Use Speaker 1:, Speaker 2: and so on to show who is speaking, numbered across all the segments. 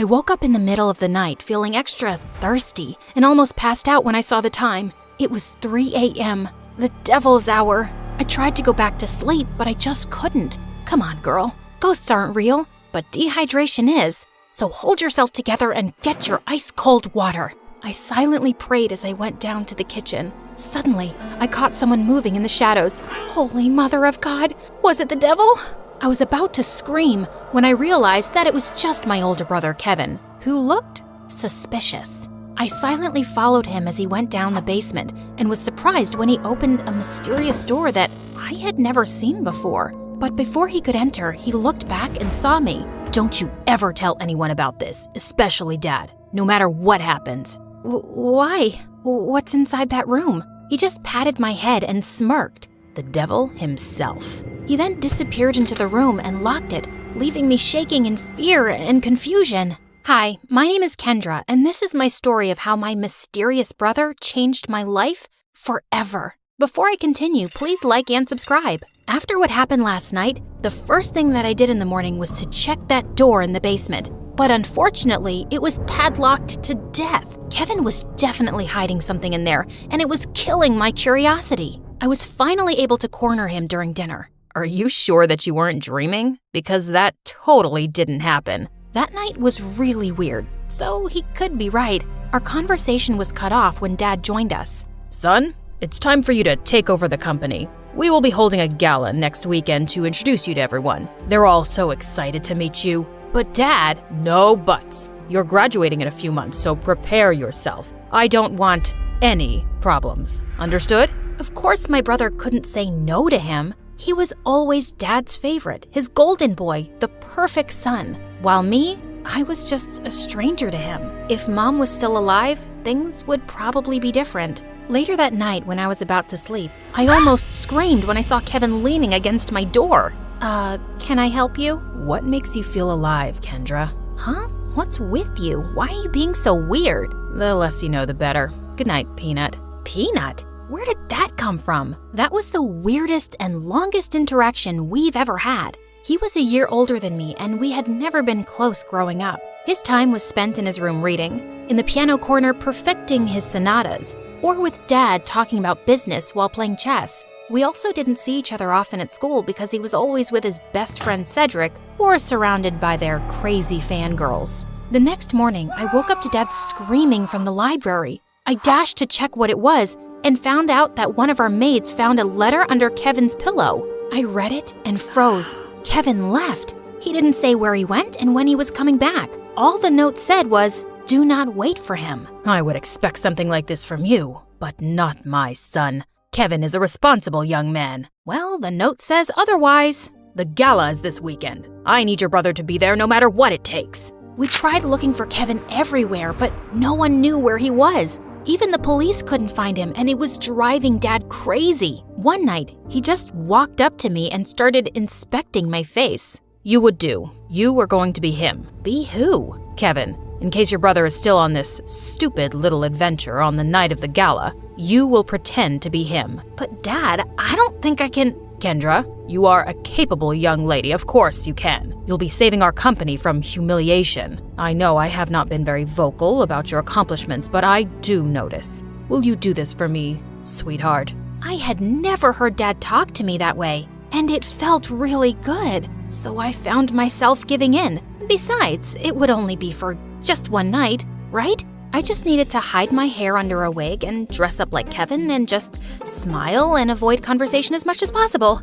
Speaker 1: I woke up in the middle of the night feeling extra thirsty and almost passed out when I saw the time. It was 3 a.m., the devil's hour. I tried to go back to sleep, but I just couldn't. Come on, girl. Ghosts aren't real, but dehydration is. So hold yourself together and get your ice-cold water. I silently prayed as I went down to the kitchen. Suddenly, I caught someone moving in the shadows. Holy Mother of God, was it the devil? I was about to scream when I realized that it was just my older brother, Kevin, who looked suspicious. I silently followed him as he went down the basement and was surprised when he opened a mysterious door that I had never seen before. But before he could enter, he looked back and saw me. Don't you ever tell anyone about this, especially Dad, no matter what happens. Why? What's inside that room? He just patted my head and smirked. The devil himself. He then disappeared into the room and locked it, leaving me shaking in fear and confusion. Hi, my name is Kendra, and this is my story of how my mysterious brother changed my life forever. Before I continue, please like and subscribe. After what happened last night, the first thing that I did in the morning was to check that door in the basement. But unfortunately, it was padlocked to death. Kevin was definitely hiding something in there, and it was killing my curiosity. I was finally able to corner him during dinner. Are you sure that you weren't dreaming? Because that totally didn't happen. That night was really weird, so he could be right. Our conversation was cut off when Dad joined us. Son, it's time for you to take over the company. We will be holding a gala next weekend to introduce you to everyone. They're all so excited to meet you. But Dad, no buts. You're graduating in a few months, so prepare yourself. I don't want any problems. Understood? Of course, my brother couldn't say no to him. He was always Dad's favorite, his golden boy, the perfect son. While me, I was just a stranger to him. If Mom was still alive, things would probably be different. Later that night, when I was about to sleep, I almost screamed when I saw Kevin leaning against my door. Can I help you? What makes you feel alive, Kendra? Huh? What's with you? Why are you being so weird? The less you know, the better. Good night, Peanut. Peanut? Where did that come from? That was the weirdest and longest interaction we've ever had. He was a year older than me, and we had never been close growing up. His time was spent in his room reading, in the piano corner perfecting his sonatas, or with Dad talking about business while playing chess. We also didn't see each other often at school because he was always with his best friend Cedric or surrounded by their crazy fangirls. The next morning, I woke up to Dad screaming from the library. I dashed to check what it was and found out that one of our maids found a letter under Kevin's pillow. I read it and froze. Kevin left. He didn't say where he went and when he was coming back. All the note said was, "Do not wait for him." I would expect something like this from you, but not my son. Kevin is a responsible young man. Well, the note says otherwise. The gala is this weekend. I need your brother to be there no matter what it takes. We tried looking for Kevin everywhere, but no one knew where he was. Even the police couldn't find him, and it was driving Dad crazy. One night, he just walked up to me and started inspecting my face. You would do. You were going to be him. Be who? Kevin. In case your brother is still on this stupid little adventure on the night of the gala, you will pretend to be him. But Dad, I don't think I can… Kendra, you are a capable young lady. Of course you can. You'll be saving our company from humiliation. I know I have not been very vocal about your accomplishments, but I do notice. Will you do this for me, sweetheart? I had never heard Dad talk to me that way, and it felt really good. So I found myself giving in. Besides, it would only be for just one night, right? I just needed to hide my hair under a wig and dress up like Kevin and just smile and avoid conversation as much as possible.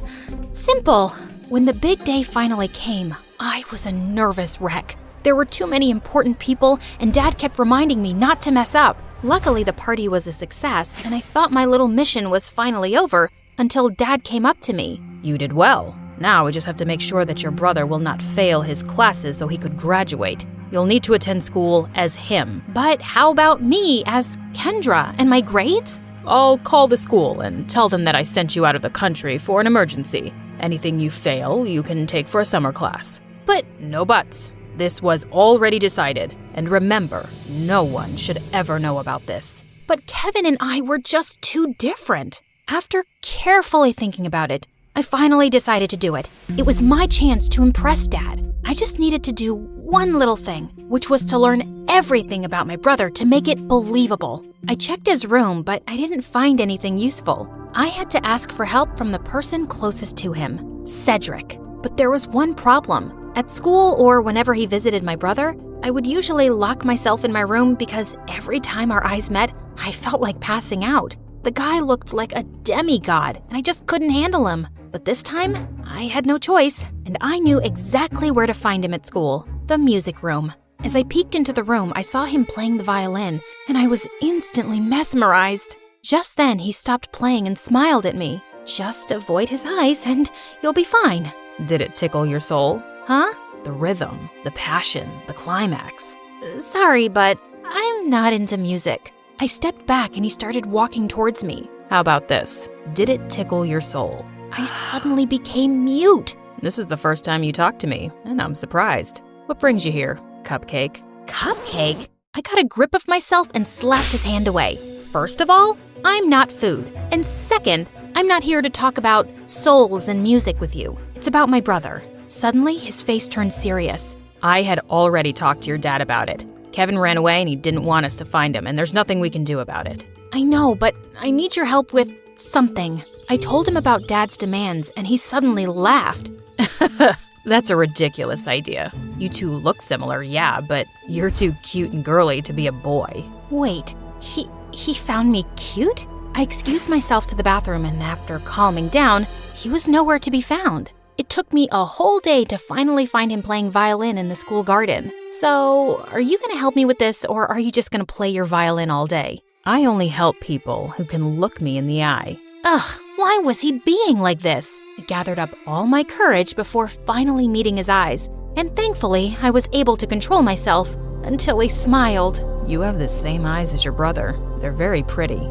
Speaker 1: Simple. When the big day finally came, I was a nervous wreck. There were too many important people, and Dad kept reminding me not to mess up. Luckily, the party was a success, and I thought my little mission was finally over until Dad came up to me. You did well. Now we just have to make sure that your brother will not fail his classes so he could graduate. You'll need to attend school as him. But how about me as Kendra and my grades? I'll call the school and tell them that I sent you out of the country for an emergency. Anything you fail, you can take for a summer class. But no buts. This was already decided. And remember, no one should ever know about this. But Kevin and I were just too different. After carefully thinking about it, I finally decided to do it. It was my chance to impress Dad. I just needed to do one little thing, which was to learn everything about my brother to make it believable. I checked his room, but I didn't find anything useful. I had to ask for help from the person closest to him, Cedric. But there was one problem. At school or whenever he visited my brother, I would usually lock myself in my room because every time our eyes met, I felt like passing out. The guy looked like a demigod, and I just couldn't handle him. But this time, I had no choice, and I knew exactly where to find him at school, the music room. As I peeked into the room, I saw him playing the violin, and I was instantly mesmerized. Just then, he stopped playing and smiled at me. Just avoid his eyes, and you'll be fine.
Speaker 2: Did it tickle your soul?
Speaker 1: Huh?
Speaker 2: The rhythm, the passion, the climax.
Speaker 1: Sorry, but I'm not into music. I stepped back and he started walking towards me.
Speaker 2: How about this? Did it tickle your soul?
Speaker 1: I suddenly became mute.
Speaker 2: This is the first time you talked to me, and I'm surprised. What brings you here, Cupcake?
Speaker 1: Cupcake? I got a grip of myself and slapped his hand away. First of all, I'm not food. And second, I'm not here to talk about souls and music with you. It's about my brother. Suddenly, his face turned serious.
Speaker 2: I had already talked to your dad about it. Kevin ran away and he didn't want us to find him, and there's nothing we can do about it.
Speaker 1: I know, but I need your help with something. I told him about Dad's demands, and he suddenly laughed.
Speaker 2: That's a ridiculous idea. You two look similar, yeah, but you're too cute and girly to be a boy.
Speaker 1: Wait, he found me cute? I excused myself to the bathroom, and after calming down, he was nowhere to be found. It took me a whole day to finally find him playing violin in the school garden. So, are you going to help me with this, or are you just going to play your violin all day?
Speaker 2: I only help people who can look me in the eye.
Speaker 1: Ugh, why was he being like this? I gathered up all my courage before finally meeting his eyes, and thankfully, I was able to control myself until he smiled.
Speaker 2: You have the same eyes as your brother. They're very pretty.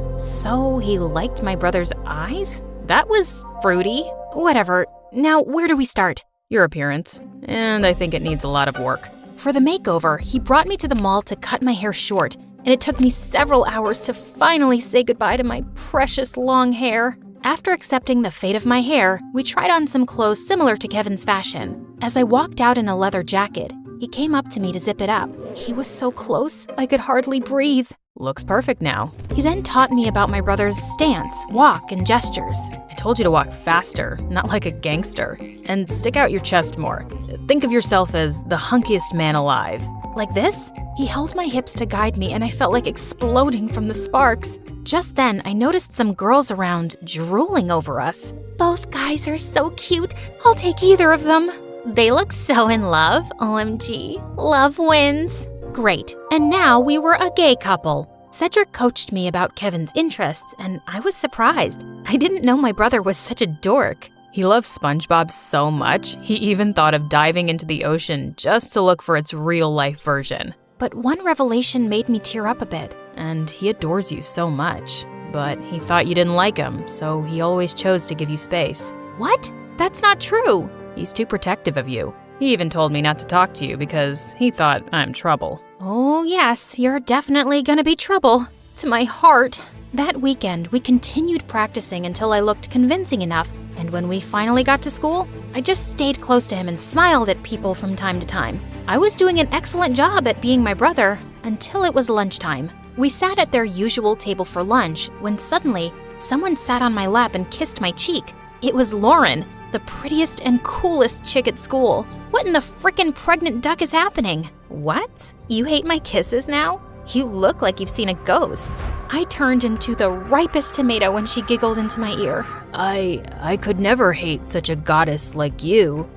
Speaker 1: So he liked my brother's eyes? That was fruity. Whatever. Now, where do we start?
Speaker 2: Your appearance. And I think it needs a lot of work.
Speaker 1: For the makeover, he brought me to the mall to cut my hair short, and it took me several hours to finally say goodbye to my precious long hair. After accepting the fate of my hair, we tried on some clothes similar to Kevin's fashion. As I walked out in a leather jacket, he came up to me to zip it up. He was so close, I could hardly breathe.
Speaker 2: Looks perfect now.
Speaker 1: He then taught me about my brother's stance, walk, and gestures.
Speaker 2: I told you to walk faster, not like a gangster. And stick out your chest more. Think of yourself as the hunkiest man alive.
Speaker 1: Like this? He held my hips to guide me, and I felt like exploding from the sparks. Just then, I noticed some girls around drooling over us. Both guys are so cute. I'll take either of them. They look so in love. OMG. Love wins. Great. And now we were a gay couple. Cedric coached me about Kevin's interests, and I was surprised. I didn't know my brother was such a dork.
Speaker 2: He loves SpongeBob so much, he even thought of diving into the ocean just to look for its real-life version.
Speaker 1: But one revelation made me tear up a bit.
Speaker 2: And he adores you so much. But he thought you didn't like him, so he always chose to give you space.
Speaker 1: What? That's not true.
Speaker 2: He's too protective of you. He even told me not to talk to you because he thought I'm trouble.
Speaker 1: Oh yes, you're definitely gonna be trouble. To my heart. That weekend, we continued practicing until I looked convincing enough, and when we finally got to school, I just stayed close to him and smiled at people from time to time. I was doing an excellent job at being my brother until it was lunchtime. We sat at their usual table for lunch when suddenly, someone sat on my lap and kissed my cheek. It was Lauren, the prettiest and coolest chick at school. What in the frickin' pregnant duck is happening? What? You hate my kisses now? You look like you've seen a ghost. I turned into the ripest tomato when she giggled into my ear.
Speaker 2: I could never hate such a goddess like you.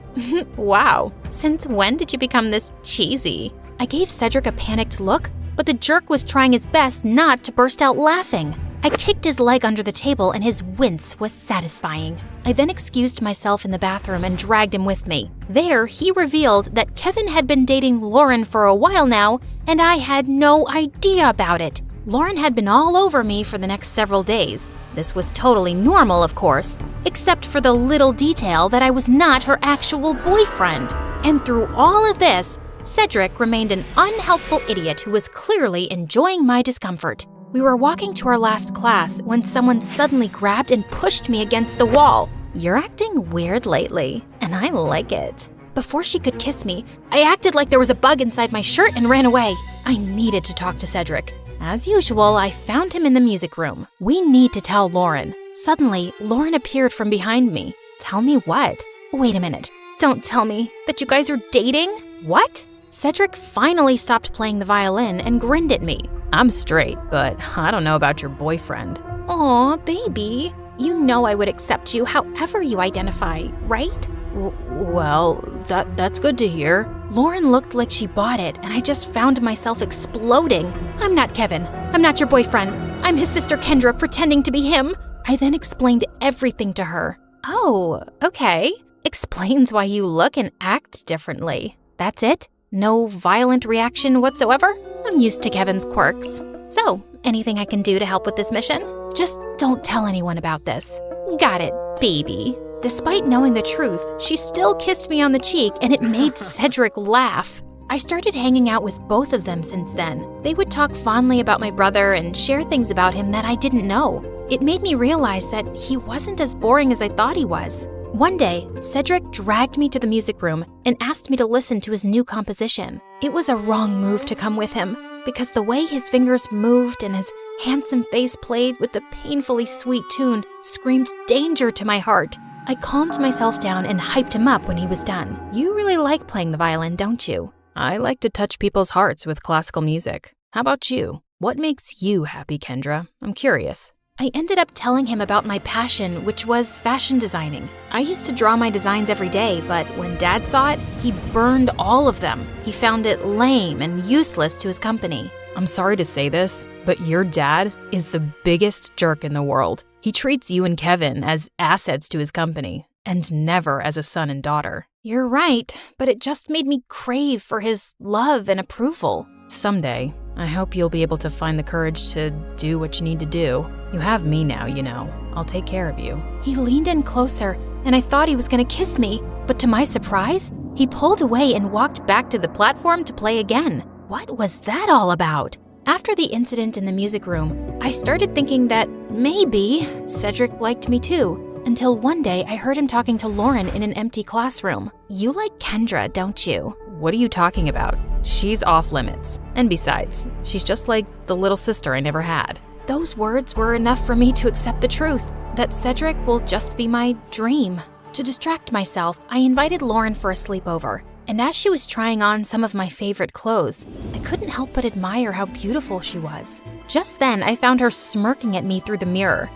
Speaker 1: Wow. Since when did you become this cheesy? I gave Cedric a panicked look, but the jerk was trying his best not to burst out laughing. I kicked his leg under the table and his wince was satisfying. I then excused myself in the bathroom and dragged him with me. There, he revealed that Kevin had been dating Lauren for a while now, and I had no idea about it. Lauren had been all over me for the next several days. This was totally normal, of course, except for the little detail that I was not her actual boyfriend. And through all of this, Cedric remained an unhelpful idiot who was clearly enjoying my discomfort. We were walking to our last class when someone suddenly grabbed and pushed me against the wall. You're acting weird lately, and I like it. before she could kiss me, I acted like there was a bug inside my shirt and ran away. I needed to talk to Cedric. As usual, I found him in the music room. We need to tell Lauren. Suddenly, Lauren appeared from behind me. Tell me what? Wait a minute. Don't tell me that you guys are dating? What? Cedric finally stopped playing the violin and grinned at me.
Speaker 2: I'm straight, but I don't know about your boyfriend.
Speaker 1: Aw, baby. You know I would accept you however you identify, right?
Speaker 2: Well, that's good to hear.
Speaker 1: Lauren looked like she bought it, and I just found myself exploding. I'm not Kevin. I'm not your boyfriend. I'm his sister Kendra pretending to be him. I then explained everything to her.
Speaker 2: Oh, okay. Explains why you look and act differently.
Speaker 1: That's it? No violent reaction whatsoever? I'm used to Kevin's quirks. So, anything I can do to help with this mission? Just don't tell anyone about this. Got it, baby. Despite knowing the truth, she still kissed me on the cheek, and it made Cedric laugh. I started hanging out with both of them since then. They would talk fondly about my brother and share things about him that I didn't know. It made me realize that he wasn't as boring as I thought he was. One day, Cedric dragged me to the music room and asked me to listen to his new composition. It was a wrong move to come with him, because the way his fingers moved and his handsome face played with the painfully sweet tune screamed danger to my heart. I calmed myself down and hyped him up when he was done. You really like playing the violin, don't you?
Speaker 2: I like to touch people's hearts with classical music. How about you? What makes you happy, Kendra? I'm curious.
Speaker 1: I ended up telling him about my passion, which was fashion designing. I used to draw my designs every day, but when Dad saw it, he burned all of them. He found it lame and useless to his company.
Speaker 2: I'm sorry to say this, but your dad is the biggest jerk in the world. He treats you and Kevin as assets to his company, and never as a son and daughter.
Speaker 1: You're right, but it just made me crave for his love and approval.
Speaker 2: Someday, I hope you'll be able to find the courage to do what you need to do. You have me now, you know. I'll take care of you.
Speaker 1: He leaned in closer, and I thought he was going to kiss me, but to my surprise, he pulled away and walked back to the platform to play again. What was that all about? After the incident in the music room, I started thinking that maybe Cedric liked me too, until one day I heard him talking to Lauren in an empty classroom. You like Kendra, don't you?
Speaker 2: What are you talking about? She's off limits. And besides, she's just like the little sister I never had.
Speaker 1: Those words were enough for me to accept the truth, that Cedric will just be my dream. To distract myself, I invited Lauren for a sleepover, and as she was trying on some of my favorite clothes, I couldn't help but admire how beautiful she was. Just then, I found her smirking at me through the mirror.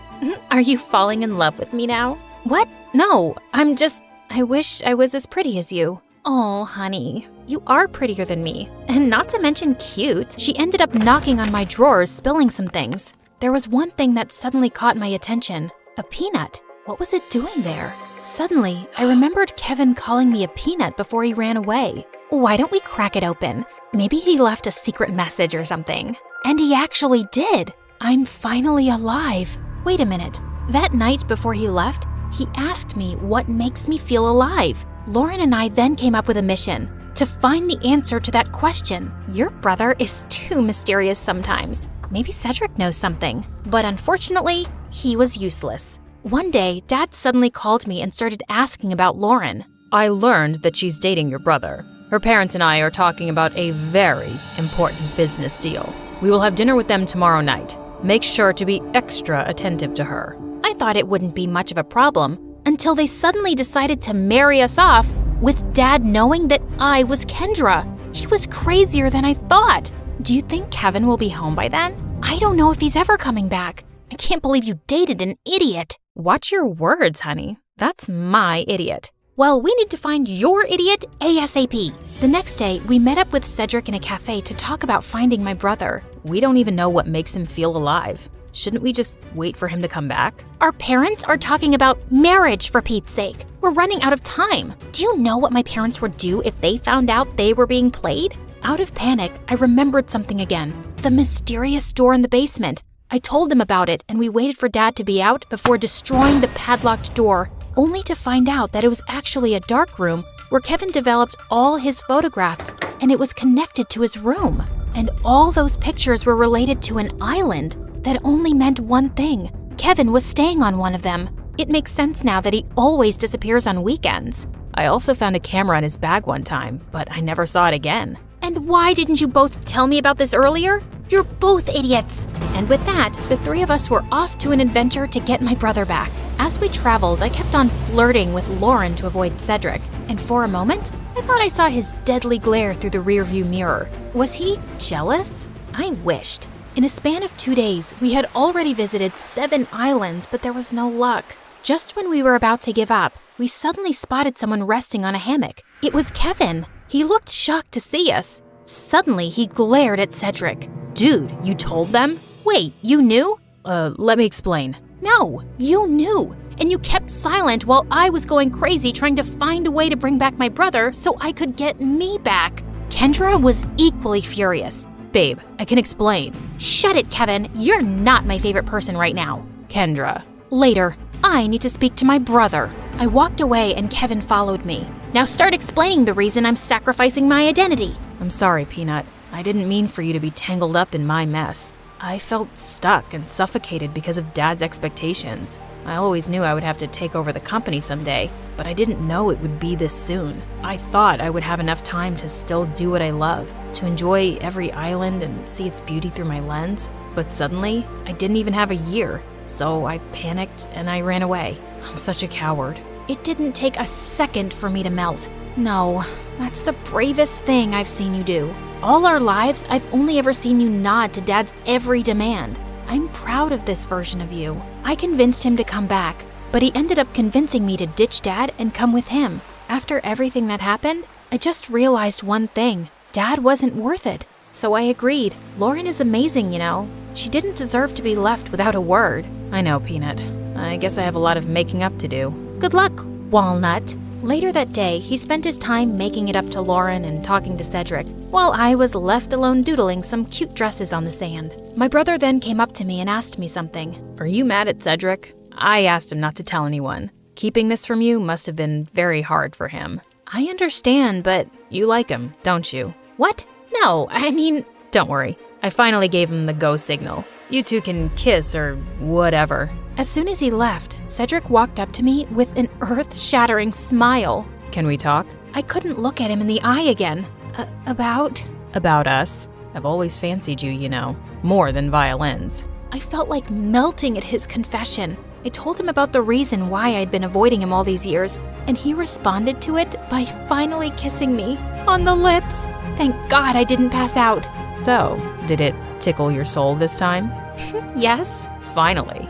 Speaker 1: Are you falling in love with me now? What? No, I wish I was as pretty as you. Oh, honey, you are prettier than me, and not to mention cute. She ended up knocking on my drawers, spilling some things. There was one thing that suddenly caught my attention, a peanut. What was it doing there? Suddenly, I remembered Kevin calling me a peanut before he ran away. Why don't we crack it open? Maybe he left a secret message or something. And he actually did. I'm finally alive. Wait a minute. That night before he left, he asked me what makes me feel alive. Lauren and I then came up with a mission to find the answer to that question. Your brother is too mysterious sometimes. Maybe Cedric knows something, but unfortunately, he was useless. One day, Dad suddenly called me and started asking about Lauren.
Speaker 2: I learned that she's dating your brother. Her parents and I are talking about a very important business deal. We will have dinner with them tomorrow night. Make sure to be extra attentive to her.
Speaker 1: I thought it wouldn't be much of a problem until they suddenly decided to marry us off with Dad knowing that I was Kendra. He was crazier than I thought. Do you think Kevin will be home by then? I don't know if he's ever coming back. I can't believe you dated an idiot.
Speaker 2: Watch your words, honey. That's my idiot.
Speaker 1: Well, we need to find your idiot ASAP. The next day, we met up with Cedric in a cafe to talk about finding my brother.
Speaker 2: We don't even know what makes him feel alive. Shouldn't we just wait for him to come back?
Speaker 1: Our parents are talking about marriage, for Pete's sake. We're running out of time. Do you know what my parents would do if they found out they were being played? Out of panic, I remembered something again. The mysterious door in the basement. I told them about it, and we waited for Dad to be out before destroying the padlocked door, only to find out that it was actually a dark room where Kevin developed all his photographs, and it was connected to his room. And all those pictures were related to an island that only meant one thing. Kevin was staying on one of them. It makes sense now that he always disappears on weekends.
Speaker 2: I also found a camera in his bag one time, but I never saw it again.
Speaker 1: And why didn't you both tell me about this earlier? You're both idiots. And with that, the three of us were off to an adventure to get my brother back. As we traveled, I kept on flirting with Lauren to avoid Cedric. And for a moment, I thought I saw his deadly glare through the rearview mirror. Was he jealous? I wished. In a span of 2 days, we had already visited 7 islands, but there was no luck. Just when we were about to give up, we suddenly spotted someone resting on a hammock. It was Kevin. He looked shocked to see us. Suddenly, he glared at Cedric.
Speaker 2: Dude, you told them?
Speaker 1: Wait, you knew?
Speaker 2: Let me explain.
Speaker 1: No, you knew. And you kept silent while I was going crazy trying to find a way to bring back my brother so I could get me back. Kendra was equally furious.
Speaker 2: Babe, I can explain.
Speaker 1: Shut it, Kevin. You're not my favorite person right now.
Speaker 2: Kendra.
Speaker 1: Later. I need to speak to my brother. I walked away and Kevin followed me. Now start explaining the reason I'm sacrificing my identity.
Speaker 2: I'm sorry, Peanut. I didn't mean for you to be tangled up in my mess. I felt stuck and suffocated because of Dad's expectations. I always knew I would have to take over the company someday, but I didn't know it would be this soon. I thought I would have enough time to still do what I love, to enjoy every island and see its beauty through my lens. But suddenly, I didn't even have a year. So I panicked and I ran away. I'm such a coward.
Speaker 1: It didn't take a second for me to melt. No, that's the bravest thing I've seen you do. All our lives, I've only ever seen you nod to Dad's every demand. I'm proud of this version of you. I convinced him to come back, but he ended up convincing me to ditch Dad and come with him. After everything that happened, I just realized one thing. Dad wasn't worth it. So I agreed. Lauren is amazing, you know. She didn't deserve to be left without a word.
Speaker 2: I know, Peanut. I guess I have a lot of making up to do.
Speaker 1: Good luck, Walnut. Later that day, he spent his time making it up to Lauren and talking to Cedric, while I was left alone doodling some cute dresses on the sand. My brother then came up to me and asked me something.
Speaker 2: Are you mad at Cedric? I asked him not to tell anyone. Keeping this from you must have been very hard for him.
Speaker 1: I understand, but...
Speaker 2: You like him, don't you?
Speaker 1: What? No, I mean...
Speaker 2: Don't worry. I finally gave him the go signal. You two can kiss or whatever.
Speaker 1: As soon as he left, Cedric walked up to me with an earth-shattering smile.
Speaker 2: Can we talk?
Speaker 1: I couldn't look at him in the eye again. About?
Speaker 2: About us. I've always fancied you, you know. More than violins.
Speaker 1: I felt like melting at his confession. I told him about the reason why I'd been avoiding him all these years, and he responded to it by finally kissing me on the lips. Thank God I didn't pass out.
Speaker 2: So, did it tickle your soul this time?
Speaker 1: Yes.
Speaker 2: Finally.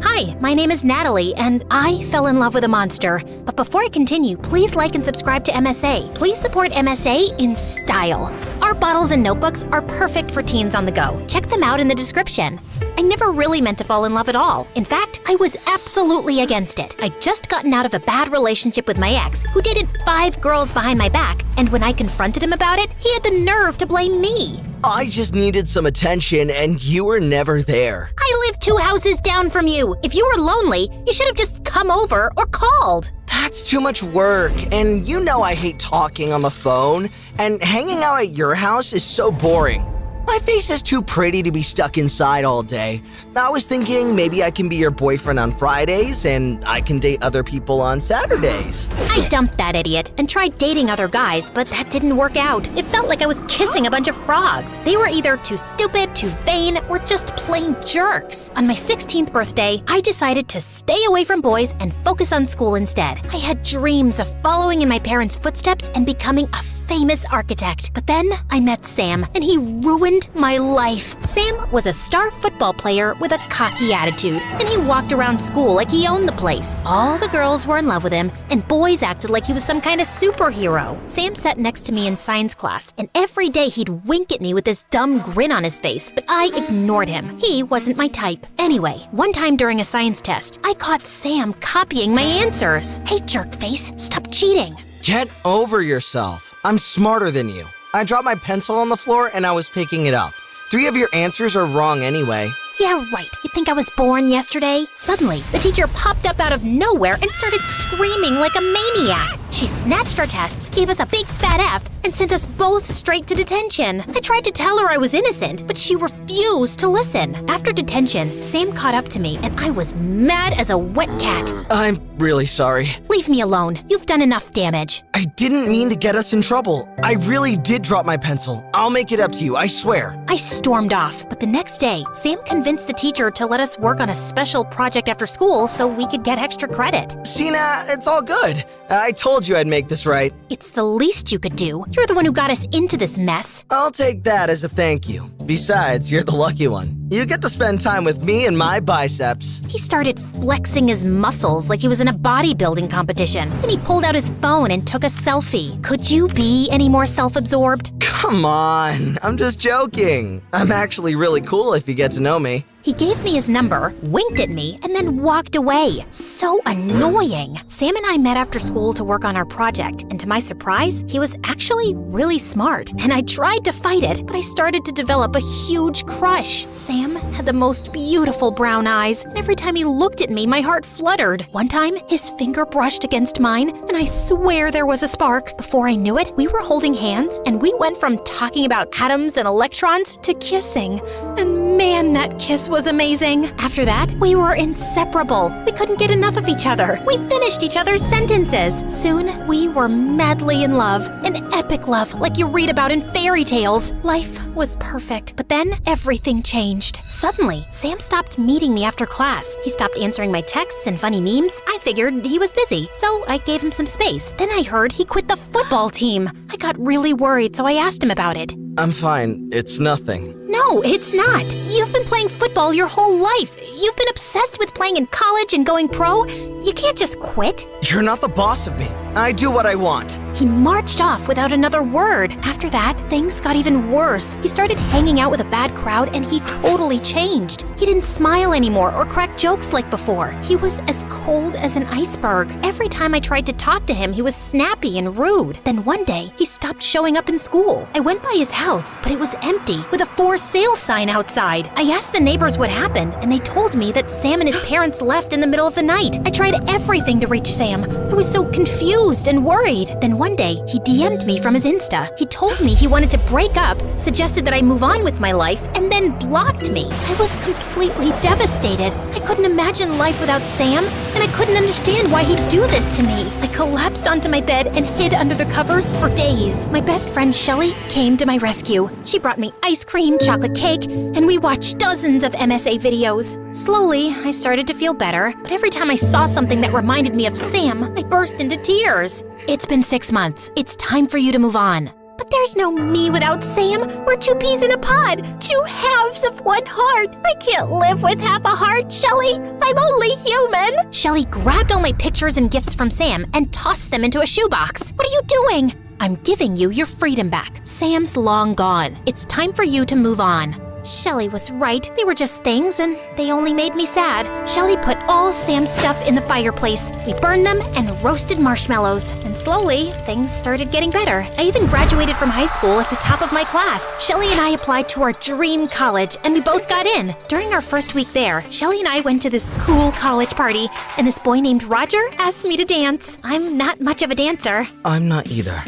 Speaker 1: Hi, my name is Natalie, and I fell in love with a monster. But before I continue, please like and subscribe to MSA. Please support MSA in style. Our bottles and notebooks are perfect for teens on the go. Check them out in the description. I never really meant to fall in love at all. In fact, I was absolutely against it. I'd just gotten out of a bad relationship with my ex, who dated 5 girls behind my back, and when I confronted him about it, he had the nerve to blame me.
Speaker 3: I just needed some attention, and you were never there.
Speaker 1: I live 2 houses down from you. If you were lonely, you should have just come over or called.
Speaker 3: That's too much work, and you know I hate talking on the phone, and hanging out at your house is so boring. My face is too pretty to be stuck inside all day. I was thinking maybe I can be your boyfriend on Fridays and I can date other people on Saturdays.
Speaker 1: I dumped that idiot and tried dating other guys, but that didn't work out. It felt like I was kissing a bunch of frogs. They were either too stupid, too vain, or just plain jerks. On my 16th birthday, I decided to stay away from boys and focus on school instead. I had dreams of following in my parents' footsteps and becoming a famous architect. But then I met Sam, and he ruined my life. Sam was a star football player with a cocky attitude, and he walked around school like he owned the place. All the girls were in love with him, and boys acted like he was some kind of superhero. Sam sat next to me in science class, and every day he'd wink at me with this dumb grin on his face, but I ignored him. He wasn't my type. Anyway, one time during a science test, I caught Sam copying my answers. Hey, jerkface, stop cheating.
Speaker 3: Get over yourself. I'm smarter than you. I dropped my pencil on the floor and I was picking it up. 3 of your answers are wrong anyway.
Speaker 1: Yeah, right. You think I was born yesterday? Suddenly, the teacher popped up out of nowhere and started screaming like a maniac. She snatched our tests, gave us a big fat F, and sent us both straight to detention. I tried to tell her I was innocent, but she refused to listen. After detention, Sam caught up to me, and I was mad as a wet cat.
Speaker 3: I'm really sorry.
Speaker 1: Leave me alone. You've done enough damage.
Speaker 3: I didn't mean to get us in trouble. I really did drop my pencil. I'll make it up to you, I swear.
Speaker 1: I stormed off, but the next day, Sam convinced the teacher to let us work on a special project after school so we could get extra credit.
Speaker 3: Sina, it's all good. I told you I'd make this right.
Speaker 1: It's the least you could do. You're the one who got us into this mess.
Speaker 3: I'll take that as a thank you. Besides, you're the lucky one. You get to spend time with me and my biceps.
Speaker 1: He started flexing his muscles like he was in a bodybuilding competition. Then he pulled out his phone and took a selfie. Could you be any more self-absorbed?
Speaker 3: Come on, I'm just joking. I'm actually really cool if you get to know me.
Speaker 1: He gave me his number, winked at me, and then walked away. So annoying. Sam and I met after school to work on our project, and to my surprise, he was actually really smart. And I tried to fight it, but I started to develop a huge crush. Sam had the most beautiful brown eyes, and every time he looked at me, my heart fluttered. One time, his finger brushed against mine, and I swear there was a spark. Before I knew it, we were holding hands, and we went from talking about atoms and electrons to kissing. And man, that kiss was amazing. After that, we were inseparable. We couldn't get enough of each other. We finished each other's sentences. Soon, we were madly in love. An epic love like you read about in fairy tales. Life was perfect, but then everything changed. Suddenly, Sam stopped meeting me after class. He stopped answering my texts and funny memes. I figured he was busy, so I gave him some space. Then I heard he quit the football team. I got really worried, so I asked him about it.
Speaker 3: I'm fine. It's nothing.
Speaker 1: No, it's not. You've been playing football your whole life. You've been obsessed with playing in college and going pro. You can't just quit.
Speaker 3: You're not the boss of me. I do what I want.
Speaker 1: He marched off without another word. After that, things got even worse. He started hanging out with a bad crowd and he totally changed. He didn't smile anymore or crack jokes like before. He was as cold as an iceberg. Every time I tried to talk to him, he was snappy and rude. Then one day, he stopped showing up in school. I went by his house, but it was empty with a for sale sign outside. I asked the neighbors what happened, and they told me that Sam and his parents left in the middle of the night. I tried everything to reach Sam. I was so confused and worried. Then one day, he DM'd me from his Insta. He told me he wanted to break up, suggested that I move on with my life, and then blocked me. I was completely devastated. I couldn't imagine life without Sam, and I couldn't understand why he'd do this to me. I collapsed onto my bed and hid under the covers for days. My best friend Shelly came to my rescue. She brought me ice cream, chocolate cake, and we watched dozens of MSA videos. Slowly, I started to feel better, but every time I saw something that reminded me of Sam, I burst into tears. It's been 6 months. It's time for you to move on. But there's no me without Sam. We're two peas in a pod, two halves of one heart. I can't live with half a heart, Shelly. I'm only human. Shelly grabbed all my pictures and gifts from Sam and tossed them into a shoebox. What are you doing? I'm giving you your freedom back. Sam's long gone. It's time for you to move on. Shelly was right. They were just things, and they only made me sad. Shelly put all Sam's stuff in the fireplace. We burned them and roasted marshmallows. And slowly, things started getting better. I even graduated from high school at the top of my class. Shelly and I applied to our dream college, and we both got in. During our first week there, Shelly and I went to this cool college party, and this boy named Roger asked me to dance. I'm not much of a dancer.
Speaker 3: I'm not either.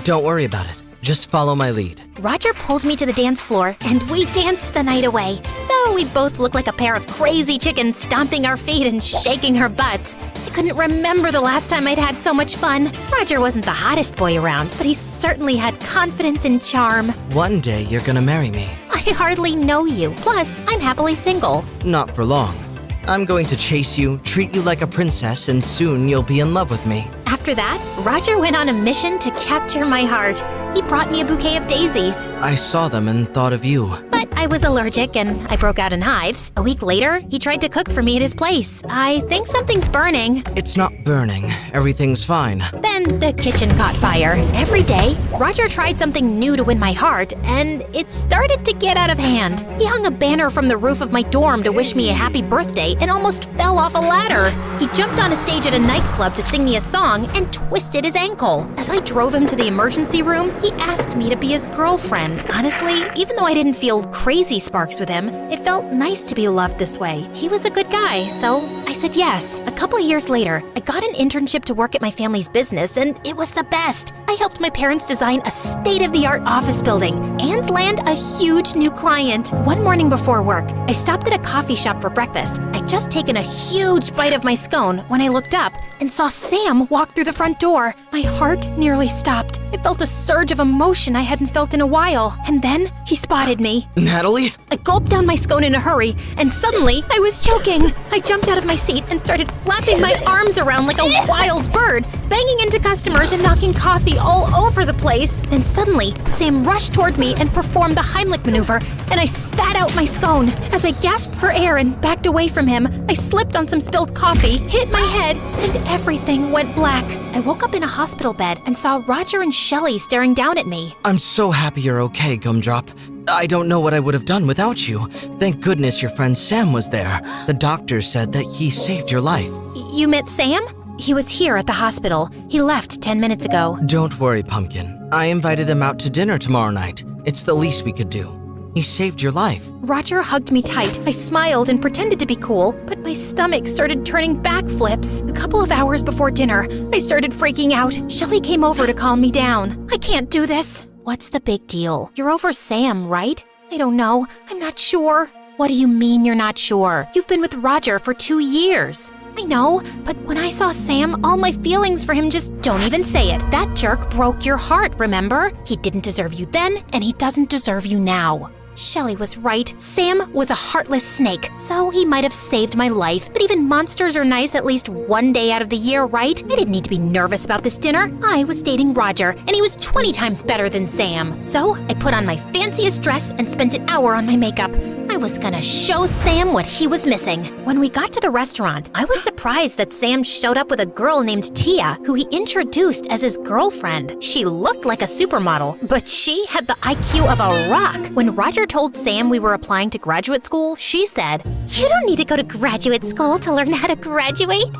Speaker 3: Don't worry about it. Just follow my lead.
Speaker 1: Roger pulled me to the dance floor, and we danced the night away. Though we both looked like a pair of crazy chickens stomping our feet and shaking our butts. I couldn't remember the last time I'd had so much fun. Roger wasn't the hottest boy around, but he certainly had confidence and charm.
Speaker 3: One day you're gonna marry me.
Speaker 1: I hardly know you. Plus, I'm happily single.
Speaker 3: Not for long. I'm going to chase you, treat you like a princess, and soon you'll be in love with me.
Speaker 1: After that, Roger went on a mission to capture my heart. He brought me a bouquet of daisies.
Speaker 3: I saw them and thought of you.
Speaker 1: But I was allergic and I broke out in hives. A week later, he tried to cook for me at his place. I think something's burning.
Speaker 3: It's not burning. Everything's fine.
Speaker 1: Then the kitchen caught fire. Every day, Roger tried something new to win my heart, and it started to get out of hand. He hung a banner from the roof of my dorm to wish me a happy birthday and almost fell off a ladder. He jumped on a stage at a nightclub to sing me a song and twisted his ankle. As I drove him to the emergency room, He asked me to be his girlfriend. Honestly, even though I didn't feel crazy sparks with him, it felt nice to be loved this way. He was a good guy, so I said yes. A couple of years later, I got an internship to work at my family's business, and it was the best. I helped my parents design a state-of-the-art office building and land a huge new client. One morning before work, I stopped at a coffee shop for breakfast. I'd just taken a huge bite of my scone when I looked up and saw Sam walk through the front door. My heart nearly stopped. I felt a surge of emotion I hadn't felt in a while. And then he spotted me.
Speaker 3: Natalie?
Speaker 1: I gulped down my scone in a hurry, and suddenly I was choking. I jumped out of my seat and started flapping my arms around like a wild bird, banging into customers and knocking coffee all over the place. Then suddenly, Sam rushed toward me and performed the Heimlich maneuver, and I spat out my scone. As I gasped for air and backed away from him, I slipped on some spilled coffee, hit my head, and everything went black. I woke up in a hospital bed and saw Roger and Shelley staring down at me.
Speaker 3: I'm so happy you're okay, Gumdrop. I don't know what I would have done without you. Thank goodness your friend Sam was there. The doctor said that he saved your life.
Speaker 1: You met Sam? He was here at the hospital. He left 10 minutes ago.
Speaker 3: Don't worry, Pumpkin. I invited him out to dinner tomorrow night. It's the least we could do. He saved your life.
Speaker 1: Roger hugged me tight. I smiled and pretended to be cool, but my stomach started turning backflips. A couple of hours before dinner, I started freaking out. Shelley came over to calm me down. I can't do this. What's the big deal? You're over Sam, right? I don't know. I'm not sure. What do you mean you're not sure? You've been with Roger for 2 years. I know, but when I saw Sam, all my feelings for him just don't even say it. That jerk broke your heart, remember? He didn't deserve you then, and he doesn't deserve you now. Shelley was right. Sam was a heartless snake, so he might have saved my life. But even monsters are nice at least one day out of the year, right? I didn't need to be nervous about this dinner. I was dating Roger, and he was 20 times better than Sam. So I put on my fanciest dress and spent an hour on my makeup. I was gonna show Sam what he was missing. When we got to the restaurant, I was surprised that Sam showed up with a girl named Tia, who he introduced as his girlfriend. She looked like a supermodel, but she had the IQ of a rock. When Roger told Sam we were applying to graduate school, she said, "You don't need to go to graduate school to learn how to graduate."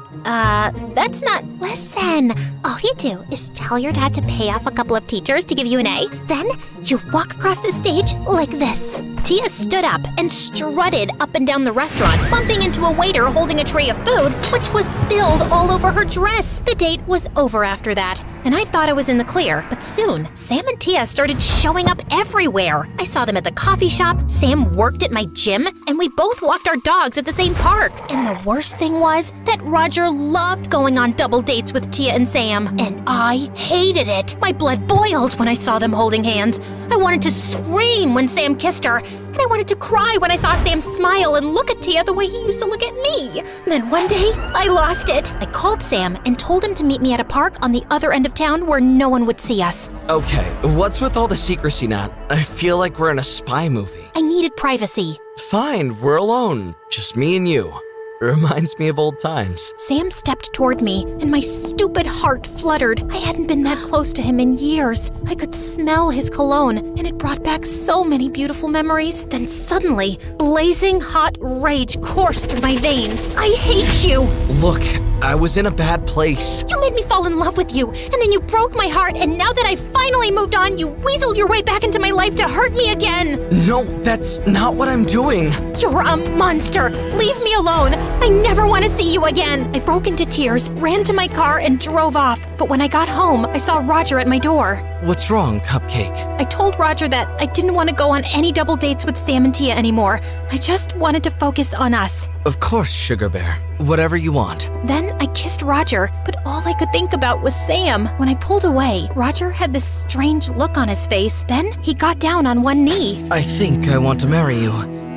Speaker 1: That's not... Listen, all you do is tell your dad to pay off a couple of teachers to give you an A. Then you walk across the stage like this. Tia stood up and strutted up and down the restaurant, bumping into a waiter holding a tray of food, which was spilled all over her dress. The date was over after that, and I thought I was in the clear, but soon, Sam and Tia started showing up everywhere. I saw them at the coffee shop, Sam worked at my gym, and we both walked our dogs at the same park. And the worst thing was that Roger loved going on double dates with Tia and Sam, and I hated it. My blood boiled when I saw them holding hands. I wanted to scream when Sam kissed her, and I wanted to cry when I saw Sam smile and look at Tia the way he used to look at me. Then one day, I lost it. I called Sam and told him to meet me at a park on the other end of town where no one would see us.
Speaker 3: Okay, what's with all the secrecy, Nat? I feel like we're in a spy movie.
Speaker 1: I needed privacy.
Speaker 3: Fine, we're alone. Just me and you. Reminds me of old times.
Speaker 1: Sam stepped toward me, and my stupid heart fluttered. I hadn't been that close to him in years. I could smell his cologne, and it brought back so many beautiful memories. Then suddenly, blazing hot rage coursed through my veins. I hate you!
Speaker 3: Look, I was in a bad place.
Speaker 1: You made me fall in love with you, and then you broke my heart, and now that I've finally moved on, you weaseled your way back into my life to hurt me again!
Speaker 3: No, that's not what I'm doing.
Speaker 1: You're a monster! Leave me alone! I never want to see you again! I broke into tears, ran to my car, and drove off. But when I got home, I saw Roger at my door.
Speaker 3: What's wrong, Cupcake?
Speaker 1: I told Roger that I didn't want to go on any double dates with Sam and Tia anymore. I just wanted to focus on us.
Speaker 3: Of course, Sugar Bear. Whatever you want.
Speaker 1: Then I kissed Roger, but all I could think about was Sam. When I pulled away, Roger had this strange look on his face. Then he got down on one knee.
Speaker 3: I think I want to marry you.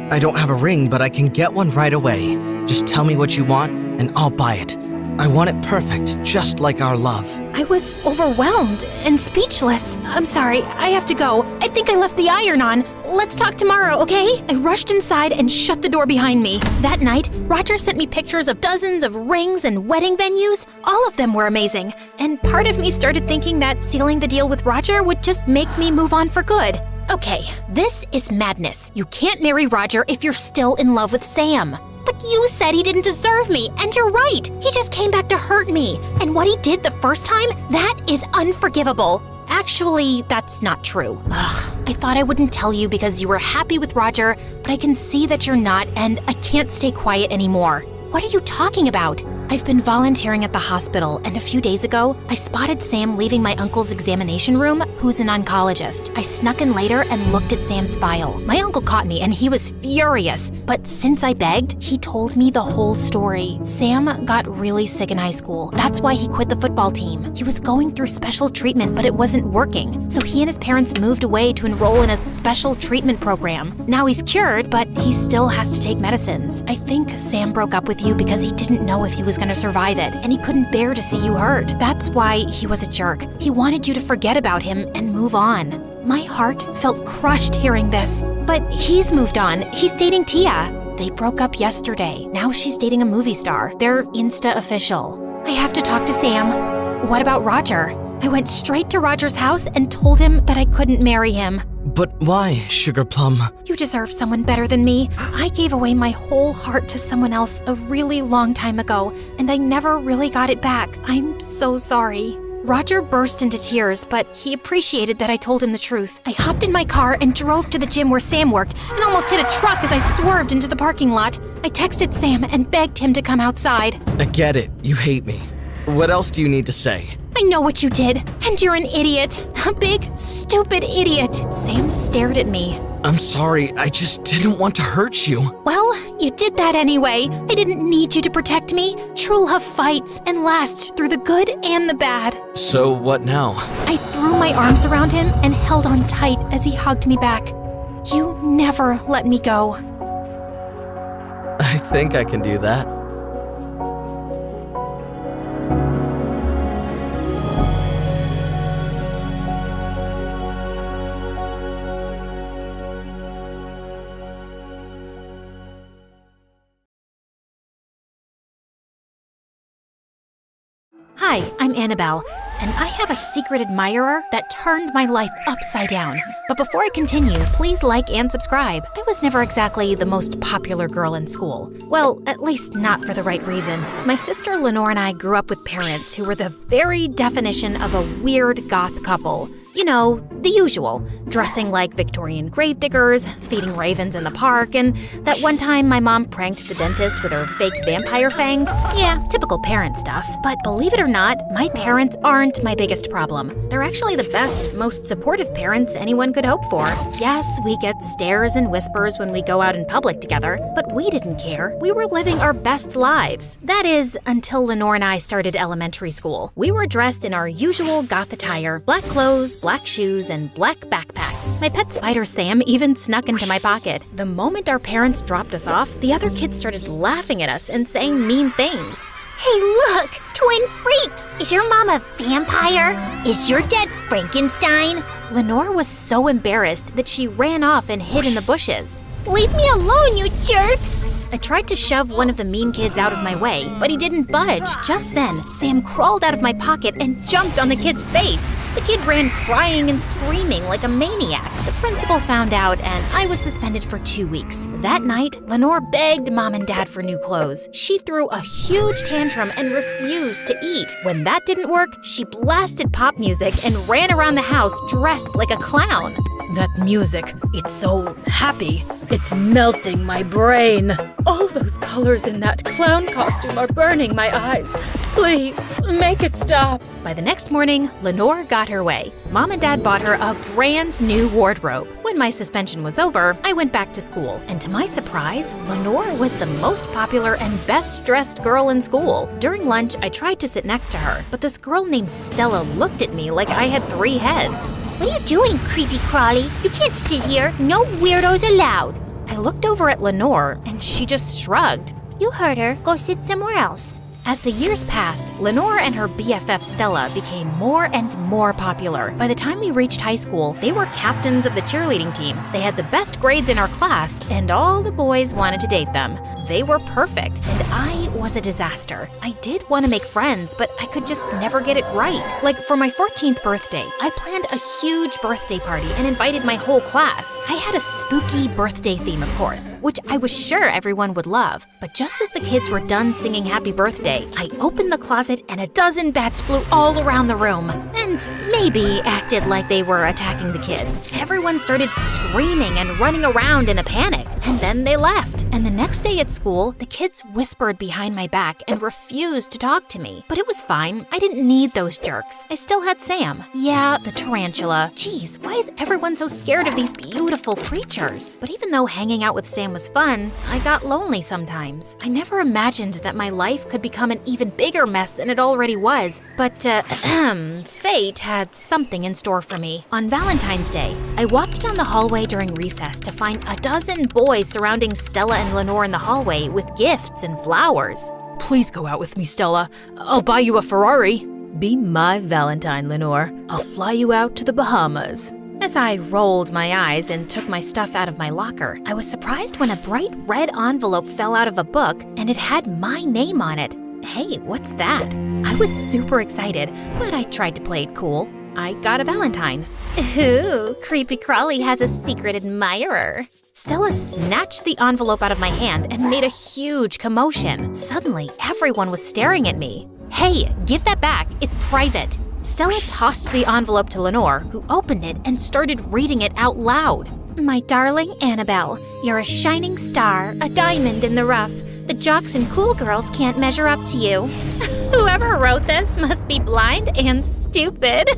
Speaker 3: I don't have a ring, but I can get one right away. Just tell me what you want, and I'll buy it. I want it perfect, just like our love.
Speaker 1: I was overwhelmed and speechless. I'm sorry, I have to go. I think I left the iron on. Let's talk tomorrow, okay? I rushed inside and shut the door behind me. That night, Roger sent me pictures of dozens of rings and wedding venues. All of them were amazing. And part of me started thinking that sealing the deal with Roger would just make me move on for good. Okay, this is madness. You can't marry Roger if you're still in love with Sam. But you said he didn't deserve me, and you're right. He just came back to hurt me. And what he did the first time, that is unforgivable. Actually, that's not true. Ugh, I thought I wouldn't tell you because you were happy with Roger, but I can see that you're not, and I can't stay quiet anymore. What are you talking about? I've been volunteering at the hospital, and a few days ago, I spotted Sam leaving my uncle's examination room, who's an oncologist. I snuck in later and looked at Sam's file. My uncle caught me, and he was furious. But since I begged, he told me the whole story. Sam got really sick in high school. That's why he quit the football team. He was going through special treatment, but it wasn't working. So he and his parents moved away to enroll in a special treatment program. Now he's cured, but he still has to take medicines. I think Sam broke up with you because he didn't know if he was going to survive it, and he couldn't bear to see you hurt. That's why he was a jerk. He wanted you to forget about him and move on. My heart felt crushed hearing this. But he's moved on. He's dating Tia. They broke up yesterday. Now she's dating a movie star. They're Insta official. I have to talk to Sam. What about Roger? I went straight to Roger's house and told him that I couldn't marry him.
Speaker 3: But why, Sugar Plum?
Speaker 1: You deserve someone better than me. I gave away my whole heart to someone else a really long time ago, and I never really got it back. I'm so sorry. Roger burst into tears, but he appreciated that I told him the truth. I hopped in my car and drove to the gym where Sam worked and almost hit a truck as I swerved into the parking lot. I texted Sam and begged him to come outside.
Speaker 3: I get it. You hate me. What else do you need to say?
Speaker 1: I know what you did, and you're an idiot. A big, stupid idiot. Sam stared at me.
Speaker 3: I'm sorry, I just didn't want to hurt you.
Speaker 1: Well, you did that anyway. I didn't need you to protect me. True love fights and lasts through the good and the bad.
Speaker 3: So what now?
Speaker 1: I threw my arms around him and held on tight as he hugged me back. You never let me go.
Speaker 3: I think I can do that.
Speaker 1: Hi, I'm Annabelle, and I have a secret admirer that turned my life upside down. But before I continue, please like and subscribe. I was never exactly the most popular girl in school. Well, at least not for the right reason. My sister Lenore and I grew up with parents who were the very definition of a weird goth couple. You know, the usual. Dressing like Victorian gravediggers, feeding ravens in the park, and that one time my mom pranked the dentist with her fake vampire fangs. Yeah, typical parent stuff. But believe it or not, my parents aren't my biggest problem. They're actually the best, most supportive parents anyone could hope for. Yes, we get stares and whispers when we go out in public together, but we didn't care. We were living our best lives. That is, until Lenore and I started elementary school. We were dressed in our usual goth attire, black clothes, black shoes, and black backpacks. My pet spider Sam even snuck into my pocket. The moment our parents dropped us off, the other kids started laughing at us and saying mean things.
Speaker 4: Hey, look! Twin freaks! Is your mom a vampire? Is your dad Frankenstein?
Speaker 1: Lenore was so embarrassed that she ran off and hid in the bushes.
Speaker 4: Leave me alone, you jerks!
Speaker 1: I tried to shove one of the mean kids out of my way, but he didn't budge. Just then, Sam crawled out of my pocket and jumped on the kid's face. The kid ran crying and screaming like a maniac. The principal found out, and I was suspended for 2 weeks. That night, Lenore begged Mom and Dad for new clothes. She threw a huge tantrum and refused to eat. When that didn't work, she blasted pop music and ran around the house dressed like a clown.
Speaker 2: That music, it's so happy. It's melting my brain. All those colors in that clown costume are burning my eyes. Please, make it stop.
Speaker 1: By the next morning, Lenore got her way. Mom and Dad bought her a brand new wardrobe. When my suspension was over, I went back to school. And to my surprise, Lenore was the most popular and best dressed girl in school. During lunch, I tried to sit next to her, but this girl named Stella looked at me like I had 3 heads.
Speaker 4: What are you doing, creepy crawly? You can't sit here. No weirdos allowed.
Speaker 1: I looked over at Lenore, and she just shrugged.
Speaker 4: You heard her. Go sit somewhere else.
Speaker 1: As the years passed, Lenore and her BFF Stella became more and more popular. By the time we reached high school, they were captains of the cheerleading team. They had the best grades in our class, and all the boys wanted to date them. They were perfect, and I was a disaster. I did want to make friends, but I could just never get it right. Like for my 14th birthday, I planned a huge birthday party and invited my whole class. I had a spooky birthday theme, of course, which I was sure everyone would love. But just as the kids were done singing happy birthday, day. I opened the closet and a dozen bats flew all around the room and maybe acted like they were attacking the kids. Everyone started screaming and running around in a panic, and then they left. And the next day at school, the kids whispered behind my back and refused to talk to me. But it was fine. I didn't need those jerks. I still had Sam. Yeah, the tarantula. Jeez, why is everyone so scared of these beautiful creatures? But even though hanging out with Sam was fun, I got lonely sometimes. I never imagined that my life could become an even bigger mess than it already was. But, fate had something in store for me. On Valentine's Day, I walked down the hallway during recess to find a dozen boys surrounding Stella and Lenore in the hallway with gifts and flowers.
Speaker 2: Please go out with me, Stella. I'll buy you a Ferrari. Be my Valentine, Lenore. I'll fly you out to the Bahamas.
Speaker 1: As I rolled my eyes and took my stuff out of my locker, I was surprised when a bright red envelope fell out of a book and it had my name on it. Hey, what's that? I was super excited, but I tried to play it cool. I got a Valentine.
Speaker 4: Ooh, Creepy Crawly has a secret admirer.
Speaker 1: Stella snatched the envelope out of my hand and made a huge commotion. Suddenly, everyone was staring at me. Hey, give that back. It's private. Stella tossed the envelope to Lenore, who opened it and started reading it out loud.
Speaker 4: My darling Annabelle, you're a shining star, a diamond in the rough. The jocks and cool girls can't measure up to you. Whoever wrote this must be blind and stupid.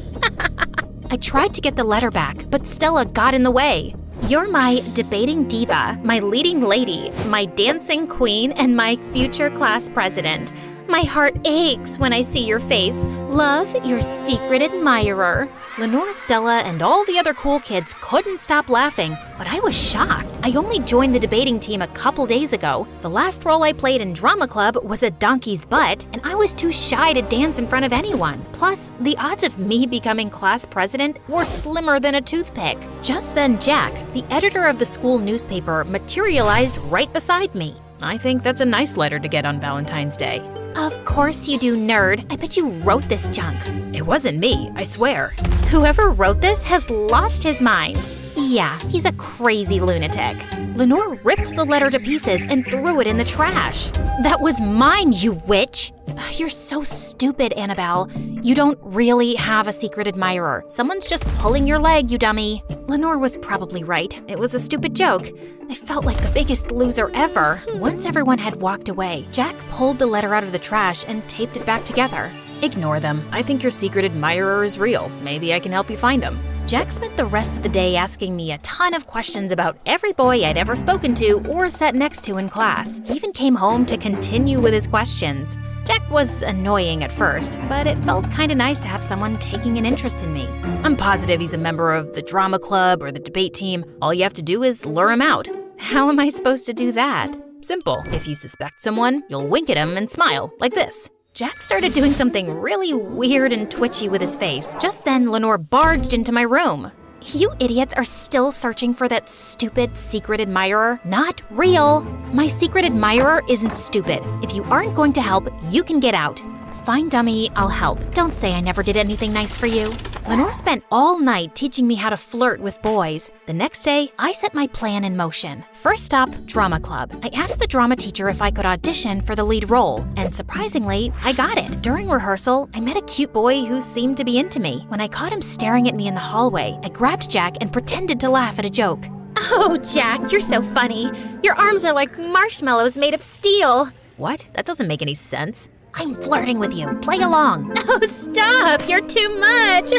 Speaker 1: I tried to get the letter back, but Stella got in the way.
Speaker 4: You're my debating diva, my leading lady, my dancing queen, and my future class president. My heart aches when I see your face. Love, your secret admirer.
Speaker 1: Lenore, Stella, and all the other cool kids couldn't stop laughing, but I was shocked. I only joined the debating team a couple days ago. The last role I played in drama club was a donkey's butt, and I was too shy to dance in front of anyone. Plus, the odds of me becoming class president were slimmer than a toothpick. Just then, Jack, the editor of the school newspaper, materialized right beside me.
Speaker 2: I think that's a nice letter to get on Valentine's Day.
Speaker 1: Of course you do, nerd. I bet you wrote this junk.
Speaker 2: It wasn't me, I swear.
Speaker 4: Whoever wrote this has lost his mind.
Speaker 1: Yeah, he's a crazy lunatic. Lenore ripped the letter to pieces and threw it in the trash. That was mine, you witch! You're so stupid, Annabelle. You don't really have a secret admirer. Someone's just pulling your leg, you dummy. Lenore was probably right. It was a stupid joke. I felt like the biggest loser ever. Once everyone had walked away, Jack pulled the letter out of the trash and taped it back together.
Speaker 2: Ignore them. I think your secret admirer is real. Maybe I can help you find him.
Speaker 1: Jack spent the rest of the day asking me a ton of questions about every boy I'd ever spoken to or sat next to in class. He even came home to continue with his questions. Jack was annoying at first, but it felt kinda nice to have someone taking an interest in me.
Speaker 2: I'm positive he's a member of the drama club or the debate team. All you have to do is lure him out.
Speaker 1: How am I supposed to do that?
Speaker 2: Simple. If you suspect someone, you'll wink at him and smile, like this.
Speaker 1: Jack started doing something really weird and twitchy with his face. Just then, Lenore barged into my room. You idiots are still searching for that stupid secret admirer? Not real. My secret admirer isn't stupid. If you aren't going to help, you can get out. Fine, dummy, I'll help. Don't say I never did anything nice for you. Lenore spent all night teaching me how to flirt with boys. The next day, I set my plan in motion. First up, drama club. I asked the drama teacher if I could audition for the lead role, and surprisingly, I got it. During rehearsal, I met a cute boy who seemed to be into me. When I caught him staring at me in the hallway, I grabbed Jack and pretended to laugh at a joke.
Speaker 4: Oh, Jack, you're so funny. Your arms are like marshmallows made of steel.
Speaker 2: What? That doesn't make any sense.
Speaker 1: I'm flirting with you. Play along.
Speaker 4: Oh, stop. You're too much.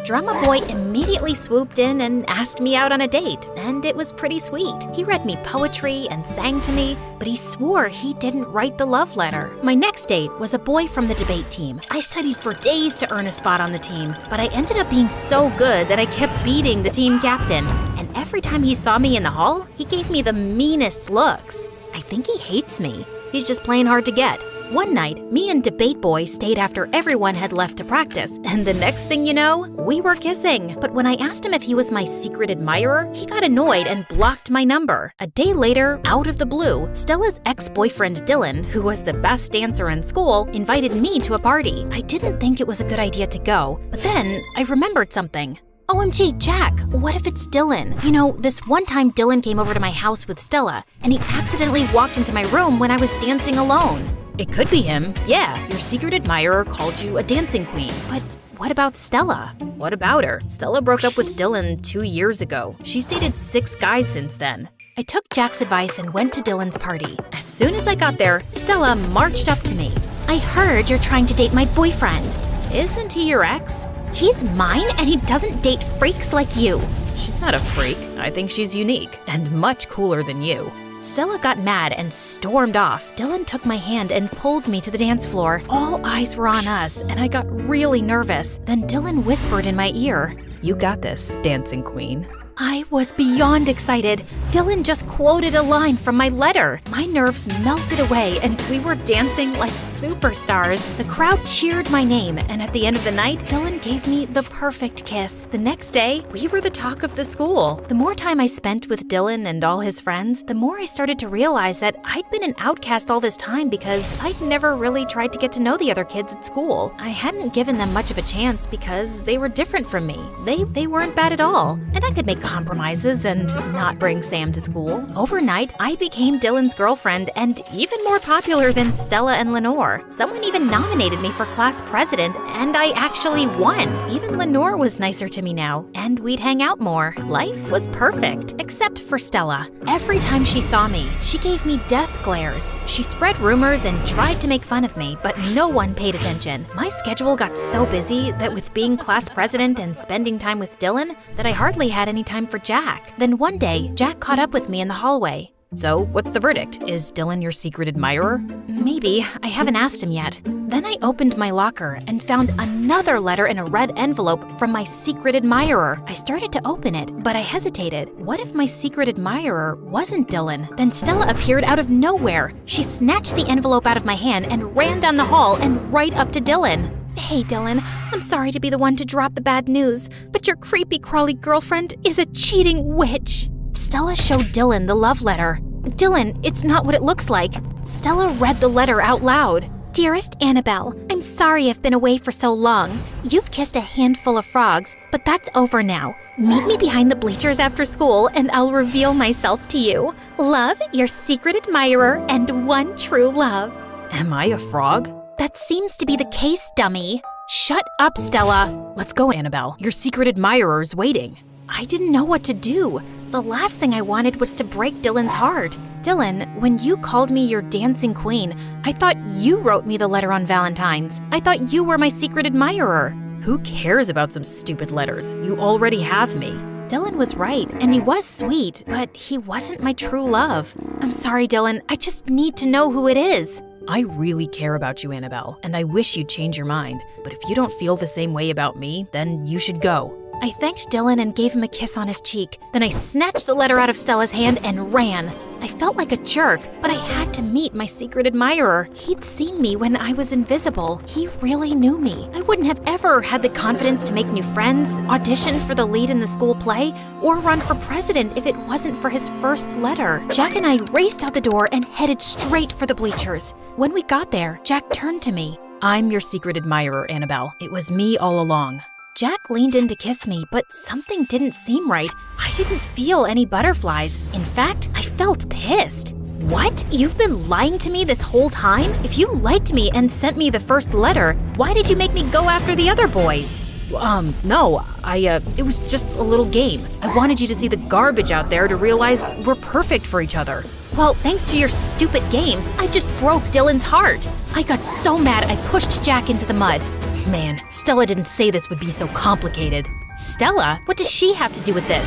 Speaker 1: Drama boy immediately swooped in and asked me out on a date, and it was pretty sweet. He read me poetry and sang to me, but he swore he didn't write the love letter. My next date was a boy from the debate team. I studied for days to earn a spot on the team, but I ended up being so good that I kept beating the team captain, and every time he saw me in the hall, he gave me the meanest looks. I think he hates me. He's just plain hard to get. One night, me and Debate Boy stayed after everyone had left to practice, and the next thing you know, we were kissing. But when I asked him if he was my secret admirer, he got annoyed and blocked my number. A day later, out of the blue, Stella's ex-boyfriend Dylan, who was the best dancer in school, invited me to a party. I didn't think it was a good idea to go, but then I remembered something. OMG, Jack, what if it's Dylan? You know, this one time Dylan came over to my house with Stella, and he accidentally walked into my room when I was dancing alone.
Speaker 2: It could be him. Yeah, your secret admirer called you a dancing queen. But what about Stella? What about her? Stella broke up with Dylan 2 years ago. She's dated 6 guys since then.
Speaker 1: I took Jack's advice and went to Dylan's party. As soon as I got there, Stella marched up to me. I heard you're trying to date my boyfriend.
Speaker 2: Isn't he your ex?
Speaker 1: He's mine and he doesn't date freaks like you.
Speaker 2: She's not a freak. I think she's unique and much cooler than you.
Speaker 1: Stella got mad and stormed off. Dylan took my hand and pulled me to the dance floor. All eyes were on us, and I got really nervous. Then Dylan whispered in my ear,
Speaker 2: "You got this, dancing queen."
Speaker 1: I was beyond excited. Dylan just quoted a line from my letter. My nerves melted away and we were dancing like superstars. The crowd cheered my name, and at the end of the night, Dylan gave me the perfect kiss. The next day, we were the talk of the school. The more time I spent with Dylan and all his friends, the more I started to realize that I'd been an outcast all this time because I'd never really tried to get to know the other kids at school. I hadn't given them much of a chance because they were different from me. They weren't bad at all, and I could make compromises and not bring Sam to school. Overnight, I became Dylan's girlfriend and even more popular than Stella and Lenore. Someone even nominated me for class president, and I actually won. Even Lenore was nicer to me now, and we'd hang out more. Life was perfect, except for Stella. Every time she saw me, she gave me death glares. She spread rumors and tried to make fun of me, but no one paid attention. My schedule got so busy that with being class president and spending time with Dylan, that I hardly had any time for Jack. Then one day, Jack caught up with me in the hallway.
Speaker 2: So, what's the verdict? Is Dylan your secret admirer?
Speaker 1: Maybe. I haven't asked him yet. Then I opened my locker and found another letter in a red envelope from my secret admirer. I started to open it, but I hesitated. What if my secret admirer wasn't Dylan? Then Stella appeared out of nowhere. She snatched the envelope out of my hand and ran down the hall and right up to Dylan. Hey, Dylan, I'm sorry to be the one to drop the bad news, but your creepy crawly girlfriend is a cheating witch. Stella showed Dylan the love letter. Dylan, it's not what it looks like. Stella read the letter out loud. Dearest Annabelle, I'm sorry I've been away for so long. You've kissed a handful of frogs, but that's over now. Meet me behind the bleachers after school and I'll reveal myself to you. Love, your secret admirer and one true love.
Speaker 2: Am I a frog?
Speaker 1: That seems to be the case, dummy. Shut up, Stella.
Speaker 2: Let's go, Annabelle. Your secret admirer's waiting.
Speaker 1: I didn't know what to do. The last thing I wanted was to break Dylan's heart. Dylan, when you called me your dancing queen, I thought you wrote me the letter on Valentine's. I thought you were my secret admirer.
Speaker 2: Who cares about some stupid letters? You already have me.
Speaker 1: Dylan was right, and he was sweet, but he wasn't my true love. I'm sorry, Dylan. I just need to know who it is.
Speaker 2: I really care about you, Annabelle, and I wish you'd change your mind. But if you don't feel the same way about me, then you should go.
Speaker 1: I thanked Dylan and gave him a kiss on his cheek. Then I snatched the letter out of Stella's hand and ran. I felt like a jerk, but I had to meet my secret admirer. He'd seen me when I was invisible. He really knew me. I wouldn't have ever had the confidence to make new friends, audition for the lead in the school play, or run for president if it wasn't for his first letter. Jack and I raced out the door and headed straight for the bleachers. When we got there, Jack turned to me.
Speaker 2: I'm your secret admirer, Annabelle. It was me all along.
Speaker 1: Jack leaned in to kiss me, but something didn't seem right. I didn't feel any butterflies. In fact, I felt pissed. What? You've been lying to me this whole time? If you liked me and sent me the first letter, why did you make me go after the other boys?
Speaker 2: No, it was just a little game. I wanted you to see the garbage out there to realize we're perfect for each other.
Speaker 1: Well, thanks to your stupid games, I just broke Dylan's heart. I got so mad I pushed Jack into the mud.
Speaker 2: Man, Stella didn't say this would be so complicated.
Speaker 1: Stella? What does she have to do with this?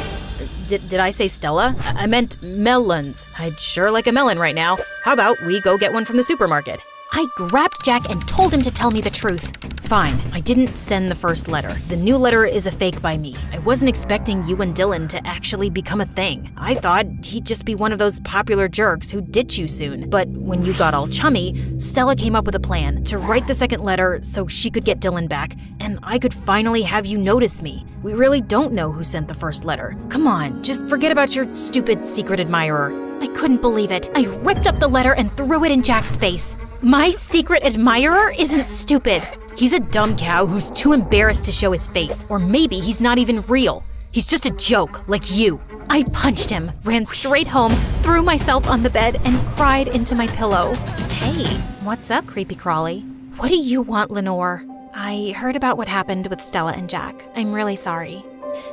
Speaker 2: Did I say Stella? I meant melons. I'd sure like a melon right now. How about we go get one from the supermarket?
Speaker 1: I grabbed Jack and told him to tell me the truth.
Speaker 2: Fine, I didn't send the first letter. The new letter is a fake by me. I wasn't expecting you and Dylan to actually become a thing. I thought he'd just be one of those popular jerks who'd ditch you soon. But when you got all chummy, Stella came up with a plan to write the second letter so she could get Dylan back, and I could finally have you notice me. We really don't know who sent the first letter. Come on, just forget about your stupid secret admirer.
Speaker 1: I couldn't believe it. I ripped up the letter and threw it in Jack's face. My secret admirer isn't stupid.
Speaker 2: He's a dumb cow who's too embarrassed to show his face. Or maybe he's not even real. He's just a joke, like you.
Speaker 1: I punched him, ran straight home, threw myself on the bed, and cried into my pillow. Hey, what's up, creepy crawly? What do you want, Lenore? I heard about what happened with Stella and Jack. I'm really sorry.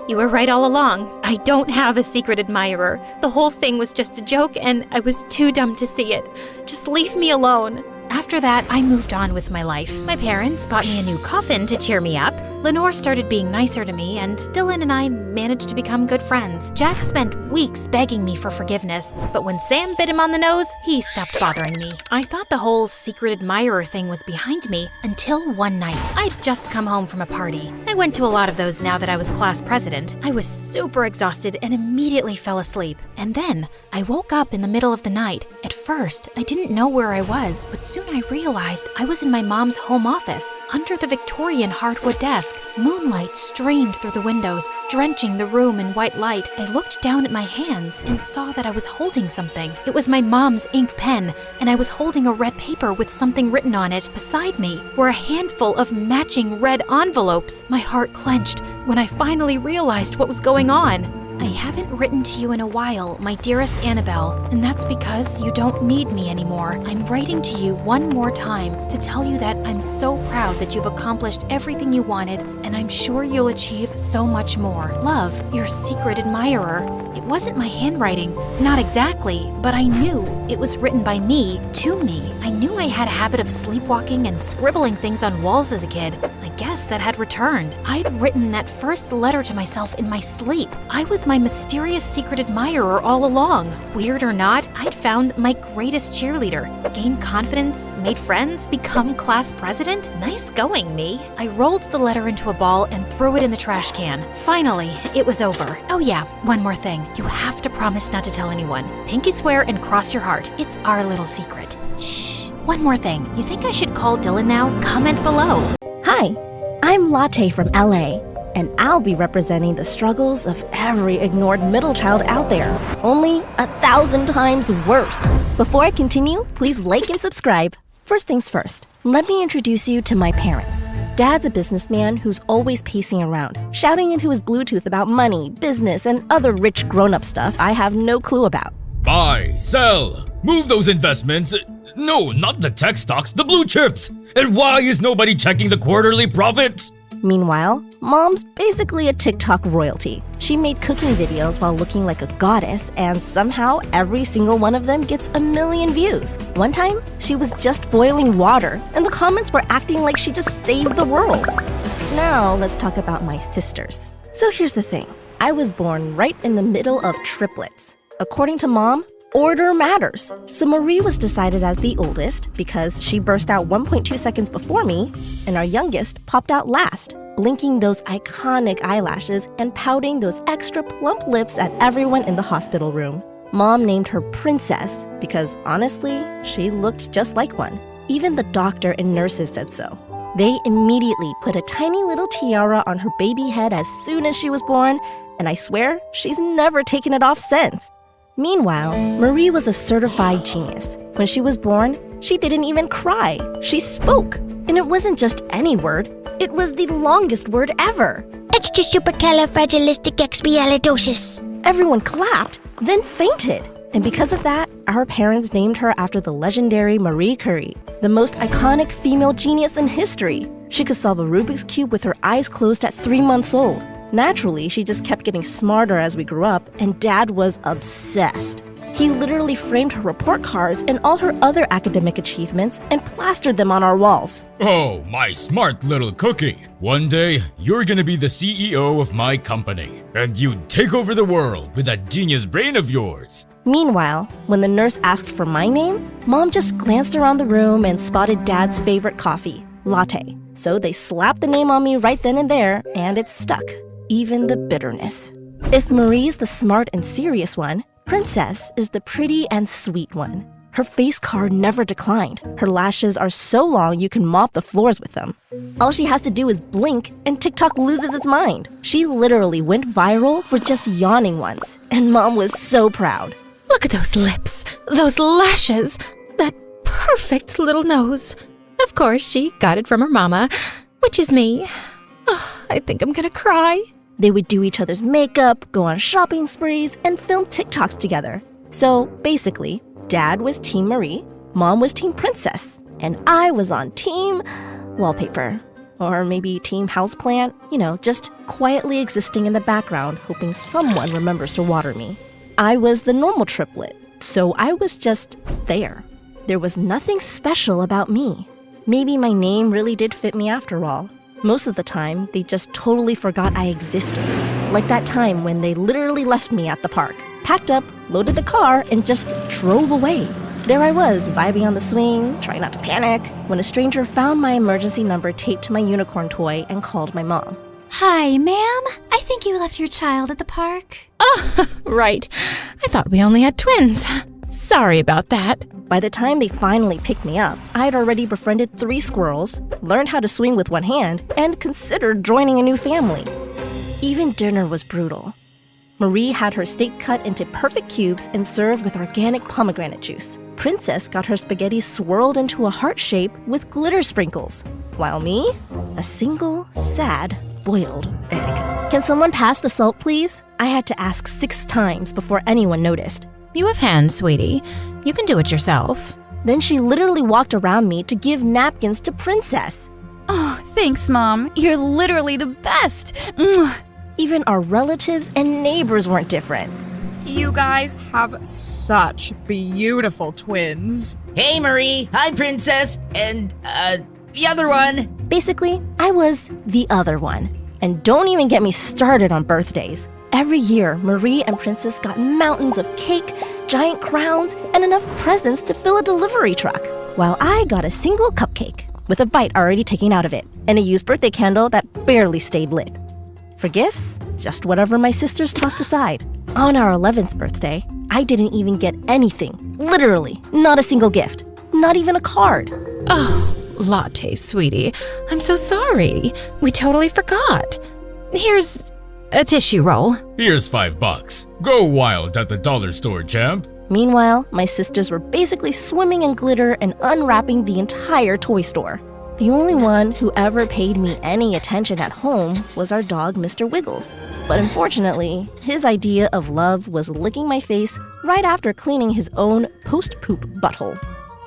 Speaker 4: You were right all along. I don't have a secret admirer. The whole thing was just a joke, and I was too dumb to see it. Just leave me alone.
Speaker 1: After that, I moved on with my life. My parents bought me a new coffin to cheer me up. Lenore started being nicer to me, and Dylan and I managed to become good friends. Jack spent weeks begging me for forgiveness, but when Sam bit him on the nose, he stopped bothering me. I thought the whole secret admirer thing was behind me until one night. I'd just come home from a party. I went to a lot of those now that I was class president. I was super exhausted and immediately fell asleep. And then I woke up in the middle of the night. At first, I didn't know where I was, but soon I realized I was in my mom's home office, under the Victorian hardwood desk. Moonlight streamed through the windows, drenching the room in white light. I looked down at my hands and saw that I was holding something. It was my mom's ink pen, and I was holding a red paper with something written on it. Beside me were a handful of matching red envelopes. My heart clenched when I finally realized what was going on. I haven't written to you in a while, my dearest Annabelle, and that's because you don't need me anymore. I'm writing to you one more time to tell you that I'm so proud that you've accomplished everything you wanted, and I'm sure you'll achieve so much more. Love, your secret admirer. It wasn't my handwriting, not exactly, but I knew it was written by me to me. I knew I had a habit of sleepwalking and scribbling things on walls as a kid. I guess that had returned. I'd written that first letter to myself in my sleep. I was my mysterious secret admirer all along. Weird or not, I'd found my greatest cheerleader. Gained confidence, made friends, become class president? Nice going, me. I rolled the letter into a ball and threw it in the trash can. Finally, it was over. Oh yeah, one more thing. You have to promise not to tell anyone. Pinky swear and cross your heart. It's our little secret. Shh. One more thing. You think I should call Dylan now? Comment below.
Speaker 5: Hi, I'm Latte from LA, and I'll be representing the struggles of every ignored middle child out there, only 1,000 times worse. Before I continue, please like and subscribe. First things first, let me introduce you to my parents. Dad's a businessman who's always pacing around, shouting into his Bluetooth about money, business, and other rich grown-up stuff I have no clue about.
Speaker 6: Buy, sell, move those investments. No, not the tech stocks, the blue chips. And why is nobody checking the quarterly profits?
Speaker 5: Meanwhile, Mom's basically a TikTok royalty. She made cooking videos while looking like a goddess, and somehow every single one of them gets 1 million views. One time, she was just boiling water, and the comments were acting like she just saved the world. Now, let's talk about my sisters. So here's the thing. I was born right in the middle of triplets. According to Mom, order matters. So Marie was decided as the oldest because she burst out 1.2 seconds before me, and our youngest popped out last, blinking those iconic eyelashes and pouting those extra plump lips at everyone in the hospital room. Mom named her Princess because honestly, she looked just like one. Even the doctor and nurses said so. They immediately put a tiny little tiara on her baby head as soon as she was born, and I swear she's never taken it off since. Meanwhile, Marie was a certified genius. When she was born, she didn't even cry. She spoke. And it wasn't just any word. It was the longest word ever.
Speaker 7: Extrasupercalifragilisticexpialidocious.
Speaker 5: Everyone clapped, then fainted. And because of that, our parents named her after the legendary Marie Curie, the most iconic female genius in history. She could solve a Rubik's Cube with her eyes closed at 3 months old. Naturally, she just kept getting smarter as we grew up, and Dad was obsessed. He literally framed her report cards and all her other academic achievements and plastered them on our walls.
Speaker 6: Oh, my smart little cookie. One day, you're gonna be the CEO of my company, and you'd take over the world with that genius brain of yours.
Speaker 5: Meanwhile, when the nurse asked for my name, Mom just glanced around the room and spotted Dad's favorite coffee, latte. So they slapped the name on me right then and there, and it stuck. Even the bitterness. If Marie's the smart and serious one, Princess is the pretty and sweet one. Her face card never declined. Her lashes are so long you can mop the floors with them. All she has to do is blink and TikTok loses its mind. She literally went viral for just yawning once, and Mom was so proud.
Speaker 1: Look at those lips, those lashes, that perfect little nose. Of course, she got it from her mama, which is me. Oh, I think I'm gonna cry.
Speaker 5: They would do each other's makeup, go on shopping sprees, and film TikToks together. So basically, Dad was Team Marie, Mom was Team Princess, and I was on Team Wallpaper. Or maybe Team Houseplant, just quietly existing in the background, hoping someone remembers to water me. I was the normal triplet, so I was just there. There was nothing special about me. Maybe my name really did fit me after all. Most of the time, they just totally forgot I existed. Like that time when they literally left me at the park, packed up, loaded the car, and just drove away. There I was, vibing on the swing, trying not to panic, when a stranger found my emergency number taped to my unicorn toy and called my mom.
Speaker 7: Hi, ma'am. I think you left your child at the park.
Speaker 2: Oh, right. I thought we only had twins. Sorry about that.
Speaker 5: By the time they finally picked me up, I'd already befriended 3 squirrels, learned how to swing with one hand, and considered joining a new family. Even dinner was brutal. Marie had her steak cut into perfect cubes and served with organic pomegranate juice. Princess got her spaghetti swirled into a heart shape with glitter sprinkles, while me, a single, sad, boiled egg. Can someone pass the salt, please? I had to ask 6 times before anyone noticed.
Speaker 2: You have hands, sweetie. You can do it yourself.
Speaker 5: Then she literally walked around me to give napkins to Princess.
Speaker 7: Oh, thanks, Mom. You're literally the best. Mwah.
Speaker 5: Even our relatives and neighbors weren't different.
Speaker 8: You guys have such beautiful twins.
Speaker 9: Hey, Marie. Hi, Princess. And, the other one.
Speaker 5: Basically, I was the other one. And don't even get me started on birthdays. Every year, Marie and Princess got mountains of cake, giant crowns, and enough presents to fill a delivery truck, while I got a single cupcake with a bite already taken out of it and a used birthday candle that barely stayed lit. For gifts, just whatever my sisters tossed aside. On our 11th birthday, I didn't even get anything. Literally, not a single gift. Not even a card.
Speaker 2: Oh, latte, sweetie. I'm so sorry. We totally forgot. Here's a tissue roll.
Speaker 6: Here's $5. Go wild at the dollar store, champ.
Speaker 5: Meanwhile, my sisters were basically swimming in glitter and unwrapping the entire toy store. The only one who ever paid me any attention at home was our dog, Mr. Wiggles. But unfortunately, his idea of love was licking my face right after cleaning his own post-poop butthole.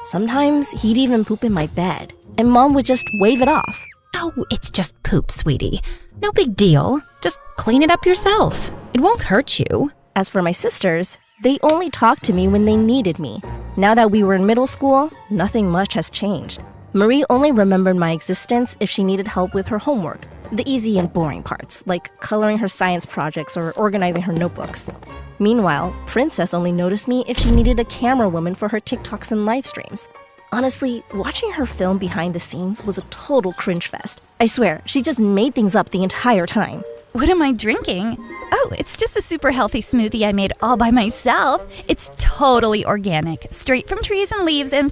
Speaker 5: Sometimes he'd even poop in my bed, and Mom would just wave it off.
Speaker 2: Oh, it's just poop, sweetie. No big deal. Just clean it up yourself. It won't hurt you.
Speaker 5: As for my sisters, they only talked to me when they needed me. Now that we were in middle school, nothing much has changed. Marie only remembered my existence if she needed help with her homework, the easy and boring parts, like coloring her science projects or organizing her notebooks. Meanwhile, Princess only noticed me if she needed a camera woman for her TikToks and live streams. Honestly, watching her film behind the scenes was a total cringe fest. I swear, she just made things up the entire time.
Speaker 7: What am I drinking? Oh, it's just a super healthy smoothie I made all by myself. It's totally organic, straight from trees and leaves and,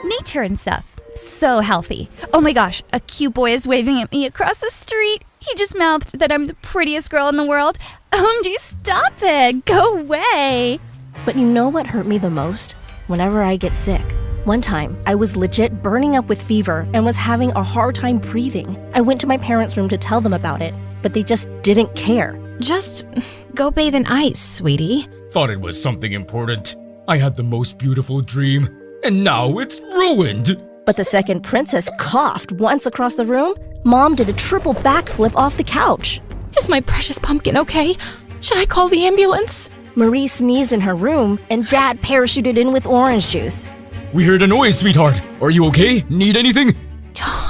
Speaker 7: nature and stuff. So healthy. Oh my gosh, a cute boy is waving at me across the street. He just mouthed that I'm the prettiest girl in the world. OMG, stop it. Go away.
Speaker 5: But you know what hurt me the most? Whenever I get sick. One time, I was legit burning up with fever and was having a hard time breathing. I went to my parents' room to tell them about it, but they just didn't care.
Speaker 2: Just go bathe in ice, sweetie.
Speaker 6: Thought it was something important. I had the most beautiful dream, and now it's ruined.
Speaker 5: But the second Princess coughed once across the room, Mom did a triple backflip off the couch.
Speaker 2: Is my precious pumpkin okay? Should I call the ambulance?
Speaker 5: Marie sneezed in her room, and Dad parachuted in with orange juice.
Speaker 6: We heard a noise, sweetheart. Are you okay? Need anything?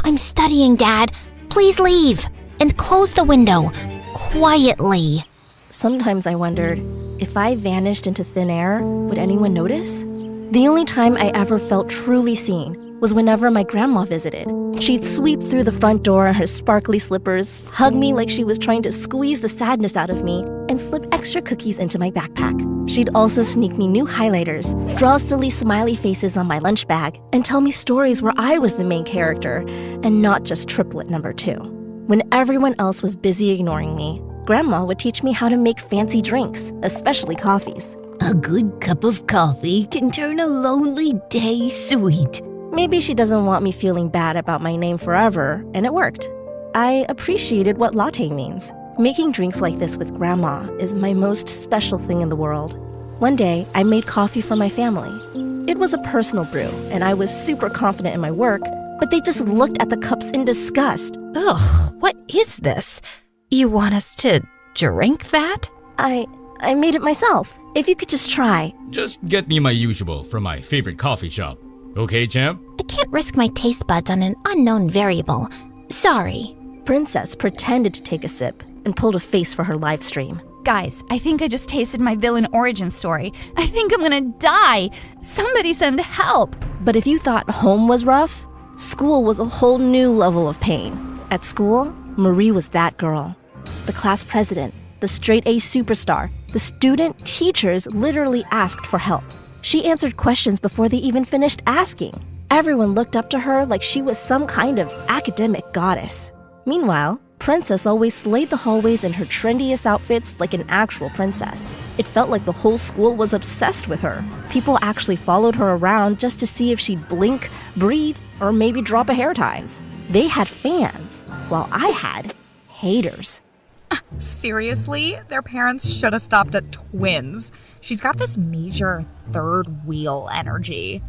Speaker 4: I'm studying, Dad. Please leave. And close the window. Quietly.
Speaker 5: Sometimes I wondered, if I vanished into thin air, would anyone notice? The only time I ever felt truly seen was whenever my grandma visited. She'd sweep through the front door in her sparkly slippers, hug me like she was trying to squeeze the sadness out of me, and slip extra cookies into my backpack. She'd also sneak me new highlighters, draw silly smiley faces on my lunch bag, and tell me stories where I was the main character and not just triplet number 2. When everyone else was busy ignoring me, Grandma would teach me how to make fancy drinks, especially coffees.
Speaker 10: A good cup of coffee can turn a lonely day sweet.
Speaker 5: Maybe she doesn't want me feeling bad about my name forever, and it worked. I appreciated what latte means. Making drinks like this with Grandma is my most special thing in the world. One day, I made coffee for my family. It was a personal brew, and I was super confident in my work, but they just looked at the cups in disgust.
Speaker 2: Ugh, what is this? You want us to drink that?
Speaker 5: I made it myself. If you could just try.
Speaker 6: Just get me my usual from my favorite coffee shop. Okay, champ?
Speaker 4: I can't risk my taste buds on an unknown variable. Sorry.
Speaker 5: Princess pretended to take a sip and pulled a face for her live stream.
Speaker 7: Guys, I think I just tasted my villain origin story. I think I'm gonna die. Somebody send help.
Speaker 5: But if you thought home was rough, school was a whole new level of pain. At school, Marie was that girl. The class president, the straight-A superstar, the student teachers literally asked for help. She answered questions before they even finished asking. Everyone looked up to her like she was some kind of academic goddess. Meanwhile, Princess always slayed the hallways in her trendiest outfits like an actual princess. It felt like the whole school was obsessed with her. People actually followed her around just to see if she'd blink, breathe, or maybe drop a hair ties. They had fans, while I had haters.
Speaker 8: Seriously? Their parents should have stopped at twins. She's got this major third wheel energy.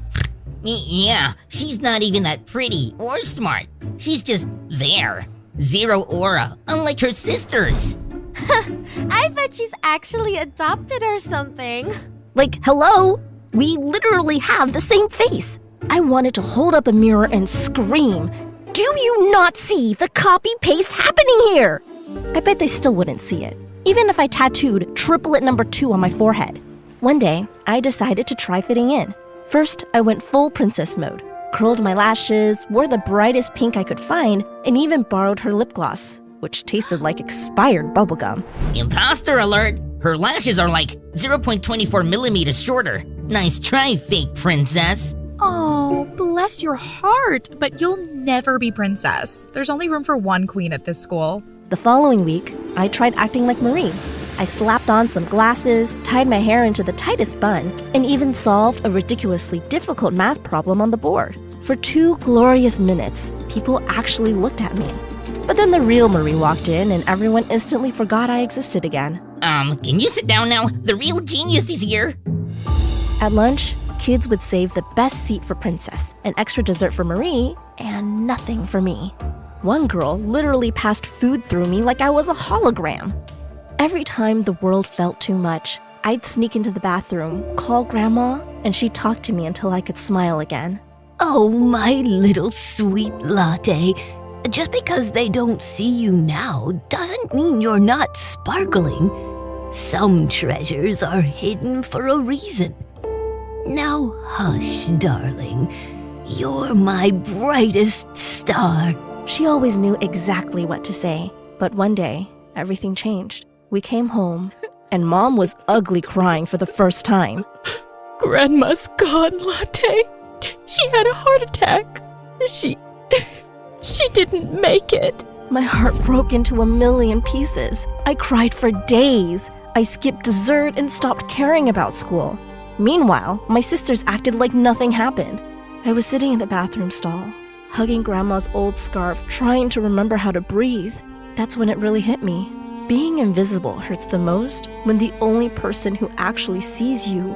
Speaker 9: Yeah, she's not even that pretty or smart. She's just there. Zero aura, unlike her sisters.
Speaker 11: I bet she's actually adopted or something.
Speaker 5: Like, hello? We literally have the same face. I wanted to hold up a mirror and scream, "Do you not see the copy-paste happening here?" I bet they still wouldn't see it, even if I tattooed triplet number 2 on my forehead. One day, I decided to try fitting in. First, I went full princess mode. Curled my lashes, wore the brightest pink I could find, and even borrowed her lip gloss, which tasted like expired bubblegum.
Speaker 9: Imposter alert! Her lashes are like 0.24 millimeters shorter. Nice try, fake princess.
Speaker 8: Oh, bless your heart. But you'll never be princess. There's only room for one queen at this school.
Speaker 5: The following week, I tried acting like Marie. I slapped on some glasses, tied my hair into the tightest bun, and even solved a ridiculously difficult math problem on the board. For 2 glorious minutes, people actually looked at me. But then the real Marie walked in and everyone instantly forgot I existed again.
Speaker 9: Can you sit down now? The real genius is here.
Speaker 5: At lunch, kids would save the best seat for Princess, an extra dessert for Marie, and nothing for me. One girl literally passed food through me like I was a hologram. Every time the world felt too much, I'd sneak into the bathroom, call Grandma, and she'd talk to me until I could smile again.
Speaker 10: Oh, my little sweet latte. Just because they don't see you now doesn't mean you're not sparkling. Some treasures are hidden for a reason. Now hush, darling. You're my brightest star.
Speaker 5: She always knew exactly what to say, but one day, everything changed. We came home, and Mom was ugly crying for the first time.
Speaker 2: Grandma's gone, Latte. She had a heart attack. She didn't make it.
Speaker 5: My heart broke into a million pieces. I cried for days. I skipped dessert and stopped caring about school. Meanwhile, my sisters acted like nothing happened. I was sitting in the bathroom stall, hugging Grandma's old scarf, trying to remember how to breathe. That's when it really hit me. Being invisible hurts the most when the only person who actually sees you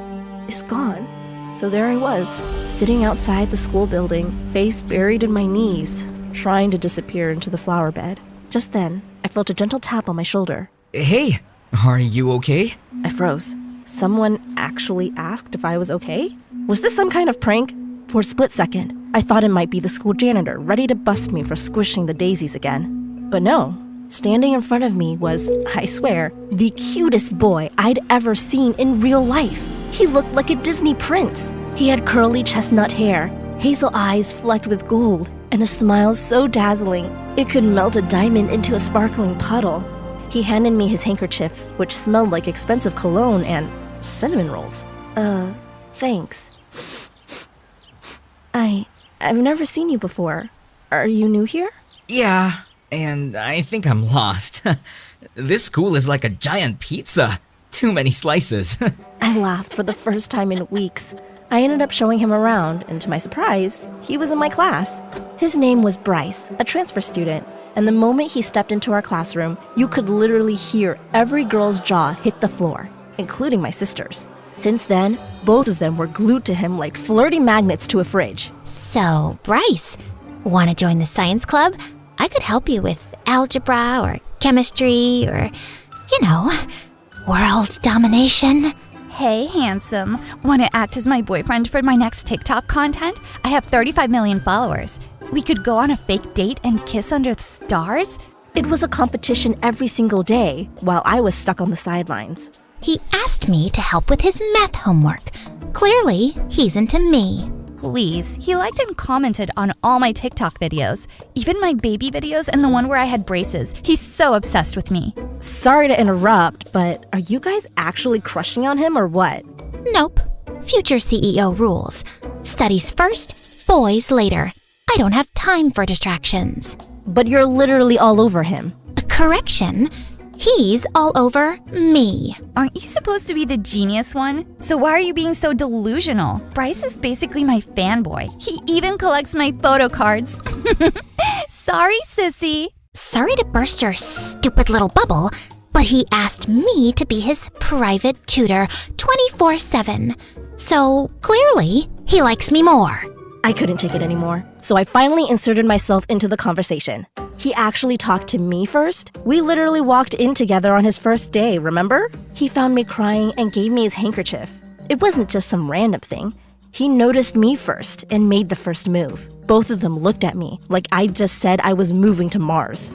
Speaker 5: is gone. So there I was, sitting outside the school building, face buried in my knees, trying to disappear into the flower bed. Just then, I felt a gentle tap on my shoulder.
Speaker 12: Hey, are you okay?
Speaker 5: I froze. Someone actually asked if I was okay? Was this some kind of prank? For a split second, I thought it might be the school janitor ready to bust me for squishing the daisies again. But no. Standing in front of me was, I swear, the cutest boy I'd ever seen in real life. He looked like a Disney prince. He had curly chestnut hair, hazel eyes flecked with gold, and a smile so dazzling it could melt a diamond into a sparkling puddle. He handed me his handkerchief, which smelled like expensive cologne and cinnamon rolls. Thanks. I've never seen you before. Are you new here?
Speaker 12: Yeah, and I think I'm lost. This school is like a giant pizza. Too many slices.
Speaker 5: I laughed for the first time in weeks. I ended up showing him around, and to my surprise, he was in my class. His name was Bryce, a transfer student, and the moment he stepped into our classroom, you could literally hear every girl's jaw hit the floor, including my sister's. Since then, both of them were glued to him like flirty magnets to a fridge.
Speaker 4: So, Bryce, want to join the science club? I could help you with algebra or chemistry or, world domination.
Speaker 7: Hey, handsome. Want to act as my boyfriend for my next TikTok content? I have 35 million followers. We could go on a fake date and kiss under the stars?
Speaker 5: It was a competition every single day while I was stuck on the sidelines.
Speaker 4: He asked me to help with his math homework. Clearly, he's into me.
Speaker 7: Please, he liked and commented on all my TikTok videos, even my baby videos and the one where I had braces. He's so obsessed with me.
Speaker 5: Sorry to interrupt, but are you guys actually crushing on him or what?
Speaker 4: Nope. Future CEO rules. Studies first, boys later. I don't have time for distractions.
Speaker 5: But you're literally all over him.
Speaker 4: Correction. He's all over me.
Speaker 7: Aren't you supposed to be the genius one? So why are you being so delusional? Bryce is basically my fanboy. He even collects my photo cards. Sorry, sissy.
Speaker 4: Sorry to burst your stupid little bubble, but he asked me to be his private tutor 24/7. So clearly, he likes me more.
Speaker 5: I couldn't take it anymore, so I finally inserted myself into the conversation. He actually talked to me first. We literally walked in together on his first day, remember? He found me crying and gave me his handkerchief. It wasn't just some random thing. He noticed me first and made the first move. Both of them looked at me like I just said I was moving to Mars.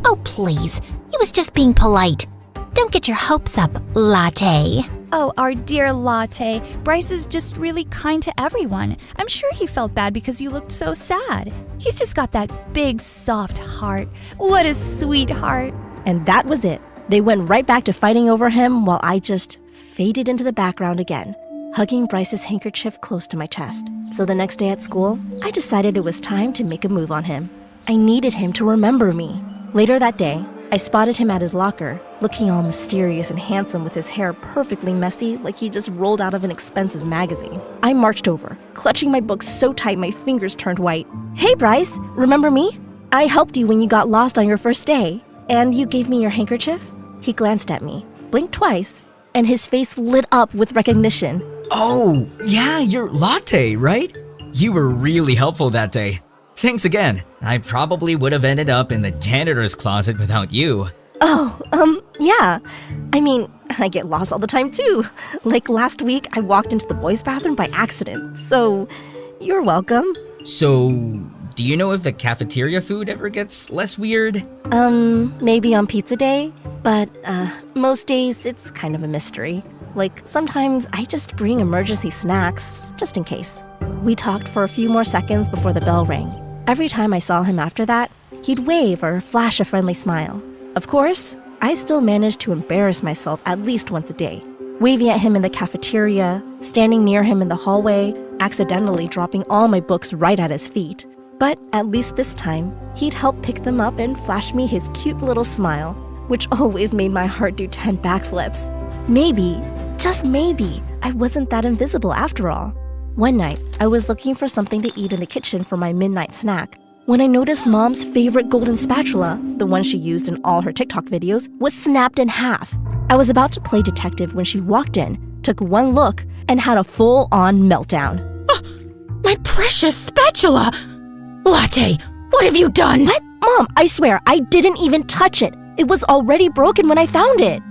Speaker 4: Oh, please. He was just being polite. Don't get your hopes up, Latte.
Speaker 7: Oh, our dear Latte. Bryce is just really kind to everyone. I'm sure he felt bad because you looked so sad. He's just got that big, soft heart. What a sweetheart.
Speaker 5: And that was it. They went right back to fighting over him while I just faded into the background again, hugging Bryce's handkerchief close to my chest. So the next day at school, I decided it was time to make a move on him. I needed him to remember me. Later that day, I spotted him at his locker, looking all mysterious and handsome with his hair perfectly messy like he just rolled out of an expensive magazine. I marched over, clutching my book so tight my fingers turned white. Hey Bryce, remember me? I helped you when you got lost on your first day, and you gave me your handkerchief? He glanced at me, blinked twice, and his face lit up with recognition.
Speaker 12: Oh, yeah, you're Latte, right? You were really helpful that day. Thanks again. I probably would have ended up in the janitor's closet without you.
Speaker 5: Oh, yeah. I mean, I get lost all the time too. Like last week, I walked into the boys' bathroom by accident, so you're welcome.
Speaker 12: So, do you know if the cafeteria food ever gets less weird?
Speaker 5: Maybe on pizza day, but most days it's kind of a mystery. Like sometimes I just bring emergency snacks, just in case. We talked for a few more seconds before the bell rang. Every time I saw him after that, he'd wave or flash a friendly smile. Of course, I still managed to embarrass myself at least once a day, waving at him in the cafeteria, standing near him in the hallway, accidentally dropping all my books right at his feet. But at least this time, he'd help pick them up and flash me his cute little smile, which always made my heart do 10 backflips. Maybe, just maybe, I wasn't that invisible after all. One night, I was looking for something to eat in the kitchen for my midnight snack when I noticed Mom's favorite golden spatula, the one she used in all her TikTok videos, was snapped in half. I was about to play detective when she walked in, took one look, and had a full-on meltdown.
Speaker 1: My precious spatula! Latte, what have you done?
Speaker 5: What? Mom, I swear, I didn't even touch it. It was already broken when I found it.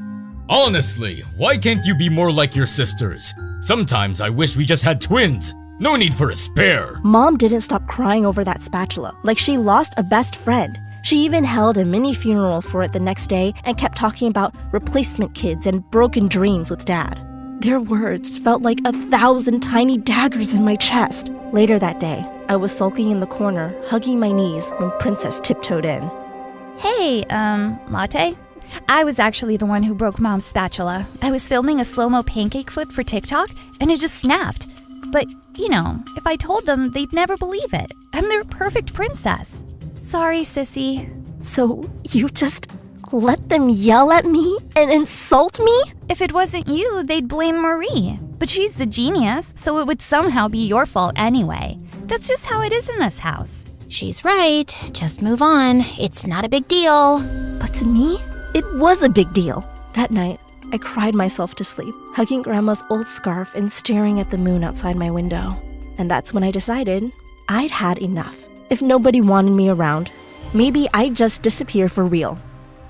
Speaker 6: Honestly, why can't you be more like your sisters? Sometimes I wish we just had twins. No need for a spare.
Speaker 5: Mom didn't stop crying over that spatula, like she lost a best friend. She even held a mini funeral for it the next day and kept talking about replacement kids and broken dreams with Dad. Their words felt like 1,000 tiny daggers in my chest. Later that day, I was sulking in the corner, hugging my knees when Princess tiptoed in.
Speaker 7: Hey, Latte? I was actually the one who broke Mom's spatula. I was filming a slow-mo pancake flip for TikTok, and it just snapped. But, if I told them, they'd never believe it. I'm their perfect princess. Sorry, sissy.
Speaker 5: So you just let them yell at me and insult me?
Speaker 7: If it wasn't you, they'd blame Marie. But she's the genius, so it would somehow be your fault anyway. That's just how it is in this house.
Speaker 4: She's right. Just move on. It's not a big deal.
Speaker 5: But to me, it was a big deal. That night, I cried myself to sleep, hugging Grandma's old scarf and staring at the moon outside my window. And that's when I decided I'd had enough. If nobody wanted me around, maybe I'd just disappear for real.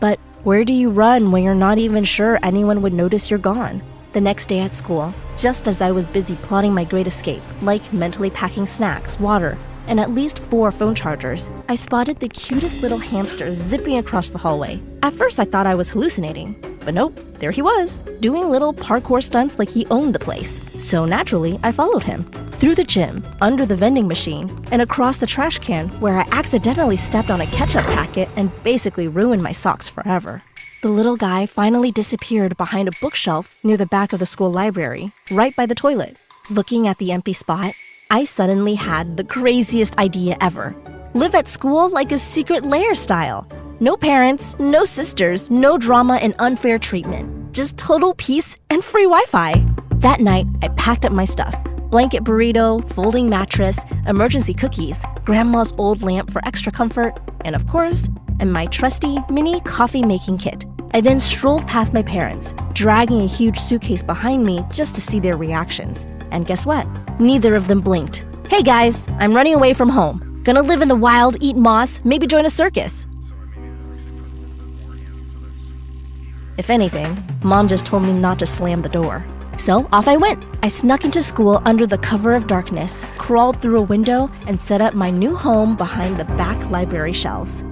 Speaker 5: But where do you run when you're not even sure anyone would notice you're gone? The next day at school, just as I was busy plotting my great escape, like mentally packing snacks, water, and at least 4 phone chargers, I spotted the cutest little hamster zipping across the hallway. At first I thought I was hallucinating, but nope, there he was, doing little parkour stunts like he owned the place. So naturally, I followed him. Through the gym, under the vending machine, and across the trash can where I accidentally stepped on a ketchup packet and basically ruined my socks forever. The little guy finally disappeared behind a bookshelf near the back of the school library, right by the toilet. Looking at the empty spot, I suddenly had the craziest idea ever. Live at school like a secret lair style. No parents, no sisters, no drama and unfair treatment. Just total peace and free Wi-Fi. That night, I packed up my stuff. Blanket burrito, folding mattress, emergency cookies, Grandma's old lamp for extra comfort, and of course, and my trusty mini coffee-making kit. I then strolled past my parents, dragging a huge suitcase behind me just to see their reactions. And guess what? Neither of them blinked. Hey guys, I'm running away from home. Gonna live in the wild, eat moss, maybe join a circus. If anything, Mom just told me not to slam the door. So off I went. I snuck into school under the cover of darkness, crawled through a window, and set up my new home behind the back library shelves.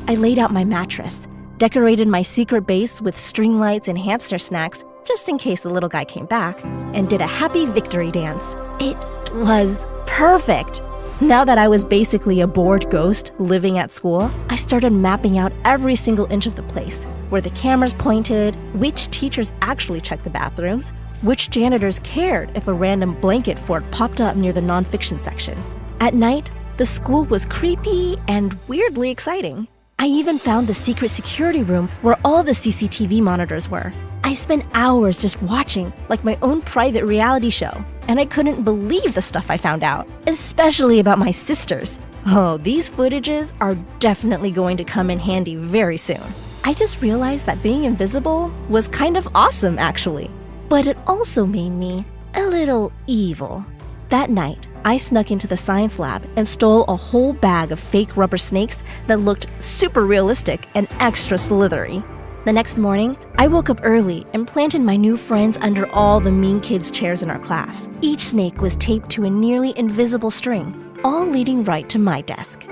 Speaker 5: I laid out my mattress, decorated my secret base with string lights and hamster snacks just in case the little guy came back, and did a happy victory dance. It was perfect. Now that I was basically a bored ghost living at school, I started mapping out every single inch of the place, where the cameras pointed, which teachers actually checked the bathrooms, which janitors cared if a random blanket fort popped up near the nonfiction section. At night, the school was creepy and weirdly exciting. I even found the secret security room where all the CCTV monitors were. I spent hours just watching, like my own private reality show, and I couldn't believe the stuff I found out, especially about my sisters. Oh, these footages are definitely going to come in handy very soon. I just realized that being invisible was kind of awesome, actually. But it also made me a little evil. That night, I snuck into the science lab and stole a whole bag of fake rubber snakes that looked super realistic and extra slithery. The next morning, I woke up early and planted my new friends under all the mean kids' chairs in our class. Each snake was taped to a nearly invisible string, all leading right to my desk.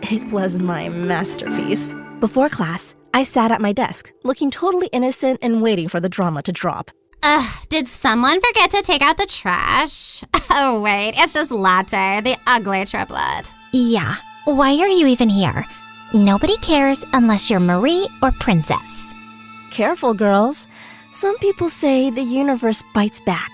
Speaker 5: It was my masterpiece. Before class, I sat at my desk, looking totally innocent and waiting for the drama to drop.
Speaker 11: Did someone forget to take out the trash? Oh, wait, it's just Latte, the ugly triplet.
Speaker 4: Yeah, why are you even here? Nobody cares unless you're Marie or Princess.
Speaker 5: Careful, girls. Some people say the universe bites back,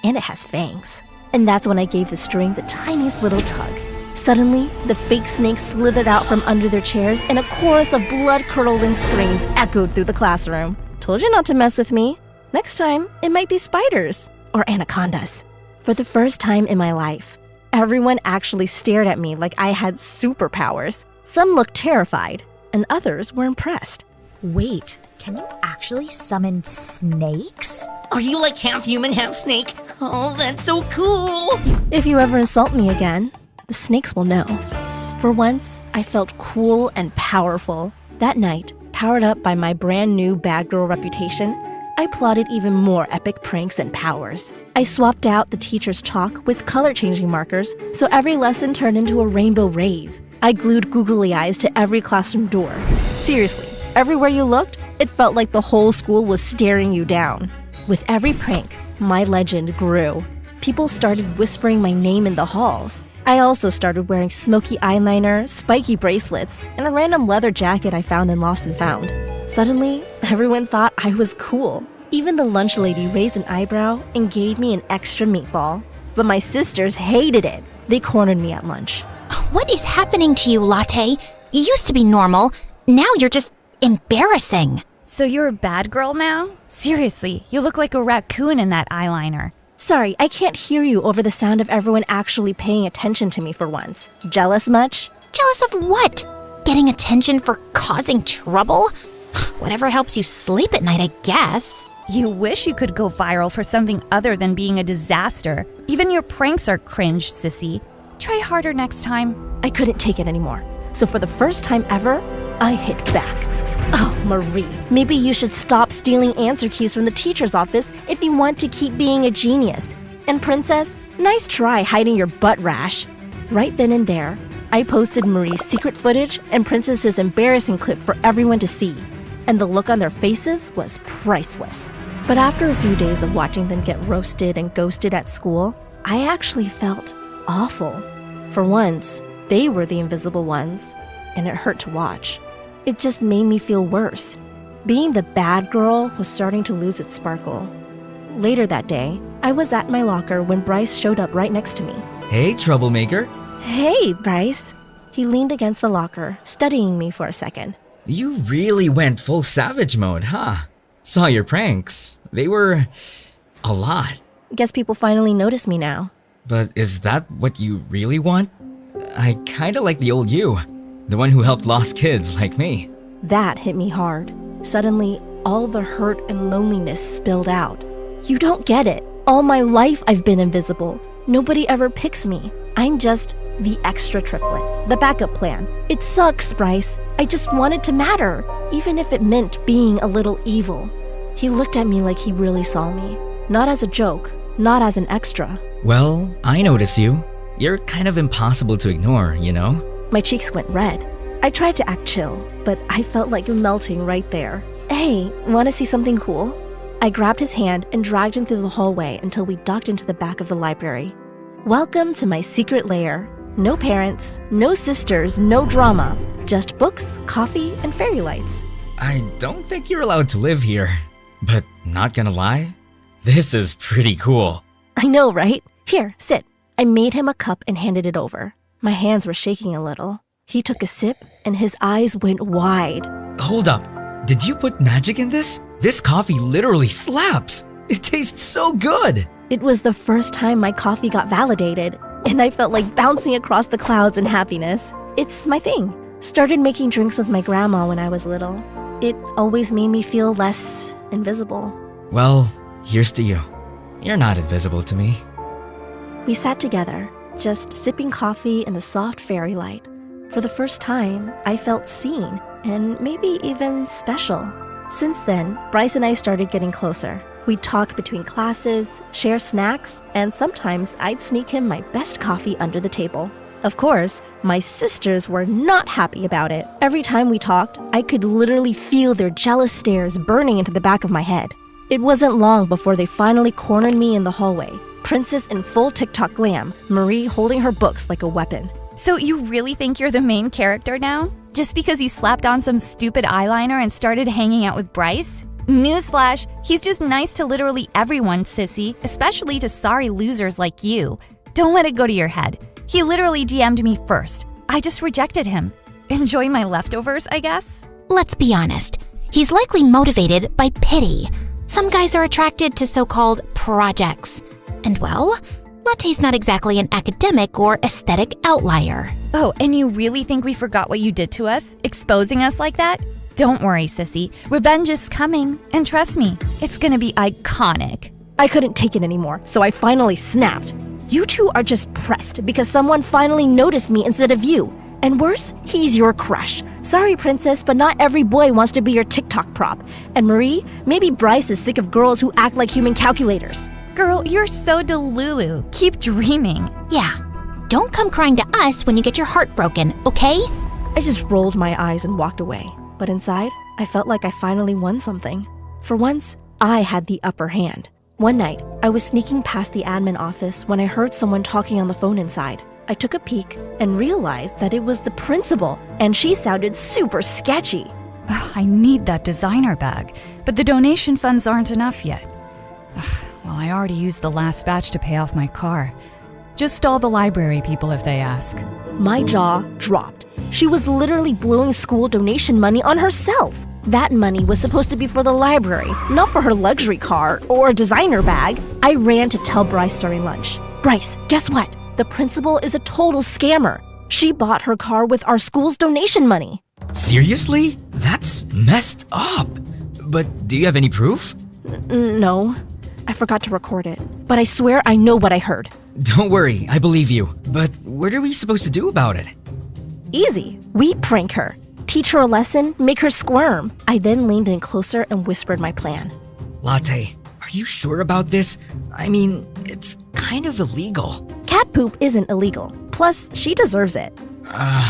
Speaker 5: and it has fangs. And that's when I gave the string the tiniest little tug. Suddenly, the fake snakes slithered out from under their chairs, and a chorus of blood-curdling screams echoed through the classroom. Told you not to mess with me. Next time, it might be spiders or anacondas. For the first time in my life, everyone actually stared at me like I had superpowers. Some looked terrified, and others were impressed.
Speaker 8: Wait, can you actually summon snakes?
Speaker 9: Are you like half human, half snake? Oh, that's so cool!
Speaker 5: If you ever insult me again, the snakes will know. For once, I felt cool and powerful. That night, powered up by my brand new bad girl reputation, I plotted even more epic pranks and powers. I swapped out the teacher's chalk with color-changing markers, so every lesson turned into a rainbow rave. I glued googly eyes to every classroom door. Seriously, everywhere you looked, it felt like the whole school was staring you down. With every prank, my legend grew. People started whispering my name in the halls. I also started wearing smoky eyeliner, spiky bracelets, and a random leather jacket I found in Lost and Found. Suddenly, everyone thought I was cool. Even the lunch lady raised an eyebrow and gave me an extra meatball. But my sisters hated it. They cornered me at lunch.
Speaker 4: What is happening to you, Latte? You used to be normal. Now you're just embarrassing.
Speaker 7: So you're a bad girl now? Seriously, you look like a raccoon in that eyeliner.
Speaker 5: Sorry, I can't hear you over the sound of everyone actually paying attention to me for once. Jealous much?
Speaker 4: Jealous of what? Getting attention for causing trouble? Whatever helps you sleep at night, I guess.
Speaker 7: You wish you could go viral for something other than being a disaster. Even your pranks are cringe, sissy. Try harder next time.
Speaker 5: I couldn't take it anymore. So for the first time ever, I hit back. Oh, Marie, maybe you should stop stealing answer keys from the teacher's office if you want to keep being a genius. And Princess, nice try hiding your butt rash. Right then and there, I posted Marie's secret footage and Princess's embarrassing clip for everyone to see. And the look on their faces was priceless. But after a few days of watching them get roasted and ghosted at school, I actually felt awful. For once, they were the invisible ones, and it hurt to watch. It just made me feel worse. Being the bad girl was starting to lose its sparkle. Later that day, I was at my locker when Bryce showed up right next to me.
Speaker 12: Hey, troublemaker.
Speaker 5: Hey, Bryce. He leaned against the locker, studying me for a second.
Speaker 12: You really went full savage mode, huh? Saw your pranks. They were a lot.
Speaker 5: Guess people finally notice me now.
Speaker 12: But is that what you really want? I kinda like the old you. The one who helped lost kids like me.
Speaker 5: That hit me hard. Suddenly, all the hurt and loneliness spilled out. You don't get it. All my life I've been invisible. Nobody ever picks me. I'm just the extra triplet, the backup plan. It sucks, Bryce. I just wanted to matter, even if it meant being a little evil. He looked at me like he really saw me. Not as a joke, not as an extra.
Speaker 12: Well, I notice you. You're kind of impossible to ignore, you know?
Speaker 5: My cheeks went red. I tried to act chill, but I felt like melting right there. Hey, wanna see something cool? I grabbed his hand and dragged him through the hallway until we ducked into the back of the library. Welcome to my secret lair. No parents, no sisters, no drama. Just books, coffee, and fairy lights.
Speaker 12: I don't think you're allowed to live here. But not gonna lie, this is pretty cool.
Speaker 5: I know, right? Here, sit. I made him a cup and handed it over. My hands were shaking a little. He took a sip and his eyes went wide.
Speaker 12: Hold up. Did you put magic in this? This coffee literally slaps. It tastes so good.
Speaker 5: It was the first time my coffee got validated, and I felt like bouncing across the clouds in happiness. It's my thing. Started making drinks with my grandma when I was little. It always made me feel less invisible.
Speaker 12: Well, here's to you. You're not invisible to me.
Speaker 5: We sat together, just sipping coffee in the soft fairy light. For the first time, I felt seen, and maybe even special. Since then, Bryce and I started getting closer. We'd talk between classes, share snacks, and sometimes I'd sneak him my best coffee under the table. Of course, my sisters were not happy about it. Every time we talked, I could literally feel their jealous stares burning into the back of my head. It wasn't long before they finally cornered me in the hallway, Princess in full TikTok glam, Marie holding her books like a weapon.
Speaker 7: So you really think you're the main character now? Just because you slapped on some stupid eyeliner and started hanging out with Bryce? Newsflash, he's just nice to literally everyone, sissy, especially to sorry losers like you. Don't let it go to your head. He literally DM'd me first. I just rejected him. Enjoy my leftovers, I guess?
Speaker 4: Let's be honest. He's likely motivated by pity. Some guys are attracted to so-called projects. And well, Latte's not exactly an academic or aesthetic outlier.
Speaker 7: Oh, and you really think we forgot what you did to us? Exposing us like that? Don't worry, sissy. Revenge is coming. And trust me, it's gonna be iconic.
Speaker 5: I couldn't take it anymore, so I finally snapped. You two are just pressed because someone finally noticed me instead of you. And worse, he's your crush. Sorry, Princess, but not every boy wants to be your TikTok prop. And Marie, maybe Bryce is sick of girls who act like human calculators.
Speaker 7: Girl, you're so delulu. Keep dreaming.
Speaker 4: Yeah. Don't come crying to us when you get your heart broken, okay?
Speaker 5: I just rolled my eyes and walked away. But inside, I felt like I finally won something. For once, I had the upper hand. One night, I was sneaking past the admin office when I heard someone talking on the phone inside. I took a peek and realized that it was the principal, and she sounded super sketchy.
Speaker 7: I need that designer bag, but the donation funds aren't enough yet. Well, I already used the last batch to pay off my car. Just all the library people if they ask.
Speaker 5: My jaw dropped. She was literally blowing school donation money on herself. That money was supposed to be for the library, not for her luxury car or designer bag. I ran to tell Bryce during lunch. Bryce, guess what? The principal is a total scammer. She bought her car with our school's donation money.
Speaker 12: Seriously? That's messed up. But do you have any proof?
Speaker 5: No, I forgot to record it. But I swear I know what I heard.
Speaker 12: Don't worry, I believe you. But what are we supposed to do about it?
Speaker 5: Easy. We prank her. Teach her a lesson, make her squirm. I then leaned in closer and whispered my plan.
Speaker 12: Latte, are you sure about this? I mean, it's kind of illegal.
Speaker 5: Cat poop isn't illegal. Plus, she deserves it.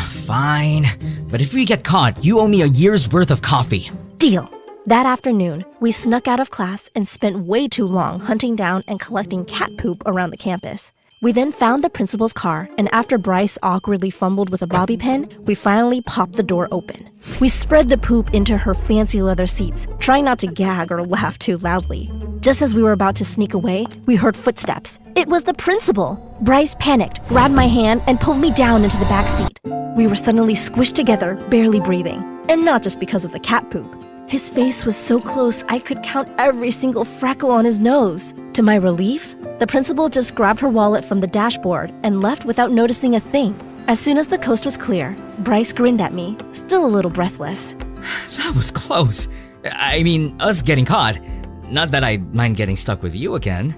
Speaker 12: Fine. But if we get caught, you owe me a year's worth of coffee.
Speaker 5: Deal. That afternoon, we snuck out of class and spent way too long hunting down and collecting cat poop around the campus. We then found the principal's car, and after Bryce awkwardly fumbled with a bobby pin, we finally popped the door open. We spread the poop into her fancy leather seats, trying not to gag or laugh too loudly. Just as we were about to sneak away, we heard footsteps. It was the principal. Bryce panicked, grabbed my hand, and pulled me down into the back seat. We were suddenly squished together, barely breathing. And not just because of the cat poop. His face was so close I could count every single freckle on his nose. To my relief, the principal just grabbed her wallet from the dashboard and left without noticing a thing. As soon as the coast was clear, Bryce grinned at me, still a little breathless.
Speaker 12: That was close. I mean, us getting caught. Not that I'd mind getting stuck with you again.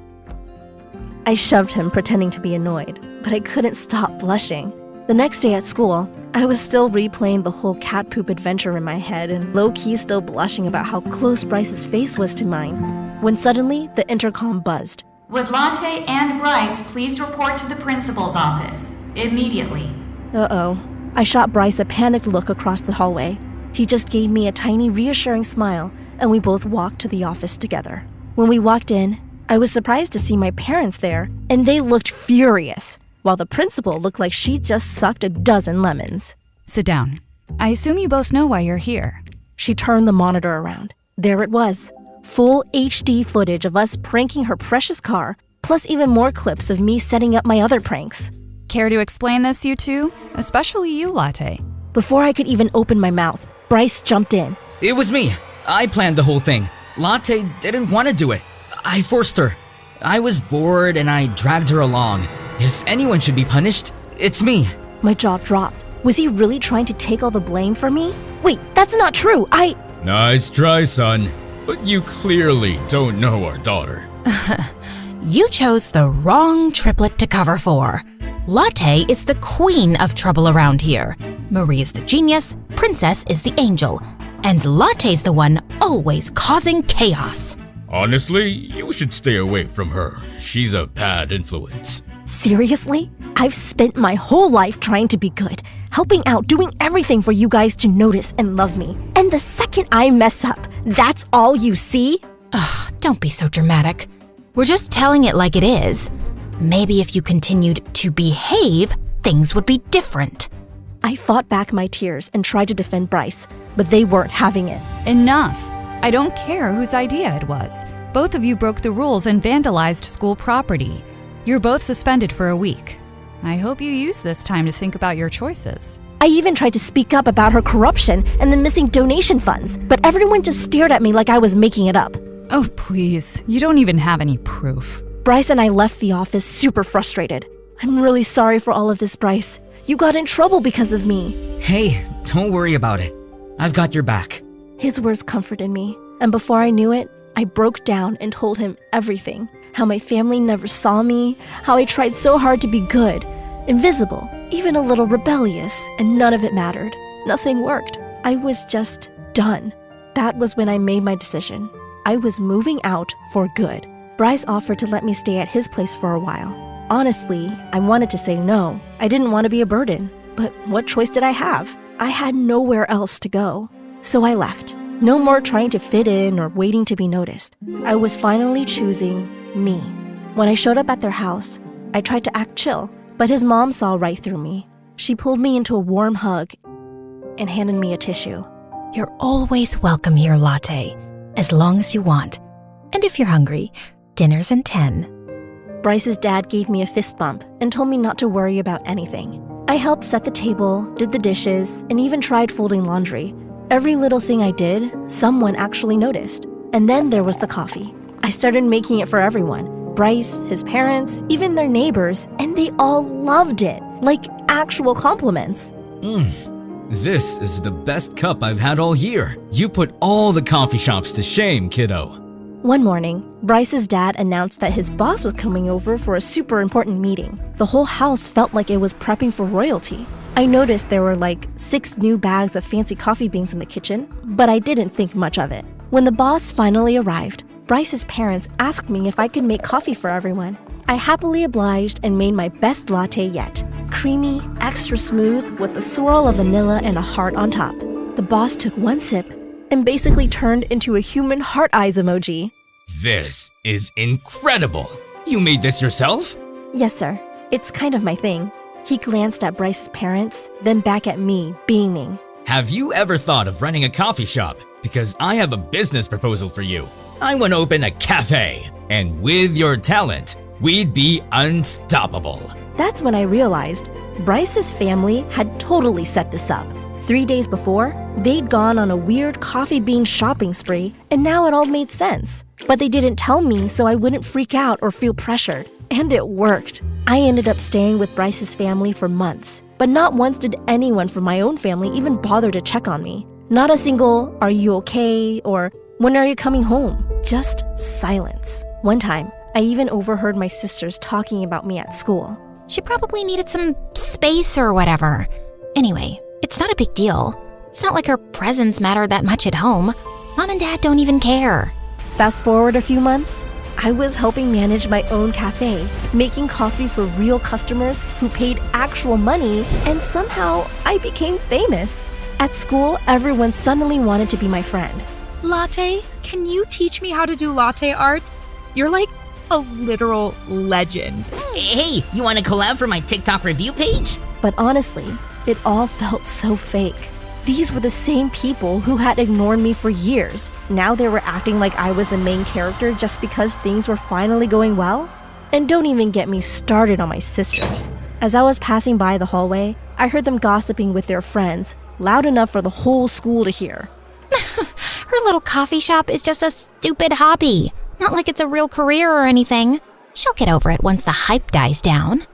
Speaker 5: I shoved him, pretending to be annoyed, but I couldn't stop blushing. The next day at school, I was still replaying the whole cat poop adventure in my head and low-key still blushing about how close Bryce's face was to mine, when suddenly the intercom buzzed.
Speaker 13: Would Latte and Bryce please report to the principal's office immediately?
Speaker 5: Uh-oh. I shot Bryce a panicked look across the hallway. He just gave me a tiny reassuring smile, and we both walked to the office together. When we walked in, I was surprised to see my parents there, and they looked furious, while the principal looked like she just sucked a dozen lemons.
Speaker 7: Sit down. I assume you both know why you're here.
Speaker 5: She turned the monitor around. There it was. Full HD footage of us pranking her precious car, plus even more clips of me setting up my other pranks.
Speaker 7: Care to explain this, you two? Especially you, Latte.
Speaker 5: Before I could even open my mouth, Bryce jumped in.
Speaker 12: It was me. I planned the whole thing. Latte didn't want to do it. I forced her. I was bored and I dragged her along. If anyone should be punished, it's me.
Speaker 5: My jaw dropped. Was he really trying to take all the blame for me? Wait, that's not true.
Speaker 6: Nice try, son. But you clearly don't know our daughter.
Speaker 1: You chose the wrong triplet to cover for. Latte is the queen of trouble around here. Marie is the genius, Princess is the angel, and Latte's the one always causing chaos.
Speaker 6: Honestly, you should stay away from her. She's a bad influence.
Speaker 5: Seriously? I've spent my whole life trying to be good, helping out, doing everything for you guys to notice and love me. And the second I mess up, that's all you see?
Speaker 1: Ugh, don't be so dramatic. We're just telling it like it is. Maybe if you continued to behave, things would be different.
Speaker 5: I fought back my tears and tried to defend Bryce, but they weren't having it.
Speaker 7: Enough. I don't care whose idea it was. Both of you broke the rules and vandalized school property. You're both suspended for a week. I hope you use this time to think about your choices.
Speaker 5: I even tried to speak up about her corruption and the missing donation funds, but everyone just stared at me like I was making it up.
Speaker 7: Oh, please. You don't even have any proof.
Speaker 5: Bryce and I left the office super frustrated. I'm really sorry for all of this, Bryce. You got in trouble because of me.
Speaker 12: Hey, don't worry about it. I've got your back.
Speaker 5: His words comforted me, and before I knew it, I broke down and told him everything. How my family never saw me, how I tried so hard to be good, invisible, even a little rebellious, and none of it mattered. Nothing worked. I was just done. That was when I made my decision. I was moving out for good. Bryce offered to let me stay at his place for a while. Honestly, I wanted to say no. I didn't want to be a burden. But what choice did I have? I had nowhere else to go. So I left. No more trying to fit in or waiting to be noticed. I was finally choosing me. When I showed up at their house, I tried to act chill, but his mom saw right through me. She pulled me into a warm hug and handed me a tissue.
Speaker 1: You're always welcome here, Latte, as long as you want. And if you're hungry, dinner's in 10.
Speaker 5: Bryce's dad gave me a fist bump and told me not to worry about anything. I helped set the table, did the dishes, and even tried folding laundry. Every little thing I did, someone actually noticed. And then there was the coffee. I started making it for everyone. Bryce, his parents, even their neighbors, and they all loved it, like actual compliments.
Speaker 6: This is the best cup I've had all year. You put all the coffee shops to shame, kiddo.
Speaker 5: One morning, Bryce's dad announced that his boss was coming over for a super important meeting. The whole house felt like it was prepping for royalty. I noticed there were like 6 new bags of fancy coffee beans in the kitchen, but I didn't think much of it. When the boss finally arrived, Bryce's parents asked me if I could make coffee for everyone. I happily obliged and made my best latte yet. Creamy, extra smooth, with a swirl of vanilla and a heart on top. The boss took one sip and basically turned into a human heart eyes emoji.
Speaker 6: This is incredible. You made this yourself?
Speaker 5: Yes, sir. It's kind of my thing. He glanced at Bryce's parents, then back at me, beaming.
Speaker 6: Have you ever thought of running a coffee shop? Because I have a business proposal for you. I want to open a cafe, and with your talent, we'd be unstoppable.
Speaker 5: That's when I realized Bryce's family had totally set this up. 3 days before, they'd gone on a weird coffee bean shopping spree, and now it all made sense. But they didn't tell me so I wouldn't freak out or feel pressured. And it worked. I ended up staying with Bryce's family for months, but not once did anyone from my own family even bother to check on me. Not a single, "Are you okay?" or "When are you coming home?" Just silence. One time, I even overheard my sisters talking about me at school.
Speaker 1: She probably needed some space or whatever. Anyway, it's not a big deal. It's not like her presence mattered that much at home. Mom and Dad don't even care.
Speaker 5: Fast forward a few months, I was helping manage my own cafe, making coffee for real customers who paid actual money, and somehow I became famous. At school, everyone suddenly wanted to be my friend.
Speaker 8: Latte, can you teach me how to do latte art? You're like a literal legend.
Speaker 9: Hey, you want to collab for my TikTok review page?
Speaker 5: But honestly, it all felt so fake. These were the same people who had ignored me for years. Now they were acting like I was the main character just because things were finally going well? And don't even get me started on my sisters. As I was passing by the hallway, I heard them gossiping with their friends, loud enough for the whole school to hear.
Speaker 1: Her little coffee shop is just a stupid hobby. Not like it's a real career or anything. She'll get over it once the hype dies down.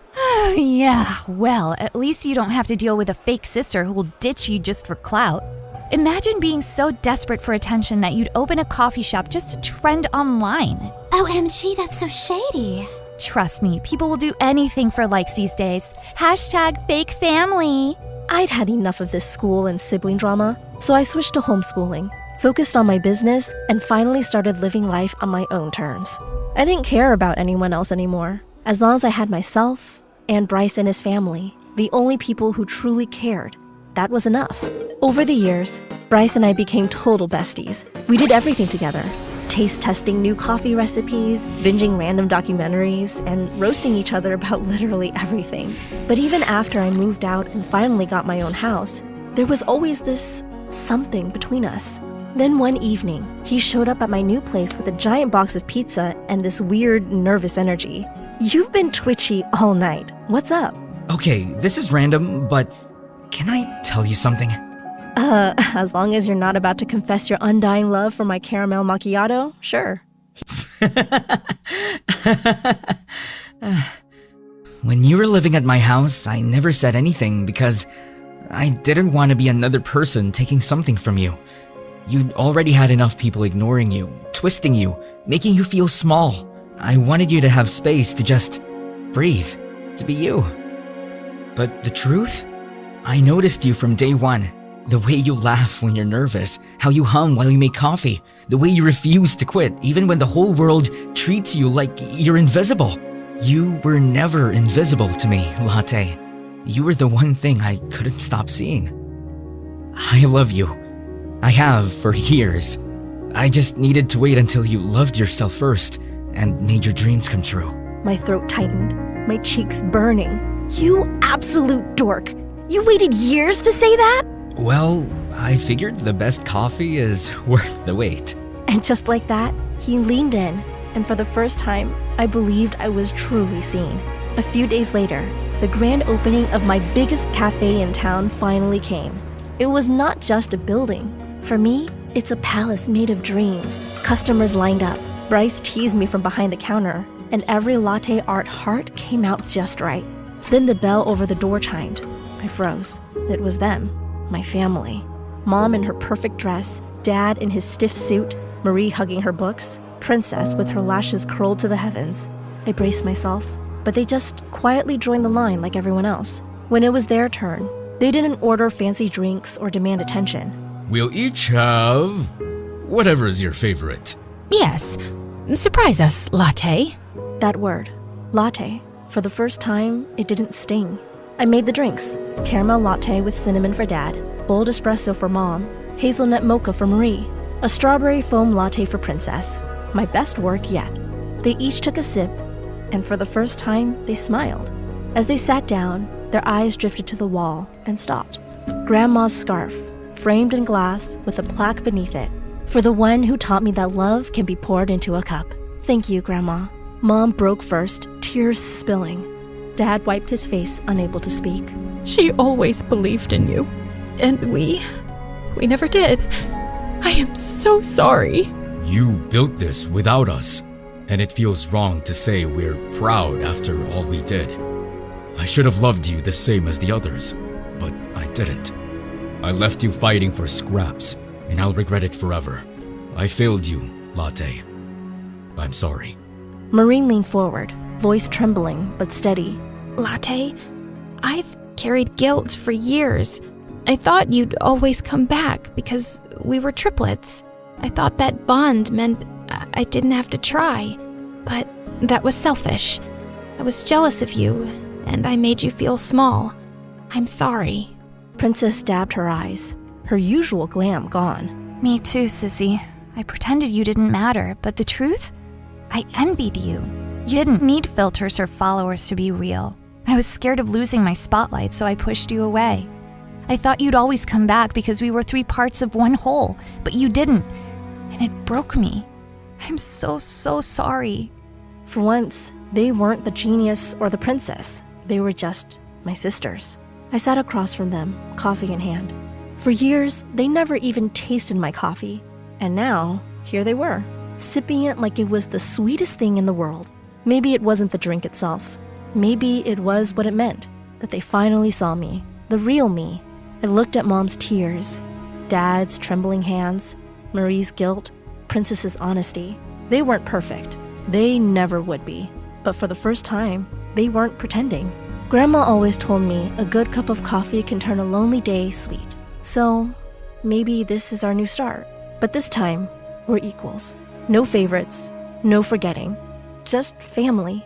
Speaker 7: Yeah, well, at least you don't have to deal with a fake sister who will ditch you just for clout. Imagine being so desperate for attention that you'd open a coffee shop just to trend online.
Speaker 11: OMG, that's so shady.
Speaker 7: Trust me, people will do anything for likes these days. Hashtag fake family.
Speaker 5: I'd had enough of this school and sibling drama, so I switched to homeschooling, focused on my business, and finally started living life on my own terms. I didn't care about anyone else anymore. As long as I had myself and Bryce and his family, the only people who truly cared, that was enough. Over the years, Bryce and I became total besties. We did everything together. Taste testing new coffee recipes, binging random documentaries, and roasting each other about literally everything. But even after I moved out and finally got my own house, there was always this something between us. Then one evening, he showed up at my new place with a giant box of pizza and this weird, nervous energy. "You've been twitchy all night. What's up?"
Speaker 12: Okay, this is random, but can I tell you something?
Speaker 5: As long as you're not about to confess your undying love for my caramel macchiato, sure.
Speaker 12: When you were living at my house, I never said anything because I didn't want to be another person taking something from you. You'd already had enough people ignoring you, twisting you, making you feel small. I wanted you to have space to just breathe, to be you. But the truth? I noticed you from day one. The way you laugh when you're nervous, how you hum while you make coffee, the way you refuse to quit even when the whole world treats you like you're invisible. You were never invisible to me, Latte. You were the one thing I couldn't stop seeing. I love you. I have for years. I just needed to wait until you loved yourself first and made your dreams come true.
Speaker 5: My throat tightened, my cheeks burning. You absolute dork! You waited years to say that?
Speaker 12: Well, I figured the best coffee is worth the wait.
Speaker 5: And just like that, he leaned in, and for the first time, I believed I was truly seen. A few days later, the grand opening of my biggest cafe in town finally came. It was not just a building. For me, it's a palace made of dreams. Customers lined up. Bryce teased me from behind the counter, and every latte art heart came out just right. Then the bell over the door chimed. I froze. It was them, my family. Mom in her perfect dress, Dad in his stiff suit, Marie hugging her books. Princess with her lashes curled to the heavens. I braced myself, but they just quietly joined the line like everyone else. When it was their turn, they didn't order fancy drinks or demand attention.
Speaker 6: We'll each have whatever is your favorite.
Speaker 2: Yes. Surprise us, latte.
Speaker 5: That word, latte, for the first time, it didn't sting. I made the drinks. Caramel latte with cinnamon for Dad, bold espresso for Mom, hazelnut mocha for Marie, a strawberry foam latte for Princess. My best work yet. They each took a sip, and for the first time, they smiled. As they sat down, their eyes drifted to the wall and stopped. Grandma's scarf, framed in glass with a plaque beneath it, for the one who taught me that love can be poured into a cup. Thank you, Grandma. Mom broke first, tears spilling. Dad wiped his face, unable to speak.
Speaker 1: She always believed in you. And we never did. I am so sorry.
Speaker 6: You built this without us, and it feels wrong to say we're proud after all we did. I should have loved you the same as the others, but I didn't. I left you fighting for scraps, and I'll regret it forever. I failed you, Latte. I'm sorry.
Speaker 5: Marine leaned forward, voice trembling but steady.
Speaker 1: Latte, I've carried guilt for years. I thought you'd always come back because we were triplets. I thought that bond meant I didn't have to try. But that was selfish. I was jealous of you, and I made you feel small. I'm sorry.
Speaker 5: Princess dabbed her eyes, her usual glam gone.
Speaker 7: Me too, Sissy. I pretended you didn't matter, but the truth? I envied you. You didn't need filters or followers to be real. I was scared of losing my spotlight, so I pushed you away. I thought you'd always come back because we were 3 parts of one whole, but you didn't. And it broke me. I'm so sorry.
Speaker 5: For once, they weren't the genius or the princess. They were just my sisters. I sat across from them, coffee in hand. For years, they never even tasted my coffee. And now, here they were, sipping it like it was the sweetest thing in the world. Maybe it wasn't the drink itself. Maybe it was what it meant, that they finally saw me, the real me. I looked at Mom's tears, Dad's trembling hands, Marie's guilt, Princess's honesty. They weren't perfect. They never would be. But for the first time, they weren't pretending. Grandma always told me a good cup of coffee can turn a lonely day sweet. So maybe this is our new start. But this time, we're equals. No favorites, no forgetting. Just family.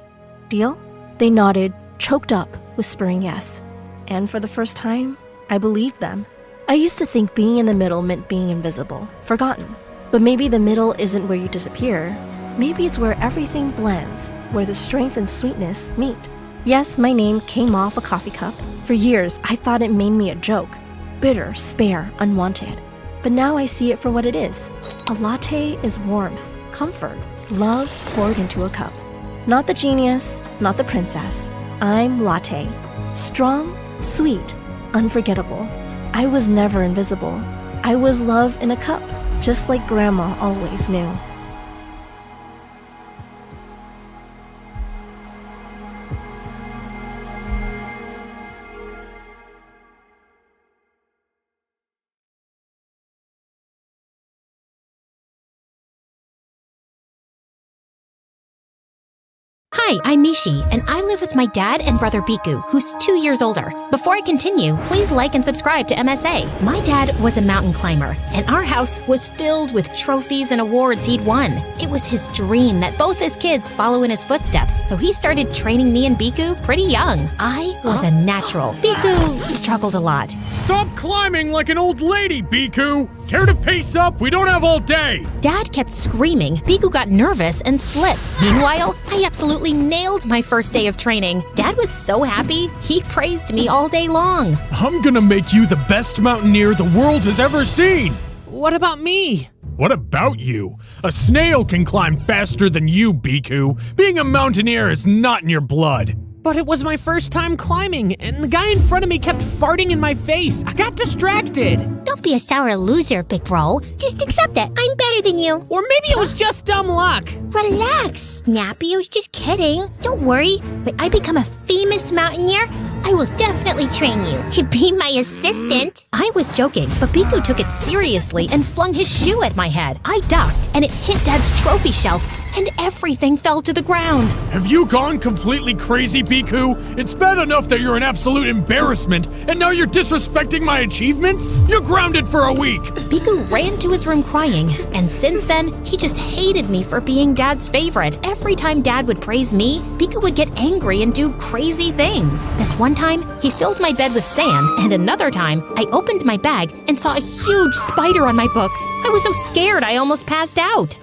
Speaker 5: Deal? They nodded, choked up, whispering yes. And for the first time, I believed them. I used to think being in the middle meant being invisible, forgotten. But maybe the middle isn't where you disappear. Maybe it's where everything blends, where the strength and sweetness meet. Yes, my name came off a coffee cup. For years, I thought it made me a joke. Bitter, spare, unwanted. But now I see it for what it is. A latte is warmth, comfort, love poured into a cup. Not the genius, not the princess. I'm Latte. Strong, sweet, unforgettable. I was never invisible. I was love in a cup, just like Grandma always knew.
Speaker 1: Hi, I'm Mishi, and I live with my dad and brother Biku, who's 2 years older. Before I continue, please like and subscribe to MSA. My dad was a mountain climber, and our house was filled with trophies and awards he'd won. It was his dream that both his kids follow in his footsteps, so he started training me and Biku pretty young. I was a natural. Biku struggled a lot.
Speaker 14: Stop climbing like an old lady, Biku! Care to pace up? We don't have all day!
Speaker 1: Dad kept screaming. Biku got nervous and slipped. Meanwhile, I absolutely nailed my first day of training. Dad was so happy, he praised me all day long.
Speaker 14: I'm gonna make you the best mountaineer the world has ever seen!
Speaker 15: What about me?
Speaker 14: What about you? A snail can climb faster than you, Biku. Being a mountaineer is not in your blood.
Speaker 15: But it was my first time climbing, and the guy in front of me kept farting in my face. I got distracted.
Speaker 11: Don't be a sour loser, big bro. Just accept it. I'm better than you.
Speaker 15: Or maybe it was just dumb luck.
Speaker 11: Relax, Snappy. I was just kidding. Don't worry. When I become a famous mountaineer,
Speaker 4: I will definitely train you to be my assistant.
Speaker 1: I was joking, but Biku took it seriously and flung his shoe at my head. I ducked, and it hit Dad's trophy shelf, and everything fell to the ground.
Speaker 14: Have you gone completely crazy, Biku? It's bad enough that you're an absolute embarrassment, and now you're disrespecting my achievements? You're grounded for a week!
Speaker 1: Biku ran to his room crying, and since then, he just hated me for being Dad's favorite. Every time Dad would praise me, Biku would get angry and do crazy things. This one time, he filled my bed with sand, and another time, I opened my bag and saw a huge spider on my books. I was so scared I almost passed out.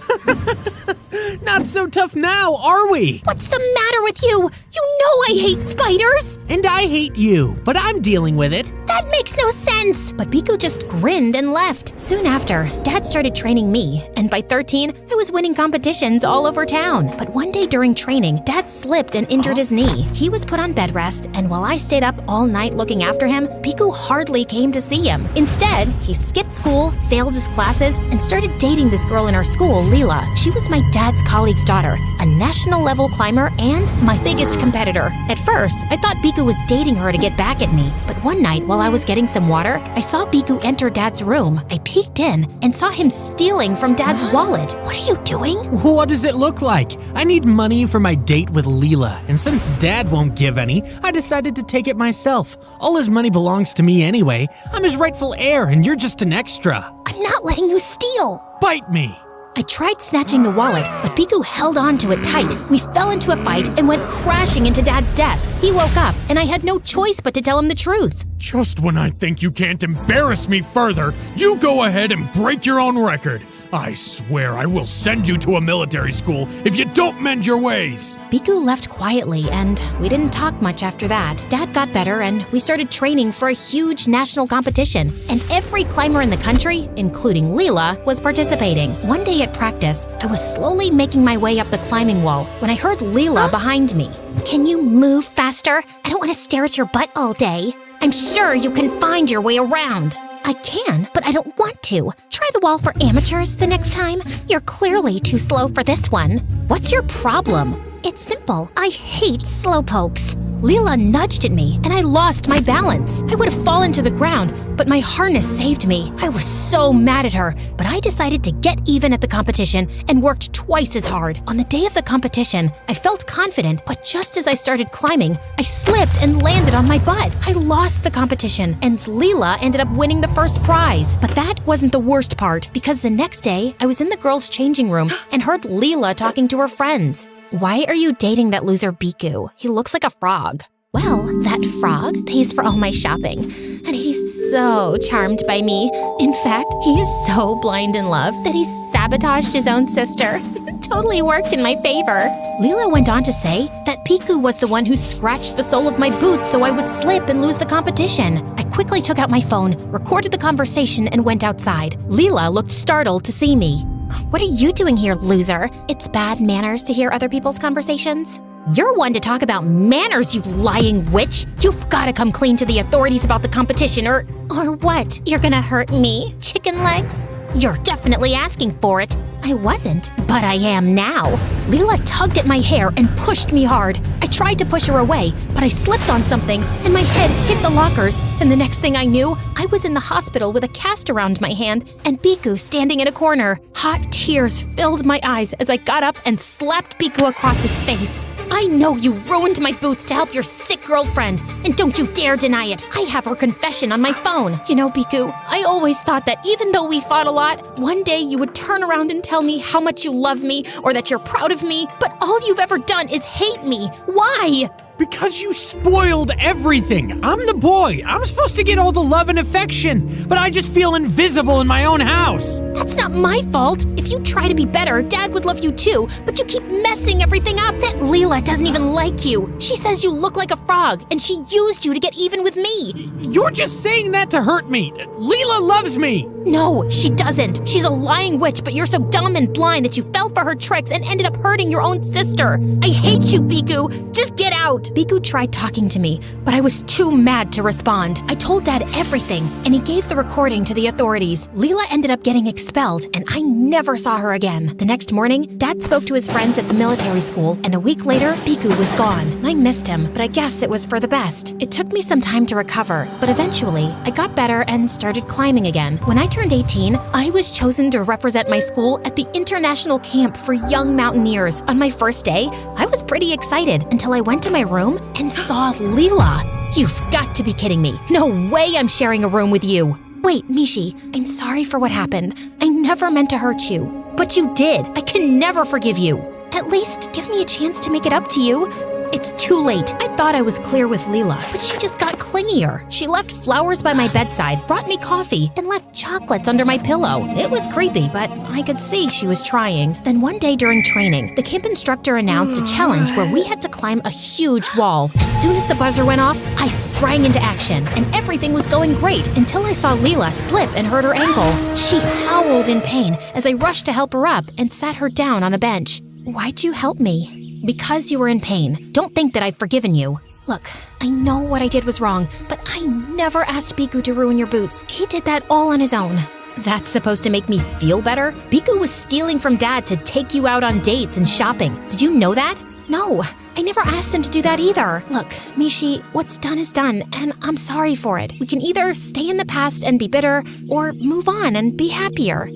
Speaker 15: Not so tough now, are we?
Speaker 1: What's the matter with you? You know I hate spiders!
Speaker 15: And I hate you, but I'm dealing with it.
Speaker 1: That makes no sense! But Biku just grinned and left. Soon after, Dad started training me, and by 13, I was winning competitions all over town. But one day during training, Dad slipped and injured his knee. He was put on bed rest, and while I stayed up all night looking after him, Biku hardly came to see him. Instead, he skipped school, failed his classes, and started dating this girl in our school, Leela. She was my dad's colleague's daughter, a national-level climber and my biggest competitor. At first, I thought Biku was dating her to get back at me, but one night while I was getting some water, I saw Biku enter Dad's room. I peeked in and saw him stealing from Dad's wallet. What are you doing?
Speaker 15: What does it look like? I need money for my date with Leela, and since Dad won't give any, I decided to take it myself. All his money belongs to me anyway. I'm his rightful heir, and you're just an extra.
Speaker 1: I'm not letting you steal.
Speaker 15: Bite me.
Speaker 1: I tried snatching the wallet, but Biku held on to it tight. We fell into a fight and went crashing into Dad's desk. He woke up, and I had no choice but to tell him the truth.
Speaker 14: Just when I think you can't embarrass me further, you go ahead and break your own record. I swear I will send you to a military school if you don't mend your ways.
Speaker 1: Biku left quietly, and we didn't talk much after that. Dad got better, and we started training for a huge national competition. And every climber in the country, including Leela, was participating. One day at practice, I was slowly making my way up the climbing wall when I heard Leela behind me.
Speaker 4: Can you move faster? I don't want to stare at your butt all day. I'm sure you can find your way around.
Speaker 1: I can, but I don't want to. Try the wall for amateurs the next time.
Speaker 4: You're clearly too slow for this one.
Speaker 1: What's your problem?
Speaker 4: It's simple. I hate slowpokes.
Speaker 1: Leela nudged at me, and I lost my balance. I would have fallen to the ground, but my harness saved me. I was so mad at her, but I decided to get even at the competition and worked twice as hard. On the day of the competition, I felt confident, but just as I started climbing, I slipped and landed on my butt. I lost the competition, and Leela ended up winning the first prize. But that wasn't the worst part, because the next day, I was in the girls' changing room and heard Leela talking to her friends. Why are you dating that loser Biku? He looks like a frog.
Speaker 4: Well, that frog pays for all my shopping, and he's so charmed by me. In fact, he is so blind in love that he sabotaged his own sister. Totally worked in my favor.
Speaker 1: Leela went on to say that Biku was the one who scratched the sole of my boots so I would slip and lose the competition. I quickly took out my phone, recorded the conversation, and went outside. Leela looked startled to see me.
Speaker 4: What are you doing here, loser? It's bad manners to hear other people's conversations.
Speaker 1: You're one to talk about manners, you lying witch. You've got to come clean to the authorities about the competition or
Speaker 4: what? You're gonna hurt me, chicken legs?
Speaker 1: You're definitely asking for it.
Speaker 4: I wasn't.
Speaker 1: But I am now. Leela tugged at my hair and pushed me hard. I tried to push her away, but I slipped on something and my head hit the lockers. And the next thing I knew, I was in the hospital with a cast around my hand and Biku standing in a corner. Hot tears filled my eyes as I got up and slapped Biku across his face. I know you ruined my boots to help your sick girlfriend, and don't you dare deny it. I have her confession on my phone. You know, Biku, I always thought that even though we fought a lot, one day you would turn around and tell me how much you love me or that you're proud of me, but all you've ever done is hate me. Why?
Speaker 15: Because you spoiled everything. I'm the boy. I'm supposed to get all the love and affection, but I just feel invisible in my own house.
Speaker 1: That's not my fault. If you try to be better, Dad would love you too, but you keep messing everything up. That Leela doesn't even like you. She says you look like a frog, and she used you to get even with me.
Speaker 15: You're just saying that to hurt me. Leela loves me.
Speaker 1: No, she doesn't. She's a lying witch, but you're so dumb and blind that you fell for her tricks and ended up hurting your own sister. I hate you, Biku. Just get out. Biku tried talking to me, but I was too mad to respond. I told Dad everything, and he gave the recording to the authorities. Leela ended up getting expelled, and I never saw her again. The next morning, Dad spoke to his friends at the military school, and a week later, Biku was gone. I missed him, but I guess it was for the best. It took me some time to recover, but eventually, I got better and started climbing again. When I turned 18, I was chosen to represent my school at the International Camp for Young Mountaineers. On my first day, I was pretty excited until I went to my room and saw Leela. You've got to be kidding me. No way I'm sharing a room with you. Wait, Mishi, I'm sorry for what happened. I never meant to hurt you. But you did. I can never forgive you. At least give me a chance to make it up to you. It's too late. I thought I was clear with Leela, but she just got clingier. She left flowers by my bedside, brought me coffee, and left chocolates under my pillow. It was creepy, but I could see she was trying. Then one day during training, the camp instructor announced a challenge where we had to climb a huge wall. As soon as the buzzer went off, I sprang into action, and everything was going great until I saw Leela slip and hurt her ankle. She howled in pain as I rushed to help her up and sat her down on a bench. Why'd you help me? Because you were in pain. Don't think that I've forgiven you. Look, I know what I did was wrong, but I never asked Biku to ruin your boots. He did that all on his own. That's supposed to make me feel better? Biku was stealing from Dad to take you out on dates and shopping. Did you know that? No, I never asked him to do that either. Look, Mishi, what's done is done, and I'm sorry for it. We can either stay in the past and be bitter, or move on and be happier.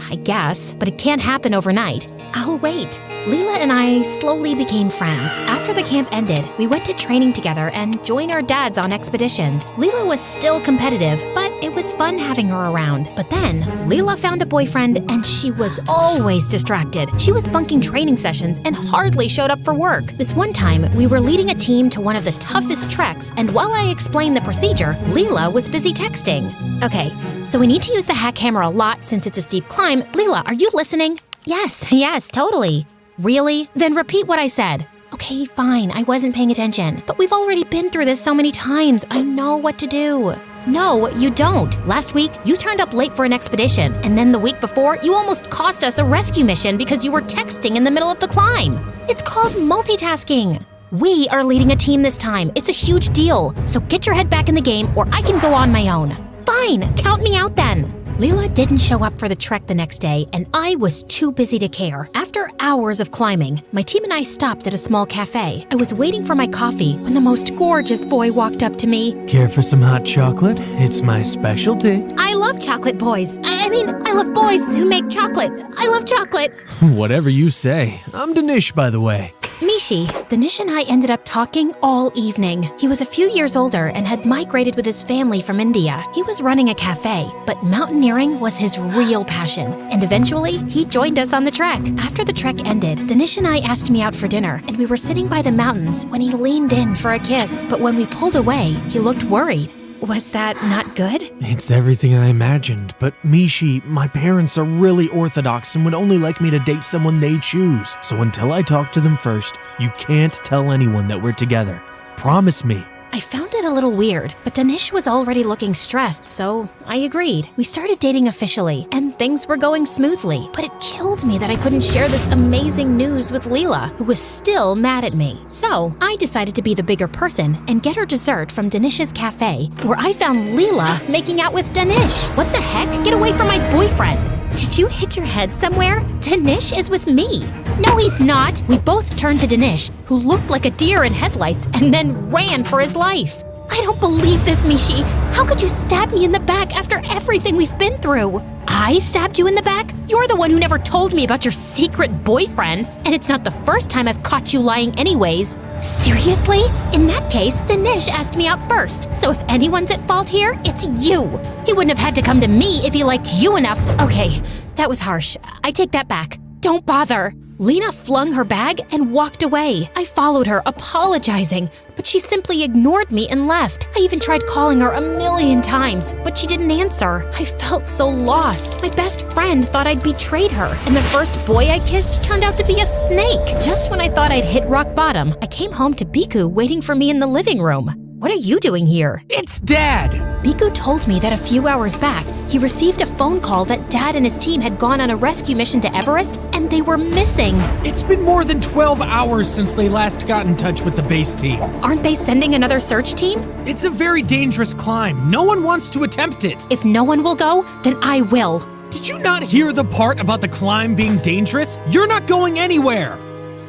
Speaker 1: I guess, but it can't happen overnight. I'll wait. Leela and I slowly became friends. After the camp ended, we went to training together and joined our dads on expeditions. Leela was still competitive, but it was fun having her around. But then, Leela found a boyfriend and she was always distracted. She was bunking training sessions and hardly showed up for work. This one time, we were leading a team to one of the toughest treks, and while I explained the procedure, Leela was busy texting. Okay, so we need to use the hack hammer a lot since it's a steep climb. Leela, are you listening? Yes, totally. Really? Then repeat what I said. Okay, fine, I wasn't paying attention. But we've already been through this so many times. I know what to do. No, you don't. Last week, you turned up late for an expedition. And then the week before, you almost cost us a rescue mission because you were texting in the middle of the climb. It's called multitasking. We are leading a team this time. It's a huge deal. So get your head back in the game or I can go on my own. Fine, count me out then. Leela didn't show up for the trek the next day, and I was too busy to care. After hours of climbing, my team and I stopped at a small cafe. I was waiting for my coffee when the most gorgeous boy walked up to me.
Speaker 15: Care for some hot chocolate? It's my specialty.
Speaker 1: I love chocolate boys. I love boys who make chocolate. I love chocolate.
Speaker 15: Whatever you say. I'm Danish, by the way.
Speaker 1: Mishi, Danish and I ended up talking all evening. He was a few years older and had migrated with his family from India. He was running a cafe, but mountaineering was his real passion. And eventually, he joined us on the trek. After the trek ended, Danish and I asked me out for dinner, and we were sitting by the mountains when he leaned in for a kiss. But when we pulled away, he looked worried. Was that not good?
Speaker 15: It's everything I imagined, but Mishi, my parents are really orthodox and would only like me to date someone they choose. So until I talk to them first, you can't tell anyone that we're together. Promise me.
Speaker 1: I found it a little weird, but Danish was already looking stressed, so I agreed. We started dating officially, and things were going smoothly, but it killed me that I couldn't share this amazing news with Leela, who was still mad at me. So I decided to be the bigger person and get her dessert from Danish's cafe, where I found Leela making out with Danish. What the heck? Get away from my boyfriend! Did you hit your head somewhere? Danish is with me. No, he's not. We both turned to Danish, who looked like a deer in headlights, and then ran for his life. I don't believe this, Mishi. How could you stab me in the back after everything we've been through? I stabbed you in the back? You're the one who never told me about your secret boyfriend, and it's not the first time I've caught you lying anyways. Seriously? In that case, Danish asked me out first, so if anyone's at fault here, it's you. He wouldn't have had to come to me if he liked you enough. Okay, that was harsh. I take that back. Don't bother. Lena flung her bag and walked away. I followed her, apologizing, but she simply ignored me and left. I even tried calling her 1,000,000 times, but she didn't answer. I felt so lost. My best friend thought I'd betrayed her, and the first boy I kissed turned out to be a snake. Just when I thought I'd hit rock bottom, I came home to Biku waiting for me in the living room. What are you doing here?
Speaker 15: It's Dad!
Speaker 1: Biku told me that a few hours back, he received a phone call that Dad and his team had gone on a rescue mission to Everest, and they were missing.
Speaker 15: It's been more than 12 hours since they last got in touch with the base team.
Speaker 1: Aren't they sending another search team?
Speaker 15: It's a very dangerous climb. No one wants to attempt it.
Speaker 1: If no one will go, then I will.
Speaker 15: Did you not hear the part about the climb being dangerous? You're not going anywhere!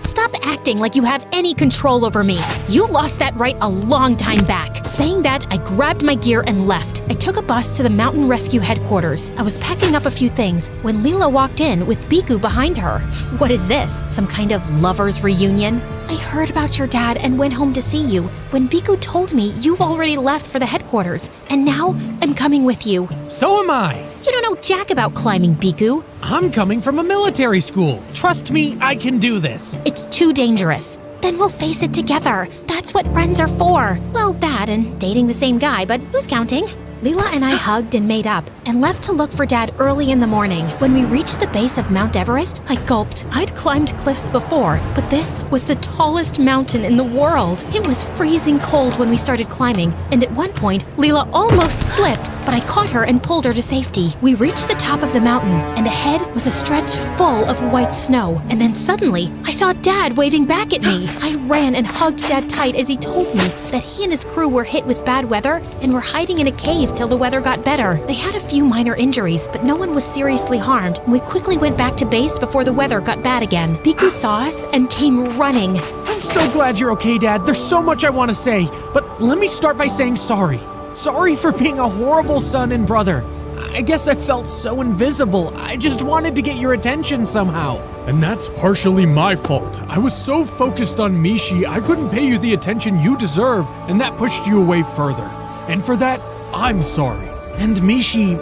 Speaker 1: Stop acting like you have any control over me. You lost that right a long time back. Saying that, I grabbed my gear and left. I took a bus to the mountain rescue headquarters. I was packing up a few things when Leela walked in with Biku behind her. What is this? Some kind of lover's reunion? I heard about your dad and went home to see you when Biku told me you've already left for the headquarters, and now I'm coming with you.
Speaker 15: So am I.
Speaker 1: You don't know jack about climbing, Biku.
Speaker 15: I'm coming from a military school. Trust me, I can do this.
Speaker 1: It's too dangerous. Then we'll face it together. That's what friends are for. Well, that and dating the same guy, but who's counting? Leela and I hugged and made up and left to look for Dad early in the morning. When we reached the base of Mount Everest, I gulped. I'd climbed cliffs before, but this was the tallest mountain in the world. It was freezing cold when we started climbing, and at one point, Leela almost slipped, but I caught her and pulled her to safety. We reached the top of the mountain, and ahead was a stretch full of white snow. And then suddenly, I saw Dad waving back at me. I ran and hugged Dad tight as he told me that he and his crew were hit with bad weather and were hiding in a cave till the weather got better. They had a few minor injuries, but no one was seriously harmed, and we quickly went back to base before the weather got bad again. Biku saw us and came running.
Speaker 15: I'm so glad you're okay, Dad. There's so much I want to say, but let me start by saying sorry. Sorry for being a horrible son and brother. I guess I felt so invisible. I just wanted to get your attention somehow.
Speaker 14: And that's partially my fault. I was so focused on Mishi, I couldn't pay you the attention you deserve, and that pushed you away further. And for that, I'm sorry.
Speaker 15: And Mishi,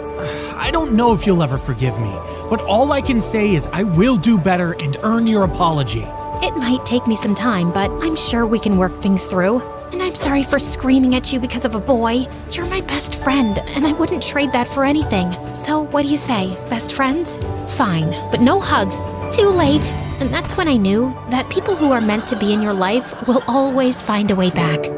Speaker 15: I don't know if you'll ever forgive me, but all I can say is I will do better and earn your apology.
Speaker 1: It might take me some time, but I'm sure we can work things through. And I'm sorry for screaming at you because of a boy. You're my best friend, and I wouldn't trade that for anything. So what do you say, best friends? Fine, but no hugs. Too late. And that's when I knew that people who are meant to be in your life will always find a way back.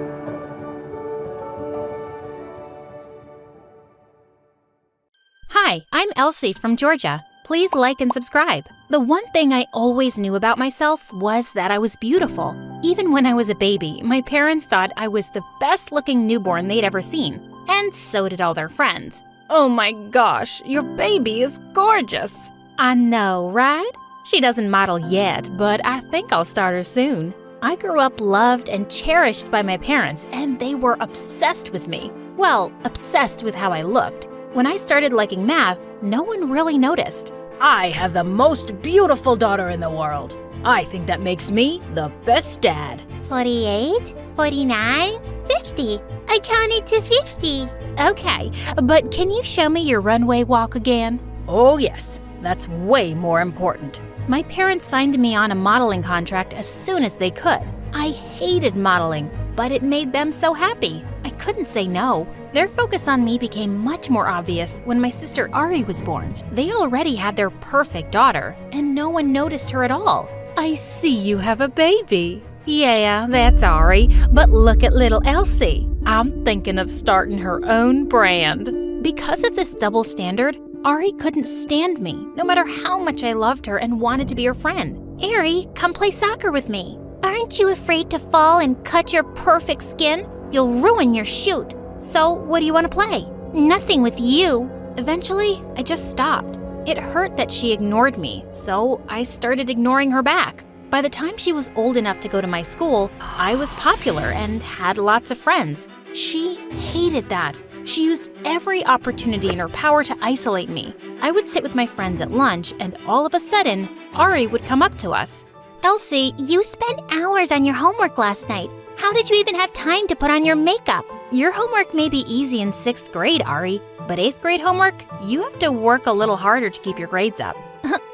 Speaker 2: Hi, I'm Elsie from Georgia. Please like and subscribe. The one thing I always knew about myself was that I was beautiful. Even when I was a baby, my parents thought I was the best-looking newborn they'd ever seen. And so did all their friends. Oh my gosh, your baby is gorgeous. I know, right? She doesn't model yet, but I think I'll start her soon. I grew up loved and cherished by my parents, and they were obsessed with me. Well, obsessed with how I looked. When I started liking math, no one really noticed.
Speaker 16: I have the most beautiful daughter in the world. I think that makes me the best dad.
Speaker 4: 48, 49, 50. I counted to 50.
Speaker 2: Okay, but can you show me your runway walk again?
Speaker 16: Oh yes, that's way more important.
Speaker 2: My parents signed me on a modeling contract as soon as they could. I hated modeling, but it made them so happy. I couldn't say no. Their focus on me became much more obvious when my sister Ari was born. They already had their perfect daughter, and no one noticed her at all. I see you have a baby. Yeah, that's Ari, but look at little Elsie. I'm thinking of starting her own brand. Because of this double standard, Ari couldn't stand me, no matter how much I loved her and wanted to be her friend.
Speaker 4: Ari, come play soccer with me. Aren't you afraid to fall and cut your perfect skin? You'll ruin your shoot.
Speaker 2: So, what do you want to play?
Speaker 4: Nothing with you.
Speaker 2: Eventually, I just stopped. It hurt that she ignored me, so I started ignoring her back. By the time she was old enough to go to my school, I was popular and had lots of friends. She hated that. She used every opportunity in her power to isolate me. I would sit with my friends at lunch, and all of a sudden, Ari would come up to us.
Speaker 4: Elsie, you spent hours on your homework last night. How did you even have time to put on your makeup?
Speaker 2: Your homework may be easy in 6th grade, Ari, but 8th grade homework, you have to work a little harder to keep your grades up.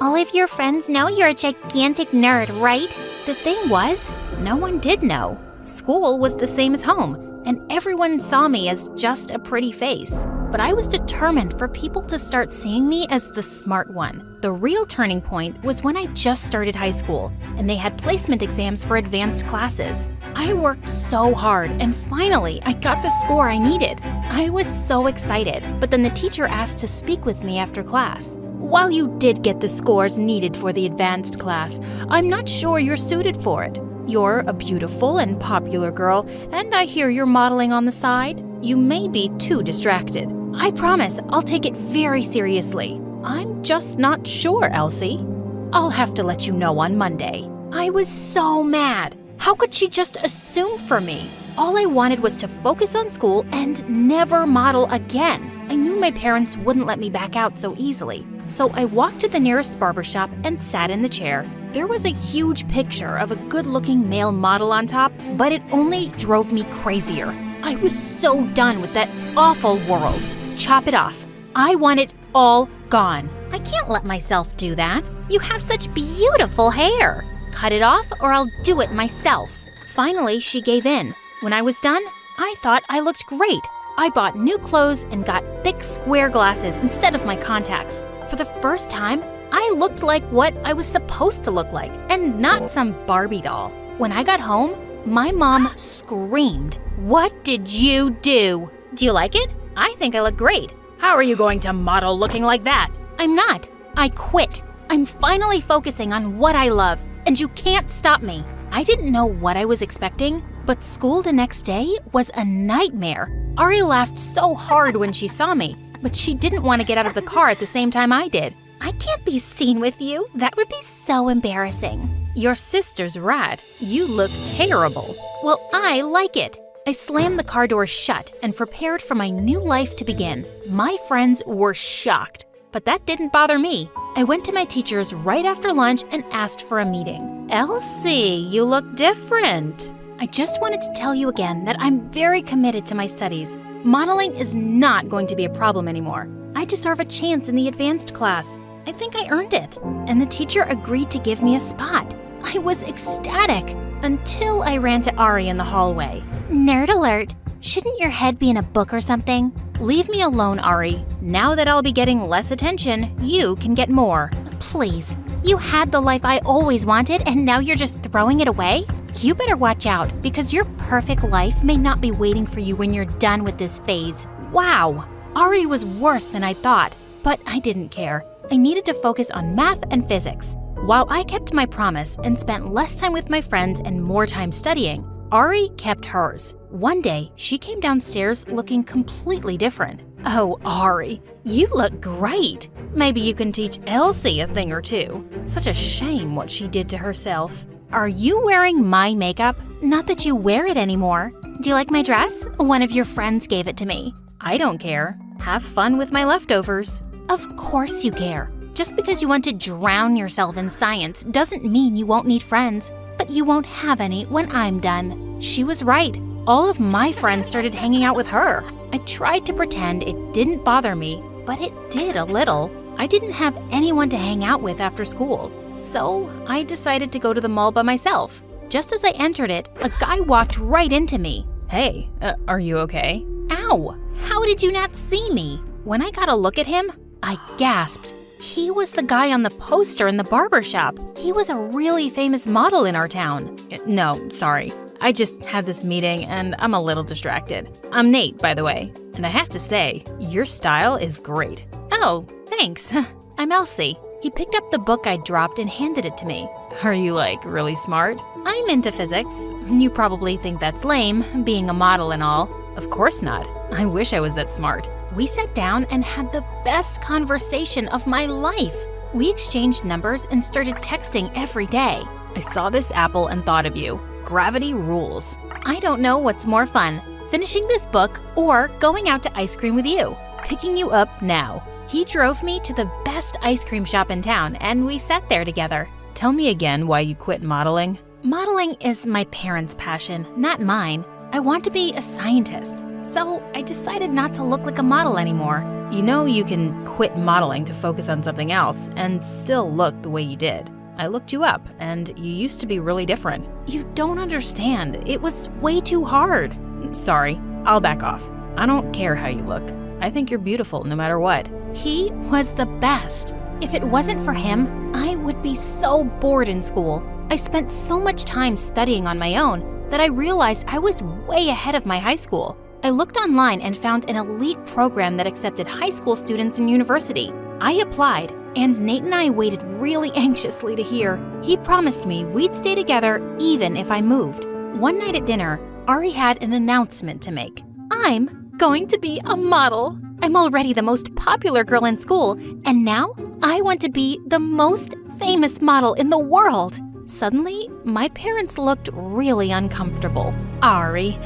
Speaker 4: All of your friends know you're a gigantic nerd, right?
Speaker 2: The thing was, no one did know. School was the same as home, and everyone saw me as just a pretty face. But I was determined for people to start seeing me as the smart one. The real turning point was when I just started high school, and they had placement exams for advanced classes. I worked so hard, and finally, I got the score I needed. I was so excited, but then the teacher asked to speak with me after class. While you did get the scores needed for the advanced class, I'm not sure you're suited for it. You're a beautiful and popular girl, and I hear you're modeling on the side. You may be too distracted. I promise I'll take it very seriously.
Speaker 1: I'm just not sure, Elsie. I'll have to let you know on Monday. I was so mad. How could she just assume for me? All I wanted was to focus on school and never model again. I knew my parents wouldn't let me back out so easily. So I walked to the nearest barbershop and sat in the chair. There was a huge picture of a good-looking male model on top, but it only drove me crazier. I was so done with that awful world. Chop it off. I want it all gone.
Speaker 4: I can't let myself do that. You have such beautiful hair. Cut it off or I'll do it myself.
Speaker 1: Finally, she gave in. When I was done, I thought I looked great. I bought new clothes and got thick square glasses instead of my contacts. For the first time, I looked like what I was supposed to look like and not some Barbie doll. When I got home, my mom screamed, "What did you do? Do you like it? I think I look great."
Speaker 16: How are you going to model looking like that?
Speaker 1: I'm not. I quit. I'm finally focusing on what I love, and you can't stop me. I didn't know what I was expecting, but school the next day was a nightmare. Ari laughed so hard when she saw me, but she didn't want to get out of the car at the same time I did.
Speaker 4: I can't be seen with you. That would be so embarrassing.
Speaker 1: Your sister's rat. You look terrible. Well, I like it. I slammed the car door shut and prepared for my new life to begin. My friends were shocked, but that didn't bother me. I went to my teachers right after lunch and asked for a meeting.
Speaker 2: Elsie, you look different.
Speaker 1: I just wanted to tell you again that I'm very committed to my studies. Modeling is not going to be a problem anymore. I deserve a chance in the advanced class. I think I earned it. And the teacher agreed to give me a spot. I was ecstatic until I ran to Ari in the hallway.
Speaker 4: Nerd alert. Shouldn't your head be in a book or something?
Speaker 1: Leave me alone, Ari. Now that I'll be getting less attention, you can get more.
Speaker 4: Please. You had the life I always wanted and now you're just throwing it away? You better watch out because your perfect life may not be waiting for you when you're done with this phase.
Speaker 1: Wow. Ari was worse than I thought, but I didn't care. I needed to focus on math and physics. While I kept my promise and spent less time with my friends and more time studying, Ari kept hers. One day, she came downstairs looking completely different. Oh, Ari, you look great. Maybe you can teach Elsie a thing or two. Such a shame what she did to herself. Are you wearing my makeup?
Speaker 4: Not that you wear it anymore. Do you like my dress? One of your friends gave it to me.
Speaker 1: I don't care. Have fun with my leftovers.
Speaker 4: Of course you care. Just because you want to drown yourself in science doesn't mean you won't need friends. But you won't have any when I'm done.
Speaker 1: She was right. All of my friends started hanging out with her. I tried to pretend it didn't bother me, but it did a little. I didn't have anyone to hang out with after school, so I decided to go to the mall by myself. Just as I entered it, a guy walked right into me.
Speaker 2: Hey, are you okay?
Speaker 1: Ow! How did you not see me? When I got a look at him, I gasped. He was the guy on the poster in the barber shop. He was a really famous model in our town.
Speaker 2: No, sorry. I just had this meeting and I'm a little distracted. I'm Nate, by the way, and I have to say, your style is great.
Speaker 1: Oh, thanks. I'm Elsie. He picked up the book I dropped and handed it to me.
Speaker 2: Are you, like, really smart?
Speaker 1: I'm into physics. You probably think that's lame, being a model and all.
Speaker 2: Of course not. I wish I was that smart.
Speaker 1: We sat down and had the best conversation of my life. We exchanged numbers and started texting every day.
Speaker 2: I saw this apple and thought of you. Gravity rules.
Speaker 1: I don't know what's more fun, finishing this book or going out to ice cream with you. Picking you up now. He drove me to the best ice cream shop in town and we sat there together.
Speaker 2: Tell me again why you quit modeling.
Speaker 1: Modeling is my parents' passion, not mine. I want to be a scientist, so I decided not to look like a model anymore.
Speaker 2: You know you can quit modeling to focus on something else and still look the way you did. I looked you up, and you used to be really different.
Speaker 1: You don't understand. It was way too hard.
Speaker 2: Sorry, I'll back off. I don't care how you look. I think you're beautiful no matter what.
Speaker 1: He was the best. If it wasn't for him, I would be so bored in school. I spent so much time studying on my own that I realized I was way ahead of my high school. I looked online and found an elite program that accepted high school students in university. I applied, and Nate and I waited really anxiously to hear. He promised me we'd stay together even if I moved. One night at dinner, Ari had an announcement to make. I'm going to be a model.
Speaker 4: I'm already the most popular girl in school, and now I want to be the most famous model in the world. Suddenly, my parents looked really uncomfortable. Ari,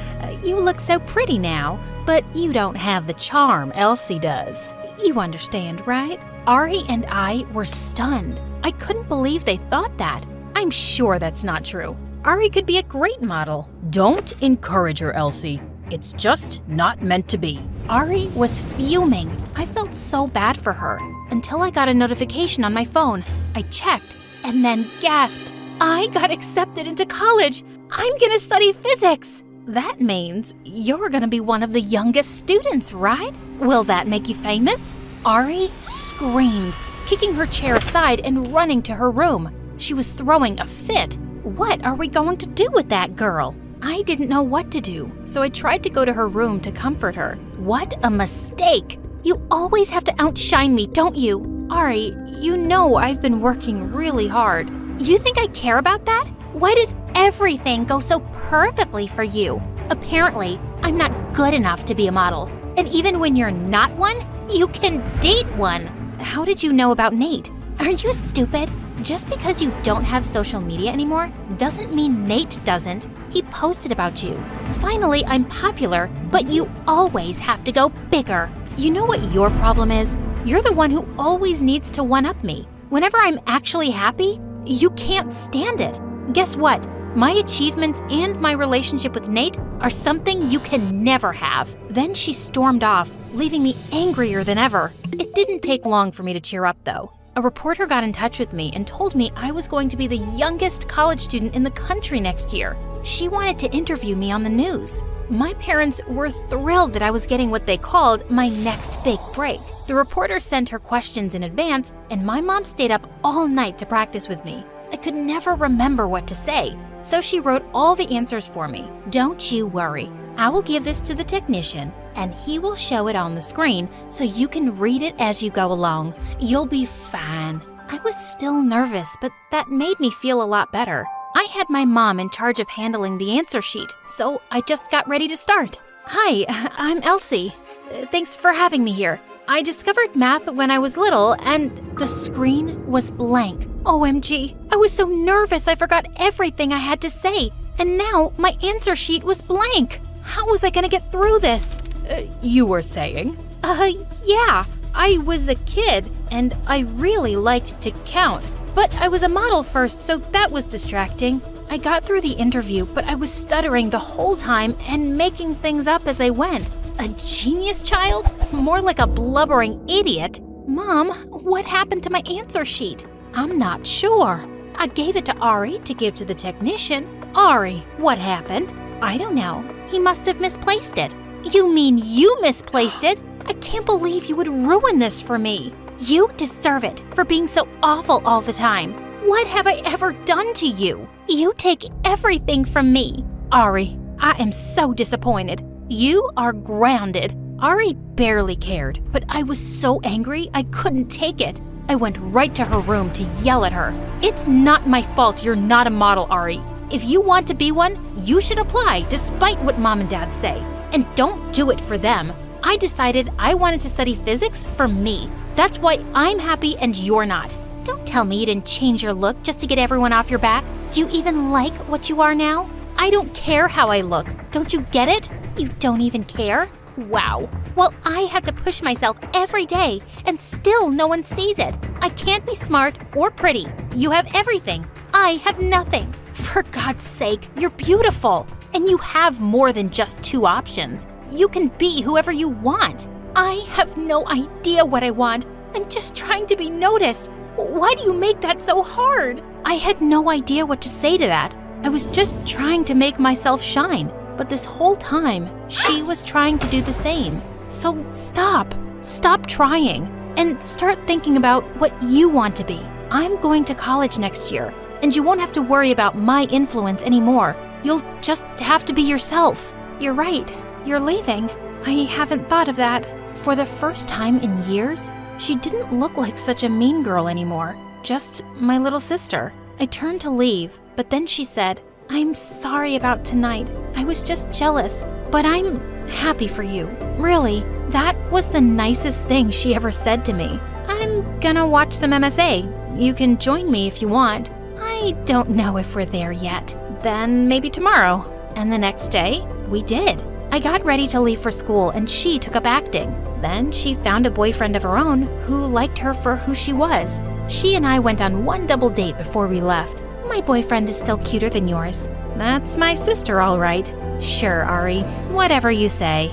Speaker 4: you look so pretty now, but you don't have the charm Elsie does. You understand, right? Ari and I were stunned. I couldn't believe they thought that. I'm sure that's not true.
Speaker 16: Ari could be a great model. Don't encourage her, Elsie. It's just not meant to be.
Speaker 4: Ari was fuming. I felt so bad for her until I got a notification on my phone. I checked and then gasped. I got accepted into college. I'm gonna study physics. That means you're gonna be one of the youngest students, right? Will that make you famous? Ari screamed, kicking her chair aside and running to her room. She was throwing a fit. What are we going to do with that girl? I didn't know what to do, so I tried to go to her room to comfort her. What a mistake! You always have to outshine me, don't you? Ari, you know I've been working really hard. You think I care about that? Why does everything go so perfectly for you? Apparently, I'm not good enough to be a model. And even when you're not one, you can date one. How did you know about Nate? Are you stupid? Just because you don't have social media anymore doesn't mean Nate doesn't. He posted about you. Finally, I'm popular, but you always have to go bigger. You know what your problem is? You're the one who always needs to one-up me. Whenever I'm actually happy, you can't stand it. Guess what? My achievements and my relationship with Nate are something you can never have. Then she stormed off, leaving me angrier than ever. It didn't take long for me to cheer up, though. A reporter got in touch with me and told me I was going to be the youngest college student in the country next year. She wanted to interview me on the news. My parents were thrilled that I was getting what they called my next big break. The reporter sent her questions in advance, and my mom stayed up all night to practice with me. I could never remember what to say, so she wrote all the answers for me. Don't you worry. I will give this to the technician, and he will show it on the screen so you can read it as you go along. You'll be fine. I was still nervous, but that made me feel a lot better. I had my mom in charge of handling the answer sheet, so I just got ready to start. Hi, I'm Elsie. Thanks for having me here. I discovered math when I was little, and the screen was blank. OMG, I was so nervous I forgot everything I had to say, and now my answer sheet was blank. How was I gonna get through this?
Speaker 16: You were saying?
Speaker 4: Yeah. I was a kid, and I really liked to count. But I was a model first, so that was distracting. I got through the interview, but I was stuttering the whole time and making things up as I went. A genius child? More like a blubbering idiot. Mom, what happened to my answer sheet? I'm not sure. I gave it to Ari to give to the technician. Ari, what happened? I don't know. He must have misplaced it. You mean you misplaced it? I can't believe you would ruin this for me. You deserve it for being so awful all the time. What have I ever done to you? You take everything from me. Ari, I am so disappointed. You are grounded. Ari barely cared, but I was so angry I couldn't take it. I went right to her room to yell at her. It's not my fault you're not a model, Ari. If you want to be one, you should apply despite what Mom and Dad say. And don't do it for them. I decided I wanted to study physics for me. That's why I'm happy and you're not. Don't tell me you didn't change your look just to get everyone off your back. Do you even like what you are now? I don't care how I look. Don't you get it? You don't even care? Wow. Well, I have to push myself every day, and still no one sees it. I can't be smart or pretty. You have everything. I have nothing. For God's sake, you're beautiful. And you have more than just two options. You can be whoever you want. I have no idea what I want. I'm just trying to be noticed. Why do you make that so hard? I had no idea what to say to that. I was just trying to make myself shine. But this whole time, she was trying to do the same. So stop. Stop trying. And start thinking about what you want to be. I'm going to college next year, and you won't have to worry about my influence anymore. You'll just have to be yourself. You're right. You're leaving. I haven't thought of that. For the first time in years, she didn't look like such a mean girl anymore. Just my little sister. I turned to leave, but then she said, I'm sorry about tonight. I was just jealous, but I'm happy for you. Really.
Speaker 1: That was the nicest thing she ever said to me. I'm gonna watch some MSA. You can join me if you want. I don't know if we're there yet. Then maybe tomorrow. And the next day, we did. I got ready to leave for school and she took up acting. Then she found a boyfriend of her own who liked her for who she was. She and I went on one double date before we left. My boyfriend is still cuter than yours. That's my sister, all right. Sure, Ari. Whatever you say.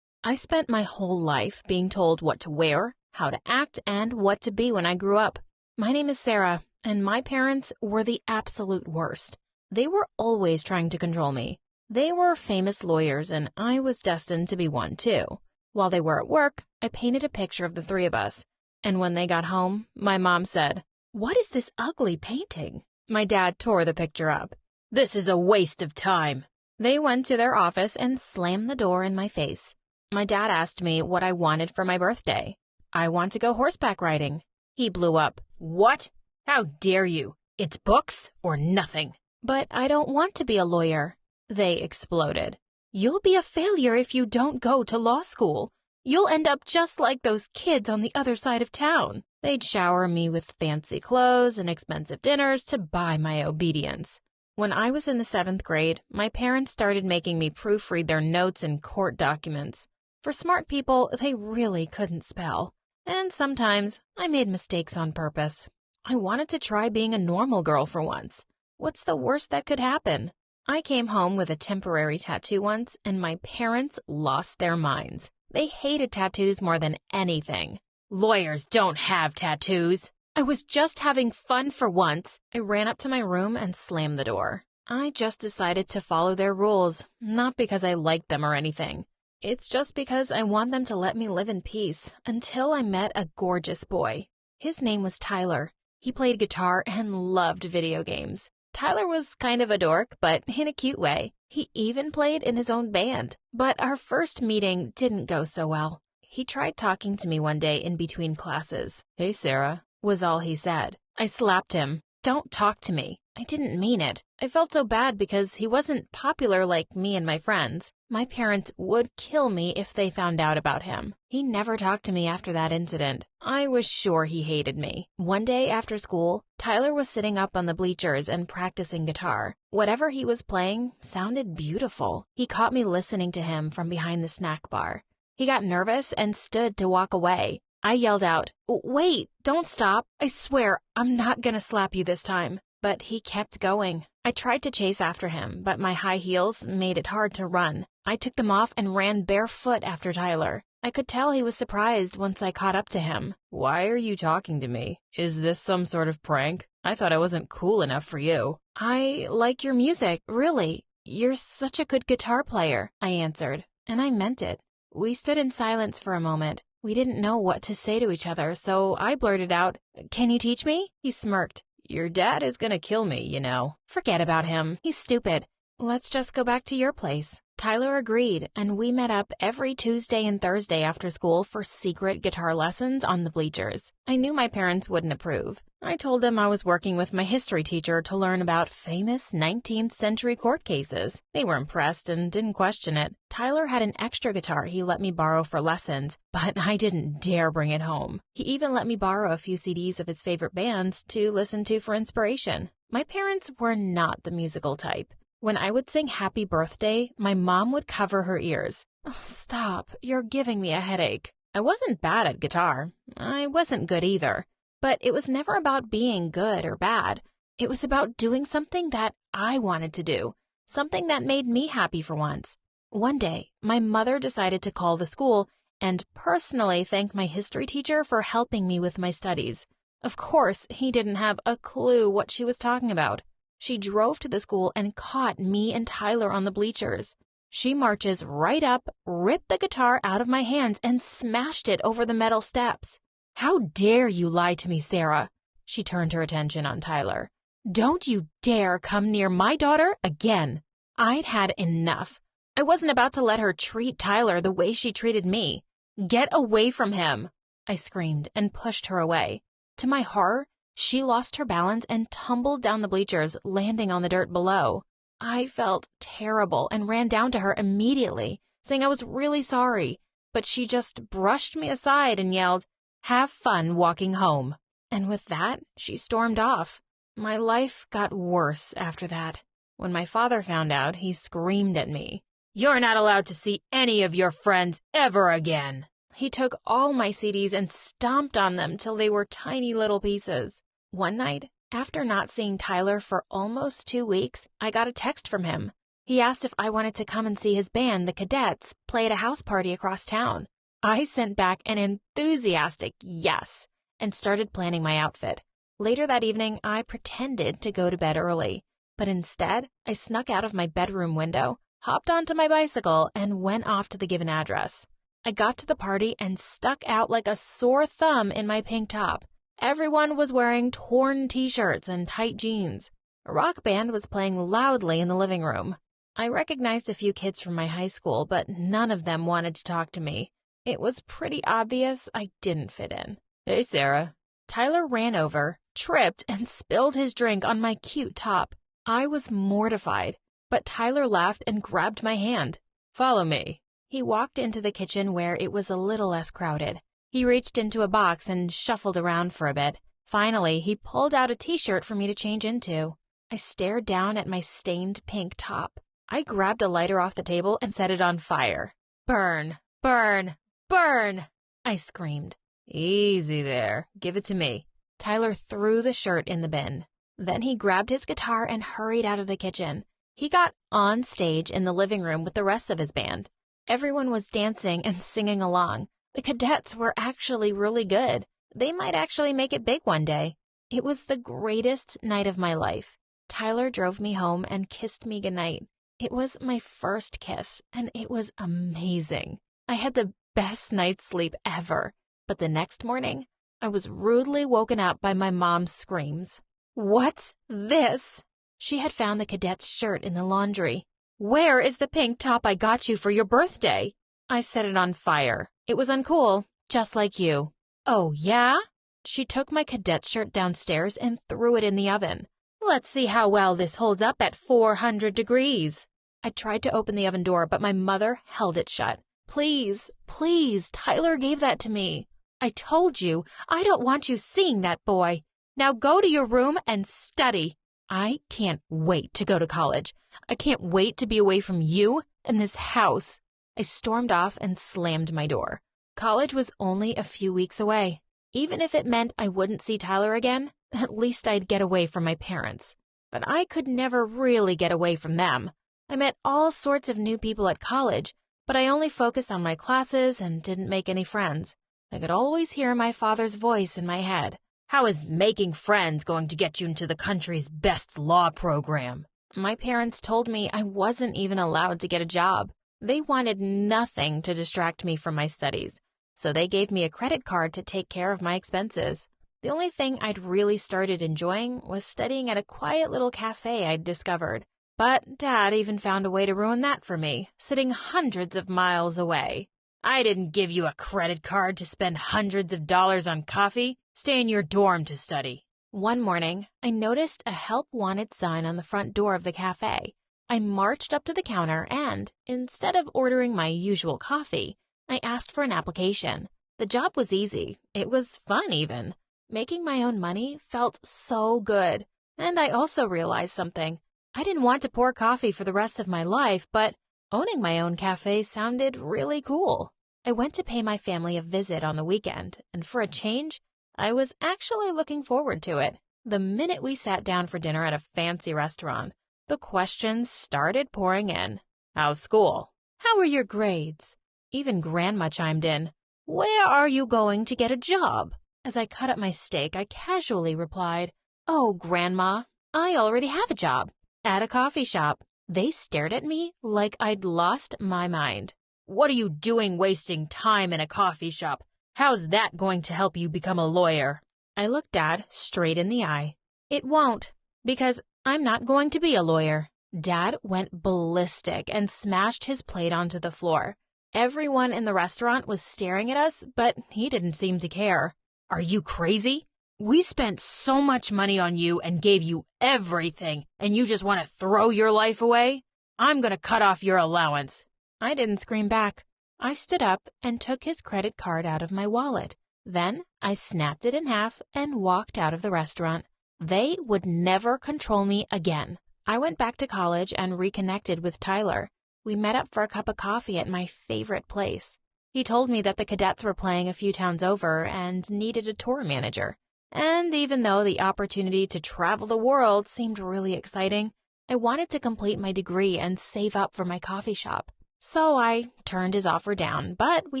Speaker 2: I spent my whole life being told what to wear, how to act, and what to be when I grew up. My name is Sarah, and my parents were the absolute worst. They were always trying to control me. They were famous lawyers, and I was destined to be one too. While they were at work, I painted a picture of the three of us. And when they got home, my mom said, "What is this ugly painting?" My dad tore the picture up.
Speaker 16: "This is a waste of time."
Speaker 2: They went to their office and slammed the door in my face. My dad asked me what I wanted for my birthday. I want to go horseback riding. He blew up.
Speaker 16: "What? How dare you? It's books or nothing."
Speaker 2: "But I don't want to be a lawyer." They exploded. "You'll be a failure if you don't go to law school. You'll end up just like those kids on the other side of town." They'd shower me with fancy clothes and expensive dinners to buy my obedience. When I was in the 7th grade, my parents started making me proofread their notes and court documents. For smart people, they really couldn't spell. And sometimes I made mistakes on purpose. I wanted to try being a normal girl for once. What's the worst that could happen? I came home with a temporary tattoo once, and my parents lost their minds. They hated tattoos more than anything.
Speaker 16: "Lawyers don't have tattoos."
Speaker 2: I was just having fun for once. I ran up to my room and slammed the door. I just decided to follow their rules, not because I liked them or anything. It's just because I want them to let me live in peace until I met a gorgeous boy. His name was Tyler. He played guitar and loved video games. Tyler was kind of a dork, but in a cute way. He even played in his own band. But our first meeting didn't go so well. He tried talking to me one day in between classes.
Speaker 6: "Hey, Sarah,"
Speaker 2: was all he said. I slapped him. "Don't talk to me." I didn't mean it. I felt so bad because he wasn't popular like me and my friends. My parents would kill me if they found out about him. He never talked to me after that incident. I was sure he hated me. One day after school, Tyler was sitting up on the bleachers and practicing guitar. Whatever he was playing sounded beautiful. He caught me listening to him from behind the snack bar. He got nervous and stood to walk away. I yelled out, "Wait, don't stop. I swear I'm not gonna slap you this time." But he kept going. I tried to chase after him, but my high heels made it hard to run. I took them off and ran barefoot after Tyler. I could tell he was surprised once I caught up to him.
Speaker 6: "Why are you talking to me? Is this some sort of prank? I thought I wasn't cool enough for you."
Speaker 2: "I like your music, really. You're such a good guitar player," I answered, and I meant it. We stood in silence for a moment. We didn't know what to say to each other, so I blurted out, "Can you teach me?" He smirked.
Speaker 6: "Your dad is gonna kill me, you know."
Speaker 2: "Forget about him. He's stupid. Let's just go back to your place." Tyler agreed, and we met up every Tuesday and Thursday after school for secret guitar lessons on the bleachers. I knew my parents wouldn't approve. I told them I was working with my history teacher to learn about famous 19th century court cases. They were impressed and didn't question it. Tyler had an extra guitar he let me borrow for lessons, but I didn't dare bring it home. He even let me borrow a few CDs of his favorite bands to listen to for inspiration. My parents were not the musical type. When I would sing Happy Birthday, my mom would cover her ears. "Oh, stop, you're giving me a headache." I wasn't bad at guitar. I wasn't good either. But it was never about being good or bad. It was about doing something that I wanted to do, something that made me happy for once. One day, my mother decided to call the school and personally thank my history teacher for helping me with my studies. Of course, he didn't have a clue what she was talking about. She drove to the school and caught me and Tyler on the bleachers. She marches right up, ripped the guitar out of my hands, and smashed it over the metal steps. "How dare you lie to me, Sarah?" She turned her attention on Tyler. "Don't you dare come near my daughter again." I'd had enough. I wasn't about to let her treat Tyler the way she treated me. "Get away from him," I screamed and pushed her away.
Speaker 1: To my horror, she lost her balance and tumbled down the bleachers, landing on the dirt below. I felt terrible and ran down to her immediately, saying I was really sorry, but she just brushed me aside and yelled, "Have fun walking home." And with that, she stormed off. My life got worse after that. When my father found out, he screamed at me.
Speaker 16: "You're not allowed to see any of your friends ever again."
Speaker 1: He took all my CDs and stomped on them till they were tiny little pieces. One night, after not seeing Tyler for almost 2 weeks, I got a text from him. He asked if I wanted to come and see his band, the Cadets, play at a house party across town. I sent back an enthusiastic yes and started planning my outfit. Later that evening, I pretended to go to bed early, but instead, I snuck out of my bedroom window, hopped onto my bicycle, and went off to the given address. I got to the party and stuck out like a sore thumb in my pink top. Everyone was wearing torn t-shirts and tight jeans. A rock band was playing loudly in the living room. I recognized a few kids from my high school, but none of them wanted to talk to me. It was pretty obvious I didn't fit in.
Speaker 2: "Hey, Sarah."
Speaker 1: Tyler ran over, tripped, and spilled his drink on my cute top. I was mortified, but Tyler laughed and grabbed my hand.
Speaker 2: "Follow me."
Speaker 1: He walked into the kitchen where it was a little less crowded. He reached into a box and shuffled around for a bit. Finally, he pulled out a t-shirt for me to change into. I stared down at my stained pink top. I grabbed a lighter off the table and set it on fire. "Burn, burn, burn!" I screamed.
Speaker 2: "Easy there. Give it to me."
Speaker 1: Tyler threw the shirt in the bin. Then he grabbed his guitar and hurried out of the kitchen. He got on stage in the living room with the rest of his band. Everyone was dancing and singing along. The Cadets were actually really good. They might actually make it big one day. It was the greatest night of my life. Tyler drove me home and kissed me goodnight. It was my first kiss, and it was amazing. I had the best night's sleep ever. But the next morning, I was rudely woken up by my mom's screams. "What's this?" She had found the Cadet's shirt in the laundry. "Where is the pink top I got you for your birthday?" I set it on fire. It was uncool, just like you. "Oh, yeah?" She took my Cadet shirt downstairs and threw it in the oven. "Let's see how well this holds up at 400 degrees. I tried to open the oven door, but my mother held it shut. "Please, please, Tyler gave that to me. I told you, I don't want you seeing that boy. Now go to your room and study. I can't wait to go to college. I can't wait to be away from you and this house." I stormed off and slammed my door. College was only a few weeks away. Even if it meant I wouldn't see Tyler again, at least I'd get away from my parents. But I could never really get away from them. I met all sorts of new people at college, but I only focused on my classes and didn't make any friends. I could always hear my father's voice in my head.
Speaker 16: "How is making friends going to get you into the country's best law program?"
Speaker 1: My parents told me I wasn't even allowed to get a job. They wanted nothing to distract me from my studies, so they gave me a credit card to take care of my expenses. The only thing I'd really started enjoying was studying at a quiet little cafe I'd discovered. But Dad even found a way to ruin that for me, sitting hundreds of miles away.
Speaker 16: "I didn't give you a credit card to spend hundreds of dollars on coffee. Stay in your dorm to study."
Speaker 1: One morning, I noticed a help wanted sign on the front door of the cafe. I marched up to the counter and, instead of ordering my usual coffee, I asked for an application. The job was easy. It was fun even. Making my own money felt so good. And I also realized something. I didn't want to pour coffee for the rest of my life, but owning my own cafe sounded really cool. I went to pay my family a visit on the weekend, and for a change, I was actually looking forward to it. The minute we sat down for dinner at a fancy restaurant, the questions started pouring in.
Speaker 16: "How's school?"
Speaker 1: "How are your grades?" Even Grandma chimed in. "Where are you going to get a job?" As I cut up my steak, I casually replied, "Oh, Grandma, I already have a job at a coffee shop." They stared at me like I'd lost my mind.
Speaker 16: "What are you doing wasting time in a coffee shop? How's that going to help you become a lawyer?"
Speaker 1: I looked Dad straight in the eye. "It won't, because I'm not going to be a lawyer." Dad went ballistic and smashed his plate onto the floor. Everyone in the restaurant was staring at us, but he didn't seem to care.
Speaker 16: "Are you crazy? We spent so much money on you and gave you everything, and you just want to throw your life away? I'm gonna cut off your allowance."
Speaker 2: I didn't scream back. I stood up and took his credit card out of my wallet. Then I snapped it in half and walked out of the restaurant. They would never control me again. I went back to college and reconnected with Tyler. We met up for a cup of coffee at my favorite place. He told me that the cadets were playing a few towns over and needed a tour manager. And even though the opportunity to travel the world seemed really exciting, I wanted to complete my degree and save up for my coffee shop. So I turned his offer down, but we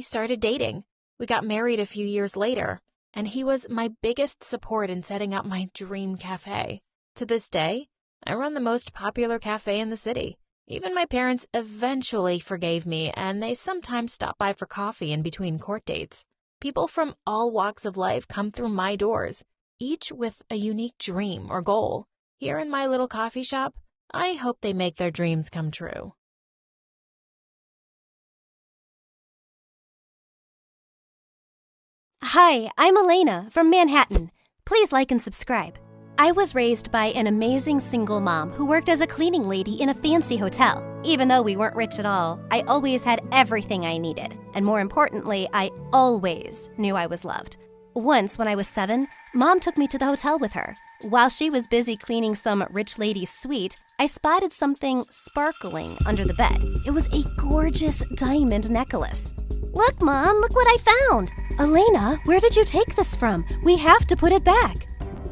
Speaker 2: started dating. We got married a few years later, and he was my biggest support in setting up my dream cafe. To this day, I run the most popular cafe in the city. Even my parents eventually forgave me, and they sometimes stop by for coffee in between court dates. People from all walks of life come through my doors, each with a unique dream or goal. Here in my little coffee shop, I hope they make their dreams come true.
Speaker 17: Hi, I'm Elena from Manhattan. Please like and subscribe. I was raised by an amazing single mom who worked as a cleaning lady in a fancy hotel. Even though we weren't rich at all, I always had everything I needed. And more importantly, I always knew I was loved. Once, when I was 7, Mom took me to the hotel with her. While she was busy cleaning some rich lady's suite, I spotted something sparkling under the bed. It was a gorgeous diamond necklace. Look, Mom, look what I found! Elena, where did you take this from? We have to put it back.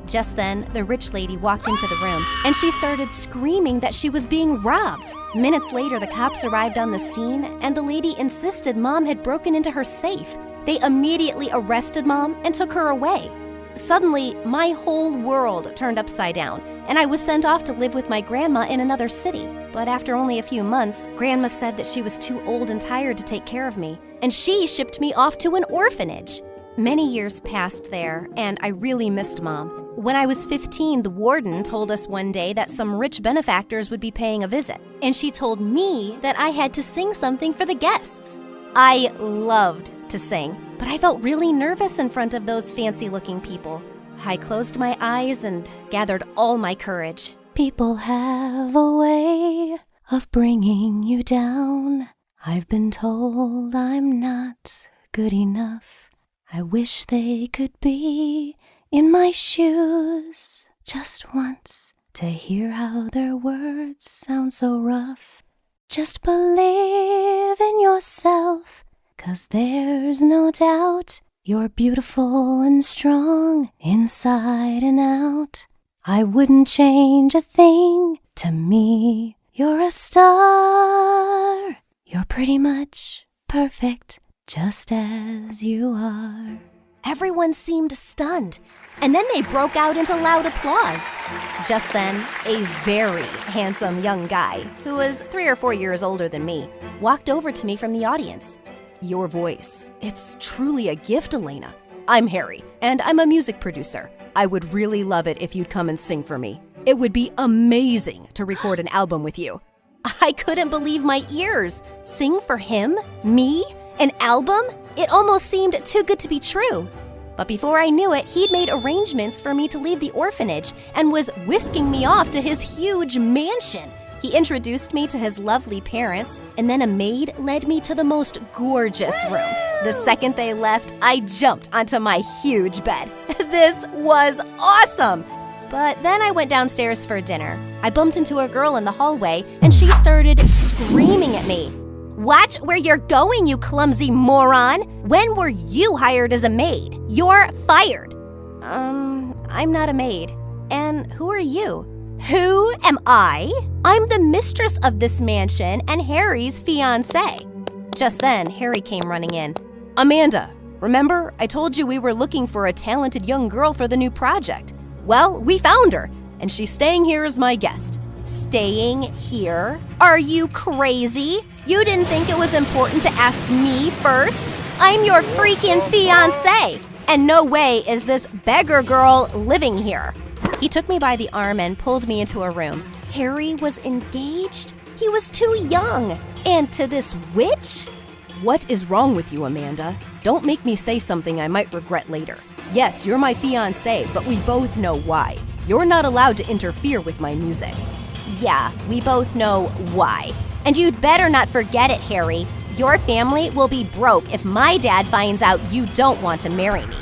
Speaker 17: Just then, the rich lady walked into the room, and she started screaming that she was being robbed. Minutes later, the cops arrived on the scene, and the lady insisted Mom had broken into her safe. They immediately arrested Mom and took her away. Suddenly, my whole world turned upside down, and I was sent off to live with my grandma in another city. But after only a few months, Grandma said that she was too old and tired to take care of me, and she shipped me off to an orphanage. Many years passed there, and I really missed Mom. When I was 15, the warden told us one day that some rich benefactors would be paying a visit, and she told me that I had to sing something for the guests. I loved to sing, but I felt really nervous in front of those fancy-looking people. I closed my eyes and gathered all my courage. People have a way of bringing you down. I've been told I'm not good enough. I wish they could be in my shoes just once to hear how their words sound so rough. Just believe in yourself, 'cause there's no doubt you're beautiful and strong inside and out. I wouldn't change a thing. To me, you're a star. You're pretty much perfect, just as you are. Everyone seemed stunned, and then they broke out into loud applause. Just then, a very handsome young guy, who was 3 or 4 years older than me, walked over to me from the audience. Your voice, it's truly a gift, Elena. I'm Harry, and I'm a music producer. I would really love it if you'd come and sing for me. It would be amazing to record an album with you. I couldn't believe my ears. Sing for him? Me? An album? It almost seemed too good to be true. But before I knew it, he'd made arrangements for me to leave the orphanage and was whisking me off to his huge mansion. He introduced me to his lovely parents, and then a maid led me to the most gorgeous room. The second they left, I jumped onto my huge bed. This was awesome! But then I went downstairs for dinner. I bumped into a girl in the hallway, and she started screaming at me. Watch where you're going, you clumsy moron! When were you hired as a maid? You're fired! I'm not a maid. And who are you? Who am I? I'm the mistress of this mansion and Harry's fiancé. Just then, Harry came running in. Amanda, remember I told you we were looking for a talented young girl for the new project? Well, we found her, and she's staying here as my guest. Staying here? Are you crazy? You didn't think it was important to ask me first? I'm your freaking fiancé, and no way is this beggar girl living here. He took me by the arm and pulled me into a room. Harry was engaged? He was too young. And to this witch? What is wrong with you, Amanda? Don't make me say something I might regret later. Yes, you're my fiancé, but we both know why. You're not allowed to interfere with my music.
Speaker 4: Yeah, we both know why. And you'd better not forget it, Harry. Your family will be broke if my dad finds out you don't want to marry me.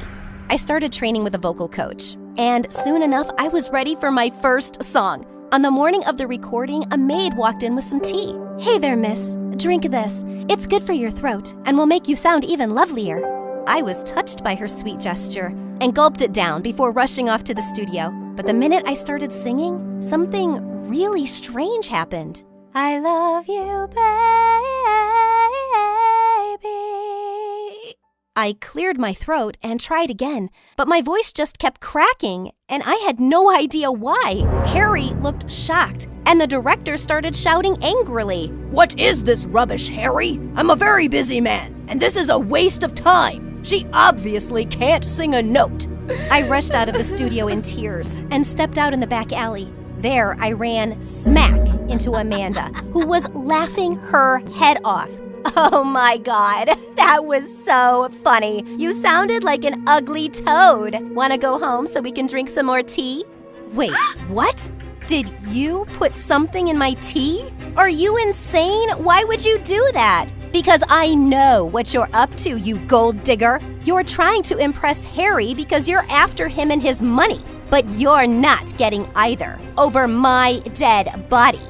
Speaker 17: I started training with a vocal coach, and soon enough, I was ready for my first song. On the morning of the recording, a maid walked in with some tea. Hey there, miss. Drink this. It's good for your throat and will make you sound even lovelier. I was touched by her sweet gesture and gulped it down before rushing off to the studio. But the minute I started singing, something really strange happened. I love you, baby. I cleared my throat and tried again, but my voice just kept cracking, and I had no idea why. Harry looked shocked, and the director started shouting angrily.
Speaker 18: What is this rubbish, Harry? I'm a very busy man, and this is a waste of time. She obviously can't sing a note.
Speaker 17: I rushed out of the studio in tears and stepped out in the back alley. There, I ran smack into Amanda, who was laughing her head off.
Speaker 4: Oh my God, that was so funny. You sounded like an ugly toad. Want to go home so we can drink some more tea?
Speaker 17: Wait, what? Did you put something in my tea?
Speaker 4: Are you insane? Why would you do that? Because I know what you're up to, you gold digger. You're trying to impress Harry because you're after him and his money. But you're not getting either over my dead body.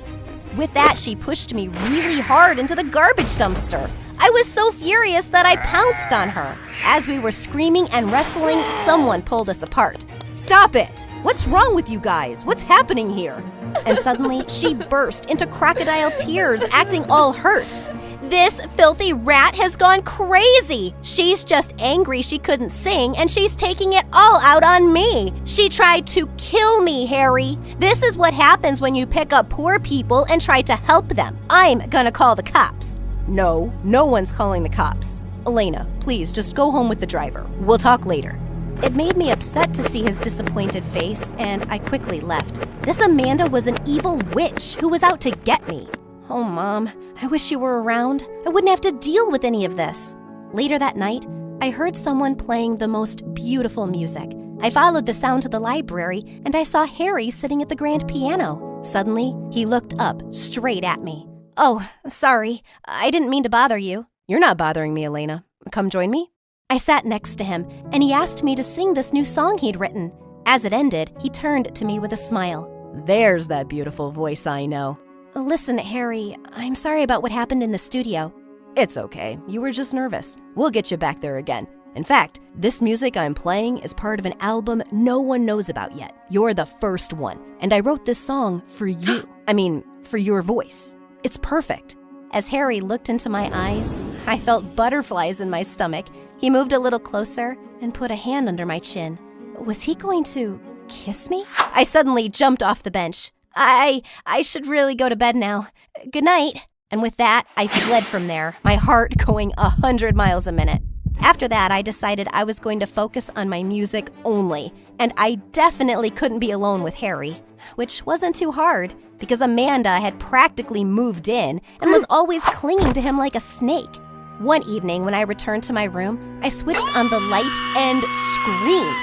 Speaker 4: With that, she pushed me really hard into the garbage dumpster. I was so furious that I pounced on her. As we were screaming and wrestling, someone pulled us apart.
Speaker 18: Stop it! What's wrong with you guys? What's happening here?
Speaker 17: And suddenly, she burst into crocodile tears, acting all hurt.
Speaker 4: This filthy rat has gone crazy. She's just angry she couldn't sing, and she's taking it all out on me. She tried to kill me, Harry. This is what happens when you pick up poor people and try to help them. I'm gonna call the cops.
Speaker 17: No one's calling the cops. Elena, please just go home with the driver. We'll talk later. It made me upset to see his disappointed face, and I quickly left. This Amanda was an evil witch who was out to get me. Oh, Mom, I wish you were around. I wouldn't have to deal with any of this. Later that night, I heard someone playing the most beautiful music. I followed the sound to the library, and I saw Harry sitting at the grand piano. Suddenly, he looked up straight at me. Oh, sorry. I didn't mean to bother you. You're not bothering me, Elena. Come join me. I sat next to him, and he asked me to sing this new song he'd written. As it ended, he turned to me with a smile. There's that beautiful voice I know. Listen, Harry, I'm sorry about what happened in the studio. It's okay. You were just nervous. We'll get you back there again. In fact, this music I'm playing is part of an album no one knows about yet. You're the first one, and I wrote this song for you. For your voice. It's perfect. As Harry looked into my eyes, I felt butterflies in my stomach. He moved a little closer and put a hand under my chin. Was he going to kiss me? I suddenly jumped off the bench. I should really go to bed now. Good night. And with that, I fled from there, my heart going 100 miles a minute. After that, I decided I was going to focus on my music only, and I definitely couldn't be alone with Harry, which wasn't too hard because Amanda had practically moved in and was always clinging to him like a snake. One evening, when I returned to my room, I switched on the light and screamed.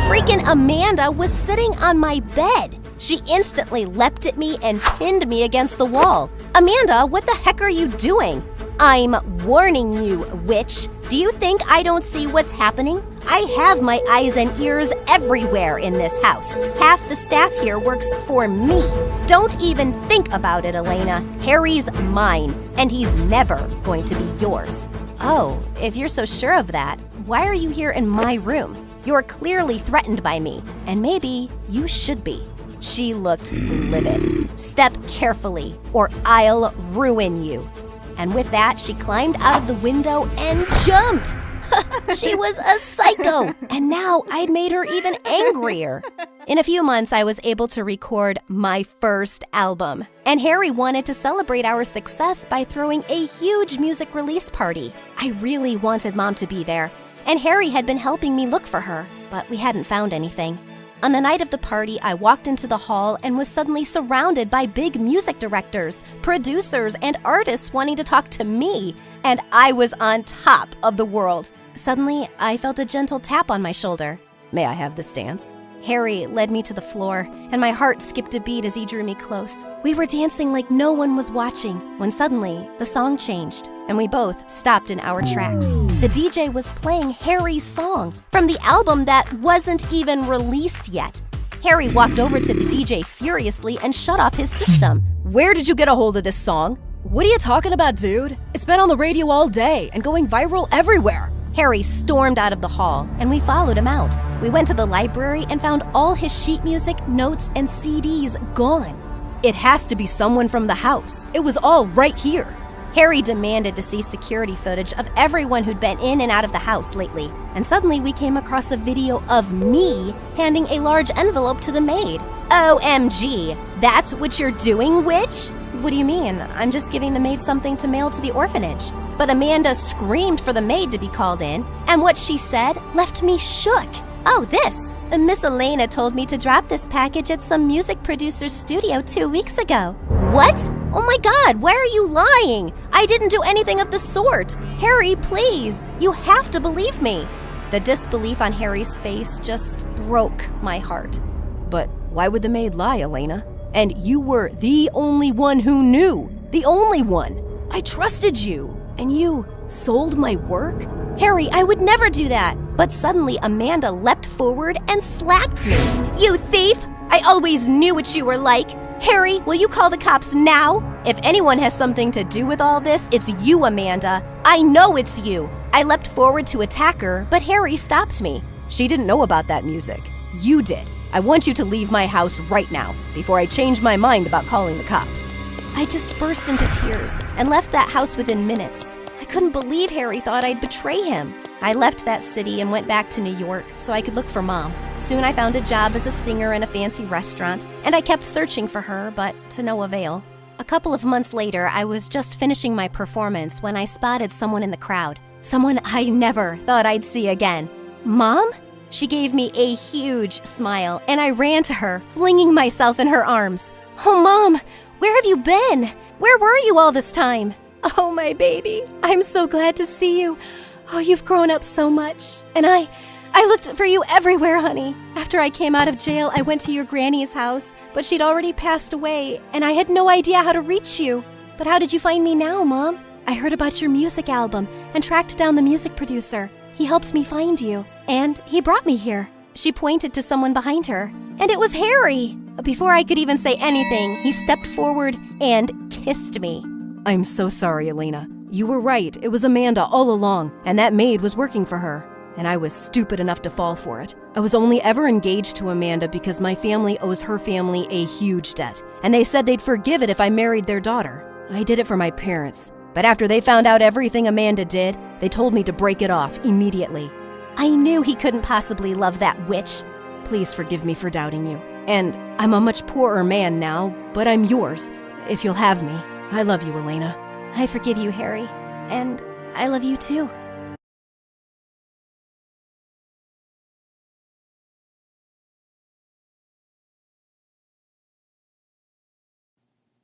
Speaker 17: Freaking Amanda was sitting on my bed. She instantly leapt at me and pinned me against the wall. Amanda, what the heck are you doing? I'm warning you, witch. Do you think I don't see what's happening? I have my eyes and ears everywhere in this house. Half the staff here works for me. Don't even think about it, Elena. Harry's mine, and he's never going to be yours. Oh, if you're so sure of that, why are you here in my room? You're clearly threatened by me, and maybe you should be. She looked livid. Step carefully, or I'll ruin you. And with that, she climbed out of the window and jumped. She was a psycho, and now I'd made her even angrier. In a few months, I was able to record my first album, and Harry wanted to celebrate our success by throwing a huge music release party. I really wanted Mom to be there, and Harry had been helping me look for her, but we hadn't found anything. On the night of the party, I walked into the hall and was suddenly surrounded by big music directors, producers, and artists wanting to talk to me, and I was on top of the world. Suddenly, I felt a gentle tap on my shoulder. May I have this dance? Harry led me to the floor, and my heart skipped a beat as he drew me close. We were dancing like no one was watching, when suddenly the song changed, and we both stopped in our tracks. The DJ was playing Harry's song from the album that wasn't even released yet. Harry walked over to the DJ furiously and shut off his system.
Speaker 18: Where did you get a hold of this song? What are you talking about, dude? It's been on the radio all day and going viral everywhere.
Speaker 17: Harry stormed out of the hall, and we followed him out. We went to the library and found all his sheet music, notes, and CDs gone.
Speaker 18: It has to be someone from the house. It was all right here.
Speaker 17: Harry demanded to see security footage of everyone who'd been in and out of the house lately, and suddenly we came across a video of me handing a large envelope to the maid. OMG, that's what you're doing, witch? What do you mean? I'm just giving the maid something to mail to the orphanage. But Amanda screamed for the maid to be called in, and what she said left me shook. Oh, this. Miss Elena told me to drop this package at some music producer's studio 2 weeks ago. What? Oh my God, why are you lying? I didn't do anything of the sort. Harry, please. You have to believe me. The disbelief on Harry's face just broke my heart.
Speaker 18: But why would the maid lie, Elena? And you were the only one who knew. The only one. I trusted you. And you sold my work?
Speaker 17: Harry, I would never do that. But suddenly Amanda leapt forward and slapped me. You thief! I always knew what you were like. Harry, will you call the cops now? If anyone has something to do with all this, it's you, Amanda. I know it's you. I leapt forward to attack her, but Harry stopped me.
Speaker 18: She didn't know about that music. You did. I want you to leave my house right now, before I change my mind about calling the cops.
Speaker 17: I just burst into tears and left that house within minutes. I couldn't believe Harry thought I'd betray him. I left that city and went back to New York so I could look for Mom. Soon I found a job as a singer in a fancy restaurant, and I kept searching for her, but to no avail. A couple of months later, I was just finishing my performance when I spotted someone in the crowd. Someone I never thought I'd see again. Mom? She gave me a huge smile, and I ran to her, flinging myself in her arms. Oh, Mom, where have you been? Where were you all this time? Oh, my baby, I'm so glad to see you. Oh, you've grown up so much. And I looked for you everywhere, honey. After I came out of jail, I went to your granny's house, but she'd already passed away, and I had no idea how to reach you. But how did you find me now, Mom? I heard about your music album and tracked down the music producer. He helped me find you, and he brought me here. She pointed to someone behind her, and it was Harry. Before I could even say anything, he stepped forward and kissed me.
Speaker 18: I'm so sorry, Elena. You were right. It was Amanda all along, and that maid was working for her. And I was stupid enough to fall for it. I was only ever engaged to Amanda because my family owes her family a huge debt, and they said they'd forgive it if I married their daughter. I did it for my parents, but after they found out everything Amanda did, they told me to break it off immediately.
Speaker 17: I knew he couldn't possibly love that witch.
Speaker 18: Please forgive me for doubting you. And I'm a much poorer man now, but I'm yours, if you'll have me. I love you, Elena.
Speaker 17: I forgive you, Harry. And I love you too.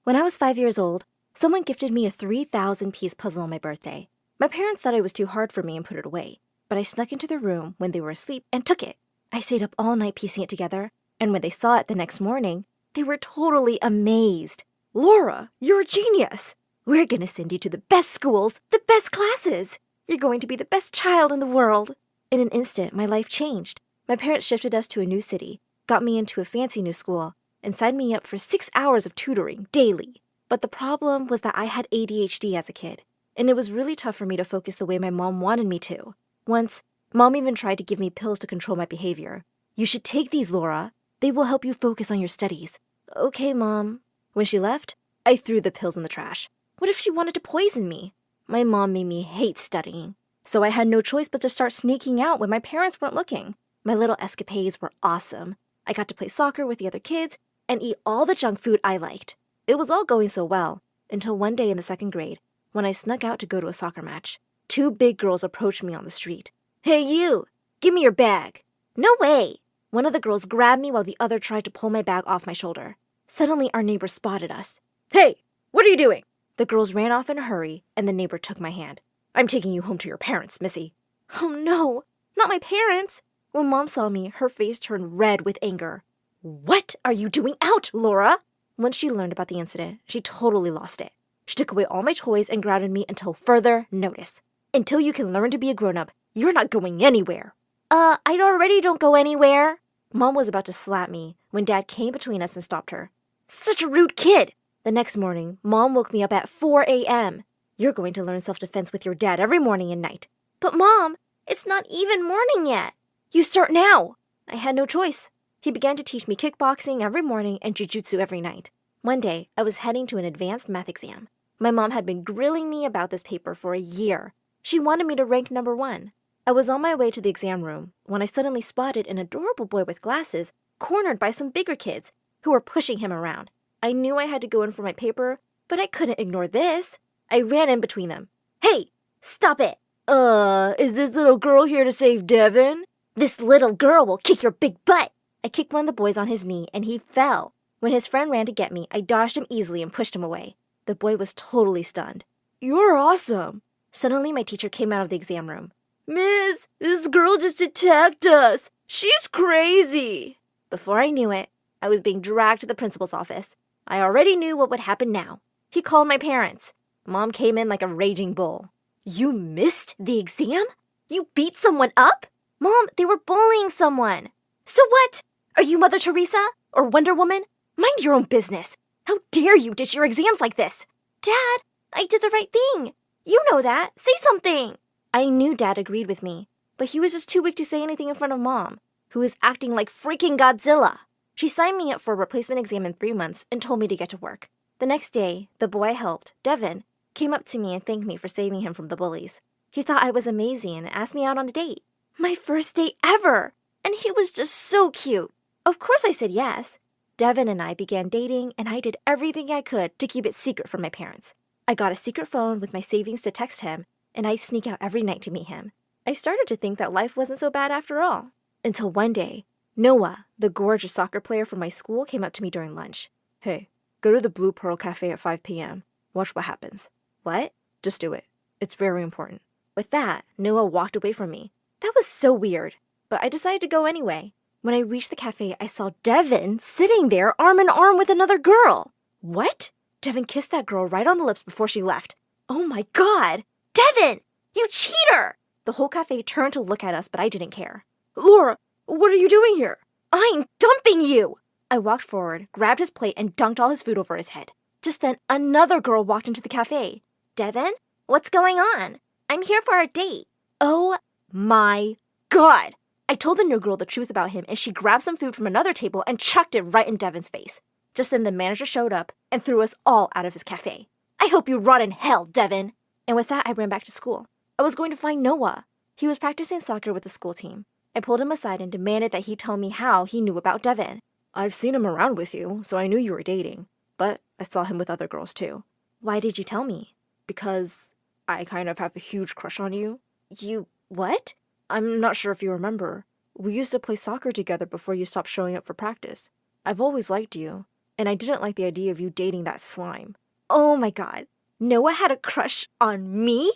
Speaker 19: When I was 5 years old, someone gifted me a 3,000-piece puzzle on my birthday. My parents thought it was too hard for me and put it away, but I snuck into their room when they were asleep and took it. I stayed up all night piecing it together, and when they saw it the next morning, they were totally amazed. "Laura, you're a genius! We're gonna send you to the best schools, the best classes! You're going to be the best child in the world!" In an instant, my life changed. My parents shifted us to a new city, got me into a fancy new school, and signed me up for 6 hours of tutoring daily. But the problem was that I had ADHD as a kid, and it was really tough for me to focus the way my mom wanted me to. Once, Mom even tried to give me pills to control my behavior. "You should take these, Laura. They will help you focus on your studies." "Okay, Mom." When she left, I threw the pills in the trash. What if she wanted to poison me? My mom made me hate studying, so I had no choice but to start sneaking out when my parents weren't looking. My little escapades were awesome. I got to play soccer with the other kids and eat all the junk food I liked. It was all going so well, until one day in the 2nd grade, when I snuck out to go to a soccer match. 2 big girls approached me on the street. "Hey you, give me your bag." "No way." One of the girls grabbed me while the other tried to pull my bag off my shoulder. Suddenly our neighbor spotted us. "Hey, what are you doing?" The girls ran off in a hurry, and the neighbor took my hand. "I'm taking you home to your parents, Missy." "Oh no, not my parents. When Mom saw me, her face turned red with anger. What are you doing out, Laura? Once she learned about the incident, she totally lost it. She took away all my toys and grounded me until further notice. Until you can learn to be a grown-up, you're not going anywhere. I already don't go anywhere. Mom was about to slap me when Dad came between us and stopped her. Such a rude kid! The next morning, Mom woke me up at 4 a.m. You're going to learn self-defense with your dad every morning and night. But Mom, it's not even morning yet. You start now. I had no choice. He began to teach me kickboxing every morning and jujutsu every night. One day, I was heading to an advanced math exam. My mom had been grilling me about this paper for a year. She wanted me to rank number 1. I was on my way to the exam room when I suddenly spotted an adorable boy with glasses cornered by some bigger kids who were pushing him around. I knew I had to go in for my paper, but I couldn't ignore this. I ran in between them. Hey, stop it! Is this little girl here to save Devin? This little girl will kick your big butt! I kicked one of the boys on his knee and he fell. When his friend ran to get me, I dodged him easily and pushed him away. The boy was totally stunned. You're awesome! Suddenly, my teacher came out of the exam room. Miss, this girl just attacked us. She's crazy. Before I knew it, I was being dragged to the principal's office. I already knew what would happen now. He called my parents. Mom came in like a raging bull. You missed the exam? You beat someone up? Mom, they were bullying someone. So what? Are you Mother Teresa or Wonder Woman? Mind your own business. How dare you ditch your exams like this? Dad, I did the right thing. You know that. Say something. I knew Dad agreed with me, but he was just too weak to say anything in front of Mom, who was acting like freaking Godzilla. She signed me up for a replacement exam in 3 months and told me to get to work. The next day, the boy I helped, Devin, came up to me and thanked me for saving him from the bullies. He thought I was amazing and asked me out on a date. My first date ever! And he was just so cute. Of course I said yes. Devin and I began dating, and I did everything I could to keep it secret from my parents. I got a secret phone with my savings to text him, and I'd sneak out every night to meet him. I started to think that life wasn't so bad after all. Until one day, Noah, the gorgeous soccer player from my school, came up to me during lunch. Hey, go to the Blue Pearl Cafe at 5 p.m. Watch what happens. What? Just do it. It's very important. With that, Noah walked away from me. That was so weird, but I decided to go anyway. When I reached the cafe, I saw Devin sitting there arm in arm with another girl. What? Devin kissed that girl right on the lips before she left. Oh my God! Devin! You cheater! The whole cafe turned to look at us, but I didn't care. Laura, what are you doing here? I'm dumping you! I walked forward, grabbed his plate, and dunked all his food over his head. Just then, another girl walked into the cafe. Devin, what's going on? I'm here for our date. Oh my God! I told the new girl the truth about him, and she grabbed some food from another table and chucked it right in Devin's face. Just then, the manager showed up and threw us all out of his cafe. I hope you rot in hell, Devin! And with that, I ran back to school. I was going to find Noah. He was practicing soccer with the school team. I pulled him aside and demanded that he tell me how he knew about Devin. I've seen him around with you, so I knew you were dating. But I saw him with other girls too. Why did you tell me? Because I kind of have a huge crush on you. You what? I'm not sure if you remember. We used to play soccer together before you stopped showing up for practice. I've always liked you, and I didn't like the idea of you dating that slime. Oh my God. Noah had a crush on me?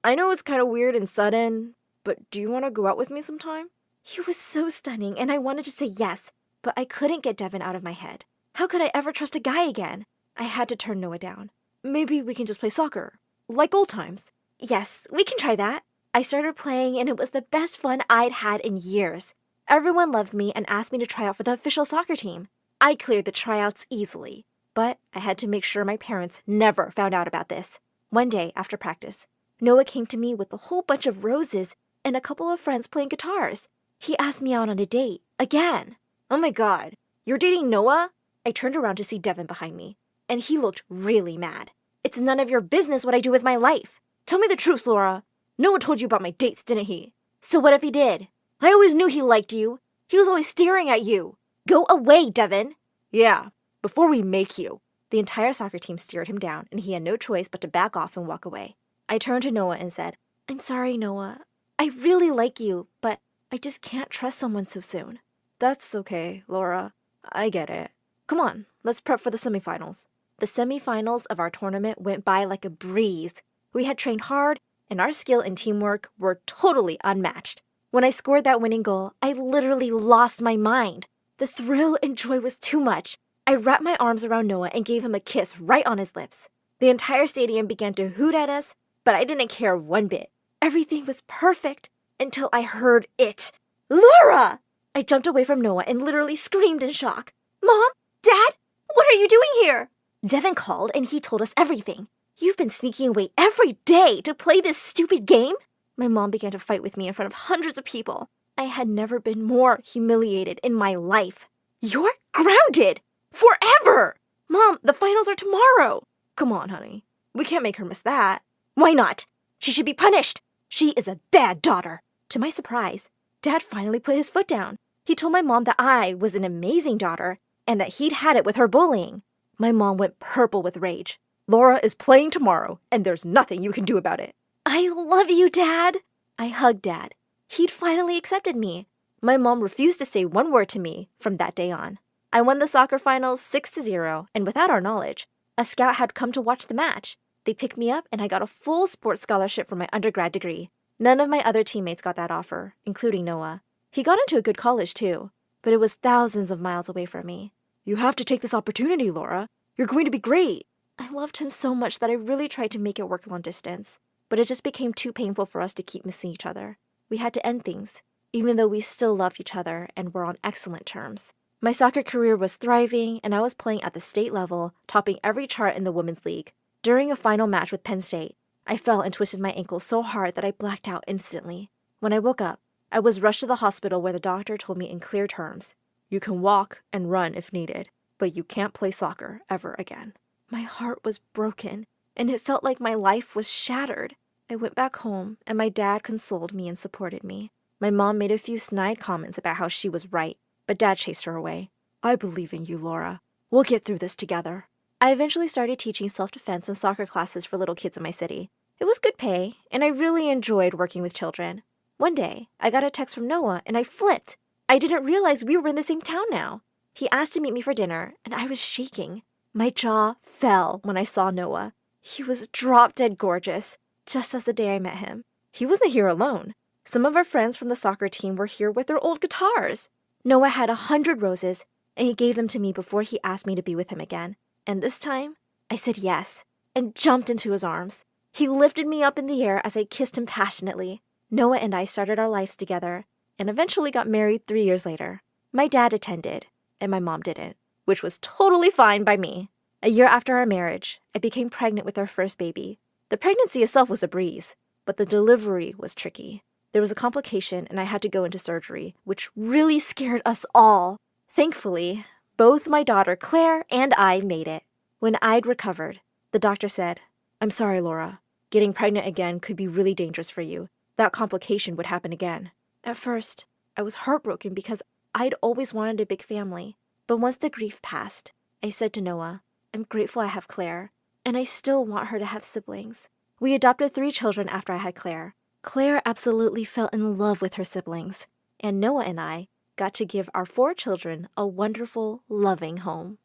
Speaker 19: I know it's kind of weird and sudden, but do you want to go out with me sometime? He was so stunning, and I wanted to say yes, but I couldn't get Devin out of my head. How could I ever trust a guy again? I had to turn Noah down. Maybe we can just play soccer, like old times. Yes, we can try that. I started playing, and it was the best fun I'd had in years. Everyone loved me and asked me to try out for the official soccer team. I cleared the tryouts easily, but I had to make sure my parents never found out about this. One day, after practice, Noah came to me with a whole bunch of roses and a couple of friends playing guitars. He asked me out on a date, again. Oh my God, you're dating Noah? I turned around to see Devin behind me, and he looked really mad. It's none of your business what I do with my life. Tell me the truth, Laura. Noah told you about my dates, didn't he? So what if he did? I always knew he liked you. He was always staring at you. Go away, Devin. Yeah, before we make you. The entire soccer team stared him down, and he had no choice but to back off and walk away. I turned to Noah and said, I'm sorry, Noah. I really like you, but I just can't trust someone so soon. That's okay, Laura. I get it. Come on, let's prep for the semifinals. The semifinals of our tournament went by like a breeze. We had trained hard, and our skill and teamwork were totally unmatched. When I scored that winning goal, I literally lost my mind. The thrill and joy was too much. I wrapped my arms around Noah and gave him a kiss right on his lips. The entire stadium began to hoot at us, but I didn't care one bit. Everything was perfect until I heard it. Laura! I jumped away from Noah and literally screamed in shock. Mom? Dad? What are you doing here? Devin called and he told us everything. You've been sneaking away every day to play this stupid game? My mom began to fight with me in front of hundreds of people. I had never been more humiliated in my life. You're grounded! Forever! Mom, the finals are tomorrow. Come on, honey. We can't make her miss that. Why not? She should be punished. She is a bad daughter. To my surprise, Dad finally put his foot down. He told my mom that I was an amazing daughter and that he'd had it with her bullying. My mom went purple with rage. Laura is playing tomorrow, and there's nothing you can do about it. I love you, Dad. I hugged Dad. He'd finally accepted me. My mom refused to say one word to me from that day on. I won the soccer finals 6-0, and without our knowledge, a scout had come to watch the match. They picked me up, and I got a full sports scholarship for my undergrad degree. None of my other teammates got that offer, including Noah. He got into a good college, too, but it was thousands of miles away from me. You have to take this opportunity, Laura. You're going to be great. I loved him so much that I really tried to make it work long distance, but it just became too painful for us to keep missing each other. We had to end things, even though we still loved each other and were on excellent terms. My soccer career was thriving, and I was playing at the state level, topping every chart in the women's league. During a final match with Penn State, I fell and twisted my ankle so hard that I blacked out instantly. When I woke up, I was rushed to the hospital where the doctor told me in clear terms, "You can walk and run if needed, but you can't play soccer ever again." My heart was broken, and it felt like my life was shattered. I went back home, and my dad consoled me and supported me. My mom made a few snide comments about how she was right, but Dad chased her away. I believe in you, Laura. We'll get through this together. I eventually started teaching self-defense and soccer classes for little kids in my city. It was good pay, and I really enjoyed working with children. One day, I got a text from Noah, and I flipped. I didn't realize we were in the same town now. He asked to meet me for dinner, and I was shaking. My jaw fell when I saw Noah. He was drop-dead gorgeous, just as the day I met him. He wasn't here alone. Some of our friends from the soccer team were here with their old guitars. Noah had 100 roses, and he gave them to me before he asked me to be with him again. And this time, I said yes, and jumped into his arms. He lifted me up in the air as I kissed him passionately. Noah and I started our lives together, and eventually got married 3 years later. My dad attended, and my mom didn't, which was totally fine by me. A year after our marriage, I became pregnant with our first baby. The pregnancy itself was a breeze, but the delivery was tricky. There was a complication, and I had to go into surgery, which really scared us all. Thankfully, both my daughter Claire and I made it. When I'd recovered, the doctor said, "I'm sorry, Laura. Getting pregnant again could be really dangerous for you. That complication would happen again." At first, I was heartbroken because I'd always wanted a big family. But once the grief passed, I said to Noah, "I'm grateful I have Claire, and I still want her to have siblings." We adopted 3 children after I had Claire. Claire absolutely fell in love with her siblings, and Noah and I got to give our 4 children a wonderful, loving home.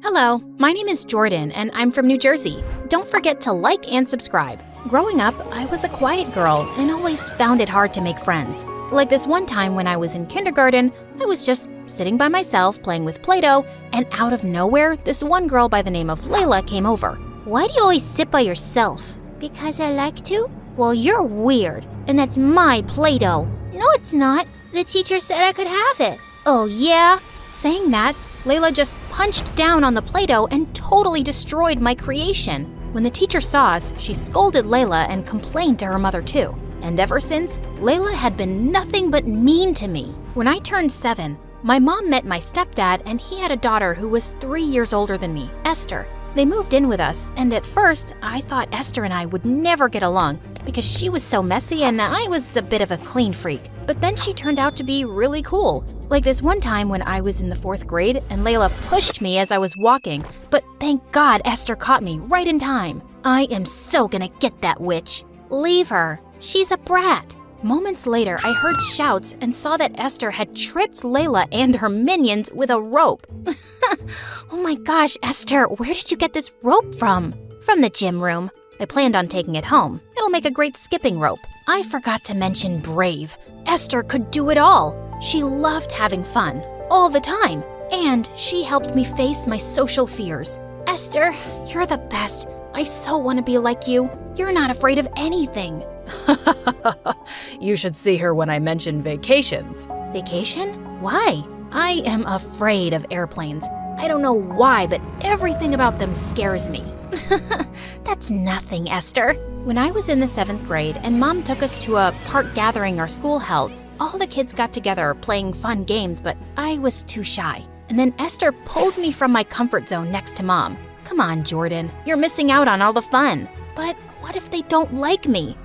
Speaker 1: Hello, my name is Jordan, and I'm from New Jersey. Don't forget to like and subscribe. Growing up, I was a quiet girl and always found it hard to make friends. Like this one time when I was in kindergarten, I was just sitting by myself playing with Play-Doh, and out of nowhere, this one girl by the name of Layla came over.
Speaker 4: Why do you always sit by yourself? Because I like to? Well, you're weird, and that's my Play-Doh. No, it's not. The teacher said I could have it. Oh, yeah?
Speaker 1: Saying that, Layla just punched down on the Play-Doh and totally destroyed my creation. When the teacher saw us, she scolded Layla and complained to her mother too. And ever since, Layla had been nothing but mean to me. When I turned 7, my mom met my stepdad, and he had a daughter who was 3 years older than me, Esther. They moved in with us, and at first, I thought Esther and I would never get along because she was so messy and I was a bit of a clean freak. But then she turned out to be really cool. Like this one time when I was in the 4th grade and Layla pushed me as I was walking, but thank God Esther caught me right in time.
Speaker 4: I am so gonna get that witch. Leave her. She's a brat.
Speaker 1: Moments later, I heard shouts and saw that Esther had tripped Layla and her minions with a rope.
Speaker 4: Oh my gosh, Esther, where did you get this rope from? From the gym room.
Speaker 1: I planned on taking it home. It'll make a great skipping rope. I forgot to mention brave. Esther could do it all. She loved having fun, all the time. And she helped me face my social fears. Esther, you're the best. I so want to be like you. You're not afraid of anything.
Speaker 2: You should see her when I mention vacations.
Speaker 1: Vacation? Why? I am afraid of airplanes. I don't know why, but everything about them scares me. That's nothing, Esther. When I was in the 7th grade and Mom took us to a park gathering our school held, all the kids got together playing fun games, but I was too shy. And then Esther pulled me from my comfort zone next to Mom. Come on, Jordan, you're missing out on all the fun. But what if they don't like me?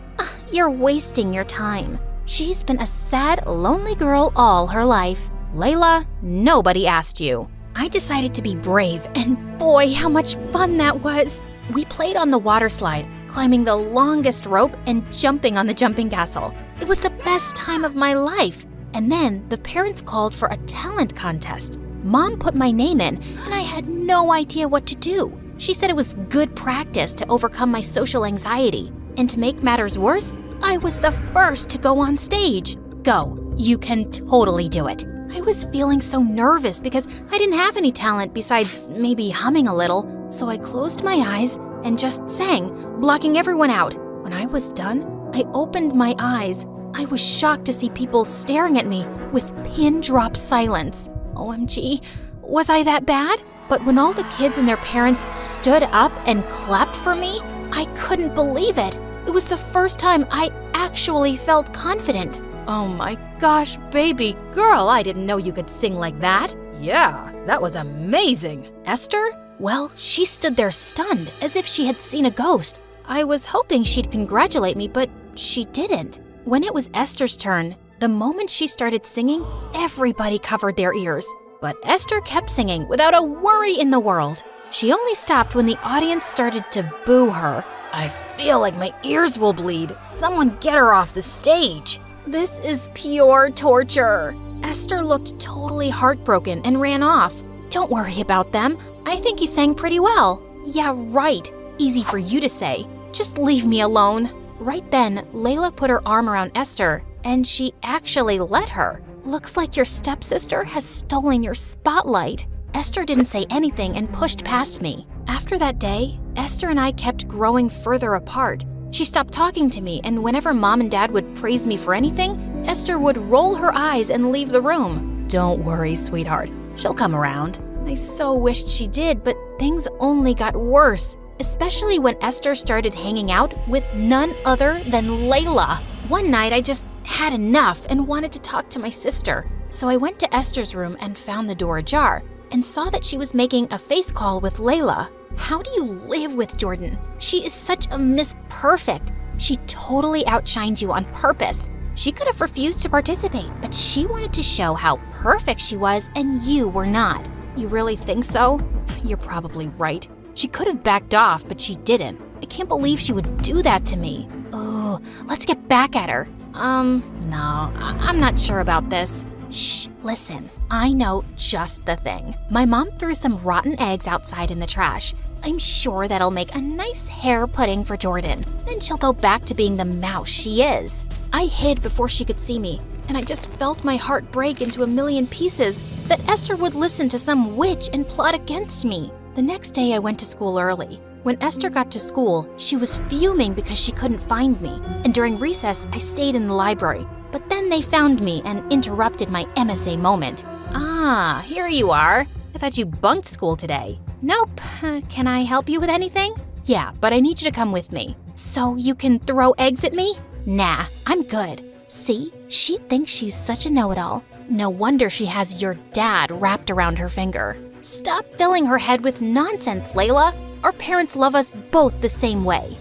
Speaker 1: You're wasting your time. She's been a sad, lonely girl all her life. Layla, nobody asked you. I decided to be brave, and boy, how much fun that was. We played on the water slide, climbing the longest rope and jumping on the jumping castle. It was the best time of my life. And then the parents called for a talent contest. Mom put my name in, and I had no idea what to do. She said it was good practice to overcome my social anxiety. And to make matters worse, I was the first to go on stage. Go, you can totally do it. I was feeling so nervous because I didn't have any talent besides maybe humming a little, so I closed my eyes and just sang, blocking everyone out. When I was done, I opened my eyes. I was shocked to see people staring at me with pin-drop silence. OMG, was I that bad? But when all the kids and their parents stood up and clapped for me, I couldn't believe it. It was the first time I actually felt confident.
Speaker 2: Oh my gosh, baby girl, I didn't know you could sing like that. Yeah, that was amazing.
Speaker 1: Esther? Well, she stood there stunned, as if she had seen a ghost. I was hoping she'd congratulate me, but she didn't. When it was Esther's turn, the moment she started singing, everybody covered their ears. But Esther kept singing without a worry in the world. She only stopped when the audience started to boo her.
Speaker 2: I feel like my ears will bleed. Someone get her off the stage.
Speaker 1: This is pure torture. Esther looked totally heartbroken and ran off. Don't worry about them. I think he sang pretty well. Yeah, right. Easy for you to say. Just leave me alone. Right then, Layla put her arm around Esther, and she actually let her. Looks like your stepsister has stolen your spotlight. Esther didn't say anything and pushed past me. After that day, Esther and I kept growing further apart. She stopped talking to me, and whenever Mom and Dad would praise me for anything, Esther would roll her eyes and leave the room.
Speaker 2: Don't worry, sweetheart. She'll come around.
Speaker 1: I so wished she did, but things only got worse, especially when Esther started hanging out with none other than Layla. One night, I just had enough and wanted to talk to my sister. So I went to Esther's room and found the door ajar and saw that she was making a face call with Layla. How do you live with Jordan? She is such a Miss Perfect. She totally outshined you on purpose. She could have refused to participate, but she wanted to show how perfect she was and you were not. You really think so? You're probably right. She could have backed off, but she didn't. I can't believe she would do that to me. Ooh, let's get back at her. No, I'm not sure about this. Shh, listen, I know just the thing. My mom threw some rotten eggs outside in the trash. I'm sure that'll make a nice hair pudding for Jordan. Then she'll go back to being the mouse she is. I hid before she could see me, and I just felt my heart break into a million pieces that Esther would listen to some witch and plot against me. The next day I went to school early. When Esther got to school, she was fuming because she couldn't find me, and during recess I stayed in the library. But then they found me and interrupted my MSA moment. Ah, here you are. I thought you bunked school today. Nope. Can I help you with anything? Yeah, but I need you to come with me. So you can throw eggs at me? Nah, I'm good. See, she thinks she's such a know-it-all. No wonder she has your dad wrapped around her finger. Stop filling her head with nonsense, Layla. Our parents love us both the same way.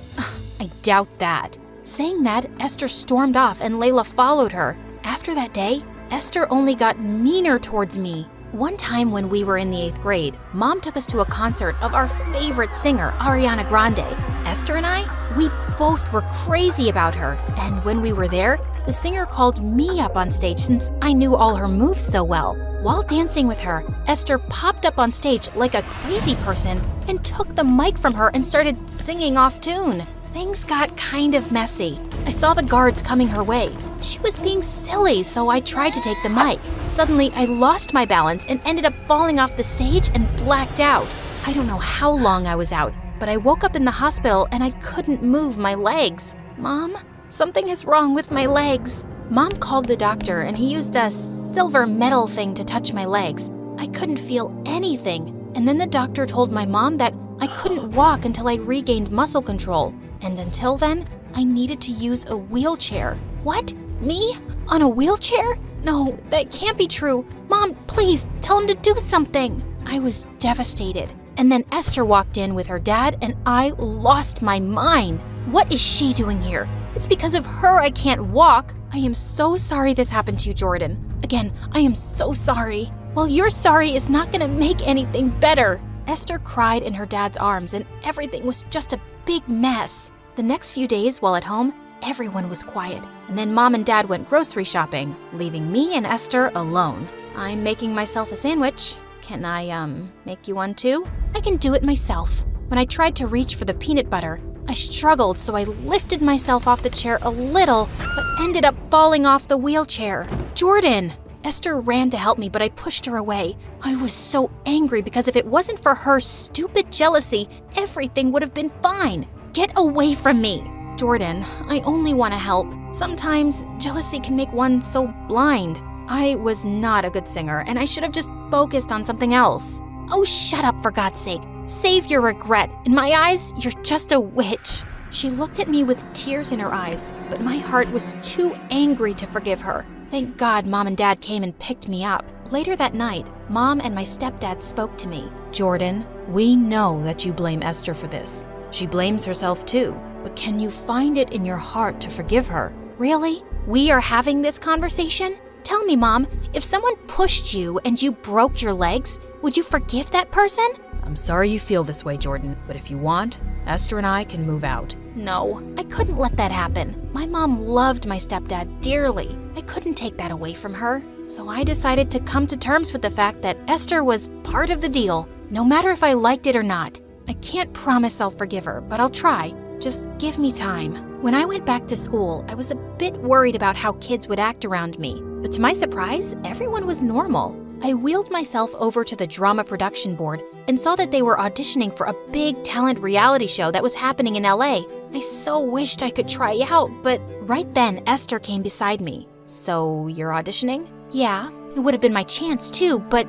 Speaker 1: I doubt that. Saying that, Esther stormed off and Layla followed her. After that day, Esther only got meaner towards me. One time when we were in the 8th grade, Mom took us to a concert of our favorite singer, Ariana Grande. Esther and I, we both were crazy about her. And when we were there, the singer called me up on stage since I knew all her moves so well. While dancing with her, Esther popped up on stage like a crazy person and took the mic from her and started singing off tune. things got kind of messy. I saw the guards coming her way. She was being silly, so I tried to take the mic. Suddenly, I lost my balance and ended up falling off the stage and blacked out. I don't know how long I was out, but I woke up in the hospital and I couldn't move my legs. Mom, something is wrong with my legs. Mom called the doctor and he used a silver metal thing to touch my legs. I couldn't feel anything. And then the doctor told my mom that I couldn't walk until I regained muscle control. And until then, I needed to use a wheelchair. What? Me? On a wheelchair? No, that can't be true. Mom, please, tell him to do something. I was devastated. And then Esther walked in with her dad and I lost my mind. What is she doing here? It's because of her I can't walk. I am so sorry this happened to you, Jordan. Again, I am so sorry. Well, your sorry is not gonna make anything better. Esther cried in her dad's arms and everything was just a big mess. The next few days while at home, everyone was quiet. And then Mom and Dad went grocery shopping, leaving me and Esther alone. I'm making myself a sandwich. Can I, make you one too? I can do it myself. When I tried to reach for the peanut butter, I struggled, so I lifted myself off the chair a little, but ended up falling off the wheelchair. Jordan! Esther ran to help me, but I pushed her away. I was so angry because if it wasn't for her stupid jealousy, everything would have been fine. Get away from me! Jordan, I only want to help. Sometimes jealousy can make one so blind. I was not a good singer, and I should have just focused on something else. Oh, shut up, for God's sake. Save your regret. In my eyes, you're just a witch. She looked at me with tears in her eyes, but my heart was too angry to forgive her. Thank God Mom and Dad came and picked me up. Later that night, Mom and my stepdad spoke to me.
Speaker 2: Jordan, we know that you blame Esther for this. She blames herself too, but can you find it in your heart to forgive her?
Speaker 1: Really? We are having this conversation? Tell me, Mom, if someone pushed you and you broke your legs, would you forgive that person?
Speaker 2: I'm sorry you feel this way, Jordan, but if you want, Esther and I can move out.
Speaker 1: No, I couldn't let that happen. My mom loved my stepdad dearly. I couldn't take that away from her. So I decided to come to terms with the fact that Esther was part of the deal, no matter if I liked it or not. I can't promise I'll forgive her, but I'll try. Just give me time. When I went back to school, I was a bit worried about how kids would act around me. But to my surprise, everyone was normal. I wheeled myself over to the drama production board and saw that they were auditioning for a big talent reality show that was happening in LA. I so wished I could try out, but right then Esther came beside me. So you're auditioning? Yeah, it would have been my chance too, but,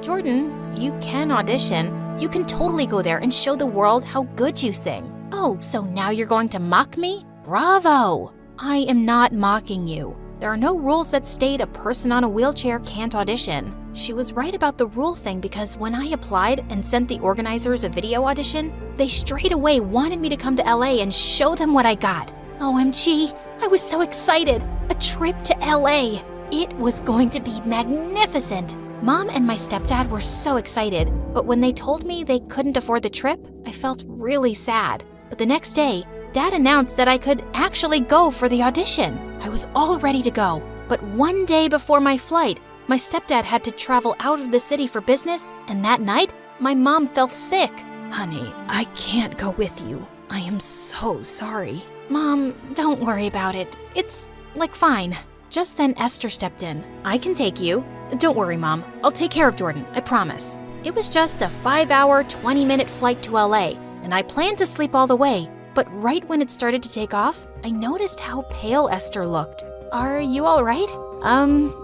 Speaker 1: Jordan, you can audition. You can totally go there and show the world how good you sing. Oh, so now you're going to mock me? Bravo! I am not mocking you. There are no rules that state a person on a wheelchair can't audition. She was right about the rule thing because when I applied and sent the organizers a video audition, they straight away wanted me to come to LA and show them what I got. OMG, I was so excited. A trip to LA. It was going to be magnificent. Mom and my stepdad were so excited, but when they told me they couldn't afford the trip, I felt really sad. But the next day, Dad announced that I could actually go for the audition. I was all ready to go, but one day before my flight, my stepdad had to travel out of the city for business, and that night, my mom fell sick.
Speaker 2: Honey, I can't go with you. I am so sorry.
Speaker 1: Mom, don't worry about it. It's, fine. Just then Esther stepped in. I can take you.
Speaker 2: Don't worry, Mom. I'll take care of Jordan, I promise.
Speaker 1: It was just a 5-hour, 20-minute flight to LA, and I planned to sleep all the way. But right when it started to take off, I noticed how pale Esther looked. Are you all right?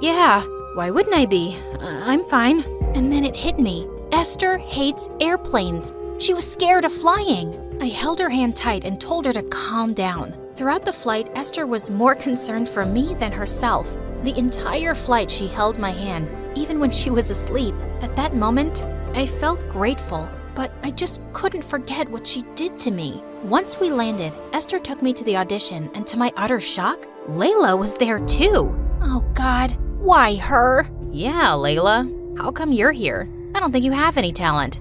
Speaker 2: Yeah. Why wouldn't I be? I'm fine.
Speaker 1: And then it hit me. Esther hates airplanes. She was scared of flying. I held her hand tight and told her to calm down. Throughout the flight, Esther was more concerned for me than herself. The entire flight she held my hand, even when she was asleep. At that moment, I felt grateful. But I just couldn't forget what she did to me. Once we landed, Esther took me to the audition, and to my utter shock, Layla was there too. Oh God, why her?
Speaker 2: Yeah, Layla. How come you're here? I don't think you have any talent.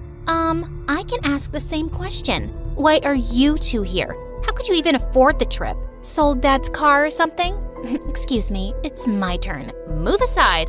Speaker 1: I can ask the same question. Why are you two here? How could you even afford the trip? Sold Dad's car or something? Excuse me, it's my turn. Move aside.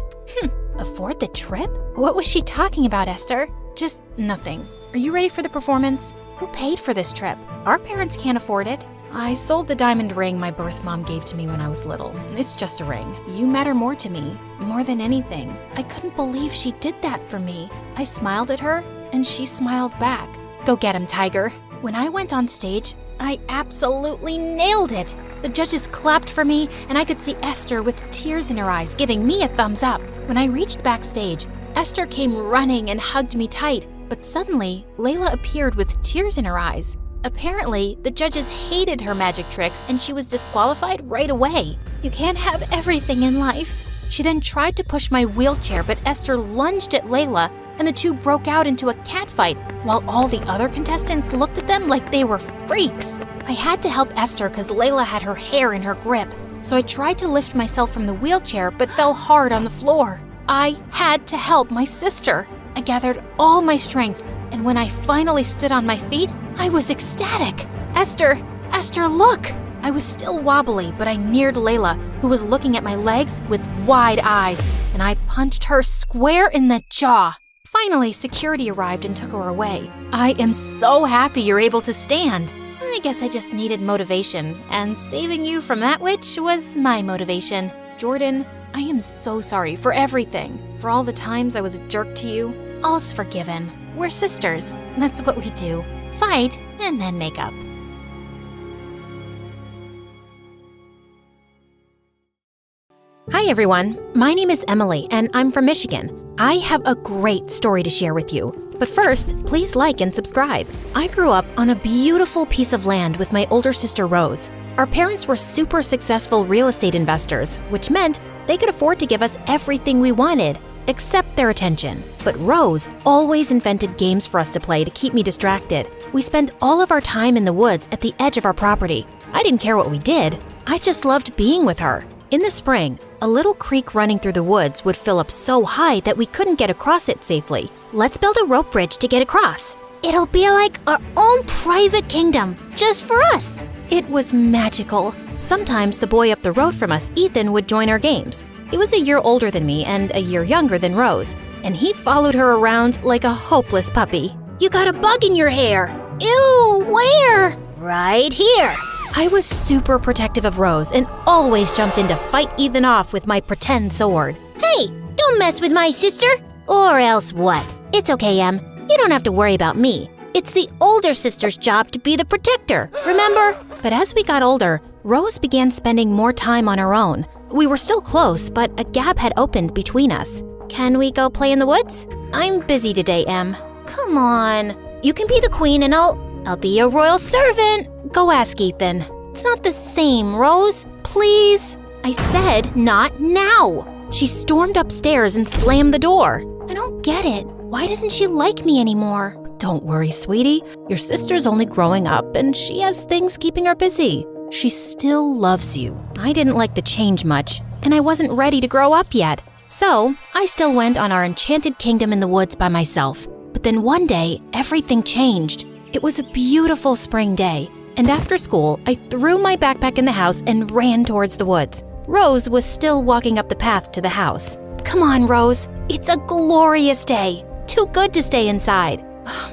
Speaker 1: Afford the trip? What was she talking about, Esther? Just nothing. Are you ready for the performance? Who paid for this trip? Our parents can't afford it. I sold the diamond ring my birth mom gave to me when I was little. It's just a ring. You matter more to me, more than anything. I couldn't believe she did that for me. I smiled at her, and she smiled back. Go get him, Tiger. When I went on stage, I absolutely nailed it. The judges clapped for me, and I could see Esther with tears in her eyes giving me a thumbs up. When I reached backstage, Esther came running and hugged me tight, but suddenly, Layla appeared with tears in her eyes. Apparently, the judges hated her magic tricks and she was disqualified right away. You can't have everything in life. She then tried to push my wheelchair, but Esther lunged at Layla and the two broke out into a catfight, while all the other contestants looked at them like they were freaks. I had to help Esther because Layla had her hair in her grip, so I tried to lift myself from the wheelchair but fell hard on the floor. I had to help my sister. I gathered all my strength, and when I finally stood on my feet, I was ecstatic. Esther, look! I was still wobbly, but I neared Layla, who was looking at my legs with wide eyes, and I punched her square in the jaw. Finally, security arrived and took her away. I am so happy you're able to stand. I guess I just needed motivation, and saving you from that witch was my motivation. Jordan, I am so sorry for everything. For all the times I was a jerk to you, all's forgiven. We're sisters. That's what we do. Fight and then make up. Hi everyone, my name is Emily and I'm from Michigan. I have a great story to share with you. But first, please like and subscribe. I grew up on a beautiful piece of land with my older sister Rose. Our parents were super successful real estate investors, which meant they could afford to give us everything we wanted, except their attention. But Rose always invented games for us to play to keep me distracted. We spent all of our time in the woods at the edge of our property. I didn't care what we did. I just loved being with her. In the spring, a little creek running through the woods would fill up so high that we couldn't get across it safely. Let's build a rope bridge to get across.
Speaker 4: It'll be like our own private kingdom, just for us.
Speaker 1: It was magical. Sometimes the boy up the road from us, Ethan, would join our games. He was a year older than me and a year younger than Rose, and he followed her around like a hopeless puppy.
Speaker 4: You got a bug in your hair. Ew, where?
Speaker 1: Right here. I was super protective of Rose and always jumped in to fight Ethan off with my pretend sword.
Speaker 4: Hey, don't mess with my sister.
Speaker 1: Or else what? It's okay, Em. You don't have to worry about me. It's the older sister's job to be the protector, remember? But as we got older, Rose began spending more time on her own. We were still close, but a gap had opened between us. Can we go play in the woods? I'm busy today, Em.
Speaker 4: Come on. You can be the queen and I'll be your royal servant.
Speaker 1: Go ask Ethan.
Speaker 4: It's not the same, Rose. Please.
Speaker 1: I said not now. She stormed upstairs and slammed the door.
Speaker 4: I don't get it. Why doesn't she like me anymore?
Speaker 1: Don't worry, sweetie. Your sister's only growing up and she has things keeping her busy. She still loves you. I didn't like the change much, and I wasn't ready to grow up yet. So, I still went on our enchanted kingdom in the woods by myself. But then one day, everything changed. It was a beautiful spring day, and after school, I threw my backpack in the house and ran towards the woods. Rose was still walking up the path to the house. Come on, Rose. It's a glorious day. Too good to stay inside.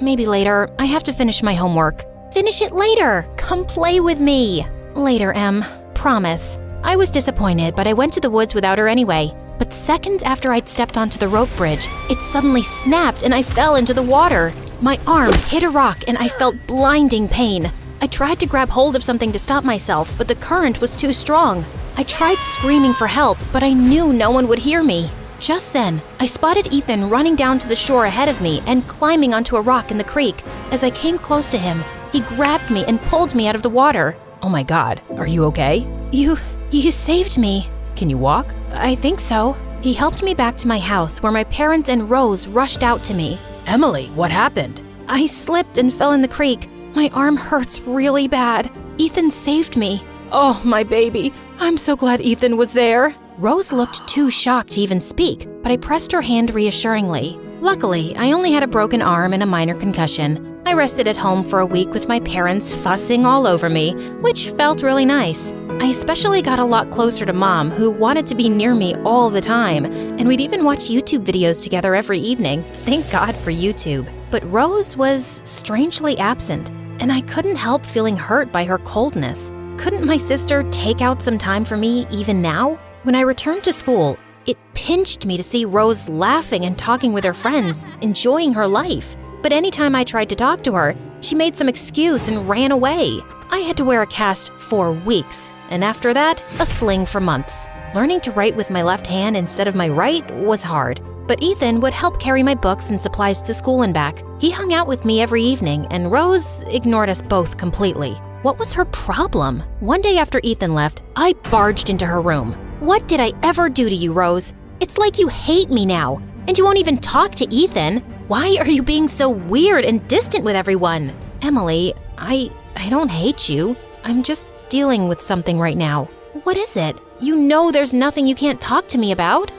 Speaker 1: Maybe later. I have to finish my homework. Finish it later. Come play with me. Later, Em. Promise. I was disappointed, but I went to the woods without her anyway. But seconds after I'd stepped onto the rope bridge, it suddenly snapped and I fell into the water. My arm hit a rock and I felt blinding pain. I tried to grab hold of something to stop myself, but the current was too strong. I tried screaming for help, but I knew no one would hear me. Just then, I spotted Ethan running down to the shore ahead of me and climbing onto a rock in the creek. As I came close to him, he grabbed me and pulled me out of the water.
Speaker 2: Oh my God, are you okay?
Speaker 1: You saved me.
Speaker 2: Can you walk?
Speaker 1: I think so. He helped me back to my house where my parents and Rose rushed out to me.
Speaker 2: Emily, what happened?
Speaker 1: I slipped and fell in the creek. My arm hurts really bad. Ethan saved me.
Speaker 2: Oh, my baby. I'm so glad Ethan was there.
Speaker 1: Rose looked too shocked to even speak, but I pressed her hand reassuringly. Luckily, I only had a broken arm and a minor concussion. I rested at home for a week with my parents fussing all over me, which felt really nice. I especially got a lot closer to Mom, who wanted to be near me all the time, and we'd even watch YouTube videos together every evening. Thank God for YouTube. But Rose was strangely absent, and I couldn't help feeling hurt by her coldness. Couldn't my sister take out some time for me even now? When I returned to school, it pinched me to see Rose laughing and talking with her friends, enjoying her life. But anytime I tried to talk to her, she made some excuse and ran away. I had to wear a cast for weeks, and after that, a sling for months. Learning to write with my left hand instead of my right was hard. But Ethan would help carry my books and supplies to school and back. He hung out with me every evening, and Rose ignored us both completely. What was her problem? One day after Ethan left, I barged into her room. What did I ever do to you, Rose? It's like you hate me now, and you won't even talk to Ethan. Why are you being so weird and distant with everyone? Emily, I don't hate you. I'm just dealing with something right now. What is it? You know there's nothing you can't talk to me about.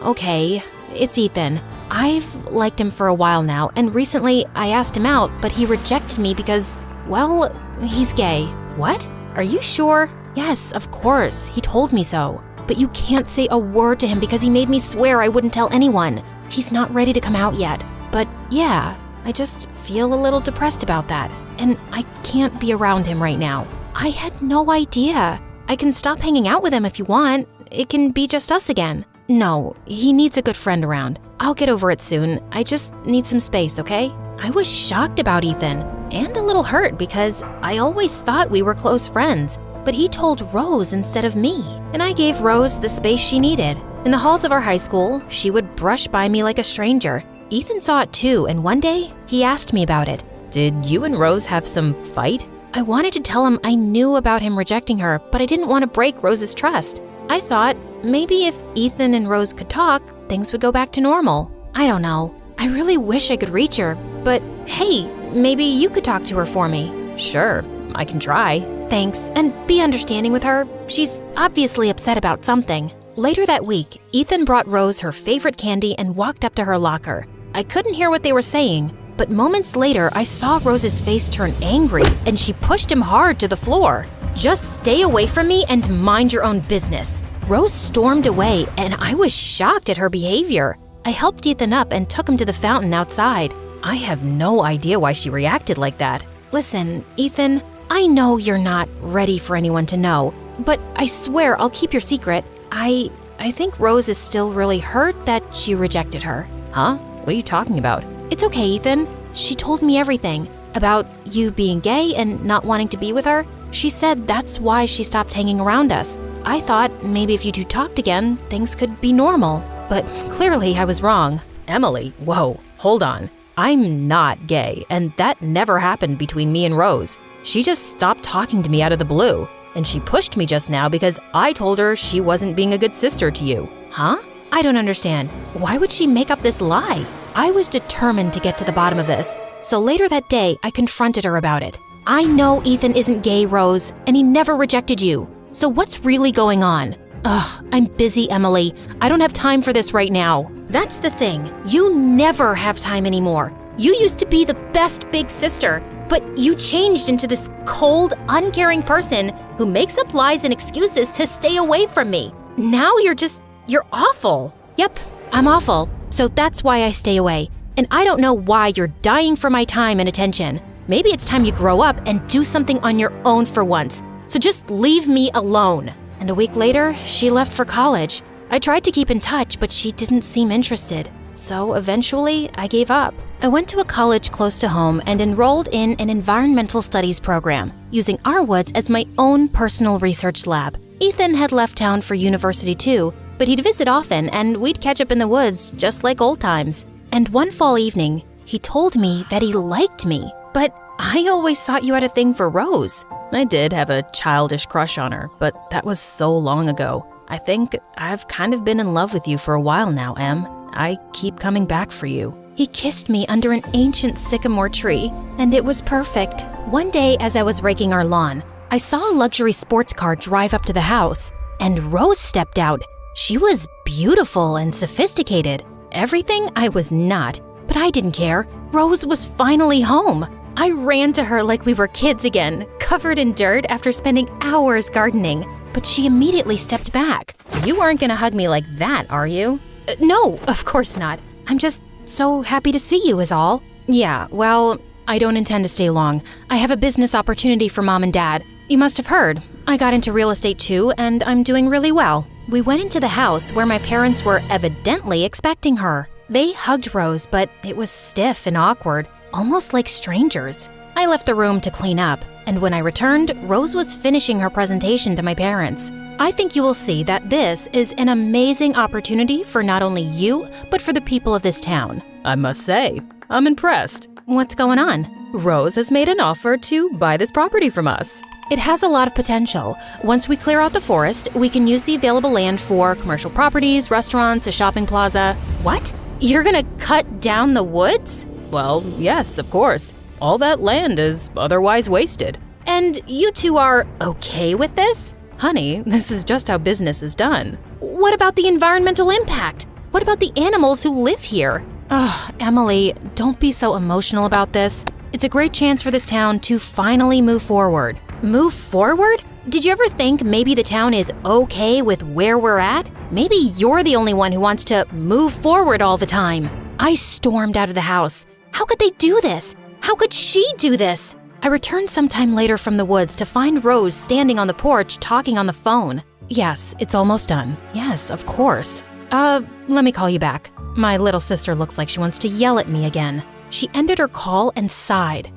Speaker 1: Okay, it's Ethan. I've liked him for a while now, and recently I asked him out, but he rejected me because, well, he's gay. What? Are you sure? Yes, of course. He told me so. But you can't say a word to him because he made me swear I wouldn't tell anyone. He's not ready to come out yet. But yeah, I just feel a little depressed about that. And I can't be around him right now. I had no idea. I can stop hanging out with him if you want. It can be just us again. No, he needs a good friend around. I'll get over it soon. I just need some space, okay? I was shocked about Ethan and a little hurt because I always thought we were close friends. But he told Rose instead of me, and I gave Rose the space she needed. In the halls of our high school, she would brush by me like a stranger. Ethan saw it too, and one day, he asked me about it. Did you and Rose have some fight? I wanted to tell him I knew about him rejecting her, but I didn't want to break Rose's trust. I thought maybe if Ethan and Rose could talk, things would go back to normal. I don't know. I really wish I could reach her, but hey, maybe you could talk to her for me. Sure, I can try. Thanks, and be understanding with her. She's obviously upset about something. Later that week, Ethan brought Rose her favorite candy and walked up to her locker. I couldn't hear what they were saying, but moments later, I saw Rose's face turn angry, and she pushed him hard to the floor. Just stay away from me and mind your own business. Rose stormed away, and I was shocked at her behavior. I helped Ethan up and took him to the fountain outside. I have no idea why she reacted like that. Listen, Ethan, I know you're not ready for anyone to know, but I swear I'll keep your secret. I think Rose is still really hurt that you rejected her. Huh? What are you talking about? It's okay, Ethan. She told me everything about you being gay and not wanting to be with her. She said that's why she stopped hanging around us. I thought maybe if you two talked again, things could be normal, but clearly I was wrong. Emily, whoa, hold on. I'm not gay, and that never happened between me and Rose. She just stopped talking to me out of the blue, and she pushed me just now because I told her she wasn't being a good sister to you. Huh? I don't understand. Why would she make up this lie? I was determined to get to the bottom of this, so later that day, I confronted her about it. I know Ethan isn't gay, Rose, and he never rejected you. So what's really going on? Ugh, I'm busy, Emily. I don't have time for this right now. That's the thing. You never have time anymore. You used to be the best big sister, but you changed into this cold, uncaring person who makes up lies and excuses to stay away from me. Now you're awful. Yep, I'm awful. So that's why I stay away. And I don't know why you're dying for my time and attention. Maybe it's time you grow up and do something on your own for once. So just leave me alone. And a week later, she left for college. I tried to keep in touch, but she didn't seem interested. So eventually, I gave up. I went to a college close to home and enrolled in an environmental studies program, using our woods as my own personal research lab. Ethan had left town for university too, but he'd visit often and we'd catch up in the woods just like old times. And one fall evening, he told me that he liked me, but I always thought you had a thing for Rose. I did have a childish crush on her, but that was so long ago. I think I've kind of been in love with you for a while now, Em. I keep coming back for you. He kissed me under an ancient sycamore tree, and it was perfect. One day, as I was raking our lawn, I saw a luxury sports car drive up to the house, and Rose stepped out. She was beautiful and sophisticated. Everything I was not, but I didn't care. Rose was finally home. I ran to her like we were kids again, covered in dirt after spending hours gardening, but she immediately stepped back. You aren't gonna hug me like that, are you? No, of course not. I'm just so happy to see you is all. Yeah, well, I don't intend to stay long. I have a business opportunity for Mom and Dad. You must have heard. I got into real estate too, and I'm doing really well. We went into the house where my parents were evidently expecting her. They hugged Rose, but it was stiff and awkward, almost like strangers. I left the room to clean up, and when I returned, Rose was finishing her presentation to my parents. I think you will see that this is an amazing opportunity for not only you, but for the people of this town.
Speaker 2: I must say, I'm impressed.
Speaker 1: What's going on?
Speaker 2: Rose has made an offer to buy this property from us.
Speaker 1: It has a lot of potential. Once we clear out the forest, we can use the available land for commercial properties, restaurants, a shopping plaza. What? You're gonna cut down the woods?
Speaker 2: Well, yes, of course. All that land is otherwise wasted.
Speaker 1: And you two are okay with this?
Speaker 2: Honey, this is just how business is done.
Speaker 1: What about the environmental impact? What about the animals who live here? Ugh, Emily, don't be so emotional about this. It's a great chance for this town to finally move forward. Move forward? Did you ever think maybe the town is okay with where we're at? Maybe you're the only one who wants to move forward all the time. I stormed out of the house. How could they do this? How could she do this? I returned sometime later from the woods to find Rose standing on the porch talking on the phone. Yes, it's almost done. Yes, of course. Let me call you back. My little sister looks like she wants to yell at me again. She ended her call and sighed.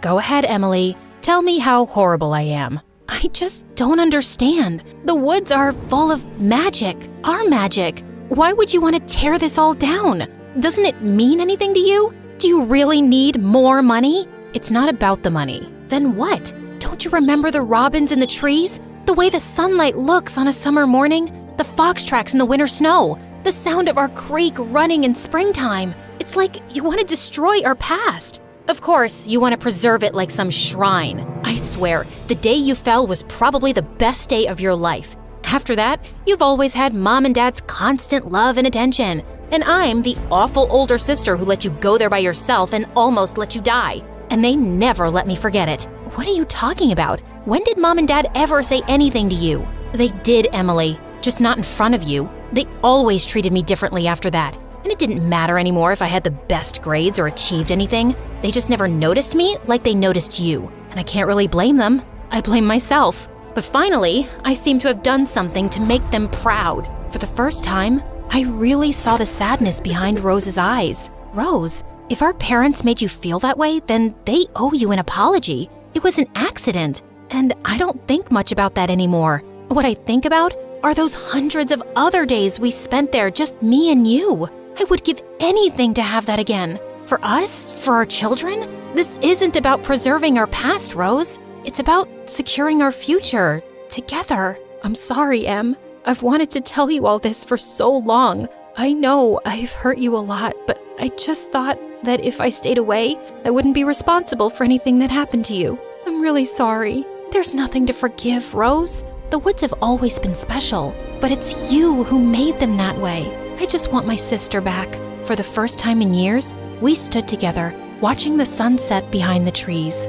Speaker 1: Go ahead, Emily. Tell me how horrible I am. I just don't understand. The woods are full of magic. Our magic. Why would you want to tear this all down? Doesn't it mean anything to you? Do you really need more money? It's not about the money. Then what? Don't you remember the robins in the trees? The way the sunlight looks on a summer morning? The fox tracks in the winter snow? The sound of our creek running in springtime? It's like you want to destroy our past. Of course, you want to preserve it like some shrine. I swear, the day you fell was probably the best day of your life. After that, you've always had Mom and Dad's constant love and attention. And I'm the awful older sister who let you go there by yourself and almost let you die. And they never let me forget it. What are you talking about? When did Mom and Dad ever say anything to you? They did, Emily, just not in front of you. They always treated me differently after that. And it didn't matter anymore if I had the best grades or achieved anything. They just never noticed me like they noticed you. And I can't really blame them. I blame myself. But finally, I seem to have done something to make them proud. For the first time, I really saw the sadness behind Rose's eyes. Rose, if our parents made you feel that way, then they owe you an apology. It was an accident. And I don't think much about that anymore. What I think about are those hundreds of other days we spent there, just me and you. I would give anything to have that again. For us, for our children. This isn't about preserving our past, Rose. It's about securing our future together. I'm sorry, Em. I've wanted to tell you all this for so long. I know I've hurt you a lot, but I just thought that if I stayed away, I wouldn't be responsible for anything that happened to you. I'm really sorry. There's nothing to forgive, Rose. The woods have always been special, but it's you who made them that way. I just want my sister back. For the first time in years, we stood together, watching the sunset behind the trees.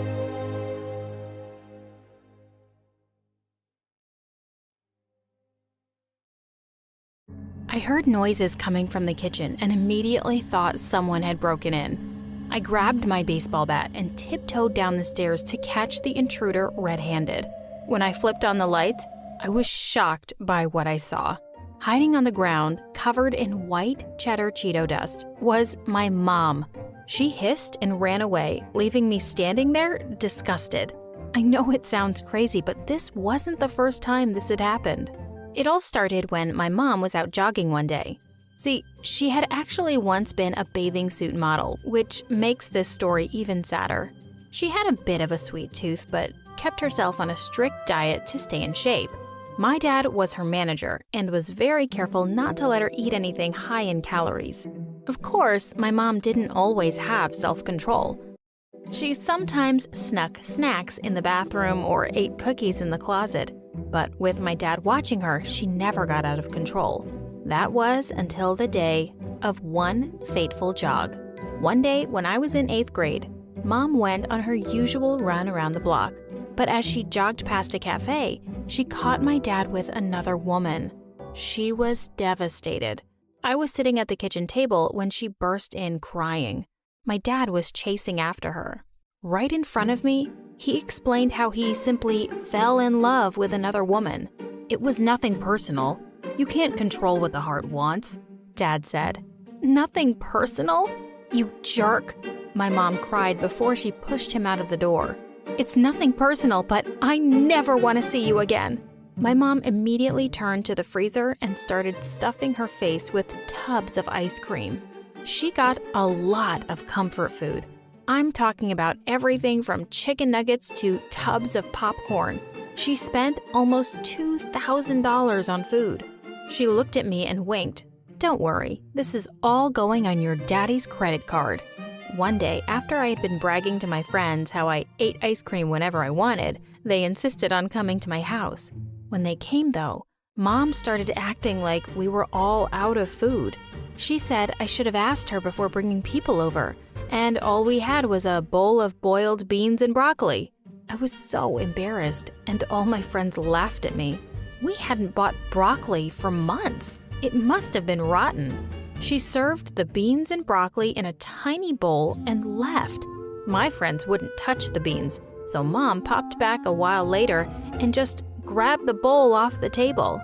Speaker 1: I heard noises coming from the kitchen and immediately thought someone had broken in. I grabbed my baseball bat and tiptoed down the stairs to catch the intruder red-handed. When I flipped on the lights, I was shocked by what I saw. Hiding on the ground, covered in white cheddar Cheeto dust, was my mom. She hissed and ran away, leaving me standing there, disgusted. I know it sounds crazy, but this wasn't the first time this had happened. It all started when my mom was out jogging one day. See, she had actually once been a bathing suit model, which makes this story even sadder. She had a bit of a sweet tooth, but kept herself on a strict diet to stay in shape. My dad was her manager and was very careful not to let her eat anything high in calories. Of course, my mom didn't always have self-control. She sometimes snuck snacks in the bathroom or ate cookies in the closet. But with my dad watching her, she never got out of control. That was until the day of one fateful jog. One day when I was in 8th grade, Mom went on her usual run around the block. But as she jogged past a cafe, she caught my dad with another woman. She was devastated. I was sitting at the kitchen table when she burst in crying. My dad was chasing after her. Right in front of me, he explained how he simply fell in love with another woman. It was nothing personal. You can't control what the heart wants, Dad said. Nothing personal? You jerk, my mom cried before she pushed him out of the door. It's nothing personal, but I never want to see you again. My mom immediately turned to the freezer and started stuffing her face with tubs of ice cream. She got a lot of comfort food. I'm talking about everything from chicken nuggets to tubs of popcorn. She spent almost $2,000 on food. She looked at me and winked. Don't worry, this is all going on your daddy's credit card. One day, after I had been bragging to my friends how I ate ice cream whenever I wanted, they insisted on coming to my house. When they came, though, Mom started acting like we were all out of food. She said I should have asked her before bringing people over, and all we had was a bowl of boiled beans and broccoli. I was so embarrassed, and all my friends laughed at me. We hadn't bought broccoli for months. It must have been rotten. She served the beans and broccoli in a tiny bowl and left. My friends wouldn't touch the beans, so Mom popped back a while later and just grabbed the bowl off the table.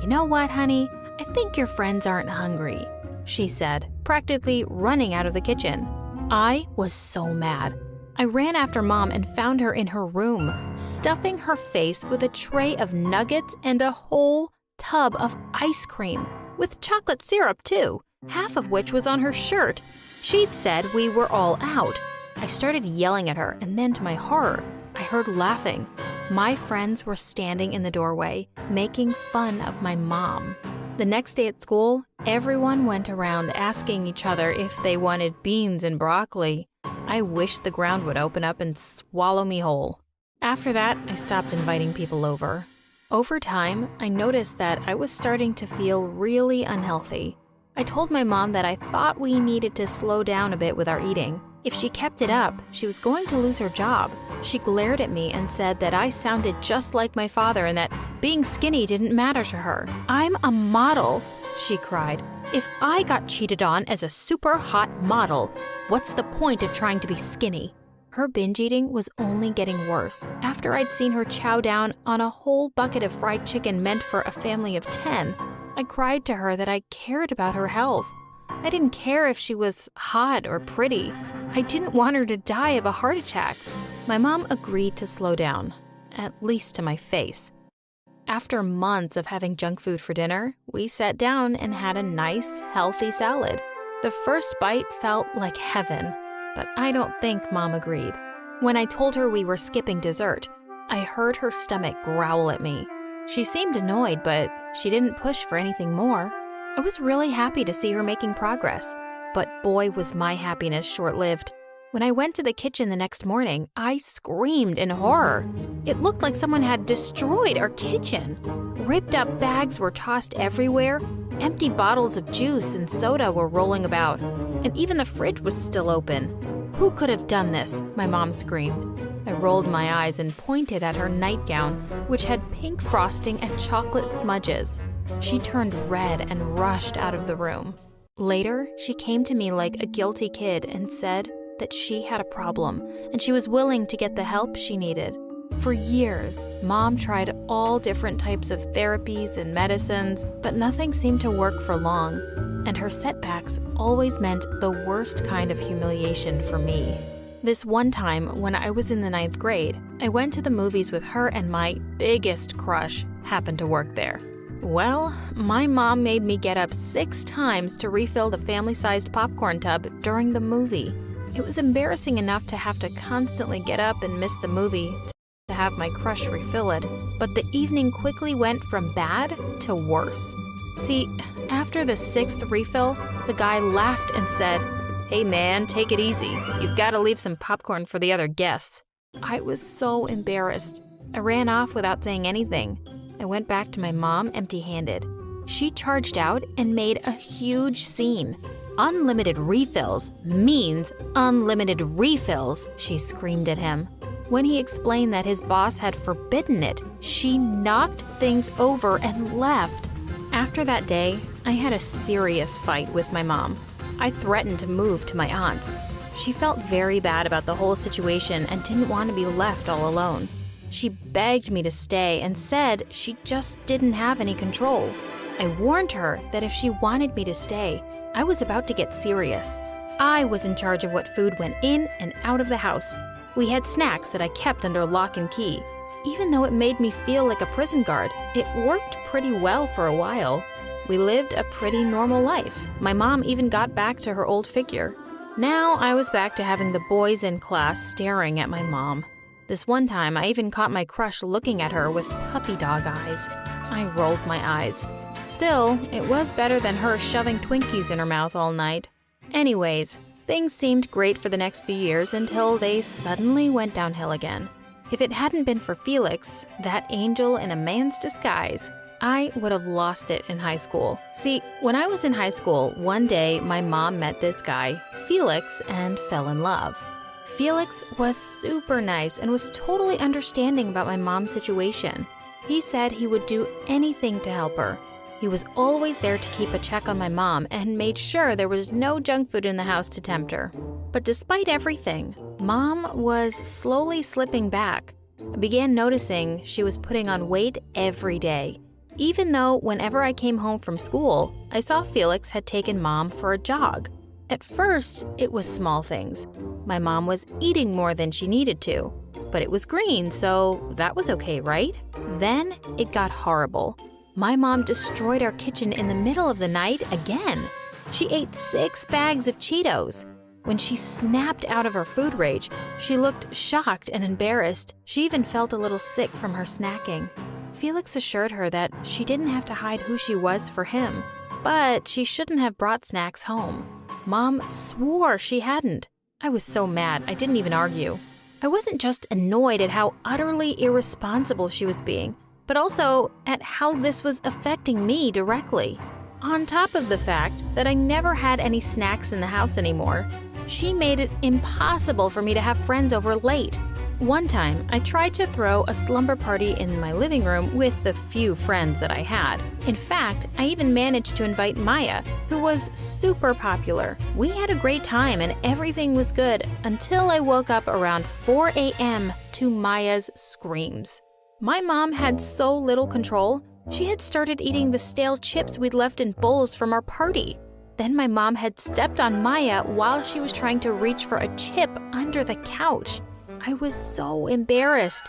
Speaker 1: You know what, honey? I think your friends aren't hungry, she said, practically running out of the kitchen. I was so mad. I ran after Mom and found her in her room, stuffing her face with a tray of nuggets and a whole tub of ice cream, with chocolate syrup too, half of which was on her shirt. She'd said we were all out. I started yelling at her, and then to my horror, I heard laughing. My friends were standing in the doorway, making fun of my mom. The next day at school, everyone went around asking each other if they wanted beans and broccoli. I wished the ground would open up and swallow me whole. After that, I stopped inviting people over. Over time, I noticed that I was starting to feel really unhealthy. I told my mom that I thought we needed to slow down a bit with our eating. If she kept it up, she was going to lose her job. She glared at me and said that I sounded just like my father and that being skinny didn't matter to her. I'm a model, she cried. If I got cheated on as a super hot model, what's the point of trying to be skinny? Her binge eating was only getting worse. After I'd seen her chow down on a whole bucket of fried chicken meant for a family of 10, I cried to her that I cared about her health. I didn't care if she was hot or pretty. I didn't want her to die of a heart attack. My mom agreed to slow down, at least to my face. After months of having junk food for dinner, we sat down and had a nice, healthy salad. The first bite felt like heaven, but I don't think Mom agreed. When I told her we were skipping dessert, I heard her stomach growl at me. She seemed annoyed, but she didn't push for anything more. I was really happy to see her making progress, but boy was my happiness short-lived. When I went to the kitchen the next morning, I screamed in horror. It looked like someone had destroyed our kitchen. Ripped up bags were tossed everywhere, empty bottles of juice and soda were rolling about, and even the fridge was still open. Who could have done this? My mom screamed. I rolled my eyes and pointed at her nightgown, which had pink frosting and chocolate smudges. She turned red and rushed out of the room. Later, she came to me like a guilty kid and said that she had a problem and she was willing to get the help she needed. For years, Mom tried all different types of therapies and medicines, but nothing seemed to work for long, and her setbacks always meant the worst kind of humiliation for me. This one time, when I was in the 9th grade, I went to the movies with her and my biggest crush happened to work there. Well, my mom made me get up 6 times to refill the family-sized popcorn tub during the movie. It was embarrassing enough to have to constantly get up and miss the movie to have my crush refill it, but the evening quickly went from bad to worse. See, after the 6th refill, the guy laughed and said, "Hey man, take it easy. You've got to leave some popcorn for the other guests." I was so embarrassed. I ran off without saying anything. I went back to my mom empty-handed. She charged out and made a huge scene. "Unlimited refills means unlimited refills," she screamed at him. When he explained that his boss had forbidden it, she knocked things over and left. After that day, I had a serious fight with my mom. I threatened to move to my aunt's.
Speaker 2: She felt very bad about the whole situation and didn't want to be left all alone. She begged me to stay and said she just didn't have any control. I warned her that if she wanted me to stay, I was about to get serious. I was in charge of what food went in and out of the house. We had snacks that I kept under lock and key. Even though it made me feel like a prison guard, it worked pretty well for a while. We lived a pretty normal life. My mom even got back to her old figure. Now I was back to having the boys in class staring at my mom. This one time, I even caught my crush looking at her with puppy dog eyes. I rolled my eyes. Still, it was better than her shoving Twinkies in her mouth all night. Anyways, things seemed great for the next few years until they suddenly went downhill again. If it hadn't been for Felix, that angel in a man's disguise, I would have lost it in high school. See, when I was in high school, one day my mom met this guy, Felix, and fell in love. Felix was super nice and was totally understanding about my mom's situation. He said he would do anything to help her. He was always there to keep a check on my mom and made sure there was no junk food in the house to tempt her. But despite everything, Mom was slowly slipping back. I began noticing she was putting on weight every day. Even though whenever I came home from school, I saw Felix had taken Mom for a jog. At first, it was small things. My mom was eating more than she needed to, but it was green, so that was okay, right? Then it got horrible. My mom destroyed our kitchen in the middle of the night again. She ate 6 bags of Cheetos. When she snapped out of her food rage, she looked shocked and embarrassed. She even felt a little sick from her snacking. Felix assured her that she didn't have to hide who she was for him, but she shouldn't have brought snacks home. Mom swore she hadn't. I was so mad, I didn't even argue. I wasn't just annoyed at how utterly irresponsible she was being, but also at how this was affecting me directly. On top of the fact that I never had any snacks in the house anymore, she made it impossible for me to have friends over late. One time, I tried to throw a slumber party in my living room with the few friends that I had. In fact, I even managed to invite Maya, who was super popular. We had a great time and everything was good until I woke up around 4 a.m. to Maya's screams. My mom had so little control, she had started eating the stale chips we'd left in bowls from our party. Then my mom had stepped on Maya while she was trying to reach for a chip under the couch. I was so embarrassed.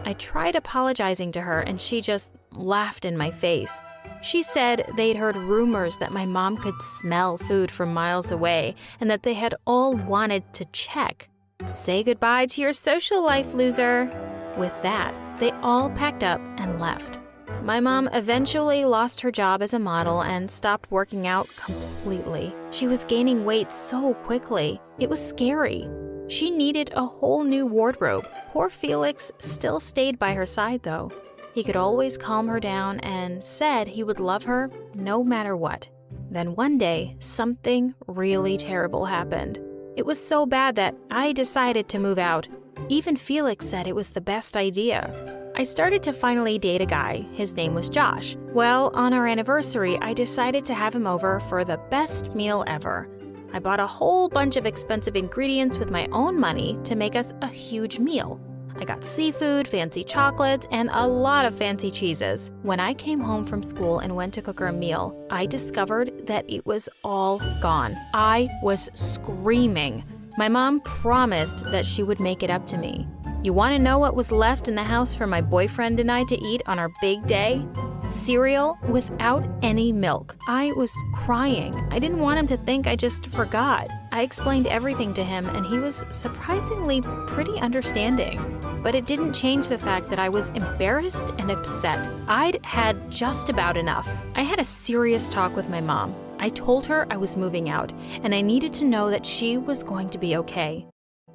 Speaker 2: I tried apologizing to her and she just laughed in my face. She said they'd heard rumors that my mom could smell food from miles away and that they had all wanted to check. Say goodbye to your social life, loser. With that, they all packed up and left. My mom eventually lost her job as a model and stopped working out completely. She was gaining weight so quickly. It was scary. She needed a whole new wardrobe. Poor Felix still stayed by her side, though. He could always calm her down and said he would love her no matter what. Then one day, something really terrible happened. It was so bad that I decided to move out. Even Felix said it was the best idea. I started to finally date a guy. His name was Josh. Well, on our anniversary, I decided to have him over for the best meal ever. I bought a whole bunch of expensive ingredients with my own money to make us a huge meal. I got seafood, fancy chocolates, and a lot of fancy cheeses. When I came home from school and went to cook her a meal, I discovered that it was all gone. I was screaming. My mom promised that she would make it up to me. You want to know what was left in the house for my boyfriend and I to eat on our big day? Cereal without any milk. I was crying. I didn't want him to think I just forgot. I explained everything to him and he was surprisingly pretty understanding. But it didn't change the fact that I was embarrassed and upset. I'd had just about enough. I had a serious talk with my mom. I told her I was moving out and I needed to know that she was going to be okay.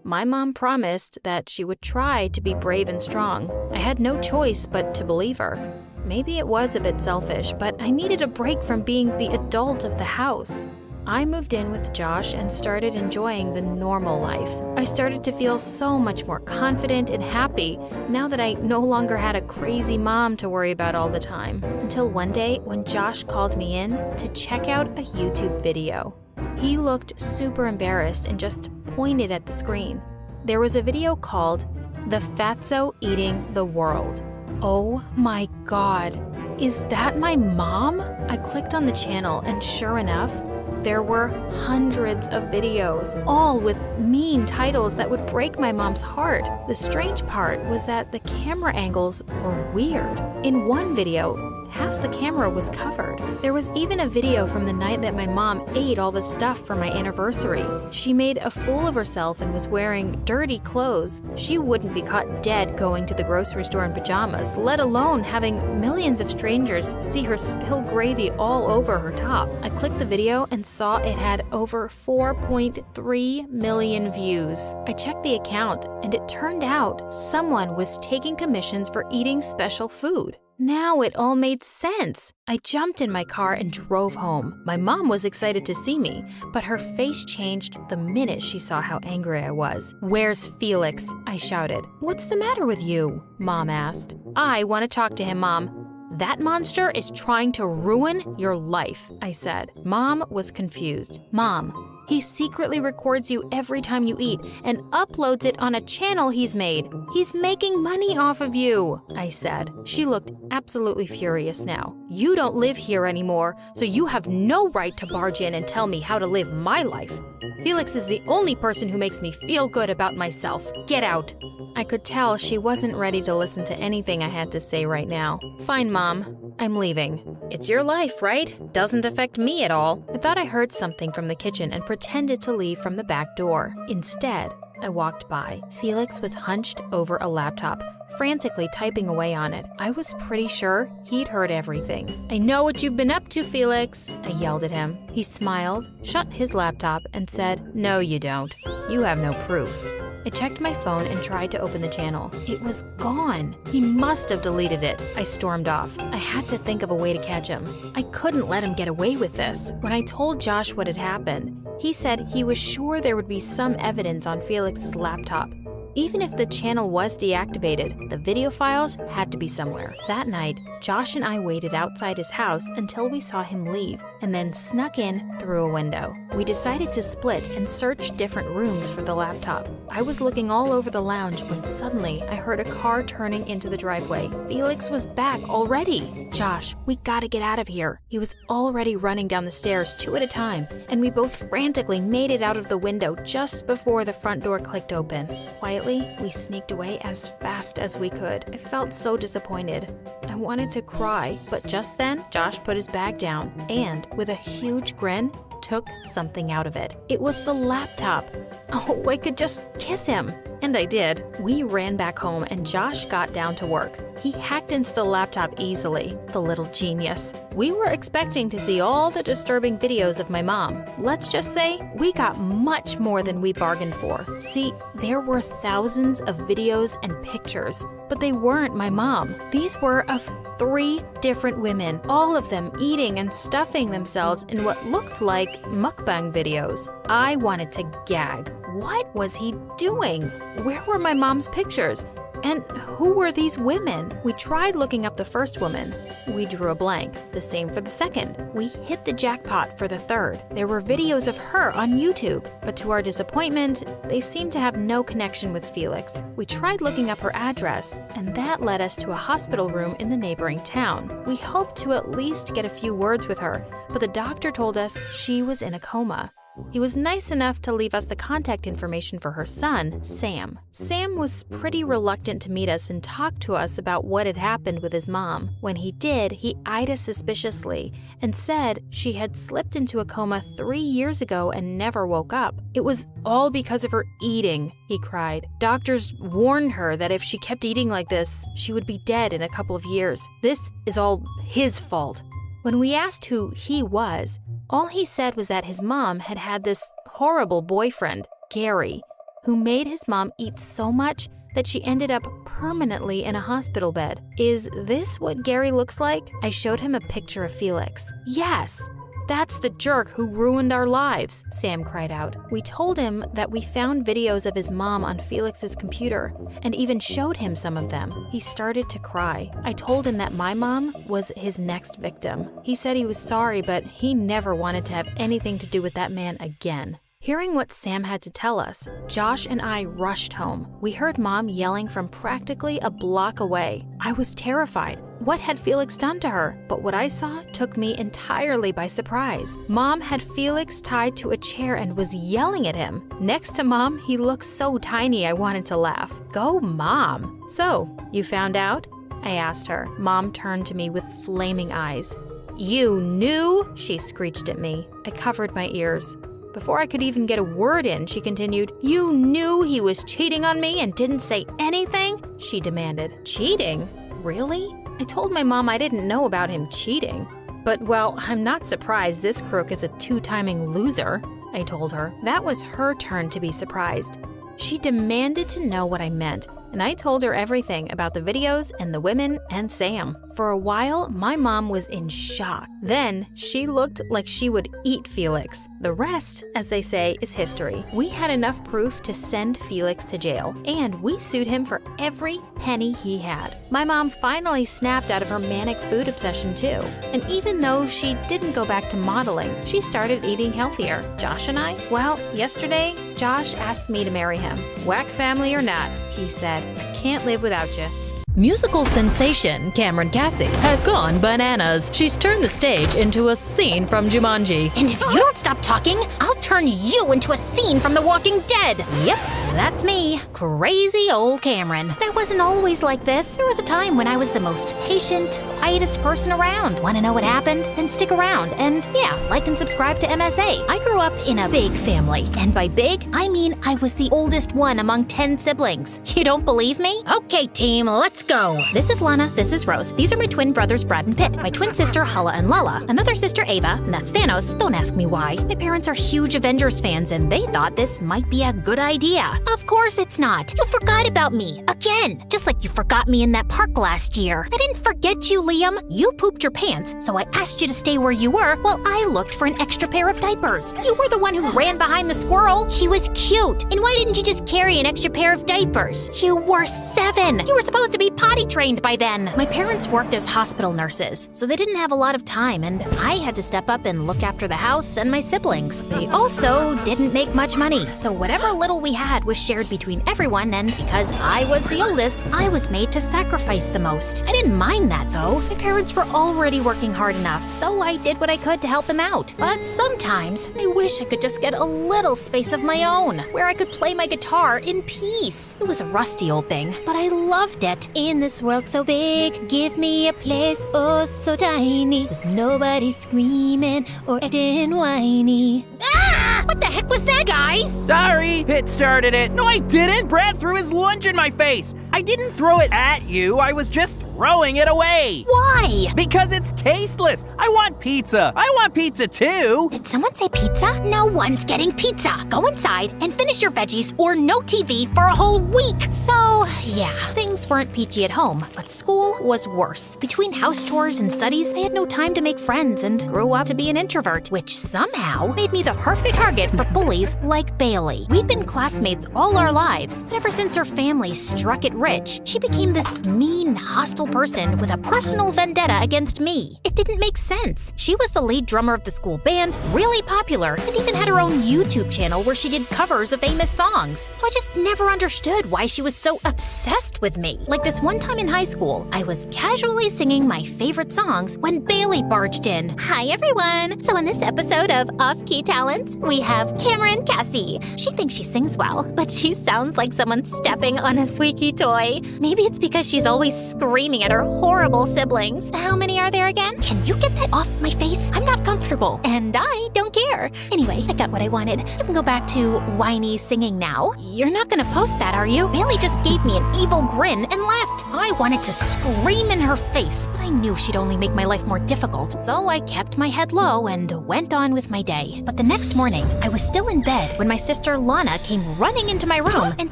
Speaker 2: My mom promised that she would try to be brave and strong. I had no choice but to believe her. Maybe it was a bit selfish, but I needed a break from being the adult of the house. I moved in with Josh and started enjoying the normal life. I started to feel so much more confident and happy now that I no longer had a crazy mom to worry about all the time. Until one day when Josh called me in to check out a YouTube video. He looked super embarrassed and just pointed at the screen. There was a video called "The Fatso Eating the World." Oh my God, is that my mom? I clicked on the channel and sure enough, there were hundreds of videos, all with mean titles that would break my mom's heart. The strange part was that the camera angles were weird. In one video, half the camera was covered. There was even a video from the night that my mom ate all the stuff for my anniversary. She made a fool of herself and was wearing dirty clothes. She wouldn't be caught dead going to the grocery store in pajamas, let alone having millions of strangers see her spill gravy all over her top. I clicked the video and saw it had over 4.3 million views. I checked the account and it turned out someone was taking commissions for eating special food. Now it all made sense. I jumped in my car and drove home. My mom was excited to see me, but her face changed the minute she saw how angry I was. "Where's Felix?" I shouted. "What's the matter with you?" Mom asked. "I want to talk to him, Mom. That monster is trying to ruin your life," I said. Mom was confused. "Mom, he secretly records you every time you eat and uploads it on a channel he's made. He's making money off of you," I said. She looked absolutely furious now. "You don't live here anymore, so you have no right to barge in and tell me how to live my life. Felix is the only person who makes me feel good about myself. Get out." I could tell she wasn't ready to listen to anything I had to say right now. "Fine, Mom. I'm leaving. It's your life, right? Doesn't affect me at all." I thought I heard something from the kitchen and pretended to leave from the back door. Instead, I walked by. Felix was hunched over a laptop, frantically typing away on it. I was pretty sure he'd heard everything. "I know what you've been up to, Felix," I yelled at him. He smiled, shut his laptop, and said, "No, you don't. You have no proof." I checked my phone and tried to open the channel. It was gone. He must have deleted it. I stormed off. I had to think of a way to catch him. I couldn't let him get away with this. When I told Josh what had happened, he said he was sure there would be some evidence on Felix's laptop. Even if the channel was deactivated, the video files had to be somewhere. That night, Josh and I waited outside his house until we saw him leave, and then snuck in through a window. We decided to split and search different rooms for the laptop. I was looking all over the lounge when suddenly I heard a car turning into the driveway. Felix was back already. "Josh, we gotta get out of here." He was already running down the stairs 2 at a time, and we both frantically made it out of the window just before the front door clicked open. Quietly, we sneaked away as fast as we could. I felt so disappointed. I wanted to cry, but just then, Josh put his bag down and, with a huge grin, took something out of it. It was the laptop. Oh, I could just kiss him. And I did. We ran back home and Josh got down to work. He hacked into the laptop easily, the little genius. We were expecting to see all the disturbing videos of my mom. Let's just say we got much more than we bargained for. See, there were thousands of videos and pictures, but they weren't my mom. These were of 3 different women, all of them eating and stuffing themselves in what looked like mukbang videos. I wanted to gag. What was he doing? Where were my mom's pictures? And who were these women? We tried looking up the first woman. We drew a blank. The same for the second. We hit the jackpot for the third. There were videos of her on YouTube, but to our disappointment, they seemed to have no connection with Felix. We tried looking up her address, and that led us to a hospital room in the neighboring town. We hoped to at least get a few words with her, but the doctor told us she was in a coma. He was nice enough to leave us the contact information for her son, Sam. Sam was pretty reluctant to meet us and talk to us about what had happened with his mom. When he did, he eyed us suspiciously and said she had slipped into a coma 3 years ago and never woke up. "It was all because of her eating," he cried. "Doctors warned her that if she kept eating like this, she would be dead in a couple of years. This is all his fault." When we asked who he was, all he said was that his mom had had this horrible boyfriend, Gary, who made his mom eat so much that she ended up permanently in a hospital bed. "Is this what Gary looks like?" I showed him a picture of Felix. "Yes! That's the jerk who ruined our lives," Sam cried out. We told him that we found videos of his mom on Felix's computer and even showed him some of them. He started to cry. I told him that my mom was his next victim. He said he was sorry, but he never wanted to have anything to do with that man again.
Speaker 1: Hearing what Sam had to tell us, Josh and I rushed home. We heard Mom yelling from practically a block away. I was terrified. What had Felix done to her? But what I saw took me entirely by surprise. Mom had Felix tied to a chair and was yelling at him. Next to Mom, he looked so tiny I wanted to laugh. Go, Mom! So, you found out? I asked her. Mom turned to me with flaming eyes. You knew? She screeched at me. I covered my ears. Before I could even get a word in, she continued, You knew he was cheating on me and didn't say anything? She demanded. Cheating? Really? I told my mom I didn't know about him cheating. But, well, I'm not surprised this crook is a two-timing loser, I told her. That was her turn to be surprised. She demanded to know what I meant, and I told her everything about the videos and the women and Sam. For a while, my mom was in shock. Then, she looked like she would eat Felix. The rest, as they say, is history. We had enough proof to send Felix to jail, and we sued him for every penny he had. My mom finally snapped out of her manic food obsession too. And even though she didn't go back to modeling, she started eating healthier. Josh and I? Well, yesterday, Josh asked me to marry him. Whack family or not, he said, I can't live without you.
Speaker 16: Musical sensation Cameron Cassie has gone bananas. She's turned the stage into a scene from Jumanji.
Speaker 4: And if you don't stop talking, I'll turn you into a scene from The Walking Dead.
Speaker 1: Yep, that's me. Crazy old Cameron.
Speaker 4: But I wasn't always like this. There was a time when I was the most patient, quietest person around. Want to know what happened? Then stick around. And yeah, like and subscribe to MSA. I grew up in a big family. And by big, I mean I was the oldest one among 10 siblings. You don't believe me? Okay, team, let's go. This is Lana, this is Rose. These are my twin brothers Brad and Pitt. My twin sister Hala and Lala. Another sister Ava, and that's Thanos. Don't ask me why. My parents are huge Avengers fans and they thought this might be a good idea. Of course it's not. You forgot about me. Again. Just like you forgot me in that park last year. I didn't forget you, Liam. You pooped your pants, so I asked you to stay where you were while I looked for an extra pair of diapers. You were the one who ran behind the squirrel. She was cute. And why didn't you just carry an extra pair of diapers? You were 7. You were supposed to be potty trained by then. My parents worked as hospital nurses, so they didn't have a lot of time, and I had to step up and look after the house and my siblings. They also didn't make much money, so whatever little we had was shared between everyone, and because I was the oldest, I was made to sacrifice the most. I didn't mind that, though. My parents were already working hard enough, so I did what I could to help them out. But sometimes, I wish I could just get a little space of my own, where I could play my guitar in peace. It was a rusty old thing, but I loved it. In this world so big, give me a place oh so tiny, with nobody screaming or acting whiny. Ah! What the heck was that, guys?
Speaker 20: Sorry, Pitt started it. No, I didn't. Brad threw his lunch in my face. I didn't throw it at you. I was just throwing it away.
Speaker 4: Why?
Speaker 20: Because it's tasteless. I want pizza. I want pizza too.
Speaker 4: Did someone say pizza? No one's getting pizza. Go inside and finish your veggies or no TV for a whole week. So, yeah, things weren't peachy at home, but school was worse. Between house chores and studies, I had no time to make friends and grew up to be an introvert, which somehow made me the perfect target for bullies like Bailey. We'd been classmates all our lives, but ever since her family struck it rich, she became this mean, hostile person with a personal vendetta against me. It didn't make sense. She was the lead drummer of the school band, really popular, and even had her own YouTube channel where she did covers of famous songs. So I just never understood why she was so obsessed with me. Like this one time in high school, I was casually singing my favorite songs when Bailey barged in. Hi everyone! So in this episode of Off-Key Talents, we have Cameron Cassie. She thinks she sings well, but she sounds like someone stepping on a squeaky toy. Maybe it's because she's always screaming at her horrible siblings. How many are there again? Can you get that off my face? I'm not comfortable, and I don't care. Anyway, I got what I wanted. You can go back to whiny singing now. You're not gonna post that, are you? Bailey just gave me an evil grin and left. I wanted to scream in her face, but I knew she'd only make my life more difficult. So I kept my head low and went on with my day. But the next morning, I was still in bed when my sister Lana came running into my room and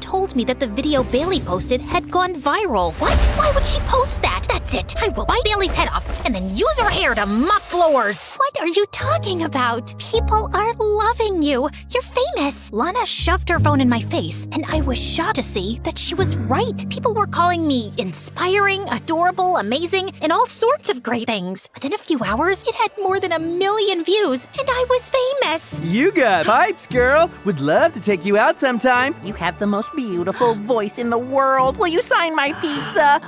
Speaker 4: told me that the video Bailey posted had gone viral. What? Why would she post that? That's it. I will bite Bailey's head off and then use her hair to mop floors. What? What are you talking about? People are loving you. You're famous. Lana shoved her phone in my face, and I was shocked to see that she was right. People were calling me inspiring, adorable, amazing, and all sorts of great things. Within a few hours, it had more than 1 million views, and I was famous.
Speaker 20: You got pipes, girl. Would love to take you out sometime. You have the most beautiful voice in the world. Will you sign my pizza?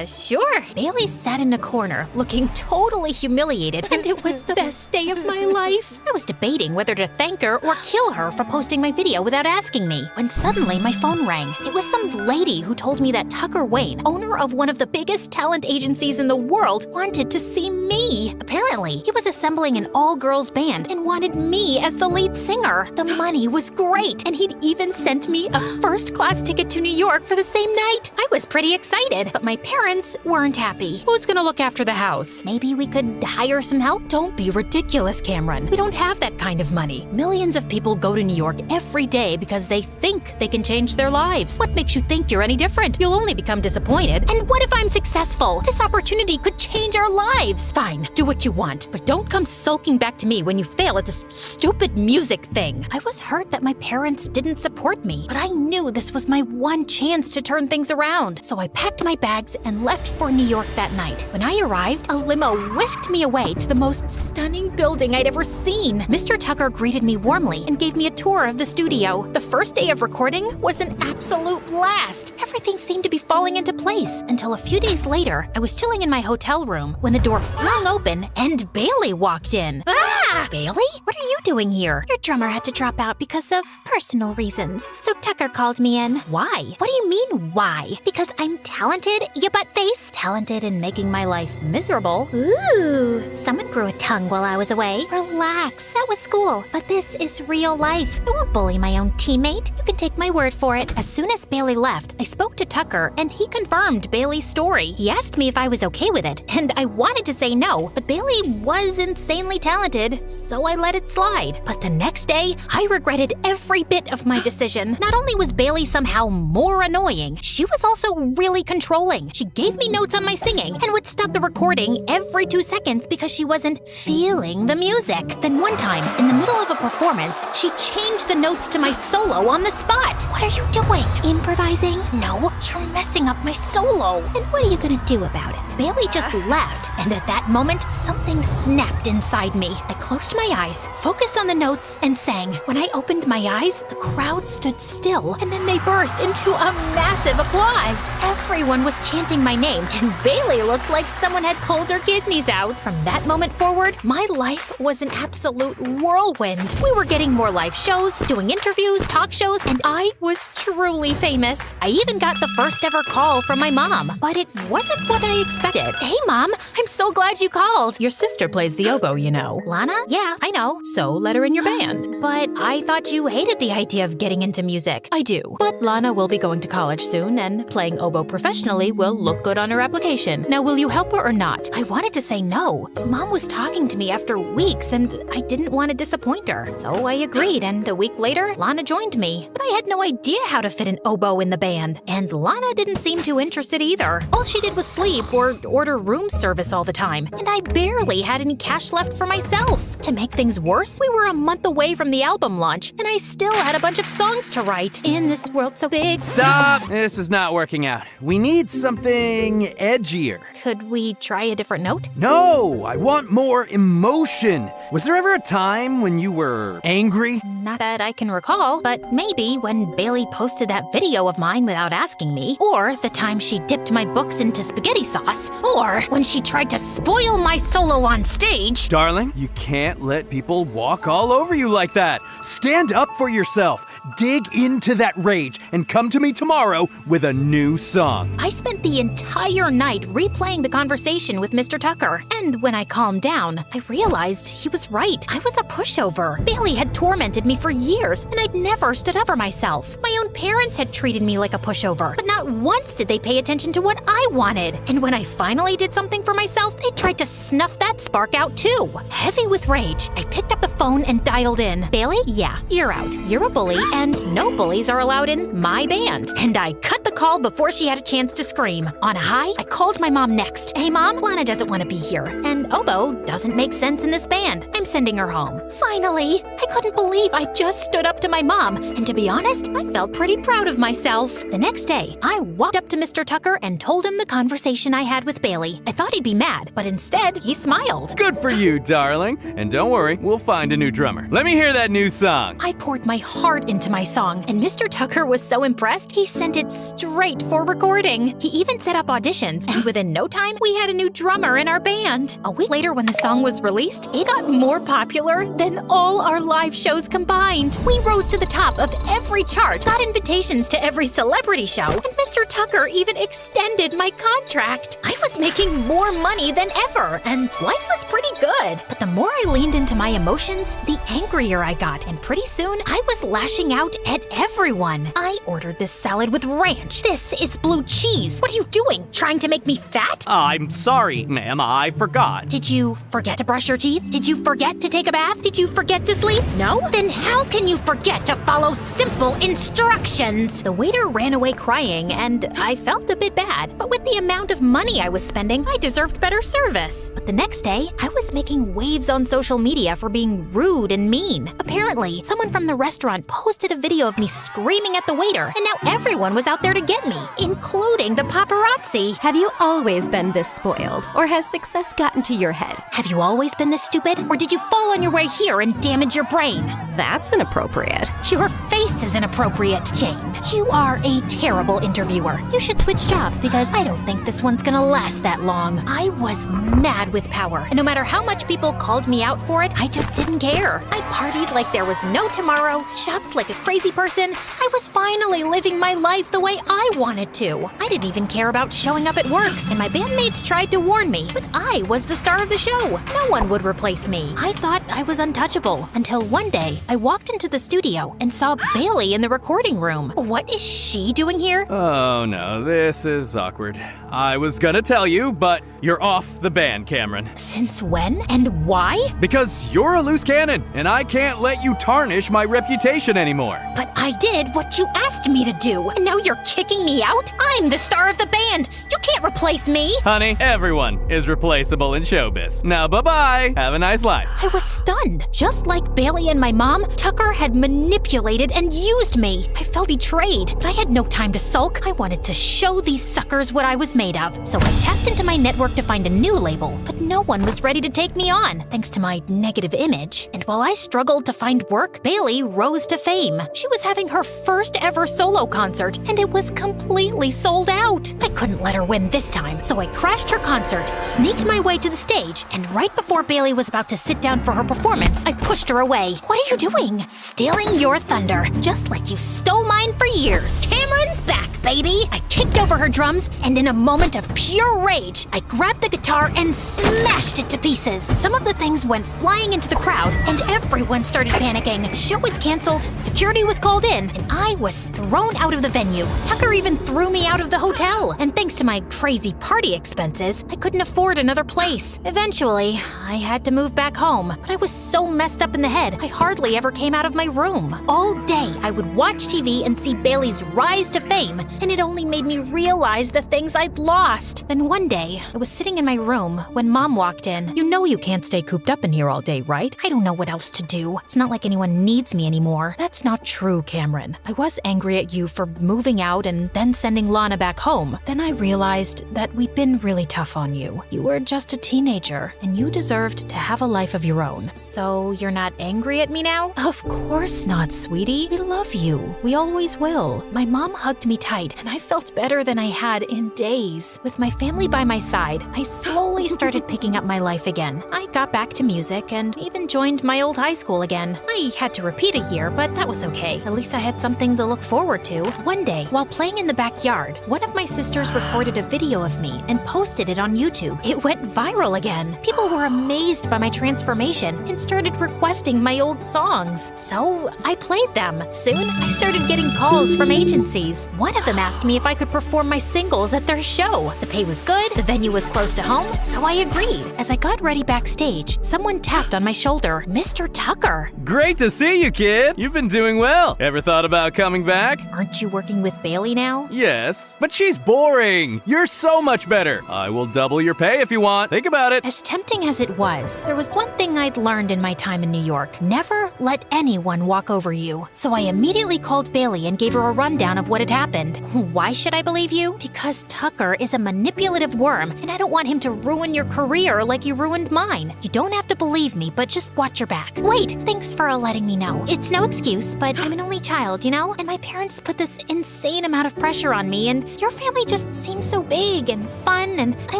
Speaker 4: Sure. Bailey sat in a corner, looking totally humiliated, and it was the best day of my life. I was debating whether to thank her or kill her for posting my video without asking me, when suddenly my phone rang. It was some lady who told me that Tucker Wayne, owner of one of the biggest talent agencies in the world, wanted to see me. Apparently, he was assembling an all-girls band and wanted me as the lead singer. The money was great, and he'd even sent me a first-class ticket to New York for the same night. I was pretty excited, but my parents weren't happy.
Speaker 2: Who's gonna look after the house?
Speaker 4: Maybe we could hire some help?
Speaker 2: Don't be ridiculous, Cameron. We don't have that kind of money. Millions of people go to New York every day because they think they can change their lives. What makes you think you're any different? You'll only become disappointed.
Speaker 4: And what if I'm successful? This opportunity could change our lives.
Speaker 2: Fine, do what you want, but don't come sulking back to me when you fail at this stupid music thing.
Speaker 4: I was hurt that my parents didn't support me, but I knew this was my one chance to turn things around. So I packed my bags and left for New York that night. When I arrived, a limo whisked me away to the most stunning building I'd ever seen. Mr. Tucker greeted me warmly and gave me a tour of the studio. The first day of recording was an absolute blast. Everything seemed to be falling into place until a few days later, I was chilling in my hotel room when the door flung open and Bailey walked in. Ah! Bailey? What are you doing here? Your drummer had to drop out because of personal reasons. So Tucker called me in. Why? What do you mean, why? Because I'm talented, you butt face? Talented in making my life miserable? Ooh, someone grew a tongue while I was away. Relax, that was school. But this is real life. I won't bully my own teammate. You can take my word for it. As soon as Bailey left, I spoke to Tucker and he confirmed Bailey's story. He asked me if I was okay with it, and I wanted to say no, but Bailey was insanely talented, so I let it slide. But the next day, I regretted every bit of my decision. Not only was Bailey somehow more annoying, she was also really controlling. She gave me notes on my singing and would stop the recording every 2 seconds because she wasn't feeling the music. Then one time, in the middle of a performance, she changed the notes to my solo on the spot. What are you doing? Improvising? No, you're messing up my solo. And what are you gonna do about it? Bailey just left, and at that moment, something snapped inside me. I closed my eyes, focused on the notes, and sang. When I opened my eyes, the crowd stood still, and then they burst into a massive applause. Everyone was chanting my name, and Bailey looked like someone had pulled her kidneys out. From that moment forward, my life was an absolute whirlwind. We were getting more live shows, doing interviews, talk shows, and I was truly famous. I even got the first ever call from my mom, but it wasn't what I expected. Hey, Mom, I'm so glad you called.
Speaker 2: Your sister plays the oboe, you know.
Speaker 4: Lana? Yeah, I know.
Speaker 2: So let her in your band.
Speaker 4: But I thought you hated the idea of getting into music.
Speaker 2: I do. But Lana will be going to college soon, and playing oboe professionally will look good on her application. Now, will you help her or not?
Speaker 4: I wanted to say no. Mom was talking to me after weeks, and I didn't want to disappoint her. So I agreed, and a week later, Lana joined me. But I had no idea how to fit an oboe in the band. And Lana didn't seem too interested either. All she did was sleep or order room service all the time, and I barely had any cash left for myself. To make things worse, we were a month away from the album launch, and I still had a bunch of songs to write. In this world so big...
Speaker 20: Stop! This is not working out. We need something edgier.
Speaker 4: Could we try a different note?
Speaker 20: No! I want more emotion. Was there ever a time when you were angry?
Speaker 4: Not that I can recall, but maybe when Bailey posted that video of mine without asking me, or the time she dipped my books into spaghetti sauce, or when she tried to spoil my solo on stage.
Speaker 20: Darling, you can't let people walk all over you like that. Stand up for yourself. Dig into that rage and come to me tomorrow with a new song.
Speaker 4: I spent the entire night replaying the conversation with Mr. Tucker, and when I calmed down, I realized he was right. I was a pushover. Bailey had tormented me for years, and I'd never stood up for myself. My own parents had treated me like a pushover, but not once did they pay attention to what I wanted. And when I finally did something for myself, they tried to snuff that spark out too. Heavy with rage, I picked up the phone and dialed in. Bailey? Yeah, you're out. You're a bully, and no bullies are allowed in my band. And I cut the call before she had a chance to scream. On a high, I called my mom next. Hey mom, Lana doesn't want to be here. And oboe doesn't make sense in this band. I'm sending her home. Finally! I couldn't believe I just stood up to my mom. And to be honest, I felt pretty proud of myself. The next day, I walked up to Mr. Tucker and told him the conversation I had with Bailey. I thought he'd be mad, but instead, he smiled.
Speaker 20: Good for you, darling. And don't worry, we'll find a new drummer. Let me hear that new song.
Speaker 4: I poured my heart into my song, and Mr. Tucker was so impressed, he sent it straight for recording. He even set up auditions, and within no time, we had a new drummer in our band. A week later, when the song was released, it got more popular than all our live shows combined. We rose to the top of every chart, got invitations to every celebrity show, and Mr. Tucker even extended my contract. I was making more money than ever, and life was pretty good. But the more I leaned into my emotions, the angrier I got, and pretty soon, I was lashing out at everyone. I ordered this salad with ranch. This is blue cheese. What are you doing? Trying to make me fat?
Speaker 20: I'm sorry, ma'am, I forgot.
Speaker 4: Did you forget to brush your teeth? Did you forget to take a bath? Did you forget to sleep? No? Then how can you forget to follow simple instructions? The waiter ran away crying, and I felt a bit bad. But with the amount of money I was spending, I deserved better service. But the next day, I was making waves on social media for being rude and mean. Apparently, someone from the restaurant posted a video of me screaming at the waiter, and now everyone was out there to get me, including the paparazzi.
Speaker 17: Have you always been this spoiled, or has success gotten to your head?
Speaker 4: Have you always been this stupid, or did you fall on your way here and damage your brain?
Speaker 17: That's inappropriate.
Speaker 4: Your face is inappropriate, Jane. You are a terrible interviewer. You should switch jobs because I don't think this one's gonna last that long. I was mad with power, and no matter how much people called me out for it, I just didn't care. I partied like there was no tomorrow, shopped like a crazy person. I was finally living my life the way I wanted to. I didn't even care about showing up at work, and my bandmates tried to warn me, but I was the star of the show. No one would replace me. I thought I was untouchable until one day I walked into the studio and saw Bailey in the recording room. What is she doing here?
Speaker 20: Oh no, this is awkward. I was gonna tell you, but you're off the band, Cameron.
Speaker 4: Since when and why?
Speaker 20: Because you're a loose cannon, and I can't let you tarnish my reputation anymore.
Speaker 4: But I did what you asked me to do, and now you're kicking me out? I'm the star of the band. You can't replace me.
Speaker 20: Honey, everyone is replaceable in showbiz. Now bye-bye. Have a nice life.
Speaker 4: I was stunned. Just like Bailey and my mom, Tucker had manipulated and used me. I felt betrayed, but I had no time to sulk. I wanted to show these suckers what I was made of. So I tapped into my network to find a new label, but no one was ready to take me on, thanks to my negative image. And while I struggled to find work, Bailey rose to fame. She was having her first ever solo concert, and it was completely sold out. I couldn't let her win this time, so I crashed her concert, sneaked my way to the stage, and right before Bailey was about to sit down for her performance, I pushed her away. What are you doing? Stealing your thunder, just like you stole mine for years. Cameron's back, baby! I kicked over her drums, and in a moment of pure rage, I grabbed the guitar and smashed it to pieces. Some of the things went flying into the crowd, and everyone started panicking. The show was canceled, security was called in, and I was thrown out of the venue. Tucker even threw me out of the hotel, and thanks to my crazy party expenses, I couldn't afford another place. Eventually, I had to move back home, but I was so messed up in the head, I hardly ever came out of my room. All day, I would watch TV and see Bailey's rise to fame, and it only made me realize the things I'd lost. Then one day, I was sitting in my room when Mom walked in.
Speaker 2: You know you can't stay cooped up in here all day, right?
Speaker 4: I don't know what else to do. It's not like anyone needs me anymore.
Speaker 2: That's not true, Cameron. I was angry at you for moving out and then sending Lana back home. Then I realized that we'd been really tough on you. You were just a teenager, and you deserved to have a life of your own.
Speaker 4: So you're not angry at me now?
Speaker 2: Of course not, sweetie. We love you. We always will.
Speaker 4: My mom hugged me tight, and I felt better than I had in days. With my family by my side, I slowly started picking up my life again. I got back to music and even joined my old high school again. I had to repeat a year, but that was okay. At least I had something to look forward to. One day, while playing in the backyard, one of my sisters recorded a video of me and posted it on YouTube. It went viral again. People were amazed by my transformation and started requesting my old songs. So I played them. Soon, I started getting calls from agencies agencies. One of them asked me if I could perform my singles at their show. The pay was good, the venue was close to home, so I agreed. As I got ready backstage, someone tapped on my shoulder. Mr. Tucker.
Speaker 20: Great to see you, kid. You've been doing well. Ever thought about coming back?
Speaker 4: Aren't you working with Bailey now?
Speaker 20: Yes, but she's boring. You're so much better. I will double your pay if you want. Think about it.
Speaker 4: As tempting as it was, there was one thing I'd learned in my time in New York. Never let anyone walk over you. So I immediately called Bailey and gave her a rundown of what had happened. Why should I believe you? Because Tucker is a manipulative worm, and I don't want him to ruin your career like you ruined mine. You don't have to believe me, but just watch your back. Wait, thanks for letting me know. It's no excuse, but I'm an only child, you know? And my parents put this insane amount of pressure on me, and your family just seems so big and fun, and I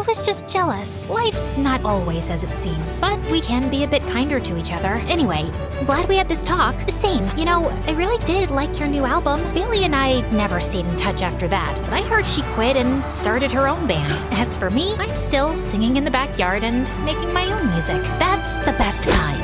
Speaker 4: was just jealous. Life's not always as it seems, but we can be a bit kinder to each other. Anyway, glad we had this talk. Same, you know, I really did like your new album. Bailey and I never stayed in touch after that, but I heard she quit and started her own band. As for me, I'm still singing in the backyard and making my own music. That's the best kind.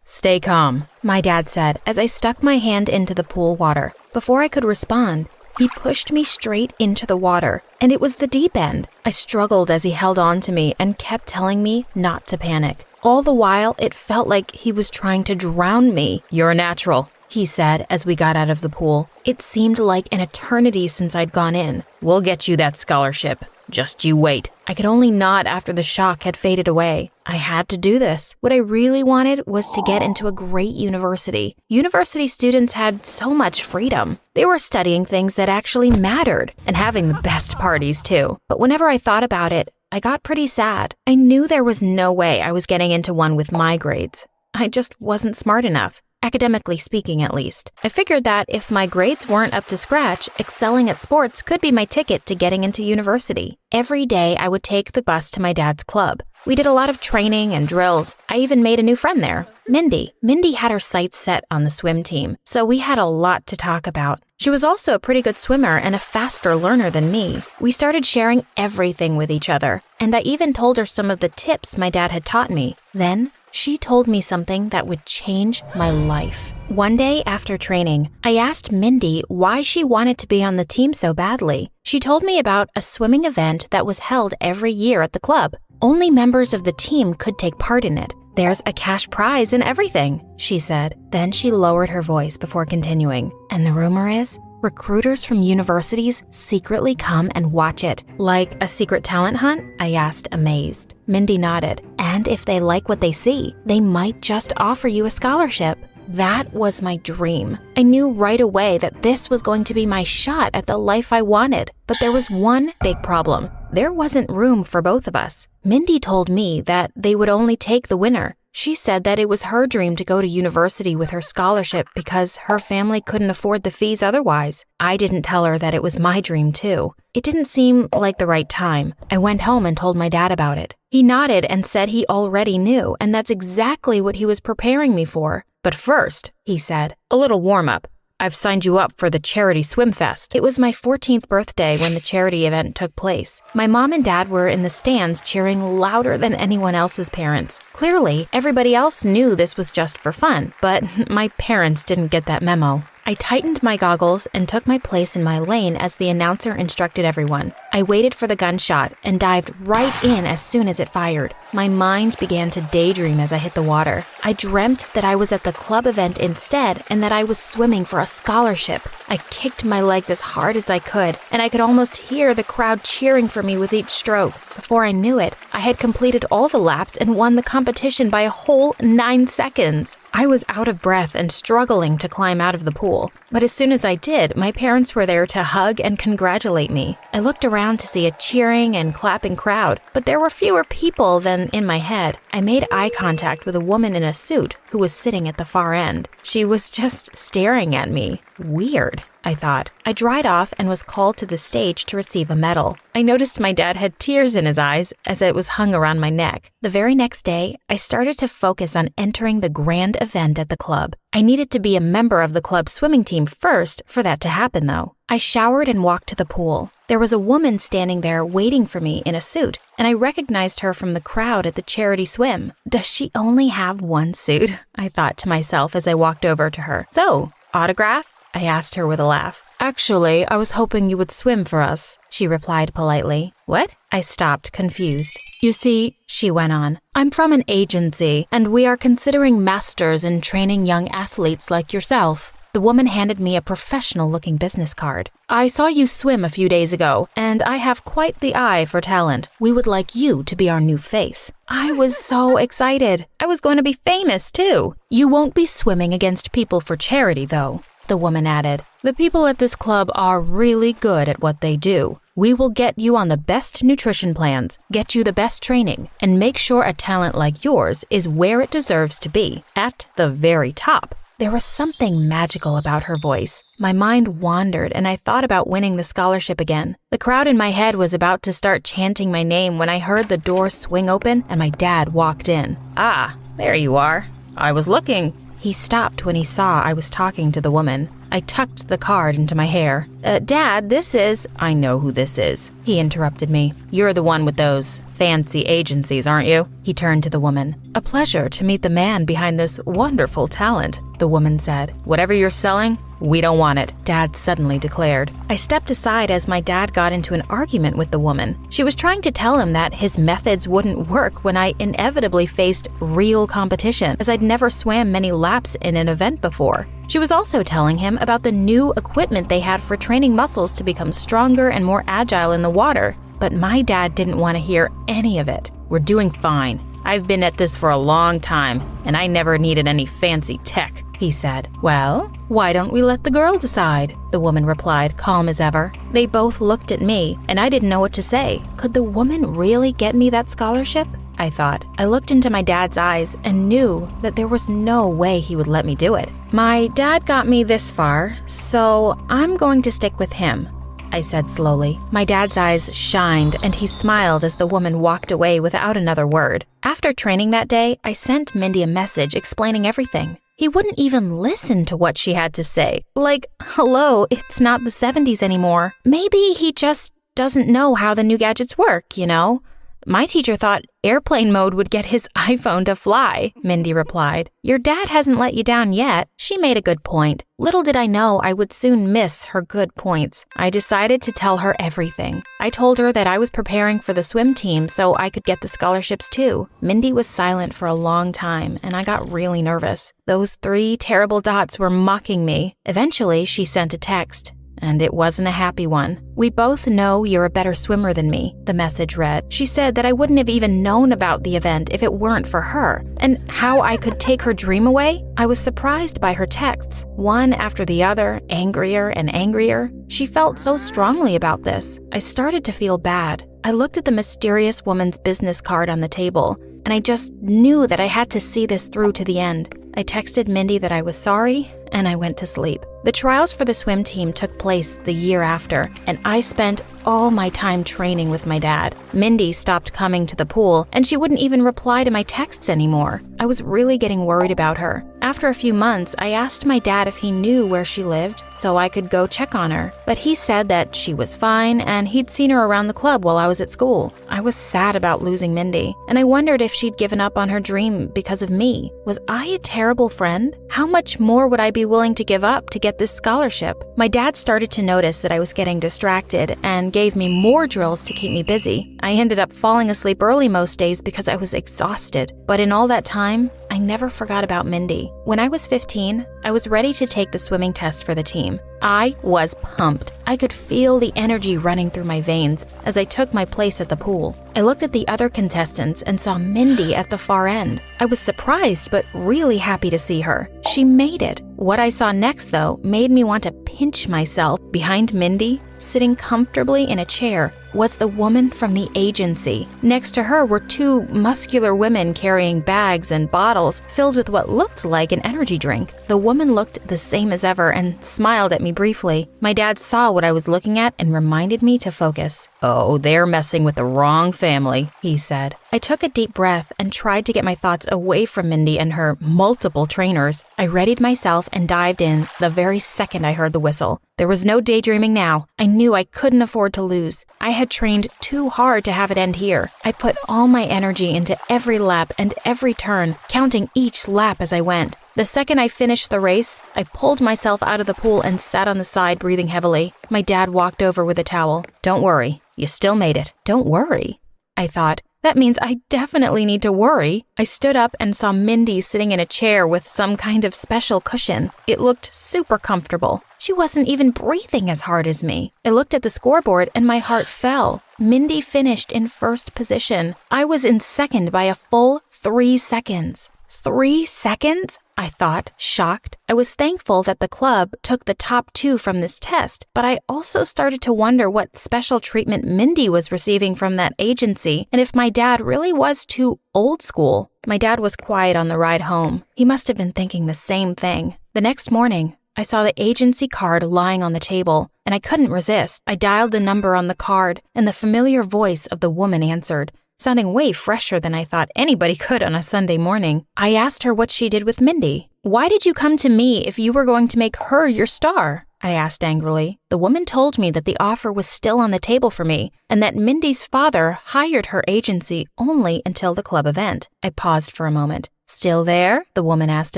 Speaker 2: Stay calm, my dad said as I stuck my hand into the pool water. Before I could respond, he pushed me straight into the water, and it was the deep end. I struggled as he held on to me and kept telling me not to panic. All the while, it felt like he was trying to drown me. "You're a natural," he said as we got out of the pool. It seemed like an eternity since I'd gone in. "We'll get you that scholarship. Just you wait." I could only nod after the shock had faded away. I had to do this. What I really wanted was to get into a great university. University students had so much freedom. They were studying things that actually mattered and having the best parties too. But whenever I thought about it, I got pretty sad. I knew there was no way I was getting into one with my grades. I just wasn't smart enough. Academically speaking, at least. I figured that if my grades weren't up to scratch, excelling at sports could be my ticket to getting into university. Every day, I would take the bus to my dad's club. We did a lot of training and drills. I even made a new friend there, Mindy. Mindy had her sights set on the swim team, so we had a lot to talk about. She was also a pretty good swimmer and a faster learner than me. We started sharing everything with each other, and I even told her some of the tips my dad had taught me. Then, she told me something that would change my life. One day after training, I asked Mindy why she wanted to be on the team so badly. She told me about a swimming event that was held every year at the club. Only members of the team could take part in it. "There's a cash prize and everything," she said. Then she lowered her voice before continuing. "And the rumor is, recruiters from universities secretly come and watch it." "Like a secret talent hunt?" I asked, amazed. Mindy nodded. "And if they like what they see, they might just offer you a scholarship." That was my dream. I knew right away that this was going to be my shot at the life I wanted. But there was one big problem. There wasn't room for both of us. Mindy told me that they would only take the winner. She said that it was her dream to go to university with her scholarship because her family couldn't afford the fees otherwise. I didn't tell her that it was my dream too. It didn't seem like the right time. I went home and told my dad about it. He nodded and said he already knew, and that's exactly what he was preparing me for. "But first," he said, "a little warm-up. I've signed you up for the charity swim fest." It was my 14th birthday when the charity event took place. My mom and dad were in the stands cheering louder than anyone else's parents. Clearly, everybody else knew this was just for fun, but my parents didn't get that memo. I tightened my goggles and took my place in my lane as the announcer instructed everyone. I waited for the gunshot and dived right in as soon as it fired. My mind began to daydream as I hit the water. I dreamt that I was at the club event instead and that I was swimming for a scholarship. I kicked my legs as hard as I could, and I could almost hear the crowd cheering for me with each stroke. Before I knew it, I had completed all the laps and won the competition by a whole 9 seconds. I was out of breath and struggling to climb out of the pool. But as soon as I did, my parents were there to hug and congratulate me. I looked around to see a cheering and clapping crowd, but there were fewer people than in my head. I made eye contact with a woman in a suit who was sitting at the far end. She was just staring at me. Weird. I thought. I dried off and was called to the stage to receive a medal. I noticed my dad had tears in his eyes as it was hung around my neck. The very next day, I started to focus on entering the grand event at the club. I needed to be a member of the club's swimming team first for that to happen, though. I showered and walked to the pool. There was a woman standing there waiting for me in a suit, and I recognized her from the crowd at the charity swim. Does she only have one suit? I thought to myself as I walked over to her. So, autograph? I asked her with a laugh. Actually, I was hoping you would swim for us, she replied politely. What? I stopped, confused. You see, she went on, I'm from an agency, and we are considering masters in training young athletes like yourself. The woman handed me a professional-looking business card. I saw you swim a few days ago, and I have quite the eye for talent. We would like you to be our new face. I was so excited. I was going to be famous, too. You won't be swimming against people for charity, though, the woman added. The people at this club are really good at what they do. We will get you on the best nutrition plans, get you the best training, and make sure a talent like yours is where it deserves to be, at the very top. There was something magical about her voice. My mind wandered and I thought about winning the scholarship again. The crowd in my head was about to start chanting my name when I heard the door swing open and my dad walked in. Ah, there you are. I was looking. He stopped when he saw I was talking to the woman. I tucked the card into my hair. Dad, this is... I know who this is. He interrupted me. You're the one with those fancy agencies, aren't you? He turned to the woman. A pleasure to meet the man behind this wonderful talent, the woman said. Whatever you're selling, we don't want it, Dad suddenly declared. I stepped aside as my dad got into an argument with the woman. She was trying to tell him that his methods wouldn't work when I inevitably faced real competition, as I'd never swam many laps in an event before. She was also telling him about the new equipment they had for training muscles to become stronger and more agile in the water. But my dad didn't want to hear any of it. We're doing fine. I've been at this for a long time, and I never needed any fancy tech, he said. Well, why don't we let the girl decide? The woman replied, calm as ever. They both looked at me, and I didn't know what to say. Could the woman really get me that scholarship? I thought. I looked into my dad's eyes and knew that there was no way he would let me do it. My dad got me this far, so I'm going to stick with him, I said slowly. My dad's eyes shined and he smiled as the woman walked away without another word. After training that day, I sent Mindy a message explaining everything. He wouldn't even listen to what she had to say. Like, hello, it's not the 70s anymore. Maybe he just doesn't know how the new gadgets work, you know? My teacher thought airplane mode would get his iPhone to fly, Mindy replied. Your dad hasn't let you down yet. She made a good point. Little did I know I would soon miss her good points. I decided to tell her everything. I told her that I was preparing for the swim team so I could get the scholarships too. Mindy was silent for a long time and I got really nervous. Those 3 terrible dots were mocking me. Eventually, she sent a text. And it wasn't a happy one. We both know you're a better swimmer than me, the message read. She said that I wouldn't have even known about the event if it weren't for her, and how I could take her dream away. I was surprised by her texts, one after the other, angrier and angrier. She felt so strongly about this. I started to feel bad. I looked at the mysterious woman's business card on the table, and I just knew that I had to see this through to the end. I texted Mindy that I was sorry, and I went to sleep. The trials for the swim team took place the year after, and I spent all my time training with my dad. Mindy stopped coming to the pool, and she wouldn't even reply to my texts anymore. I was really getting worried about her. After a few months, I asked my dad if he knew where she lived, so I could go check on her. But he said that she was fine, and he'd seen her around the club while I was at school. I was sad about losing Mindy, and I wondered if she'd given up on her dream because of me. Was I a terrible friend? How much more would I be willing to give up to get this scholarship? My dad started to notice that I was getting distracted and gave me more drills to keep me busy. I ended up falling asleep early most days because I was exhausted. But in all that time, I never forgot about Mindy. When I was 15, I was ready to take the swimming test for the team. I was pumped. I could feel the energy running through my veins as I took my place at the pool. I looked at the other contestants and saw Mindy at the far end. I was surprised but really happy to see her. She made it. What I saw next, though, made me want to pinch myself behind Mindy, sitting comfortably in a chair, was the woman from the agency. Next to her were two muscular women carrying bags and bottles filled with what looked like an energy drink. The woman looked the same as ever and smiled at me briefly. My dad saw what I was looking at and reminded me to focus. "Oh, they're messing with the wrong family," he said. I took a deep breath and tried to get my thoughts away from Mindy and her multiple trainers. I readied myself and dived in the very second I heard the whistle. There was no daydreaming now. I knew I couldn't afford to lose. I had trained too hard to have it end here. I put all my energy into every lap and every turn, counting each lap as I went. The second I finished the race, I pulled myself out of the pool and sat on the side, breathing heavily. My dad walked over with a towel. "Don't worry. You still made it." Don't worry? I thought. That means I definitely need to worry. I stood up and saw Mindy sitting in a chair with some kind of special cushion. It looked super comfortable. She wasn't even breathing as hard as me. I looked at the scoreboard and my heart fell. Mindy finished in first position. I was in second by a full 3 seconds. 3 seconds? I thought, shocked. I was thankful that the club took the top 2 from this test, but I also started to wonder what special treatment Mindy was receiving from that agency and if my dad really was too old school. My dad was quiet on the ride home. He must have been thinking the same thing. The next morning, I saw the agency card lying on the table, and I couldn't resist. I dialed the number on the card, and the familiar voice of the woman answered, sounding way fresher than I thought anybody could on a Sunday morning. I asked her what she did with Mindy. "Why did you come to me if you were going to make her your star?" I asked angrily. The woman told me that the offer was still on the table for me and that Mindy's father hired her agency only until the club event. I paused for a moment. "Still there?" the woman asked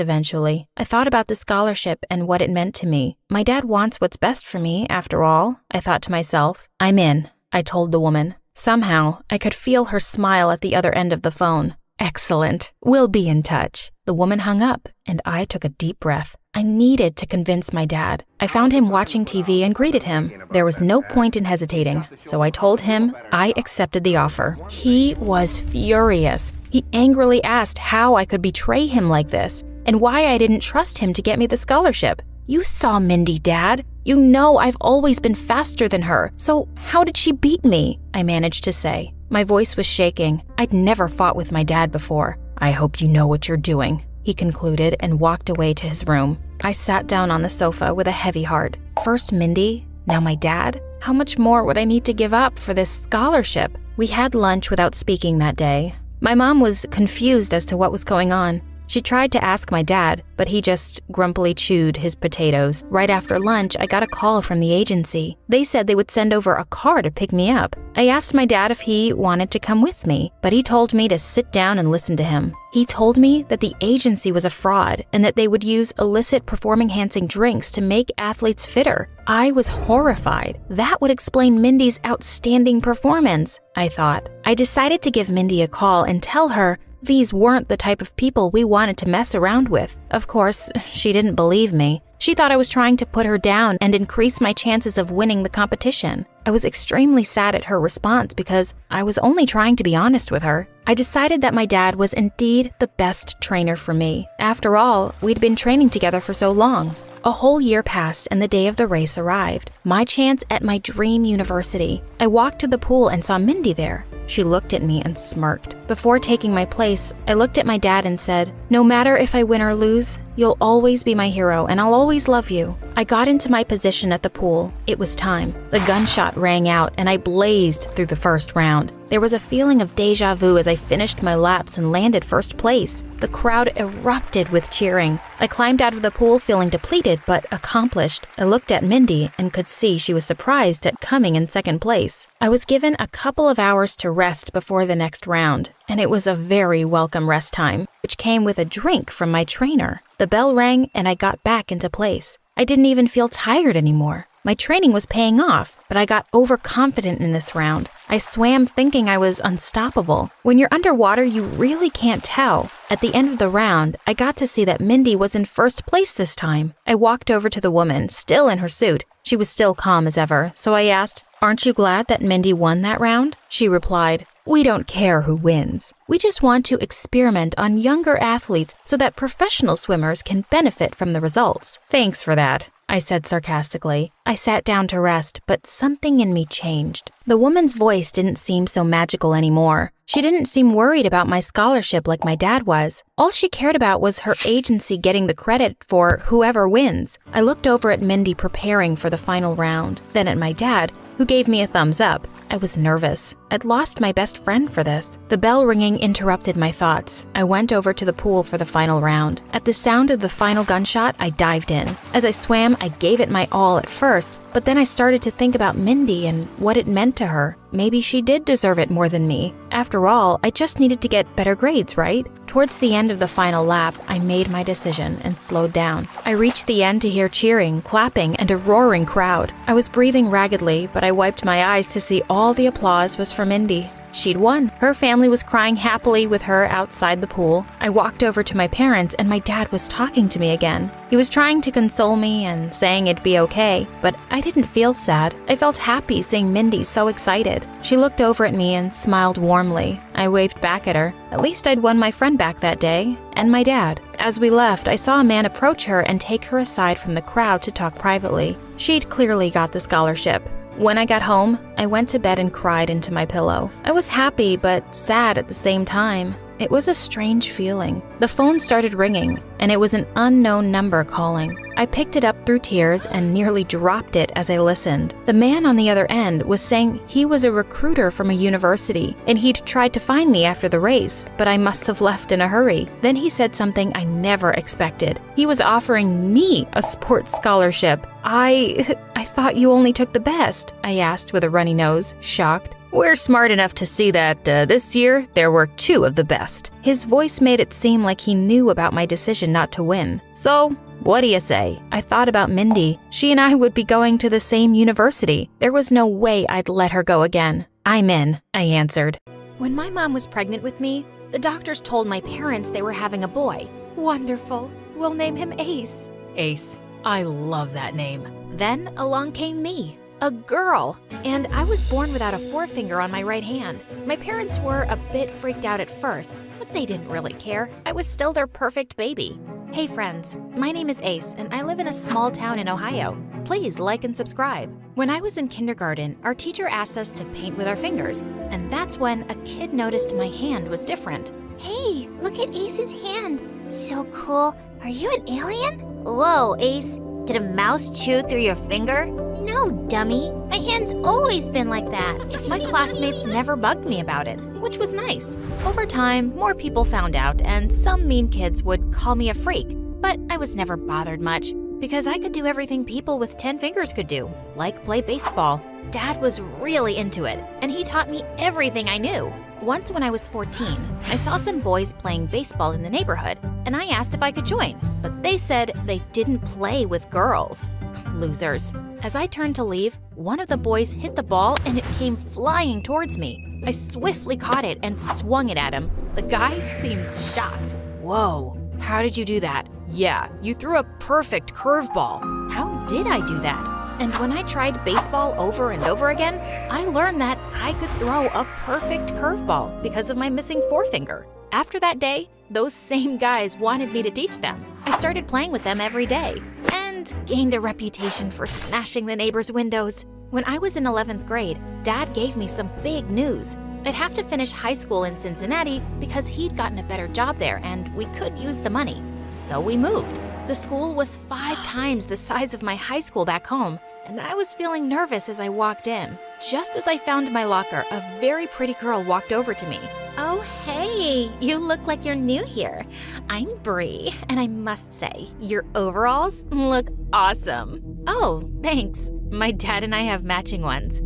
Speaker 2: eventually. I thought about the scholarship and what it meant to me. My dad wants what's best for me, after all, I thought to myself. "I'm in," I told the woman. Somehow, I could feel her smile at the other end of the phone. "Excellent. We'll be in touch." The woman hung up, and I took a deep breath. I needed to convince my dad. I found him watching TV and greeted him. There was no point in hesitating, so I told him I accepted the offer. He was furious. He angrily asked how I could betray him like this, and why I didn't trust him to get me the scholarship. "You saw Mindy, Dad. You know I've always been faster than her, so how did she beat me?" I managed to say. My voice was shaking. I'd never fought with my dad before. "I hope you know what you're doing," he concluded and walked away to his room. I sat down on the sofa with a heavy heart. First Mindy, now my dad. How much more would I need to give up for this scholarship? We had lunch without speaking that day. My mom was confused as to what was going on. She tried to ask my dad, but he just grumpily chewed his potatoes. Right after lunch, I got a call from the agency. They said they would send over a car to pick me up. I asked my dad if he wanted to come with me, but he told me to sit down and listen to him. He told me that the agency was a fraud and that they would use illicit performance-enhancing drinks to make athletes fitter. I was horrified. That would explain Mindy's outstanding performance, I thought. I decided to give Mindy a call and tell her these weren't the type of people we wanted to mess around with. Of course, she didn't believe me. She thought I was trying to put her down and increase my chances of winning the competition. I was extremely sad at her response because I was only trying to be honest with her. I decided that my dad was indeed the best trainer for me. After all, we'd been training together for so long. A whole year passed and the day of the race arrived. My chance at my dream university. I walked to the pool and saw Mindy there. She looked at me and smirked. Before taking my place, I looked at my dad and said, "No matter if I win or lose, you'll always be my hero and I'll always love you." I got into my position at the pool. It was time. The gunshot rang out and I blazed through the first round. There was a feeling of déjà vu as I finished my laps and landed first place. The crowd erupted with cheering. I climbed out of the pool feeling depleted but accomplished. I looked at Mindy and could see she was surprised at coming in second place. I was given a couple of hours to rest before the next round, and it was a very welcome rest time, which came with a drink from my trainer. The bell rang and I got back into place. I didn't even feel tired anymore. My training was paying off, but I got overconfident in this round. I swam thinking I was unstoppable. When you're underwater, you really can't tell. At the end of the round, I got to see that Mindy was in first place this time. I walked over to the woman, still in her suit. She was still calm as ever, so I asked, "Aren't you glad that Mindy won that round?" She replied, "We don't care who wins. We just want to experiment on younger athletes so that professional swimmers can benefit from the results. Thanks for that." I said sarcastically. I sat down to rest, but something in me changed. The woman's voice didn't seem so magical anymore. She didn't seem worried about my scholarship like my dad was. All she cared about was her agency getting the credit for whoever wins. I looked over at Mindy preparing for the final round, then at my dad, who gave me a thumbs up. I was nervous. I'd lost my best friend for this. The bell ringing interrupted my thoughts. I went over to the pool for the final round. At the sound of the final gunshot, I dived in. As I swam, I gave it my all at first, but then I started to think about Mindy and what it meant to her. Maybe she did deserve it more than me. After all, I just needed to get better grades, right? Towards the end of the final lap, I made my decision and slowed down. I reached the end to hear cheering, clapping, and a roaring crowd. I was breathing raggedly, but I wiped my eyes to see all the applause was for Mindy. She'd won. Her family was crying happily with her outside the pool. I walked over to my parents and my dad was talking to me again. He was trying to console me and saying it'd be okay, but I didn't feel sad. I felt happy seeing Mindy so excited. She looked over at me and smiled warmly. I waved back at her. At least I'd won my friend back that day, and my dad. As we left, I saw a man approach her and take her aside from the crowd to talk privately. She'd clearly got the scholarship. When I got home, I went to bed and cried into my pillow. I was happy but sad at the same time. It was a strange feeling. The phone started ringing, and it was an unknown number calling. I picked it up through tears and nearly dropped it as I listened. The man on the other end was saying he was a recruiter from a university, and he'd tried to find me after the race, but I must have left in a hurry. Then he said something I never expected. He was offering me a sports scholarship. I thought you only took the best, I asked with a runny nose, shocked. We're smart enough to see that this year there were 2 of the best. His voice made it seem like he knew about my decision not to win. So, what do you say? I thought about Mindy. She and I would be going to the same university. There was no way I'd let her go again. I'm in, I answered. When my mom was pregnant with me, the doctors told my parents they were having a boy. Wonderful. We'll name him Ace. Ace. I love that name. Then along came me. A girl! And I was born without a forefinger on my right hand. My parents were a bit freaked out at first, but they didn't really care. I was still their perfect baby. Hey friends, my name is Ace and I live in a small town in Ohio. Please like and subscribe. When I was in kindergarten, our teacher asked us to paint with our fingers, and that's when a kid noticed my hand was different.
Speaker 4: Hey, look at Ace's hand. So cool. Are you an alien? Whoa, Ace. Did a mouse chew through your finger? No, dummy. My hand's always been like that.
Speaker 2: My classmates never bugged me about it, which was nice. Over time, more people found out, and some mean kids would call me a freak. But I was never bothered much, because I could do everything people with 10 fingers could do, like play baseball. Dad was really into it, and he taught me everything I knew. Once when I was 14, I saw some boys playing baseball in the neighborhood, and I asked if I could join, but they said they didn't play with girls. Losers. As I turned to leave, one of the boys hit the ball and it came flying towards me. I swiftly caught it and swung it at him. The guy seemed shocked. Whoa, how did you do that? Yeah, you threw a perfect curveball. How did I do that? And when I tried baseball over and over again, I learned that I could throw a perfect curveball because of my missing forefinger. After that day, those same guys wanted me to teach them. I started playing with them every day and gained a reputation for smashing the neighbors' windows. When I was in 11th grade, Dad gave me some big news. I'd have to finish high school in Cincinnati because he'd gotten a better job there and we could use the money. So we moved. The school was 5 times the size of my high school back home, and I was feeling nervous as I walked in. Just as I found my locker, a very pretty girl walked over to me.
Speaker 4: Oh, hey, you look like you're new here. I'm Bree, and I must say, your overalls look awesome.
Speaker 2: Oh, thanks. My dad and I have matching ones.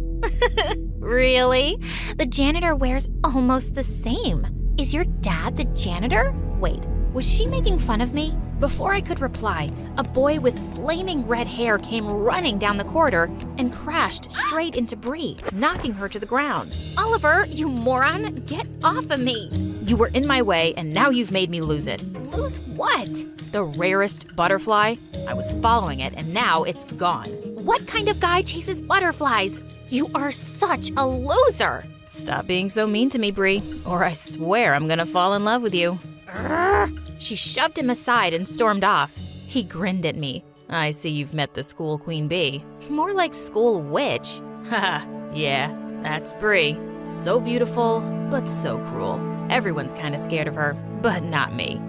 Speaker 4: Really? The janitor wears almost the same. Is your dad the janitor?
Speaker 2: Wait, was she making fun of me? Before I could reply, a boy with flaming red hair came running down the corridor and crashed straight into Bree, knocking her to the ground.
Speaker 4: Oliver, you moron, get off of me.
Speaker 2: You were in my way and now you've made me lose it.
Speaker 4: Lose what?
Speaker 2: The rarest butterfly. I was following it and now it's gone.
Speaker 4: What kind of guy chases butterflies? You are such a loser.
Speaker 2: Stop being so mean to me, Bree, or I swear I'm gonna fall in love with you. She shoved him aside and stormed off. He grinned at me. I see you've met the school queen bee.
Speaker 4: More like school witch.
Speaker 2: Haha, yeah, that's Bree. So beautiful, but so cruel. Everyone's kinda scared of her, but not me.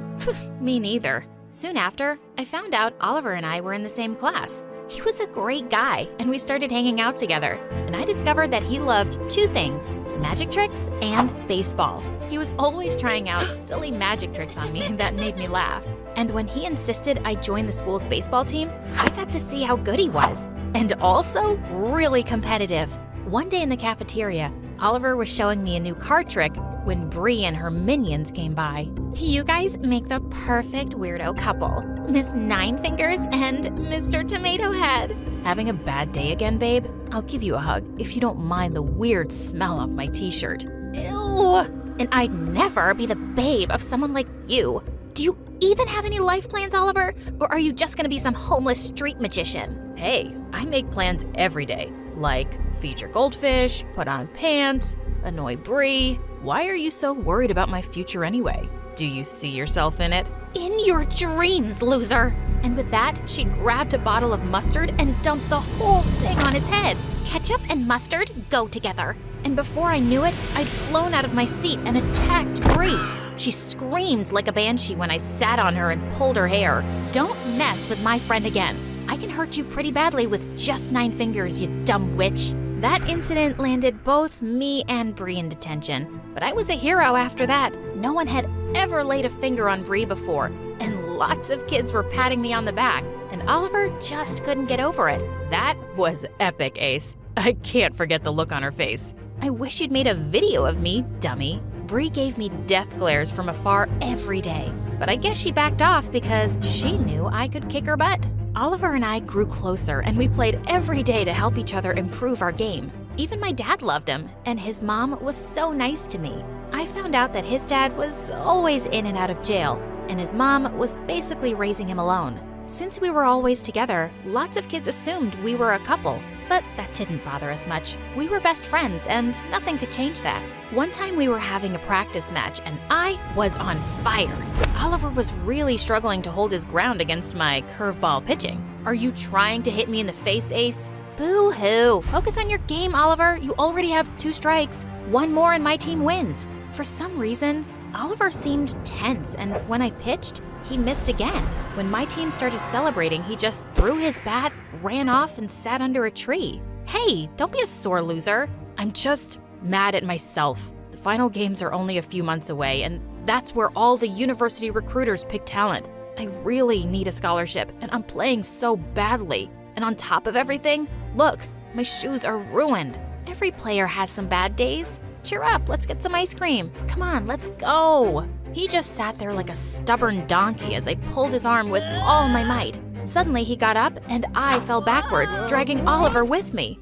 Speaker 4: Me neither. Soon after, I found out Oliver and I were in the same class. He was a great guy, and we started hanging out together. And I discovered that he loved two things, magic tricks and baseball. He was always trying out silly magic tricks on me that made me laugh. And when he insisted I join the school's baseball team, I got to see how good he was. And also really competitive. One day in the cafeteria, Oliver was showing me a new card trick when Bree and her minions came by. You guys make the perfect weirdo couple. Miss Nine Fingers and Mr. Tomato Head.
Speaker 2: Having a bad day again, babe? I'll give you a hug if you don't mind the weird smell of my t-shirt.
Speaker 4: Ew! And I'd never be the babe of someone like you. Do you even have any life plans, Oliver? Or are you just gonna be some homeless street magician?
Speaker 2: Hey, I make plans every day. Like feed your goldfish, put on pants, annoy Bree. Why are you so worried about my future anyway? Do you see yourself in it?
Speaker 4: In your dreams, loser! And with that, she grabbed a bottle of mustard and dumped the whole thing on his head. Ketchup and mustard go together. And before I knew it, I'd flown out of my seat and attacked Bree. She screamed like a banshee when I sat on her and pulled her hair. Don't mess with my friend again. I can hurt you pretty badly with just 9 fingers, you dumb witch. That incident landed both me and Bree in detention, but I was a hero after that. No one had ever laid a finger on Bree before, and lots of kids were patting me on the back, and Oliver just couldn't get over it.
Speaker 2: That was epic, Ace. I can't forget the look on her face.
Speaker 4: I wish you'd made a video of me, dummy. Bree gave me death glares from afar every day, but I guess she backed off because she knew I could kick her butt. Oliver and I grew closer, and we played every day to help each other improve our game. Even my dad loved him, and his mom was so nice to me. I found out that his dad was always in and out of jail, and his mom was basically raising him alone. Since we were always together, lots of kids assumed we were a couple, but that didn't bother us much. We were best friends, and nothing could change that. One time we were having a practice match, and I was on fire. Oliver was really struggling to hold his ground against my curveball pitching. Are you trying to hit me in the face, Ace? Boo-hoo. Focus on your game, Oliver. You already have 2 strikes. 1 more and my team wins. For some reason, Oliver seemed tense, and when I pitched, he missed again. When my team started celebrating, he just threw his bat, ran off, and sat under a tree. Hey, don't be a sore loser.
Speaker 2: I'm just mad at myself. The final games are only a few months away, and that's where all the university recruiters pick talent. I really need a scholarship, and I'm playing so badly. And on top of everything, look, my shoes are ruined.
Speaker 4: Every player has some bad days. Cheer up, let's get some ice cream. Come on, let's go. He just sat there like a stubborn donkey as I pulled his arm with all my might. Suddenly he got up and I fell backwards, dragging Oliver with me.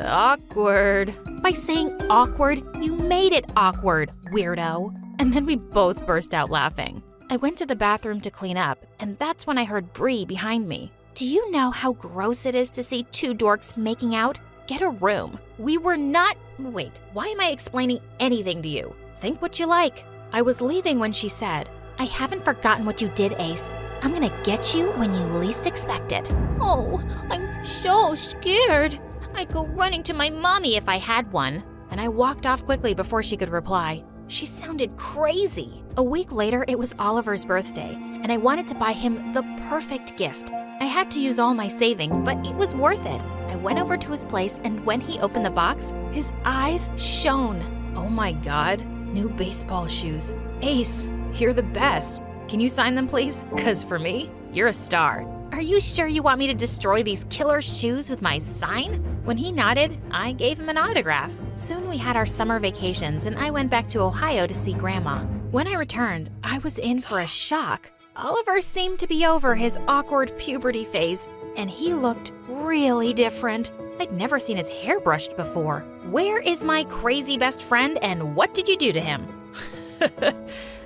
Speaker 2: Awkward.
Speaker 4: By saying awkward, you made it awkward, weirdo. And then we both burst out laughing. I went to the bathroom to clean up, and that's when I heard Bree behind me. Do you know how gross it is to see 2 dorks making out? Get a room. We were not— Wait, why am I explaining anything to you? Think what you like. I was leaving when she said, I haven't forgotten what you did, Ace. I'm gonna get you when you least expect it. Oh, I'm so scared. I'd go running to my mommy if I had one. And I walked off quickly before she could reply. She sounded crazy. A week later, it was Oliver's birthday, and I wanted to buy him the perfect gift. I had to use all my savings, but it was worth it. I went over to his place, and when he opened the box, his eyes shone.
Speaker 2: Oh my God, new baseball shoes. Ace, you're the best. Can you sign them, please? 'Cause for me, you're a star.
Speaker 4: Are you sure you want me to destroy these killer shoes with my sign? When he nodded, I gave him an autograph. Soon we had our summer vacations, and I went back to Ohio to see Grandma. When I returned, I was in for a shock. Oliver seemed to be over his awkward puberty phase, and he looked really different. I'd never seen his hair brushed before. Where is my crazy best friend, and what did you do to him?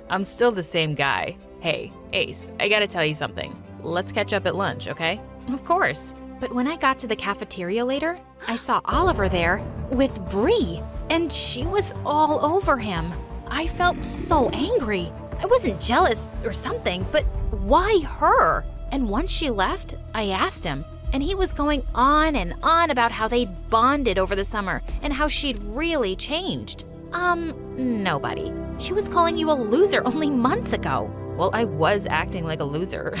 Speaker 2: I'm still the same guy. Hey, Ace, I gotta tell you something. Let's catch up at lunch, okay?
Speaker 4: Of course. But when I got to the cafeteria later, I saw Oliver there with Bree, and she was all over him. I felt so angry. I wasn't jealous or something, but why her?
Speaker 1: And once she left, I asked him, and he was going on and on about how they'd bonded over the summer and how she'd really changed. Nobody. She was calling you a loser only months ago.
Speaker 2: Well, I was acting like a loser.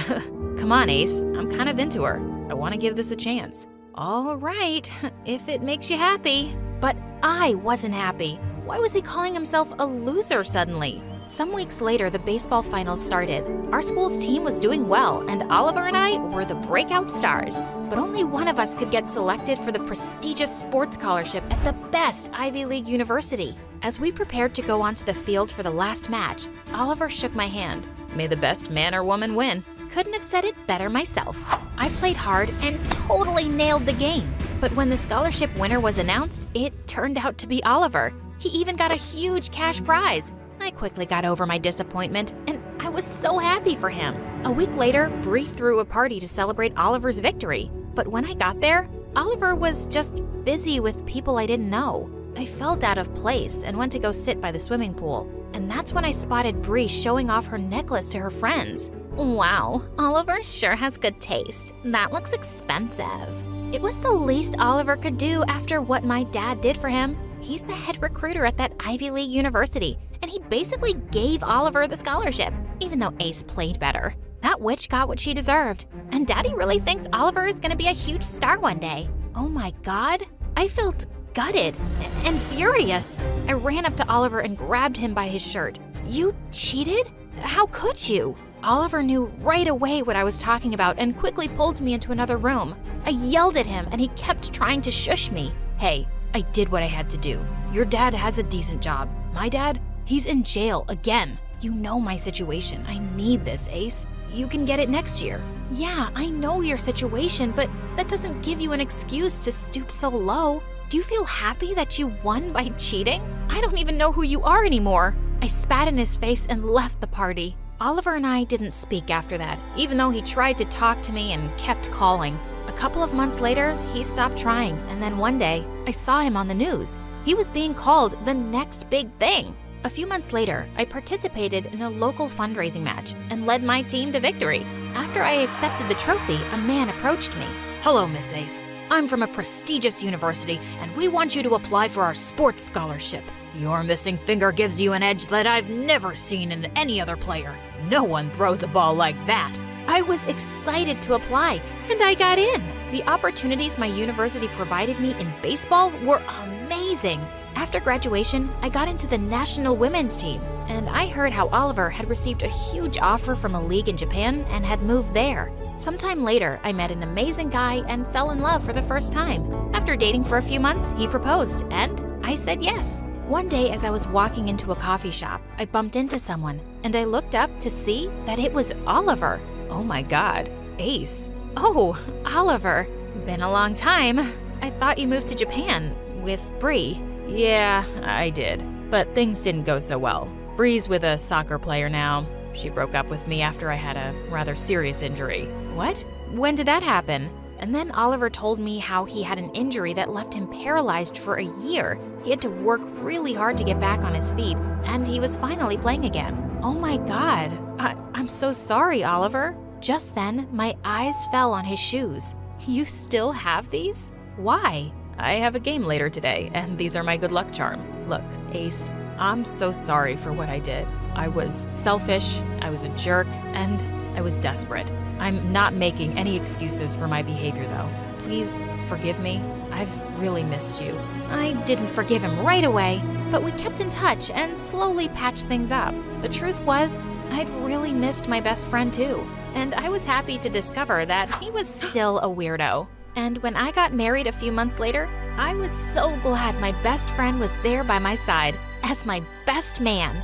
Speaker 2: Come on, Ace. I'm kind of into her. I want to give this a chance.
Speaker 1: All right, if it makes you happy. But I wasn't happy. Why was he calling himself a loser suddenly? Some weeks later, the baseball finals started. Our school's team was doing well, and Oliver and I were the breakout stars. But only one of us could get selected for the prestigious sports scholarship at the best Ivy League university. As we prepared to go onto the field for the last match, Oliver shook my hand.
Speaker 2: May the best man or woman win.
Speaker 1: Couldn't have said it better myself. I played hard and totally nailed the game. But when the scholarship winner was announced, it turned out to be Oliver. He even got a huge cash prize. I quickly got over my disappointment, and I was so happy for him. A week later, Bree threw a party to celebrate Oliver's victory. But when I got there, Oliver was just busy with people I didn't know. I felt out of place and went to go sit by the swimming pool. And that's when I spotted Bree showing off her necklace to her friends.
Speaker 4: Wow, Oliver sure has good taste. That looks expensive.
Speaker 1: It was the least Oliver could do after what my dad did for him. He's the head recruiter at that Ivy League university, and he basically gave Oliver the scholarship, even though Ace played better. That witch got what she deserved, and Daddy really thinks Oliver is gonna be a huge star one day. Oh my God, I felt gutted and furious. I ran up to Oliver and grabbed him by his shirt. You cheated? How could you? Oliver knew right away what I was talking about and quickly pulled me into another room. I yelled at him and he kept trying to shush me.
Speaker 2: Hey, I did what I had to do. Your dad has a decent job. My dad, he's in jail again. You know my situation. I need this, Ace. You can get it next year.
Speaker 1: Yeah, I know your situation, but that doesn't give you an excuse to stoop so low. Do you feel happy that you won by cheating? I don't even know who you are anymore. I spat in his face and left the party. Oliver and I didn't speak after that, even though he tried to talk to me and kept calling. A couple of months later, he stopped trying, and then one day, I saw him on the news. He was being called the next big thing. A few months later, I participated in a local fundraising match and led my team to victory. After I accepted the trophy, a man approached me.
Speaker 16: Hello, Miss Ace. I'm from a prestigious university, and we want you to apply for our sports scholarship. Your missing finger gives you an edge that I've never seen in any other player. No one throws a ball like that.
Speaker 1: I was excited to apply, and I got in. The opportunities my university provided me in baseball were amazing. After graduation, I got into the national women's team, and I heard how Oliver had received a huge offer from a league in Japan and had moved there. Sometime later, I met an amazing guy and fell in love for the first time. After dating for a few months, he proposed, and I said yes. One day, as I was walking into a coffee shop, I bumped into someone, and I looked up to see that it was Oliver.
Speaker 2: Oh my God, Ace.
Speaker 1: Oh, Oliver. Been a long time. I thought you moved to Japan with Bree.
Speaker 2: Yeah, I did. But things didn't go so well. Bree's with a soccer player now. She broke up with me after I had a rather serious injury.
Speaker 1: What? When did that happen? And then Oliver told me how he had an injury that left him paralyzed for a year. He had to work really hard to get back on his feet, and he was finally playing again. Oh my God. I'm so sorry, Oliver. Just then, my eyes fell on his shoes. You still have these? Why?
Speaker 2: I have a game later today, and these are my good luck charm. Look, Ace, I'm so sorry for what I did. I was selfish, I was a jerk, and I was desperate. I'm not making any excuses for my behavior, though. Please forgive me. I've really missed you.
Speaker 1: I didn't forgive him right away, but we kept in touch and slowly patched things up. The truth was, I'd really missed my best friend too, and I was happy to discover that he was still a weirdo. And when I got married a few months later, I was so glad my best friend was there by my side as my best man.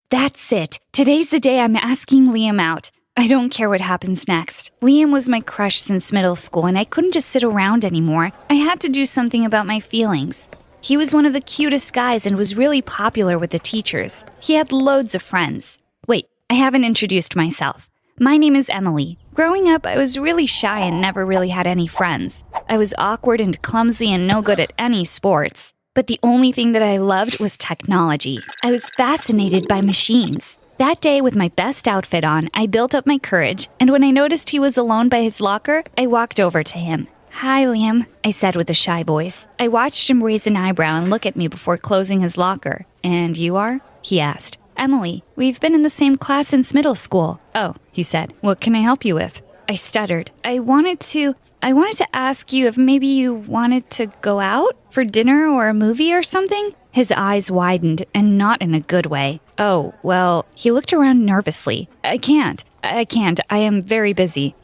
Speaker 7: That's it. Today's the day I'm asking Liam out. I don't care what happens next. Liam was my crush since middle school, and I couldn't just sit around anymore. I had to do something about my feelings. He was one of the cutest guys and was really popular with the teachers. He had loads of friends. Wait, I haven't introduced myself. My name is Emily. Growing up, I was really shy and never really had any friends. I was awkward and clumsy and no good at any sports. But the only thing that I loved was technology. I was fascinated by machines. That day, with my best outfit on, I built up my courage, and when I noticed he was alone by his locker, I walked over to him. "Hi, Liam," I said with a shy voice. I watched him raise an eyebrow and look at me before closing his locker. "And you are?" he asked. "Emily. We've been in the same class since middle school." "Oh," he said. "What can I help you with?" I stuttered. I wanted to ask you if maybe you wanted to go out for dinner or a movie or something." His eyes widened, and not in a good way. "Oh, well," he looked around nervously. I can't. I am very busy.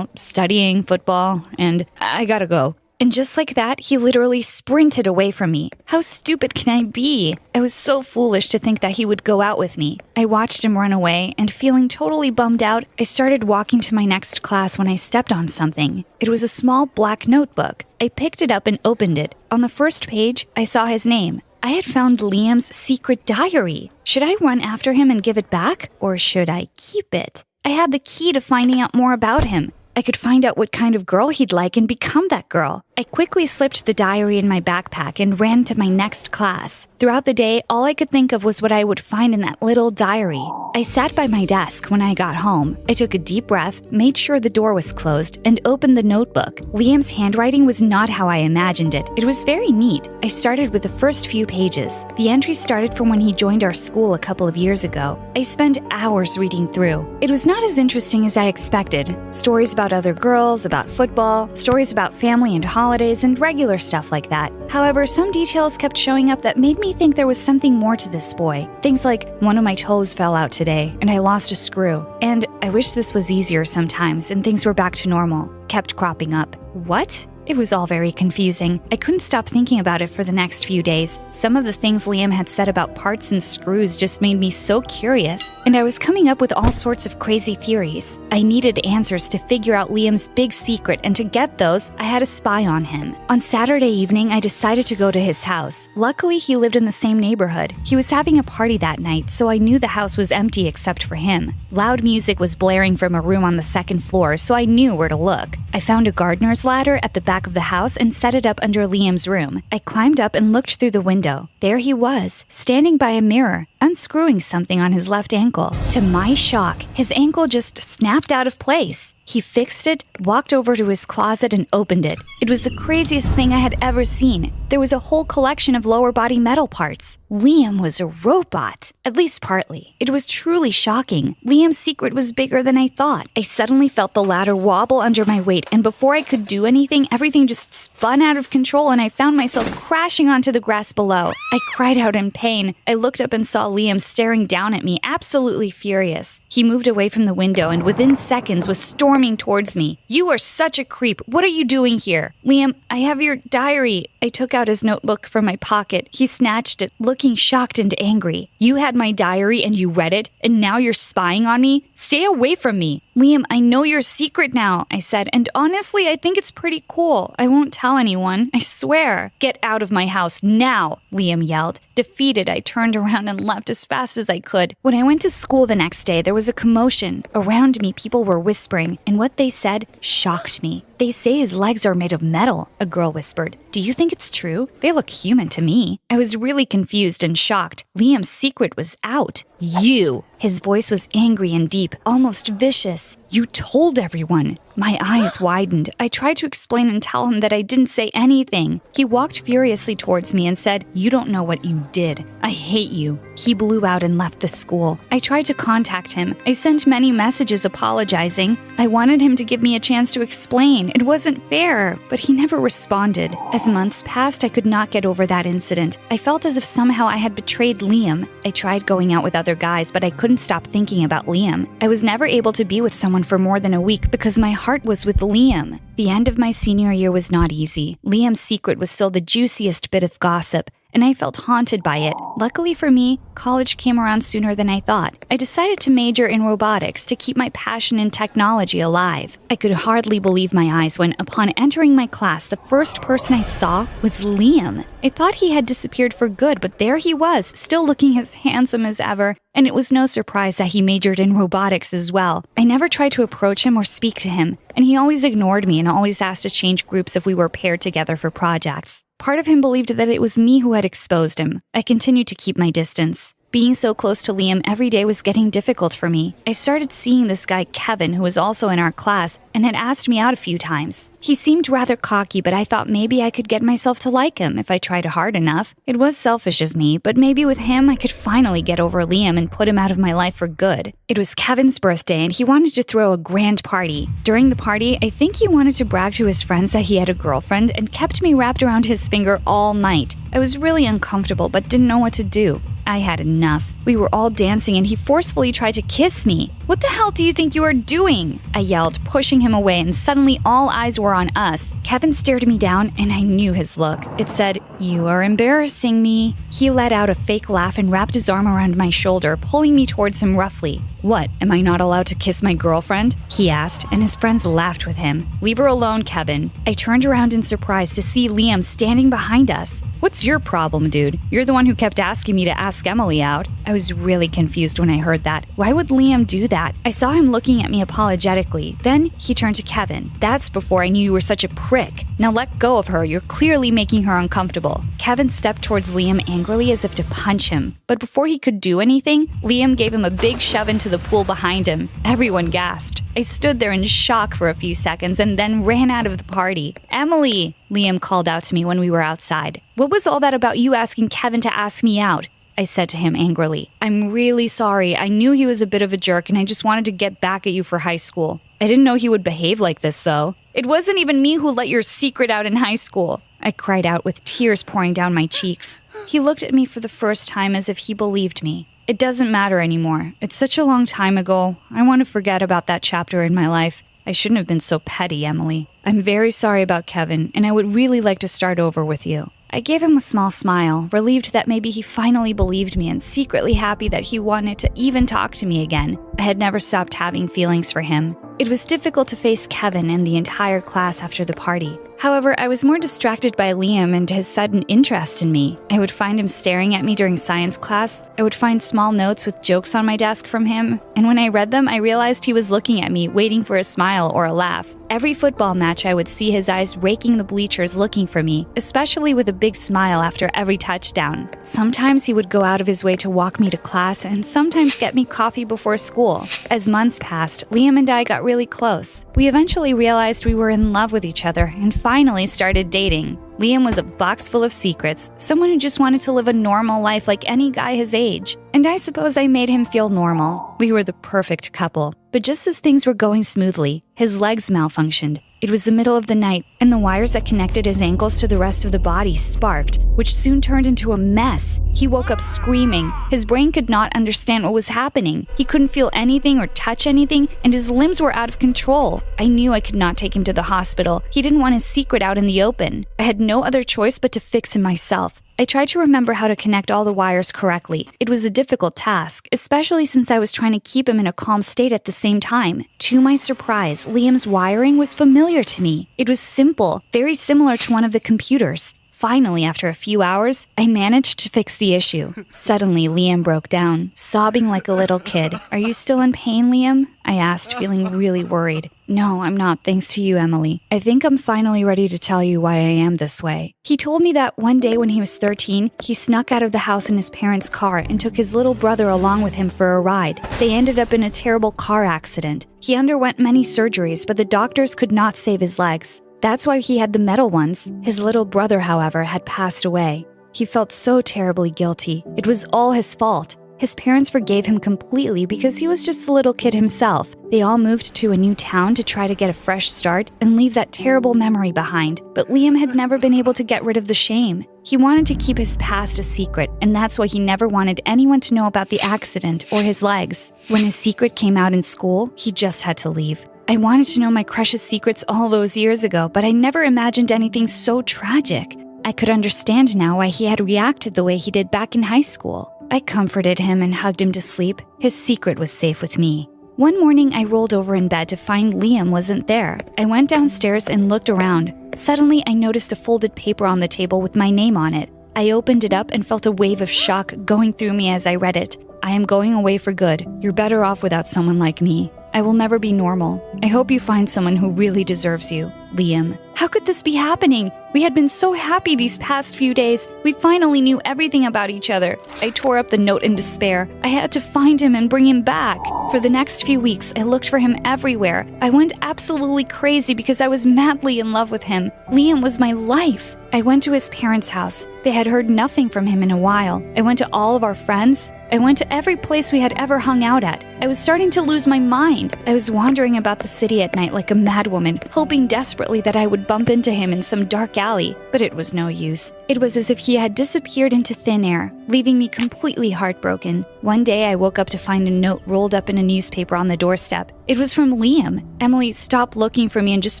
Speaker 7: Studying, football, and I gotta go." And just like that, he literally sprinted away from me. How stupid can I be? I was so foolish to think that he would go out with me. I watched him run away, and feeling totally bummed out, I started walking to my next class when I stepped on something. It was a small black notebook. I picked it up and opened it. On the first page, I saw his name. I had found Liam's secret diary. Should I run after him and give it back, or should I keep it? I had the key to finding out more about him. I could find out what kind of girl he'd like and become that girl. I quickly slipped the diary in my backpack and ran to my next class. Throughout the day, all I could think of was what I would find in that little diary. I sat by my desk when I got home. I took a deep breath, made sure the door was closed, and opened the notebook. Liam's handwriting was not how I imagined it. It was very neat. I started with the first few pages. The entry started from when he joined our school a couple of years ago. I spent hours reading through. It was not as interesting as I expected. Stories about other girls, about football, stories about family and holidays, and regular stuff like that. However, some details kept showing up that made me think there was something more to this boy. Things like, one of my toes fell out today, and I lost a screw. And I wish this was easier sometimes and things were back to normal, kept cropping up. What? It was all very confusing. I couldn't stop thinking about it for the next few days. Some of the things Liam had said about parts and screws just made me so curious, and I was coming up with all sorts of crazy theories. I needed answers to figure out Liam's big secret, and to get those, I had a spy on him. On Saturday evening, I decided to go to his house. Luckily, he lived in the same neighborhood. He was having a party that night, so I knew the house was empty except for him. Loud music was blaring from a room on the second floor, so I knew where to look. I found a gardener's ladder at the back of the house and set it up under Liam's room. I climbed up and looked through the window. There he was, standing by a mirror, unscrewing something on his left ankle. To my shock, his ankle just snapped out of place. He fixed it, walked over to his closet, and opened it. It was the craziest thing I had ever seen. There was a whole collection of lower body metal parts. Liam was a robot, at least partly. It was truly shocking. Liam's secret was bigger than I thought. I suddenly felt the ladder wobble under my weight, and before I could do anything, everything just spun out of control, and I found myself crashing onto the grass below. I cried out in pain. I looked up and saw Liam staring down at me, absolutely furious. He moved away from the window and within seconds was storming towards me. "You are such a creep. What are you doing here?" "Liam, I have your diary." I took out his notebook from my pocket. He snatched it, looking shocked and angry. "You had my diary and you read it, and now you're spying on me? Stay away from me." "Liam, I know your secret now," I said, "and honestly, I think it's pretty cool. I won't tell anyone, I swear." "Get out of my house now," Liam yelled. Defeated, I turned around and left as fast as I could. When I went to school the next day, there was a commotion. Around me, people were whispering, and what they said shocked me. "They say his legs are made of metal," a girl whispered. "Do you think it's true? They look human to me." I was really confused and shocked. Liam's secret was out. "You!" His voice was angry and deep, almost vicious. "You told everyone." My eyes widened. I tried to explain and tell him that I didn't say anything. He walked furiously towards me and said, "You don't know what you did. I hate you." He blew out and left the school. I tried to contact him. I sent many messages apologizing. I wanted him to give me a chance to explain. It wasn't fair, but he never responded. As months passed, I could not get over that incident. I felt as if somehow I had betrayed Liam. I tried going out with other guys, but I couldn't stop thinking about Liam. I was never able to be with someone for more than a week because my heart was with Liam. The end of my senior year was not easy. Liam's secret was still the juiciest bit of gossip, and I felt haunted by it. Luckily for me, college came around sooner than I thought. I decided to major in robotics to keep my passion in technology alive. I could hardly believe my eyes when, upon entering my class, the first person I saw was Liam. I thought he had disappeared for good, but there he was, still looking as handsome as ever, and it was no surprise that he majored in robotics as well. I never tried to approach him or speak to him, and he always ignored me and always asked to change groups if we were paired together for projects. Part of him believed that it was me who had exposed him. I continued to keep my distance. Being so close to Liam every day was getting difficult for me. I started seeing this guy Kevin, who was also in our class, and had asked me out a few times. He seemed rather cocky, but I thought maybe I could get myself to like him if I tried hard enough. It was selfish of me, but maybe with him I could finally get over Liam and put him out of my life for good. It was Kevin's birthday and he wanted to throw a grand party. During the party, I think he wanted to brag to his friends that he had a girlfriend and kept me wrapped around his finger all night. I was really uncomfortable but didn't know what to do. I had enough. We were all dancing and he forcefully tried to kiss me. "What the hell do you think you are doing?" I yelled, pushing him away, and suddenly all eyes were on us. Kevin stared me down and I knew his look. It said, "You are embarrassing me." He let out a fake laugh and wrapped his arm around my shoulder, pulling me towards him roughly. "What, am I not allowed to kiss my girlfriend?" he asked, and his friends laughed with him. "Leave her alone, Kevin." I turned around in surprise to see Liam standing behind us. "What's your problem, dude? You're the one who kept asking me to ask Emily out." I was really confused when I heard that. Why would Liam do that? I saw him looking at me apologetically. Then he turned to Kevin. "That's before I knew you were such a prick. Now let go of her. You're clearly making her uncomfortable." Kevin stepped towards Liam angrily as if to punch him. But before he could do anything, Liam gave him a big shove into the pool behind him. Everyone gasped. I stood there in shock for a few seconds and then ran out of the party. "Emily," Liam called out to me when we were outside. "What was all that about you asking Kevin to ask me out?" I said to him angrily. "I'm really sorry. I knew he was a bit of a jerk and I just wanted to get back at you for high school. I didn't know he would behave like this, though. It wasn't even me who let your secret out in high school," I cried out with tears pouring down my cheeks. He looked at me for the first time as if he believed me. "It doesn't matter anymore. It's such a long time ago. I want to forget about that chapter in my life. I shouldn't have been so petty, Emily. I'm very sorry about Kevin, and I would really like to start over with you." I gave him a small smile, relieved that maybe he finally believed me and secretly happy that he wanted to even talk to me again. I had never stopped having feelings for him. It was difficult to face Kevin and the entire class after the party. However, I was more distracted by Liam and his sudden interest in me. I would find him staring at me during science class. I would find small notes with jokes on my desk from him, and when I read them, I realized he was looking at me, waiting for a smile or a laugh. Every football match, I would see his eyes raking the bleachers looking for me, especially with a big smile after every touchdown. Sometimes he would go out of his way to walk me to class, and sometimes get me coffee before school. As months passed, Liam and I got really close. We eventually realized we were in love with each other and finally started dating. Liam was a box full of secrets, someone who just wanted to live a normal life like any guy his age. And I suppose I made him feel normal. We were the perfect couple. But just as things were going smoothly, his legs malfunctioned. It was the middle of the night, and the wires that connected his ankles to the rest of the body sparked, which soon turned into a mess. He woke up screaming. His brain could not understand what was happening. He couldn't feel anything or touch anything, and his limbs were out of control. I knew I could not take him to the hospital. He didn't want his secret out in the open. I had no other choice but to fix him myself. I tried to remember how to connect all the wires correctly. It was a difficult task, especially since I was trying to keep him in a calm state at the same time. To my surprise, Liam's wiring was familiar to me. It was simple, very similar to one of the computers. Finally, after a few hours, I managed to fix the issue. Suddenly, Liam broke down, sobbing like a little kid. "Are you still in pain, Liam?" I asked, feeling really worried. "No, I'm not, thanks to you, Emily. I think I'm finally ready to tell you why I am this way." He told me that one day when he was 13, he snuck out of the house in his parents' car and took his little brother along with him for a ride. They ended up in a terrible car accident. He underwent many surgeries, but the doctors could not save his legs. That's why he had the metal ones. His little brother, however, had passed away. He felt so terribly guilty. It was all his fault. His parents forgave him completely because he was just a little kid himself. They all moved to a new town to try to get a fresh start and leave that terrible memory behind. But Liam had never been able to get rid of the shame. He wanted to keep his past a secret, and that's why he never wanted anyone to know about the accident or his legs. When his secret came out in school, he just had to leave. I wanted to know my crush's secrets all those years ago, but I never imagined anything so tragic. I could understand now why he had reacted the way he did back in high school. I comforted him and hugged him to sleep. His secret was safe with me. One morning, I rolled over in bed to find Liam wasn't there. I went downstairs and looked around. Suddenly, I noticed a folded paper on the table with my name on it. I opened it up and felt a wave of shock going through me as I read it. "I am going away for good. You're better off without someone like me. I will never be normal. I hope you find someone who really deserves you. Liam. How could this be happening? We had been so happy these past few days. We finally knew everything about each other. I tore up the note in despair. I had to find him and bring him back. For the next few weeks, I looked for him everywhere. I went absolutely crazy because I was madly in love with him. Liam was my life. I went to his parents' house. They had heard nothing from him in a while. I went to all of our friends. I went to every place we had ever hung out at. I was starting to lose my mind. I was wandering about the city at night like a madwoman, hoping desperately that I would bump into him in some dark alley, but it was no use. It was as if he had disappeared into thin air, leaving me completely heartbroken. One day I woke up to find a note rolled up in a newspaper on the doorstep. It was from Liam. "Emily, stop looking for me and just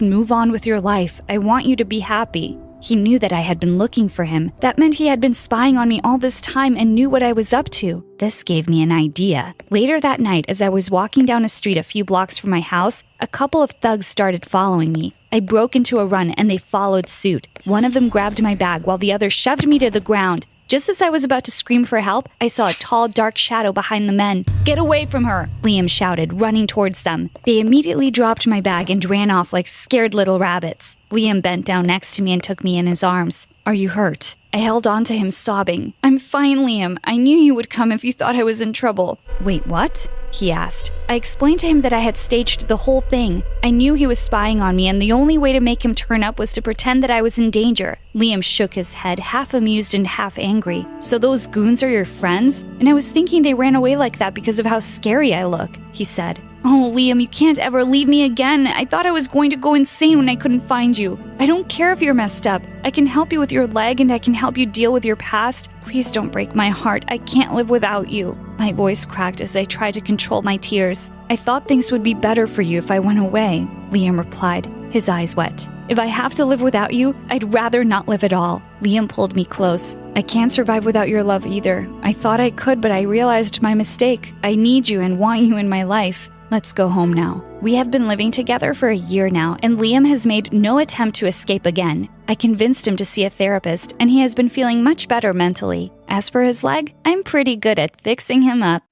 Speaker 7: move on with your life. I want you to be happy." He knew that I had been looking for him. That meant he had been spying on me all this time and knew what I was up to. This gave me an idea. Later that night, as I was walking down a street a few blocks from my house, a couple of thugs started following me. I broke into a run and they followed suit. One of them grabbed my bag while the other shoved me to the ground. Just as I was about to scream for help, I saw a tall, dark shadow behind the men. "Get away from her!" Liam shouted, running towards them. They immediately dropped my bag and ran off like scared little rabbits. Liam bent down next to me and took me in his arms. "Are you hurt?" I held on to him, sobbing. "I'm fine, Liam. I knew you would come if you thought I was in trouble." "Wait, what?" he asked. I explained to him that I had staged the whole thing. I knew he was spying on me, and the only way to make him turn up was to pretend that I was in danger. Liam shook his head, half amused and half angry. "So those goons are your friends? And I was thinking they ran away like that because of how scary I look," he said. "Oh, Liam, you can't ever leave me again. I thought I was going to go insane when I couldn't find you. I don't care if you're messed up. I can help you with your leg and I can help you deal with your past. Please don't break my heart. I can't live without you." My voice cracked as I tried to control my tears. "I thought things would be better for you if I went away," Liam replied, his eyes wet. "If I have to live without you, I'd rather not live at all." Liam pulled me close. "I can't survive without your love either. I thought I could, but I realized my mistake. I need you and want you in my life. Let's go home now." We have been living together for a year now, and Liam has made no attempt to escape again. I convinced him to see a therapist, and he has been feeling much better mentally. As for his leg, I'm pretty good at fixing him up.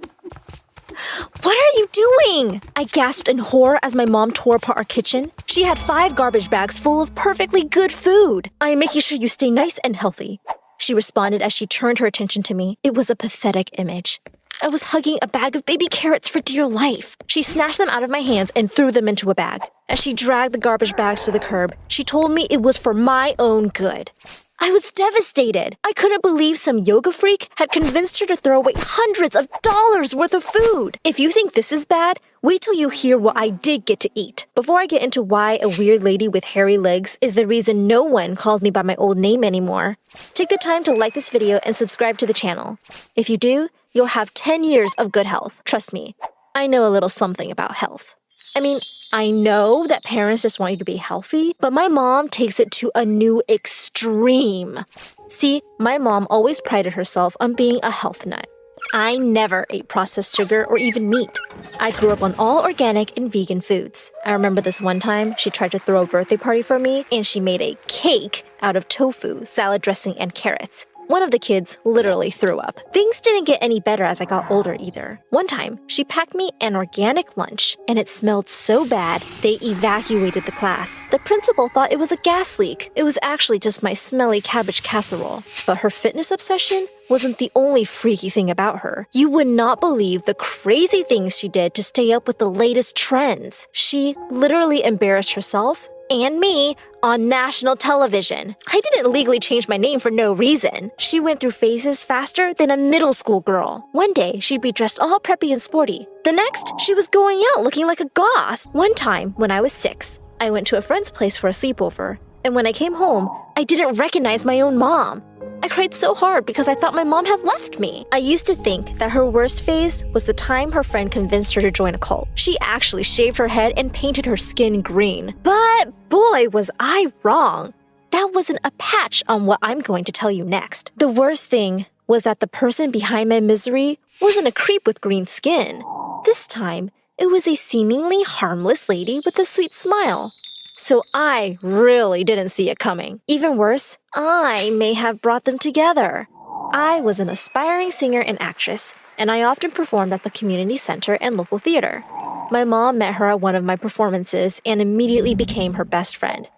Speaker 19: What are you doing? I gasped in horror as my mom tore apart our kitchen. She had 5 garbage bags full of perfectly good food. I am making sure you stay nice and healthy, she responded as she turned her attention to me. It was a pathetic image. I was hugging a bag of baby carrots for dear life. She snatched them out of my hands and threw them into a bag. As she dragged the garbage bags to the curb, she told me it was for my own good. I was devastated. I couldn't believe some yoga freak had convinced her to throw away hundreds of dollars worth of food. If you think this is bad, wait till you hear what I did get to eat. Before I get into why a weird lady with hairy legs is the reason no one calls me by my old name anymore, take the time to like this video and subscribe to the channel. If you do, you'll have 10 years of good health. Trust me, I know a little something about health. I know that parents just want you to be healthy, but my mom takes it to a new extreme. See, my mom always prided herself on being a health nut. I never ate processed sugar or even meat. I grew up on all organic and vegan foods. I remember this one time she tried to throw a birthday party for me, and she made a cake out of tofu, salad dressing, and carrots. One of the kids literally threw up. Things didn't get any better as I got older either. One time, she packed me an organic lunch, and it smelled so bad, they evacuated the class. The principal thought it was a gas leak. It was actually just my smelly cabbage casserole. But her fitness obsession wasn't the only freaky thing about her. You would not believe the crazy things she did to stay up with the latest trends. She literally embarrassed herself and me on national television. I didn't legally change my name for no reason. She went through phases faster than a middle school girl. One day, she'd be dressed all preppy and sporty. The next, she was going out looking like a goth. One time, when I was 6, I went to a friend's place for a sleepover. And when I came home, I didn't recognize my own mom. I cried so hard because I thought my mom had left me. I used to think that her worst phase was the time her friend convinced her to join a cult. She actually shaved her head and painted her skin green. But boy, was I wrong. That wasn't a patch on what I'm going to tell you next. The worst thing was that the person behind my misery wasn't a creep with green skin. This time, it was a seemingly harmless lady with a sweet smile. So I really didn't see it coming. Even worse, I may have brought them together. I was an aspiring singer and actress, and I often performed at the community center and local theater. My mom met her at one of my performances and immediately became her best friend.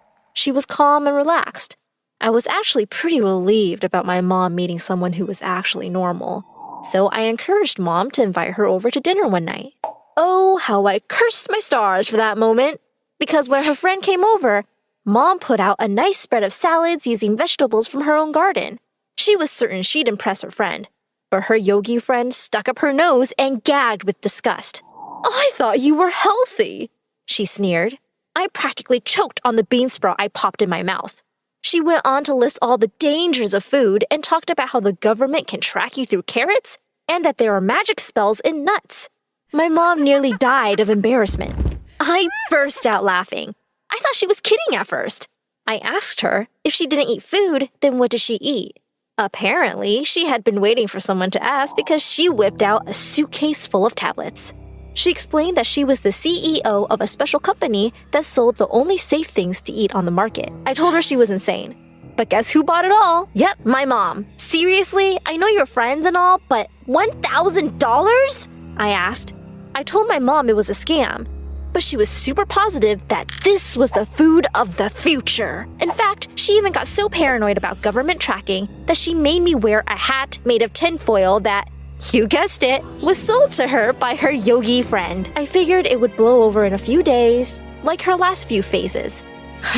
Speaker 19: she was calm and relaxed. I was actually pretty relieved about my mom meeting someone who was actually normal. So I encouraged Mom to invite her over to dinner one night. Oh, how I cursed my stars for that moment. Because when her friend came over, Mom put out a nice spread of salads using vegetables from her own garden. She was certain she'd impress her friend. But her yogi friend stuck up her nose and gagged with disgust. "I thought you were healthy," she sneered. I practically choked on the bean sprout I popped in my mouth. She went on to list all the dangers of food and talked about how the government can track you through carrots and that there are magic spells in nuts. My mom nearly died of embarrassment. I burst out laughing. I thought she was kidding at first. I asked her if she didn't eat food, then what did she eat? Apparently, she had been waiting for someone to ask because she whipped out a suitcase full of tablets. She explained that she was the CEO of a special company that sold the only safe things to eat on the market. I told her she was insane. But guess who bought it all? Yep, my mom. Seriously? I know you're friends and all, but $1,000? I asked. I told my mom it was a scam, but she was super positive that this was the food of the future. In fact, she even got so paranoid about government tracking that she made me wear a hat made of tinfoil that, you guessed it, was sold to her by her yogi friend. I figured it would blow over in a few days, like her last few phases.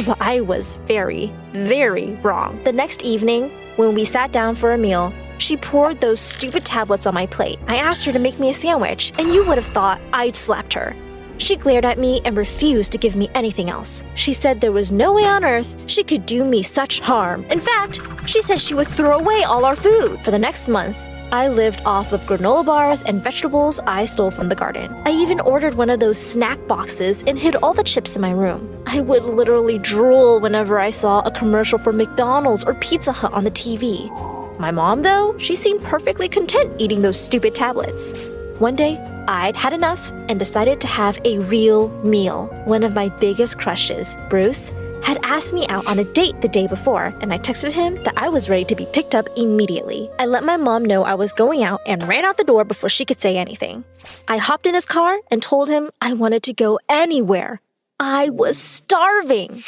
Speaker 19: But I was very, very wrong. The next evening, when we sat down for a meal, she poured those stupid tablets on my plate. I asked her to make me a sandwich, and you would have thought I'd slapped her. She glared at me and refused to give me anything else. She said there was no way on earth she could do me such harm. In fact, she said she would throw away all our food. For the next month, I lived off of granola bars and vegetables I stole from the garden. I even ordered one of those snack boxes and hid all the chips in my room. I would literally drool whenever I saw a commercial for McDonald's or Pizza Hut on the TV. My mom, though, she seemed perfectly content eating those stupid tablets. One day, I'd had enough and decided to have a real meal. One of my biggest crushes, Bruce, had asked me out on a date the day before, and I texted him that I was ready to be picked up immediately. I let my mom know I was going out and ran out the door before she could say anything. I hopped in his car and told him I wanted to go anywhere. I was starving.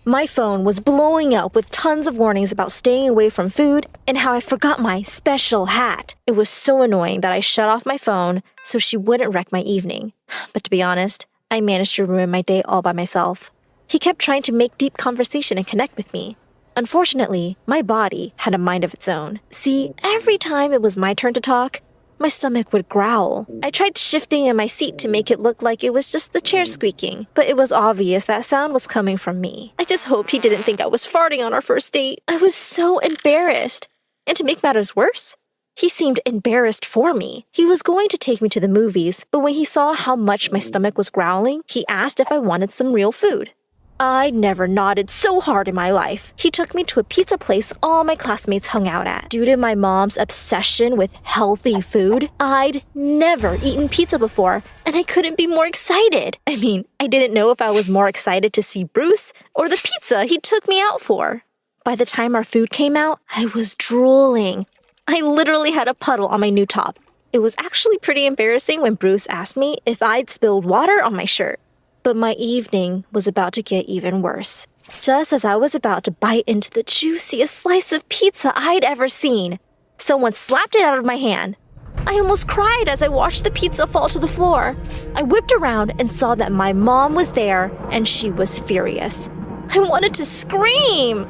Speaker 19: My phone was blowing up with tons of warnings about staying away from food and how I forgot my special hat. It was so annoying that I shut off my phone so she wouldn't wreck my evening. But to be honest, I managed to ruin my day all by myself. He kept trying to make deep conversation and connect with me. Unfortunately, my body had a mind of its own. See, every time it was my turn to talk, my stomach would growl. I tried shifting in my seat to make it look like it was just the chair squeaking, but it was obvious that sound was coming from me. I just hoped he didn't think I was farting on our first date. I was so embarrassed. And to make matters worse, he seemed embarrassed for me. He was going to take me to the movies, but when he saw how much my stomach was growling, he asked if I wanted some real food. I never nodded so hard in my life. He took me to a pizza place all my classmates hung out at. Due to my mom's obsession with healthy food, I'd never eaten pizza before, and I couldn't be more excited. I mean, I didn't know if I was more excited to see Bruce or the pizza he took me out for. By the time our food came out, I was drooling. I literally had a puddle on my new top. It was actually pretty embarrassing when Bruce asked me if I'd spilled water on my shirt. But my evening was about to get even worse. Just as I was about to bite into the juiciest slice of pizza I'd ever seen, someone slapped it out of my hand. I almost cried as I watched the pizza fall to the floor. I whipped around and saw that my mom was there, and she was furious. I wanted to scream.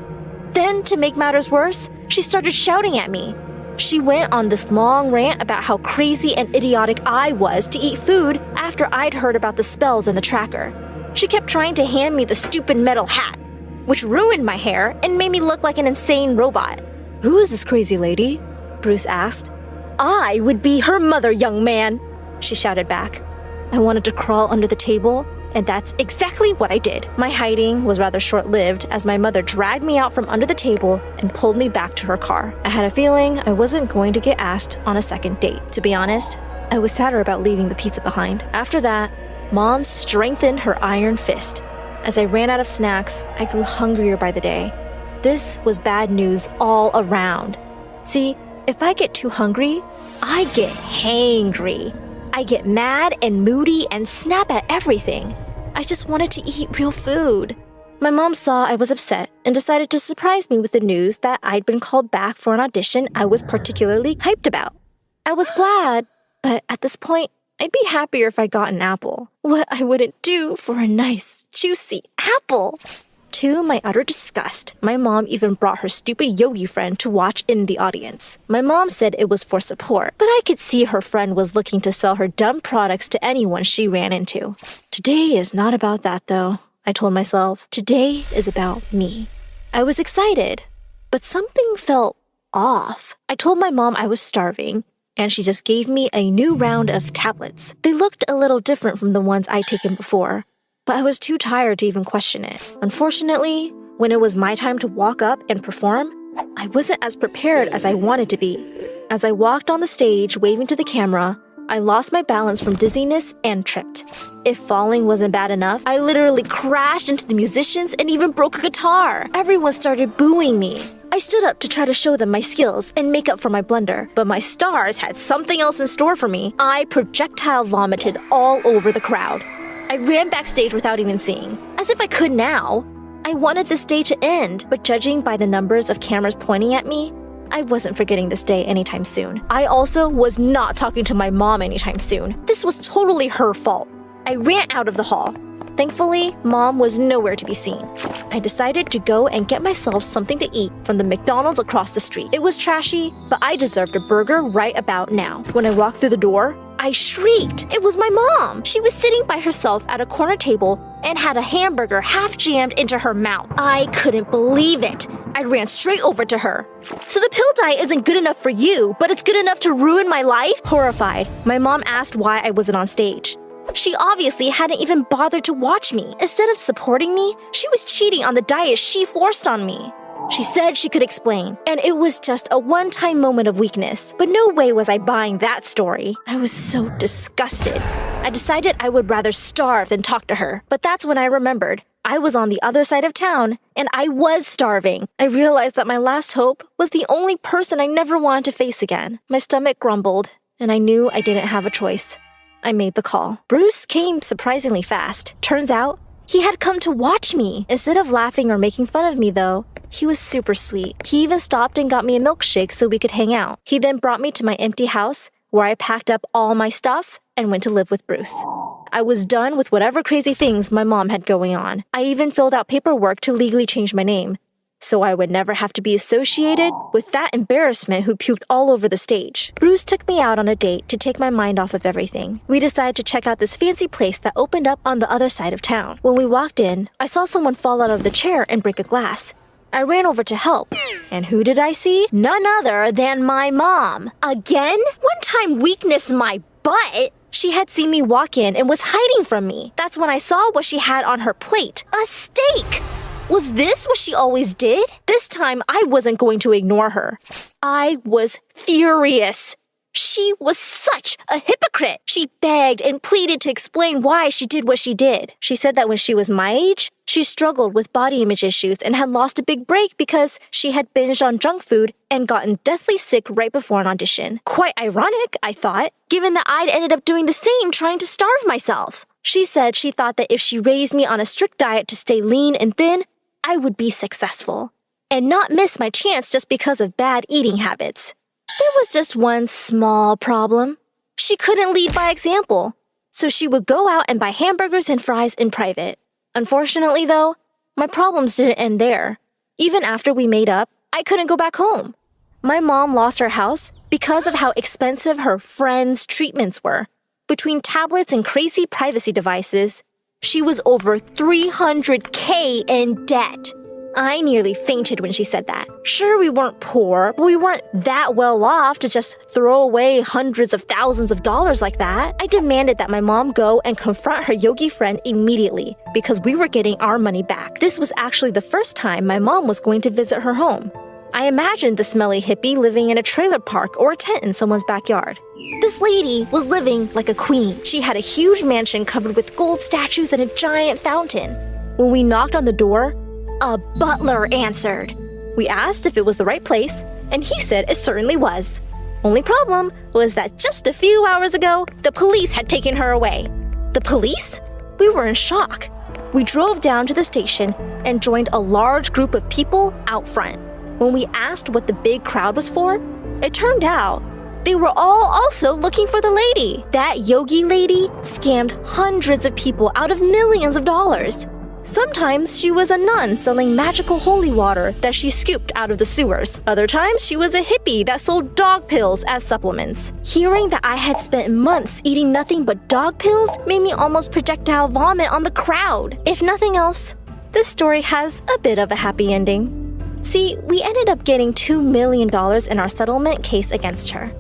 Speaker 19: Then, to make matters worse, she started shouting at me. She went on this long rant about how crazy and idiotic I was to eat food after I'd heard about the spells in the tracker. She kept trying to hand me the stupid metal hat, which ruined my hair and made me look like an insane robot. "Who is this crazy lady?" Bruce asked. "I would be her mother, young man," she shouted back. I wanted to crawl under the table, and that's exactly what I did. My hiding was rather short-lived as my mother dragged me out from under the table and pulled me back to her car. I had a feeling I wasn't going to get asked on a second date. To be honest, I was sadder about leaving the pizza behind. After that, Mom strengthened her iron fist. As I ran out of snacks, I grew hungrier by the day. This was bad news all around. See, if I get too hungry, I get hangry. I get mad and moody and snap at everything. I just wanted to eat real food. My mom saw I was upset and decided to surprise me with the news that I'd been called back for an audition I was particularly hyped about. I was glad, but at this point, I'd be happier if I got an apple. What I wouldn't do for a nice, juicy apple. To my utter disgust, my mom even brought her stupid yogi friend to watch in the audience. My mom said it was for support, but I could see her friend was looking to sell her dumb products to anyone she ran into. Today is not about that though, I told myself. Today is about me. I was excited, but something felt off. I told my mom I was starving, and she just gave me a new round of tablets. They looked a little different from the ones I'd taken before, but I was too tired to even question it. Unfortunately, when it was my time to walk up and perform, I wasn't as prepared as I wanted to be. As I walked on the stage waving to the camera, I lost my balance from dizziness and tripped. If falling wasn't bad enough, I literally crashed into the musicians and even broke a guitar. Everyone started booing me. I stood up to try to show them my skills and make up for my blunder, but my stars had something else in store for me. I projectile vomited all over the crowd. I ran backstage without even seeing, as if I could now. I wanted this day to end, but judging by the numbers of cameras pointing at me, I wasn't forgetting this day anytime soon. I also was not talking to my mom anytime soon. This was totally her fault. I ran out of the hall. Thankfully, Mom was nowhere to be seen. I decided to go and get myself something to eat from the McDonald's across the street. It was trashy, but I deserved a burger right about now. When I walked through the door, I shrieked. It was my mom. She was sitting by herself at a corner table and had a hamburger half jammed into her mouth. I couldn't believe it. I ran straight over to her. So the pill diet isn't good enough for you, but it's good enough to ruin my life? Horrified, my mom asked why I wasn't on stage. She obviously hadn't even bothered to watch me. Instead of supporting me, she was cheating on the diet she forced on me. She said she could explain, and it was just a one-time moment of weakness. But no way was I buying that story. I was so disgusted. I decided I would rather starve than talk to her. But that's when I remembered. I was on the other side of town, and I was starving. I realized that my last hope was the only person I never wanted to face again. My stomach grumbled, and I knew I didn't have a choice. I made the call. Bruce came surprisingly fast. Turns out, he had come to watch me. Instead of laughing or making fun of me, though, he was super sweet. He even stopped and got me a milkshake so we could hang out. He then brought me to my empty house, where I packed up all my stuff and went to live with Bruce. I was done with whatever crazy things my mom had going on. I even filled out paperwork to legally change my name, so I would never have to be associated with that embarrassment who puked all over the stage. Bruce took me out on a date to take my mind off of everything. We decided to check out this fancy place that opened up on the other side of town. When we walked in, I saw someone fall out of the chair and break a glass. I ran over to help. And who did I see? None other than my mom. Again? One time weakness my butt. She had seen me walk in and was hiding from me. That's when I saw what she had on her plate. A steak! Was this what she always did? This time, I wasn't going to ignore her. I was furious. She was such a hypocrite. She begged and pleaded to explain why she did what she did. She said that when she was my age, she struggled with body image issues and had lost a big break because she had binged on junk food and gotten deathly sick right before an audition. Quite ironic, I thought, given that I'd ended up doing the same trying to starve myself. She said she thought that if she raised me on a strict diet to stay lean and thin, I would be successful and not miss my chance just because of bad eating habits. There was just one small problem. She couldn't lead by example, so she would go out and buy hamburgers and fries in private. Unfortunately, though, my problems didn't end there. Even after we made up, I couldn't go back home. My mom lost her house because of how expensive her friends' treatments were. Between tablets and crazy privacy devices, she was over $300K in debt. I nearly fainted when she said that. Sure, we weren't poor, but we weren't that well off to just throw away hundreds of thousands of dollars like that. I demanded that my mom go and confront her yogi friend immediately because we were getting our money back. This was actually the first time my mom was going to visit her home. I imagined the smelly hippie living in a trailer park or a tent in someone's backyard. This lady was living like a queen. She had a huge mansion covered with gold statues and a giant fountain. When we knocked on the door, a butler answered. We asked if it was the right place, and he said it certainly was. Only problem was that just a few hours ago, the police had taken her away. The police? We were in shock. We drove down to the station and joined a large group of people out front. When we asked what the big crowd was for, it turned out they were all also looking for the lady. That yogi lady scammed hundreds of people out of millions of dollars. Sometimes she was a nun selling magical holy water that she scooped out of the sewers. Other times she was a hippie that sold dog pills as supplements. Hearing that I had spent months eating nothing but dog pills made me almost projectile vomit on the crowd. If nothing else, this story has a bit of a happy ending. See, we ended up getting $2 million in our settlement case against her.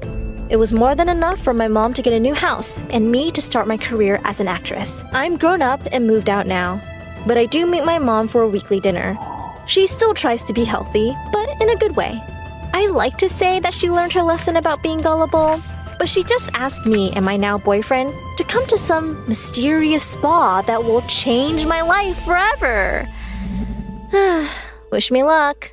Speaker 19: It was more than enough for my mom to get a new house and me to start my career as an actress. I'm grown up and moved out now, but I do meet my mom for a weekly dinner. She still tries to be healthy, but in a good way. I like to say that she learned her lesson about being gullible, but she just asked me and my now boyfriend to come to some mysterious spa that will change my life forever. Wish me luck.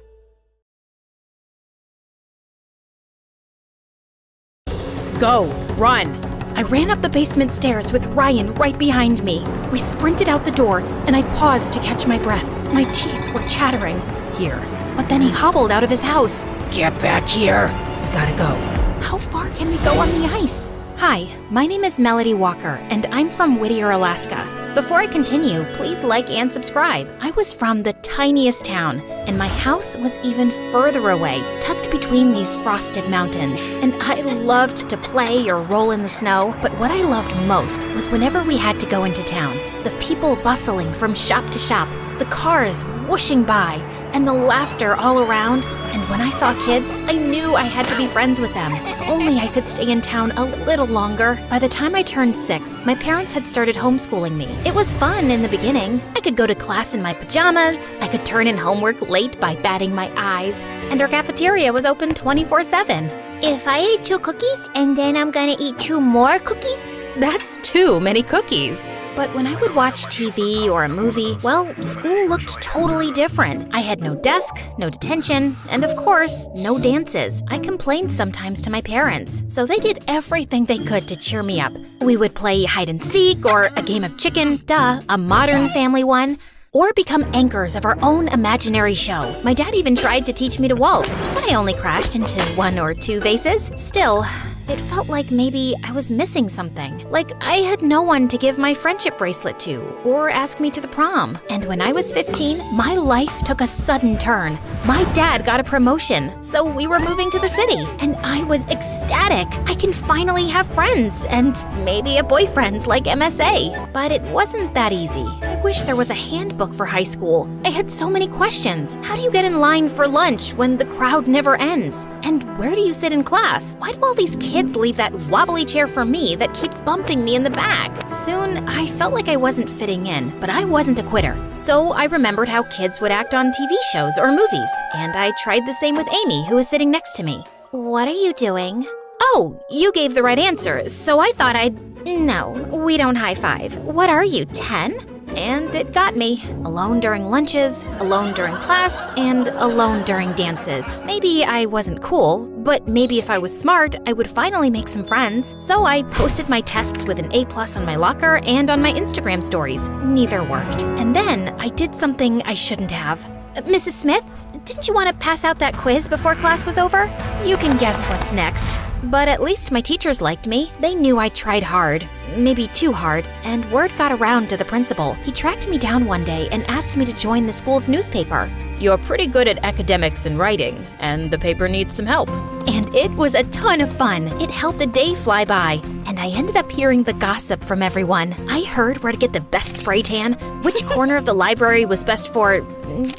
Speaker 1: Go, run. I ran up the basement stairs with Ryan right behind me. We sprinted out the door, and I paused to catch my breath. My teeth were chattering. Here. But then he hobbled out of his house. Get back here. We gotta go. How far can we go on the ice? Hi, my name is Melody Walker, and I'm from Whittier, Alaska. Before I continue, please like and subscribe. I was from the tiniest town, and my house was even further away, tucked between these frosted mountains. And I loved to play or roll in the snow, but what I loved most was whenever we had to go into town. The people bustling from shop to shop, the cars whooshing by, and the laughter all around. And when I saw kids, I knew I had to be friends with them. If only I could stay in town a little longer. By the time I turned 6, my parents had started homeschooling me. It was fun in the beginning. I could go to class in my pajamas, I could turn in homework late by batting my eyes, and our cafeteria was open 24/7.
Speaker 4: If I ate 2 cookies and then I'm gonna eat 2 more cookies?
Speaker 1: That's too many cookies. But when I would watch TV or a movie, well, school looked totally different. I had no desk, no detention, and of course, no dances. I complained sometimes to my parents, so they did everything they could to cheer me up. We would play hide and seek or a game of chicken, a modern family one, or become anchors of our own imaginary show. My dad even tried to teach me to waltz, but I only crashed into 1 or 2 vases. Still, it felt like maybe I was missing something. Like I had no one to give my friendship bracelet to or ask me to the prom. And when I was 15, my life took a sudden turn. My dad got a promotion, so we were moving to the city. And I was ecstatic. I can finally have friends and maybe a boyfriend like MSA. But it wasn't that easy. I wish there was a handbook for high school. I had so many questions. How do you get in line for lunch when the crowd never ends? And where do you sit in class? Why do all these kids leave that wobbly chair for me that keeps bumping me in the back? Soon, I felt like I wasn't fitting in, but I wasn't a quitter. So I remembered how kids would act on TV shows or movies, and I tried the same with Amy, who was sitting next to me.
Speaker 4: What are you doing?
Speaker 1: Oh, you gave the right answer, so I thought I'd...
Speaker 4: No, we don't high five. What are you, 10?
Speaker 1: And it got me. Alone during lunches, alone during class, and alone during dances. Maybe I wasn't cool, but maybe if I was smart, I would finally make some friends. So I posted my tests with an A+ on my locker and on my Instagram stories. Neither worked. And then I did something I shouldn't have. Mrs. Smith, didn't you want to pass out that quiz before class was over? You can guess what's next. But at least my teachers liked me. They knew I tried hard, maybe too hard, and word got around to the principal. He tracked me down one day and asked me to join the school's newspaper. You're pretty good at academics and writing, and the paper needs some help. And it was a ton of fun. It helped the day fly by, and I ended up hearing the gossip from everyone. I heard where to get the best spray tan, which corner of the library was best for,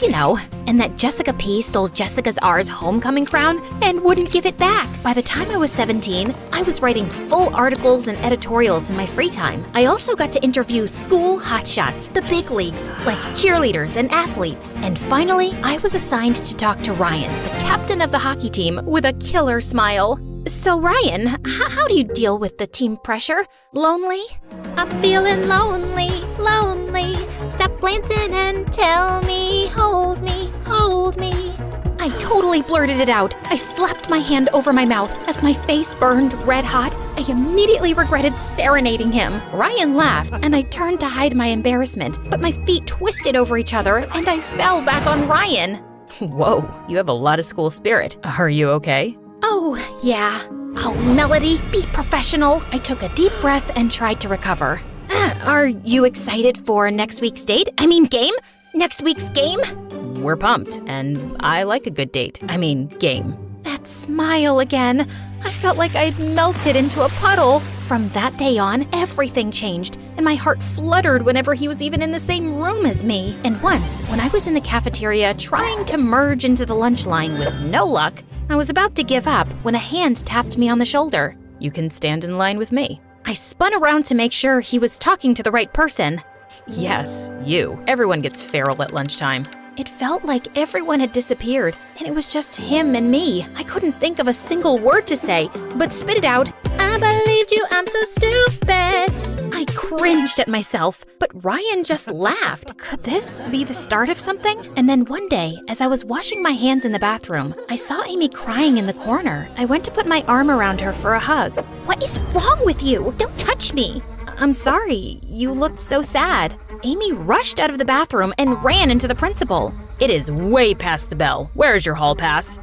Speaker 1: you know, and that Jessica P. stole Jessica's R's homecoming crown and wouldn't give it back. By the time I was 17, I was writing full articles and editorials in my free time. I also got to interview school hotshots, the big leagues, like cheerleaders and athletes. And finally, I was assigned to talk to Ryan, the captain of the hockey team, with a killer smile. So Ryan, how do you deal with the team pressure? Lonely?
Speaker 4: I'm feeling lonely, lonely. Stop glancing and tell me, hold me, hold me.
Speaker 1: I totally blurted it out. I slapped my hand over my mouth. As my face burned red hot, I immediately regretted serenading him. Ryan laughed, and I turned to hide my embarrassment, but my feet twisted over each other, and I fell back on Ryan.
Speaker 2: Whoa, you have a lot of school spirit. Are you okay?
Speaker 1: Oh, yeah. Oh, Melody, be professional. I took a deep breath and tried to recover. Are you excited for next week's date? Game? Next week's game?
Speaker 2: We're pumped, and I like a good date. Game.
Speaker 1: That smile again. I felt like I'd melted into a puddle. From that day on, everything changed, and my heart fluttered whenever he was even in the same room as me. And once, when I was in the cafeteria trying to merge into the lunch line with no luck, I was about to give up when a hand tapped me on the shoulder.
Speaker 2: You can stand in line with me.
Speaker 1: I spun around to make sure he was talking to the right person.
Speaker 2: Yes, you. Everyone gets feral at lunchtime.
Speaker 1: It felt like everyone had disappeared, and it was just him and me. I couldn't think of a single word to say, but spit it out. I believed you, I'm so stupid. I cringed at myself, but Ryan just laughed. Could this be the start of something? And then one day, as I was washing my hands in the bathroom, I saw Amy crying in the corner. I went to put my arm around her for a hug. What is wrong with you? Don't touch me. I'm sorry, you looked so sad. Amy rushed out of the bathroom and ran into the principal.
Speaker 2: It is way past the bell. Where's your hall pass?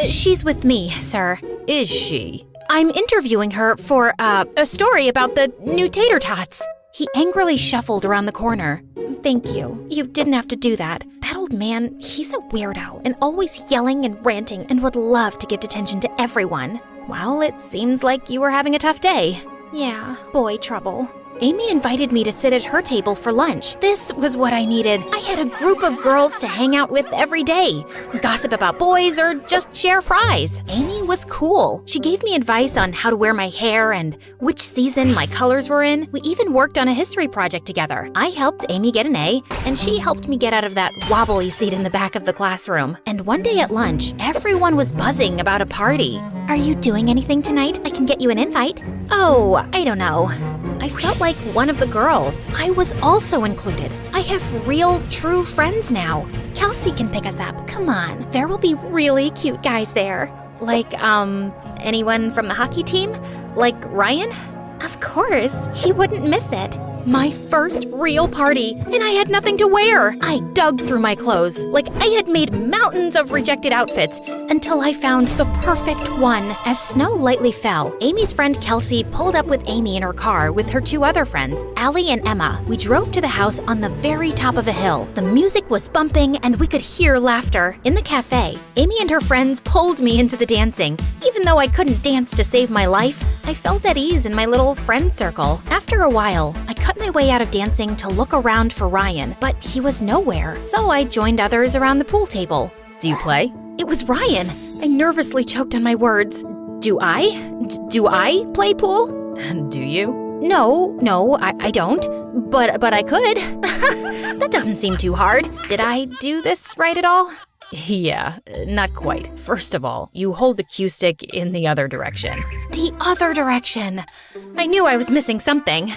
Speaker 1: She's with me, sir.
Speaker 2: Is she?
Speaker 1: I'm interviewing her for, a story about the new tater tots. He angrily shuffled around the corner. Thank you. You didn't have to do that. That old man, he's a weirdo and always yelling and ranting and would love to give attention to everyone. Well, it seems like you were having a tough day. Yeah, boy trouble. Amy invited me to sit at her table for lunch. This was what I needed. I had a group of girls to hang out with every day, gossip about boys, or just share fries. Amy was cool. She gave me advice on how to wear my hair and which season my colors were in. We even worked on a history project together. I helped Amy get an A, and she helped me get out of that wobbly seat in the back of the classroom. And one day at lunch, everyone was buzzing about a party. Are you doing anything tonight? I can get you an invite. Oh, I don't know. I felt like one of the girls. I was also included. I have real, true friends now. Kelsey can pick us up. Come on, there will be really cute guys there. Like, anyone from the hockey team? Like Ryan? Of course, he wouldn't miss it. My first real party, and I had nothing to wear. I dug through my clothes like I had made mountains of rejected outfits until I found the perfect one. As snow lightly fell, Amy's friend Kelsey pulled up with Amy in her car with her two other friends, Allie and Emma. We drove to the house on the very top of a hill. The music was bumping and we could hear laughter. In the cafe, Amy and her friends pulled me into the dancing. Even though I couldn't dance to save my life, I felt at ease in my little friend circle. After a while, I cut my way out of dancing to look around for Ryan, but he was nowhere, so I joined others around the pool table.
Speaker 2: Do you play?
Speaker 1: It was Ryan. I nervously choked on my words. Do I play pool?
Speaker 2: Do you?
Speaker 1: No, I don't. But I could. That doesn't seem too hard. Did I do this right at all?
Speaker 2: Yeah, not quite. First of all, you hold the cue stick in the other direction.
Speaker 1: The other direction. I knew I was missing something.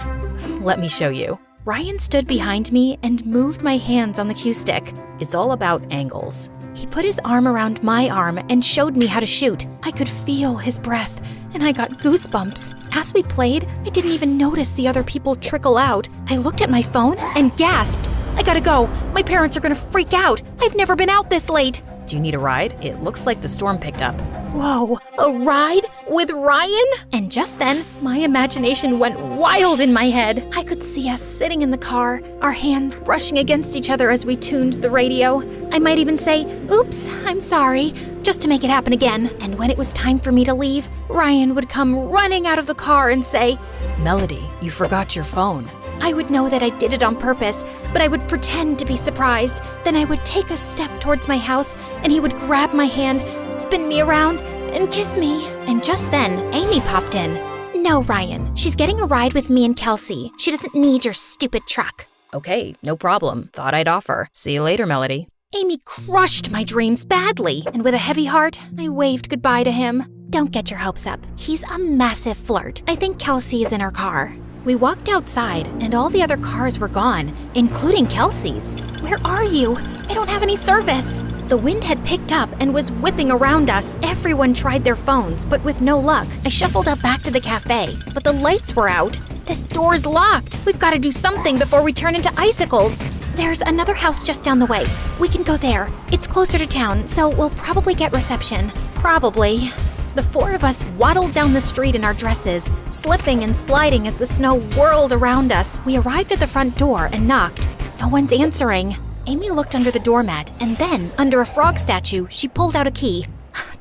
Speaker 2: Let me show you.
Speaker 1: Ryan stood behind me and moved my hands on the cue stick.
Speaker 2: It's all about angles.
Speaker 1: He put his arm around my arm and showed me how to shoot. I could feel his breath, and I got goosebumps. As we played, I didn't even notice the other people trickle out. I looked at my phone and gasped. I gotta go. My parents are gonna freak out. I've never been out this late.
Speaker 2: Do you need a ride? It looks like the storm picked up.
Speaker 1: Whoa, a ride? With Ryan? And just then, my imagination went wild in my head. I could see us sitting in the car, our hands brushing against each other as we tuned the radio. I might even say, oops, I'm sorry, just to make it happen again. And when it was time for me to leave, Ryan would come running out of the car and say,
Speaker 2: Melody, you forgot your phone.
Speaker 1: I would know that I did it on purpose, but I would pretend to be surprised. Then I would take a step towards my house, and he would grab my hand, spin me around, and kiss me. And just then, Amy popped in. No, Ryan, she's getting a ride with me and Kelsey. She doesn't need your stupid truck.
Speaker 2: Okay, no problem. Thought I'd offer. See you later, Melody.
Speaker 1: Amy crushed my dreams badly, and with a heavy heart, I waved goodbye to him. Don't get your hopes up. He's a massive flirt. I think Kelsey is in her car. We walked outside, and all the other cars were gone, including Kelsey's. Where are you? I don't have any service. The wind had picked up and was whipping around us. Everyone tried their phones, but with no luck. I shuffled up back to the cafe, but the lights were out. This door's locked. We've got to do something before we turn into icicles. There's another house just down the way. We can go there. It's closer to town, so we'll probably get reception. Probably. The four of us waddled down the street in our dresses, slipping and sliding as the snow whirled around us. We arrived at the front door and knocked. No one's answering. Amy looked under the doormat, and then, under a frog statue, she pulled out a key.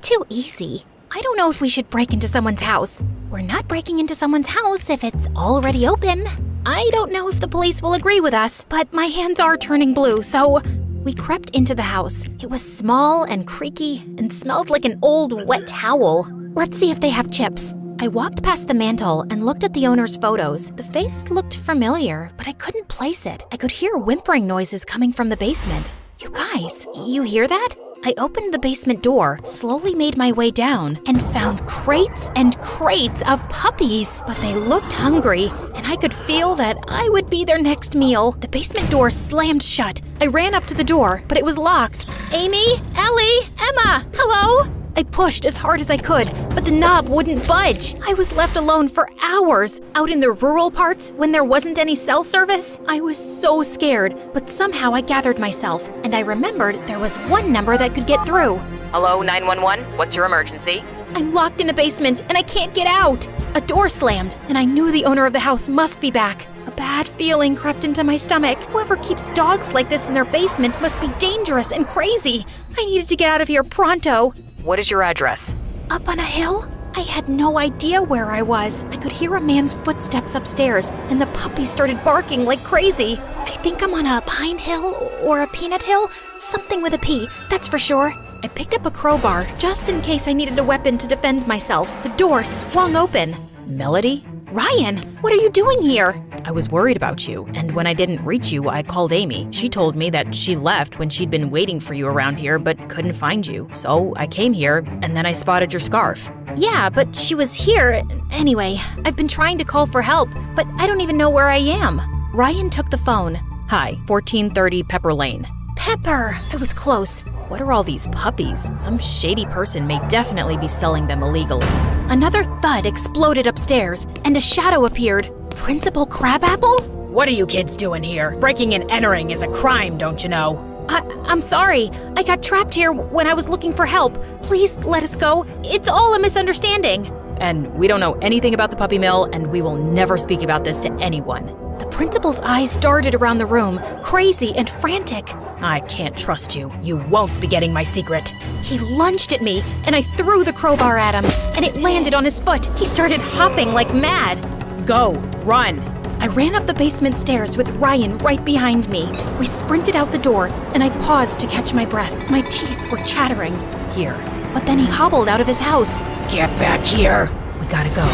Speaker 1: Too easy. I don't know if we should break into someone's house. We're not breaking into someone's house if it's already open. I don't know if the police will agree with us, but my hands are turning blue, so we crept into the house. It was small and creaky and smelled like an old wet towel. Let's see if they have chips. I walked past the mantel and looked at the owner's photos. The face looked familiar, but I couldn't place it. I could hear whimpering noises coming from the basement. You guys, you hear that? I opened the basement door, slowly made my way down, and found crates and crates of puppies. But they looked hungry, and I could feel that I would be their next meal. The basement door slammed shut. I ran up to the door, but it was locked. Amy? Ellie? Emma? Hello? I pushed as hard as I could, but the knob wouldn't budge. I was left alone for hours, out in the rural parts when there wasn't any cell service. I was so scared, but somehow I gathered myself, and I remembered there was one number that could get through.
Speaker 2: Hello, 911? What's your emergency?
Speaker 1: I'm locked in a basement, and I can't get out. A door slammed, and I knew the owner of the house must be back. A bad feeling crept into my stomach. Whoever keeps dogs like this in their basement must be dangerous and crazy. I needed to get out of here pronto.
Speaker 2: What is your address?
Speaker 1: Up on a hill? I had no idea where I was. I could hear a man's footsteps upstairs, and the puppy started barking like crazy. I think I'm on a pine hill or a peanut hill. Something with a P, that's for sure. I picked up a crowbar just in case I needed a weapon to defend myself. The door swung open.
Speaker 2: Melody?
Speaker 1: Ryan, what are you doing here?
Speaker 2: I was worried about you, and when I didn't reach you, I called Amy. She told me that she left when she'd been waiting for you around here but couldn't find you. So I came here, and then I spotted your scarf.
Speaker 1: Yeah, but she was here. Anyway, I've been trying to call for help, but I don't even know where I am. Ryan took the phone.
Speaker 2: Hi, 1430 Pepper Lane.
Speaker 1: Pepper! I was close.
Speaker 2: What are all these puppies? Some shady person may definitely be selling them illegally.
Speaker 1: Another thud exploded upstairs, and a shadow appeared. Principal Crabapple?
Speaker 16: What are you kids doing here? Breaking and entering is a crime, don't you know?
Speaker 1: I'm sorry. I got trapped here when I was looking for help. Please let us go. It's all a misunderstanding.
Speaker 2: And we don't know anything about the puppy mill, and we will never speak about this to anyone.
Speaker 1: The principal's eyes darted around the room, crazy and frantic.
Speaker 16: I can't trust you. You won't be getting my secret.
Speaker 1: He lunged at me, and I threw the crowbar at him, and it landed on his foot. He started hopping like mad.
Speaker 16: Go, run.
Speaker 1: I ran up the basement stairs with Ryan right behind me. We sprinted out the door, and I paused to catch my breath. My teeth were chattering.
Speaker 2: Here.
Speaker 1: But then he hobbled out of his house.
Speaker 16: Get back here.
Speaker 2: We gotta go.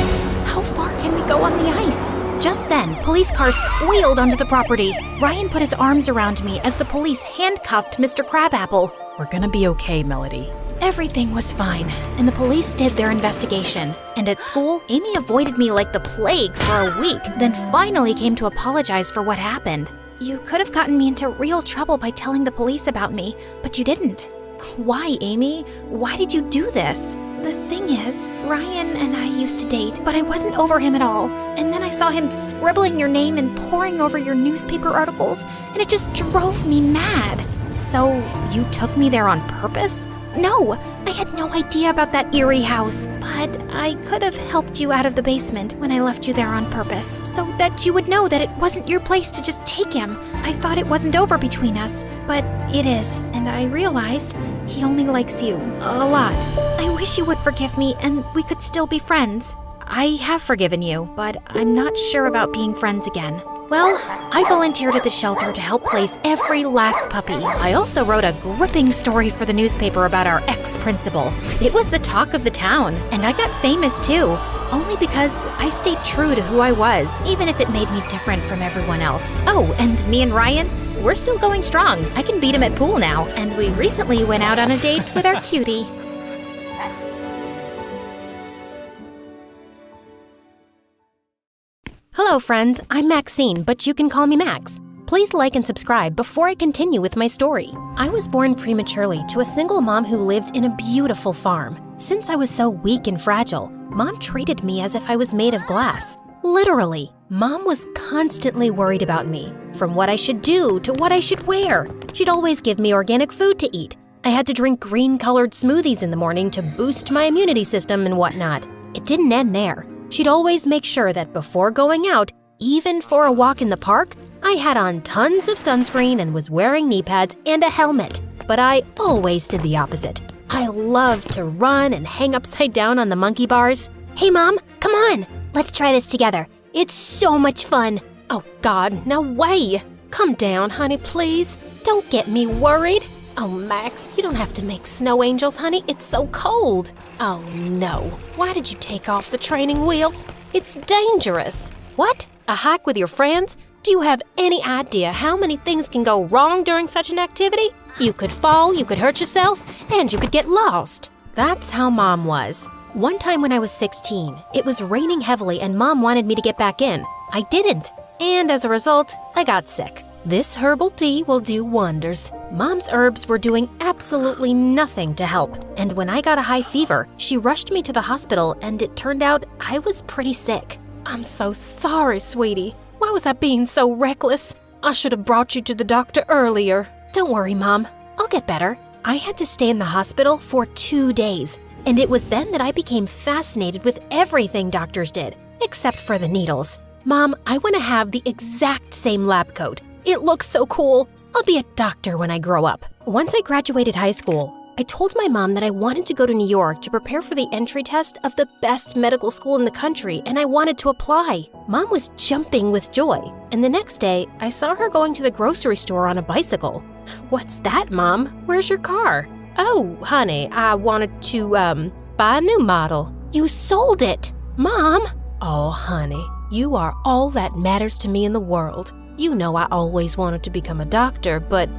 Speaker 1: How far can we go on the ice? Just then, police cars squealed onto the property. Ryan put his arms around me as the police handcuffed Mr. Crabapple.
Speaker 2: We're gonna be okay, Melody.
Speaker 1: Everything was fine, and the police did their investigation. And at school, Amy avoided me like the plague for a week, then finally came to apologize for what happened. You could have gotten me into real trouble by telling the police about me, but you didn't. Why, Amy? Why did you do this? The thing is, Ryan and I used to date, but I wasn't over him at all. And then I saw him scribbling your name and poring over your newspaper articles, and it just drove me mad. So, you took me there on purpose? No, I had no idea about that eerie house, but I could have helped you out of the basement when I left you there on purpose, so that you would know that it wasn't your place to just take him. I thought it wasn't over between us, but it is, and I realized he only likes you a lot. I wish you would forgive me and we could still be friends. I have forgiven you, but I'm not sure about being friends again. Well, I volunteered at the shelter to help place every last puppy. I also wrote a gripping story for the newspaper about our ex-principal. It was the talk of the town, and I got famous too, only because I stayed true to who I was, even if it made me different from everyone else. Oh, and me and Ryan, we're still going strong. I can beat him at pool now, and we recently went out on a date with our cutie. Hello, friends. I'm Maxine, but you can call me Max. Please like and subscribe before I continue with my story. I was born prematurely to a single mom who lived in a beautiful farm. Since I was so weak and fragile, Mom treated me as if I was made of glass. Literally, Mom was constantly worried about me, from what I should do to what I should wear. She'd always give me organic food to eat. I had to drink green-colored smoothies in the morning to boost my immunity system and whatnot. It didn't end there. She'd always make sure that before going out, even for a walk in the park, I had on tons of sunscreen and was wearing knee pads and a helmet. But I always did the opposite. I loved to run and hang upside down on the monkey bars. Hey, Mom, come on. Let's try this together. It's so much fun. Oh, God, no way. Calm down, honey, please. Don't get me worried. Oh, Max, you don't have to make snow angels, honey. It's so cold. Oh, no. Why did you take off the training wheels? It's dangerous. What? A hike with your friends? Do you have any idea how many things can go wrong during such an activity? You could fall, you could hurt yourself, and you could get lost. That's how Mom was. One time when I was 16, it was raining heavily and Mom wanted me to get back in. I didn't, and as a result, I got sick. This herbal tea will do wonders. Mom's herbs were doing absolutely nothing to help, and when I got a high fever, she rushed me to the hospital and it turned out I was pretty sick. I'm so sorry, sweetie. Why was I being so reckless? I should have brought you to the doctor earlier. Don't worry, Mom. I'll get better. I had to stay in the hospital for 2 days, and it was then that I became fascinated with everything doctors did, except for the needles. Mom, I want to have the exact same lab coat. It looks so cool. I'll be a doctor when I grow up. Once I graduated high school, I told my mom that I wanted to go to New York to prepare for the entry test of the best medical school in the country, and I wanted to apply. Mom was jumping with joy, and the next day, I saw her going to the grocery store on a bicycle. What's that, Mom? Where's your car? Oh, honey, I wanted to, buy a new model. You sold it! Mom! Oh, honey, you are all that matters to me in the world. You know I always wanted to become a doctor, but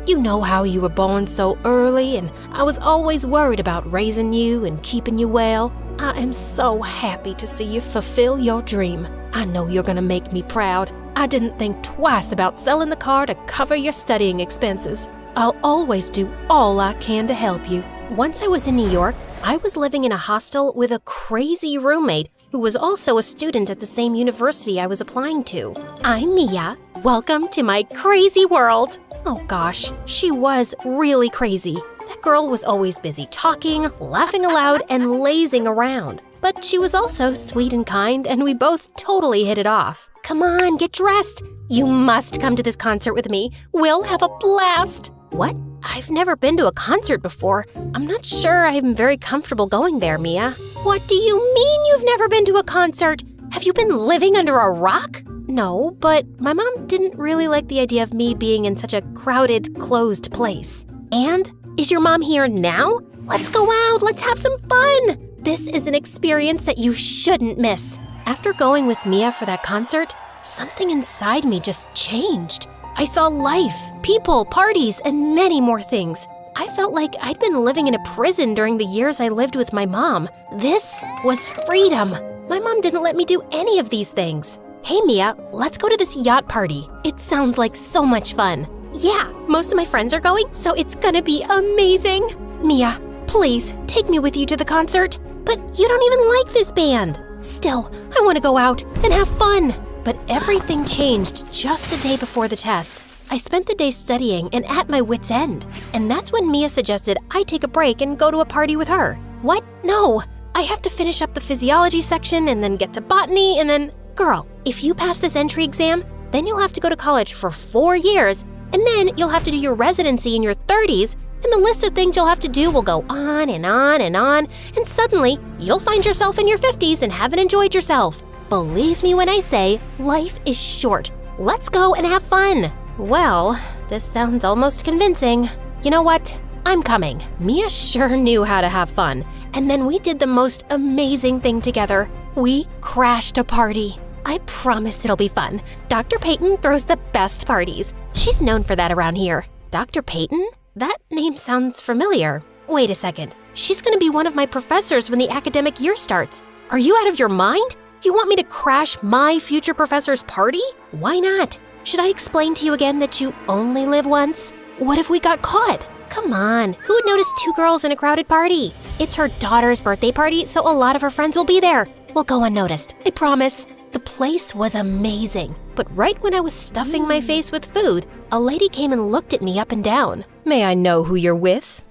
Speaker 1: you know how you were born so early, and I was always worried about raising you and keeping you well. I am so happy to see you fulfill your dream. I know you're gonna make me proud. I didn't think twice about selling the car to cover your studying expenses. I'll always do all I can to help you. Once I was in New York, I was living in a hostel with a crazy roommate who was also a student at the same university I was applying to. I'm Mia. Welcome to my crazy world. Oh gosh, she was really crazy. That girl was always busy talking, laughing aloud, and lazing around. But she was also sweet and kind, and we both totally hit it off. Come on, get dressed. You must come to this concert with me. We'll have a blast. What? I've never been to a concert before. I'm not sure I'm very comfortable going there, Mia. What do you mean you've never been to a concert? Have you been living under a rock? No, but my mom didn't really like the idea of me being in such a crowded, closed place. And? Is your mom here now? Let's go out, let's have some fun! This is an experience that you shouldn't miss. After going with Mia for that concert, something inside me just changed. I saw life, people, parties, and many more things. I felt like I'd been living in a prison during the years I lived with my mom. This was freedom. My mom didn't let me do any of these things. Hey Mia, let's go to this yacht party. It sounds like so much fun. Yeah, most of my friends are going, so it's gonna be amazing. Mia, please take me with you to the concert. But you don't even like this band. Still, I want to go out and have fun. But everything changed just a day before the test. I spent the day studying and at my wit's end. And that's when Mia suggested I take a break and go to a party with her. What? No, I have to finish up the physiology section and then get to botany and then... Girl, if you pass this entry exam, then you'll have to go to college for 4 years, and then you'll have to do your residency in your 30s, and the list of things you'll have to do will go on and on and on, and suddenly you'll find yourself in your 50s and haven't enjoyed yourself. Believe me when I say, life is short. Let's go and have fun. Well, this sounds almost convincing. You know what? I'm coming. Mia sure knew how to have fun, and then we did the most amazing thing together. We crashed a party. I promise it'll be fun. Dr. Peyton throws the best parties. She's known for that around here. Dr. Peyton? That name sounds familiar. Wait a second. She's gonna be one of my professors when the academic year starts. Are you out of your mind? You want me to crash my future professor's party? Why not?
Speaker 17: Should I explain to you again that you only live once? What if we got caught? Come on, who would notice two girls in a crowded party? It's her daughter's birthday party, so a lot of her friends will be there. We'll go unnoticed, I promise. The place was amazing, but right when I was stuffing my face with food, a lady came and looked at me up and down.
Speaker 2: May I know who you're with?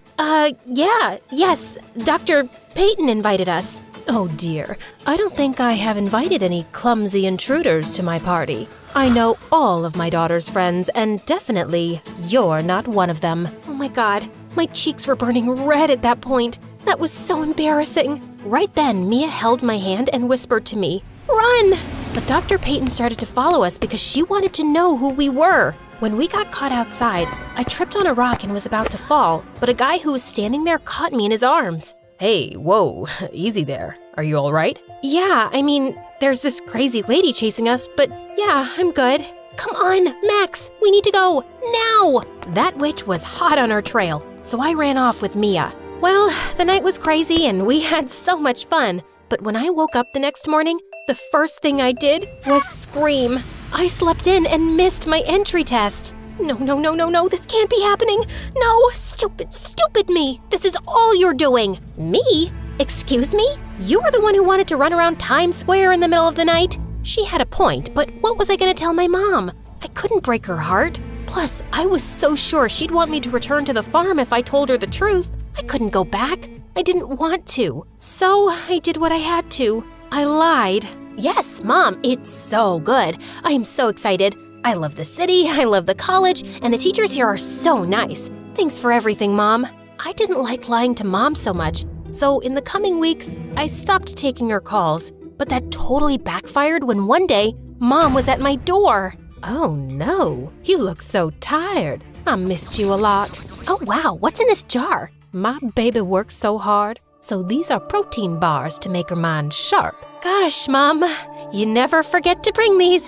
Speaker 17: Yes, Dr. Peyton invited us.
Speaker 2: Oh dear, I don't think I have invited any clumsy intruders to my party. I know all of my daughter's friends, and definitely you're not one of them.
Speaker 17: Oh my God, my cheeks were burning red at that point. That was so embarrassing. Right then, Mia held my hand and whispered to me, "Run!" But Dr. Peyton started to follow us because she wanted to know who we were. When we got caught outside, I tripped on a rock and was about to fall, but a guy who was standing there caught me in his arms.
Speaker 2: Hey, whoa, easy there. Are you all right?
Speaker 17: Yeah, I mean, there's this crazy lady chasing us, but yeah, I'm good. Come on, Max, we need to go, now! That witch was hot on our trail, so I ran off with Mia. Well, the night was crazy and we had so much fun, but when I woke up the next morning, the first thing I did was scream. I slept in and missed my entry test. No, this can't be happening. No, stupid me. This is all you're doing. Me? Excuse me? You were the one who wanted to run around Times Square in the middle of the night? She had a point, but what was I gonna tell my mom? I couldn't break her heart. Plus, I was so sure she'd want me to return to the farm if I told her the truth. I couldn't go back. I didn't want to. So I did what I had to. I lied. Yes, Mom, it's so good. I am so excited. I love the city, I love the college, and the teachers here are so nice. Thanks for everything, Mom. I didn't like lying to Mom so much, so in the coming weeks, I stopped taking her calls. But that totally backfired when one day, Mom was at my door.
Speaker 2: Oh no, you look so tired. I missed you a lot.
Speaker 17: Oh wow, what's in this jar?
Speaker 2: My baby works so hard, so these are protein bars to make her mind sharp.
Speaker 17: Gosh, Mom, you never forget to bring these.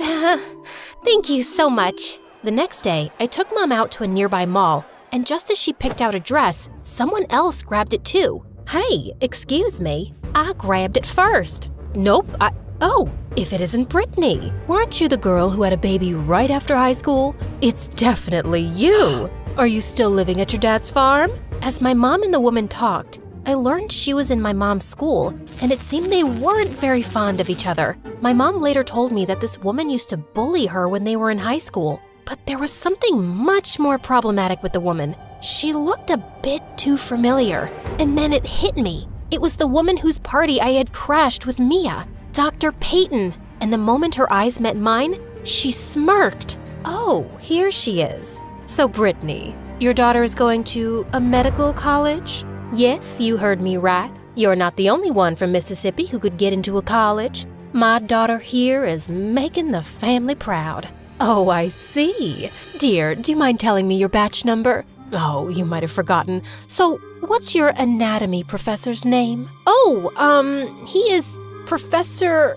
Speaker 17: Thank you so much. The next day, I took Mom out to a nearby mall, and just as she picked out a dress, someone else grabbed it too.
Speaker 2: Hey, excuse me.
Speaker 17: I grabbed it first.
Speaker 2: Nope, Oh, if it isn't Brittany. Weren't you the girl who had a baby right after high school? It's definitely you. Are you still living at your dad's farm?
Speaker 17: As my mom and the woman talked, I learned she was in my mom's school, and it seemed they weren't very fond of each other. My mom later told me that this woman used to bully her when they were in high school, but there was something much more problematic with the woman. She looked a bit too familiar, and then it hit me. It was the woman whose party I had crashed with Mia, Dr. Peyton, and the moment her eyes met mine, she smirked.
Speaker 2: Oh, here she is. So Brittany, your daughter is going to a medical college? Yes, you heard me right. You're not the only one from Mississippi who could get into a college. My daughter here is making the family proud. Oh, I see. Dear, do you mind telling me your batch number? Oh, you might have forgotten. So, what's your anatomy professor's name?
Speaker 17: He is Professor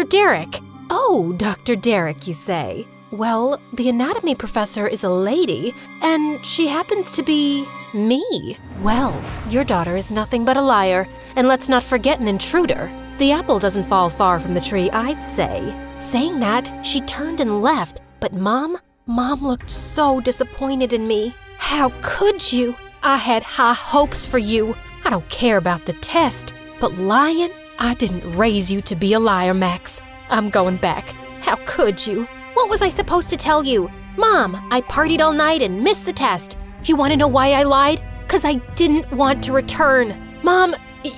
Speaker 17: Derek.
Speaker 2: Oh, Dr. Derek, you say? Well, the anatomy professor is a lady, and she happens to be me. Well, your daughter is nothing but a liar, and let's not forget an intruder. The apple doesn't fall far from the tree, I'd say.
Speaker 17: Saying that, she turned and left, but Mom looked so disappointed in me. How could you? I had high hopes for you.
Speaker 2: I don't care about the test, but lying? I didn't raise you to be a liar, Max. I'm going back. How could you?
Speaker 17: What was I supposed to tell you? Mom, I partied all night and missed the test. You want to know why I lied? 'Cause I didn't want to return. Mom,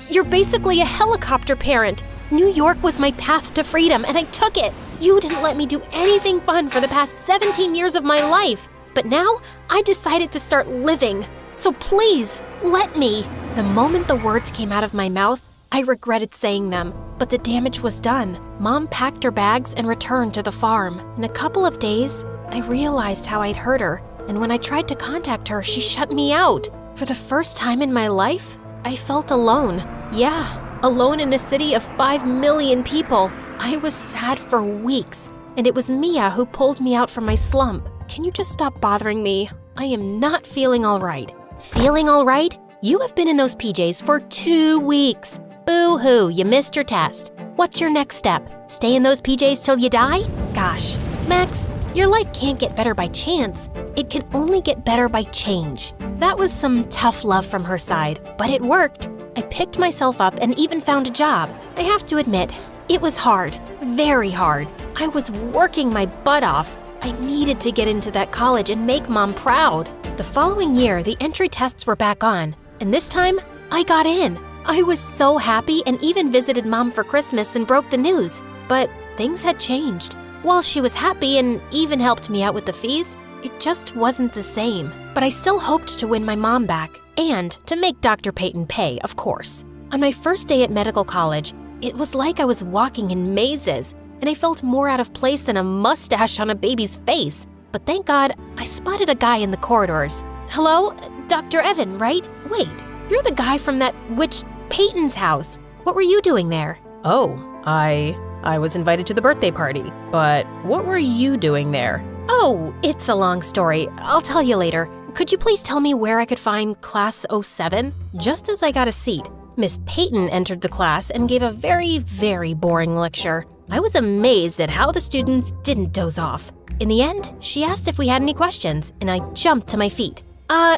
Speaker 17: you're basically a helicopter parent. New York was my path to freedom, and I took it. You didn't let me do anything fun for the past 17 years of my life. But now, I decided to start living. So please, let me. The moment the words came out of my mouth, I regretted saying them, but the damage was done. Mom packed her bags and returned to the farm. In a couple of days, I realized how I'd hurt her, and when I tried to contact her, she shut me out. For the first time in my life, I felt alone. Yeah, alone in a city of 5 million people. I was sad for weeks, and it was Mia who pulled me out from my slump. Can you just stop bothering me? I am not feeling all right. Feeling all right? You have been in those PJs for 2 weeks. Boo-hoo, you missed your test. What's your next step? Stay in those PJs till you die? Gosh, Max, Your life can't get better by chance. It can only get better by change. That was some tough love from her side, but it worked. I picked myself up and even found a job. I have to admit, it was hard, very hard. I was working my butt off. I needed to get into that college and make Mom proud. The following year, the entry tests were back on, and this time, I got in. I was so happy and even visited Mom for Christmas and broke the news. But things had changed. While she was happy and even helped me out with the fees, it just wasn't the same. But I still hoped to win my mom back, and to make Dr. Peyton pay, of course. On my first day at medical college, it was like I was walking in mazes, and I felt more out of place than a mustache on a baby's face. But thank God, I spotted a guy in the corridors. Hello? Dr. Evan, right? Wait, you're the guy from that witch Peyton's house. What were you doing there?
Speaker 2: Oh, I was invited to the birthday party, but what were you doing there?
Speaker 17: Oh, it's a long story. I'll tell you later. Could you please tell me where I could find Class 07? Just as I got a seat, Miss Peyton entered the class and gave a very, very boring lecture. I was amazed at how the students didn't doze off. In the end, she asked if we had any questions, and I jumped to my feet.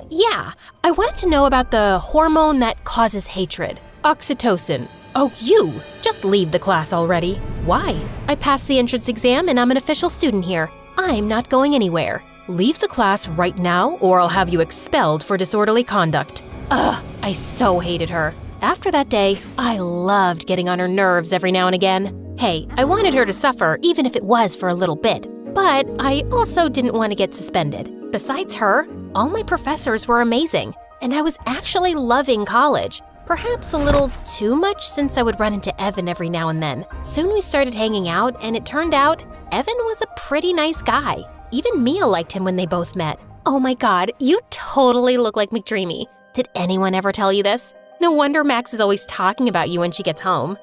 Speaker 17: Yeah. I wanted to know about the hormone that causes hatred.
Speaker 2: Oxytocin.
Speaker 17: Oh, you! Just leave the class already. Why? I passed the entrance exam and I'm an official student here. I'm not going anywhere.
Speaker 2: Leave the class right now or I'll have you expelled for disorderly conduct.
Speaker 17: Ugh, I so hated her. After that day, I loved getting on her nerves every now and again. Hey, I wanted her to suffer even if it was for a little bit. But I also didn't want to get suspended. Besides her, all my professors were amazing, and I was actually loving college. Perhaps a little too much since I would run into Evan every now and then. Soon we started hanging out, and it turned out Evan was a pretty nice guy. Even Mia liked him when they both met. Oh my God, you totally look like McDreamy. Did anyone ever tell you this? No wonder Max is always talking about you when she gets home.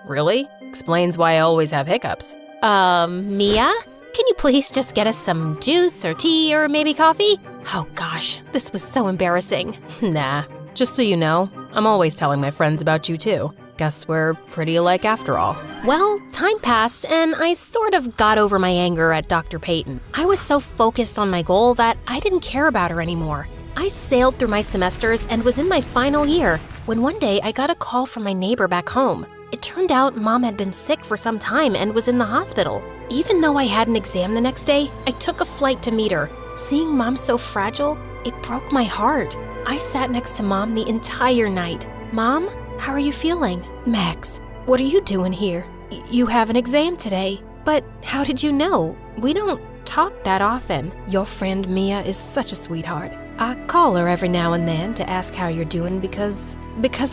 Speaker 2: Really? Explains why I always have hiccups.
Speaker 17: Mia? Can you please just get us some juice or tea or maybe coffee? Oh gosh, this was so embarrassing.
Speaker 2: Nah, just so you know, I'm always telling my friends about you too. Guess we're pretty alike after all.
Speaker 17: Well, time passed and I sort of got over my anger at Dr. Peyton. I was so focused on my goal that I didn't care about her anymore. I sailed through my semesters and was in my final year when one day I got a call from my neighbor back home. It turned out Mom had been sick for some time and was in the hospital. Even though I had an exam the next day, I took a flight to meet her. Seeing Mom so fragile, it broke my heart. I sat next to Mom the entire night. Mom, how are you feeling? Max, what are you doing here? You have an exam today. But how did you know? We don't talk that often. Your friend Mia is such a sweetheart. I call her every now and then to ask how you're doing because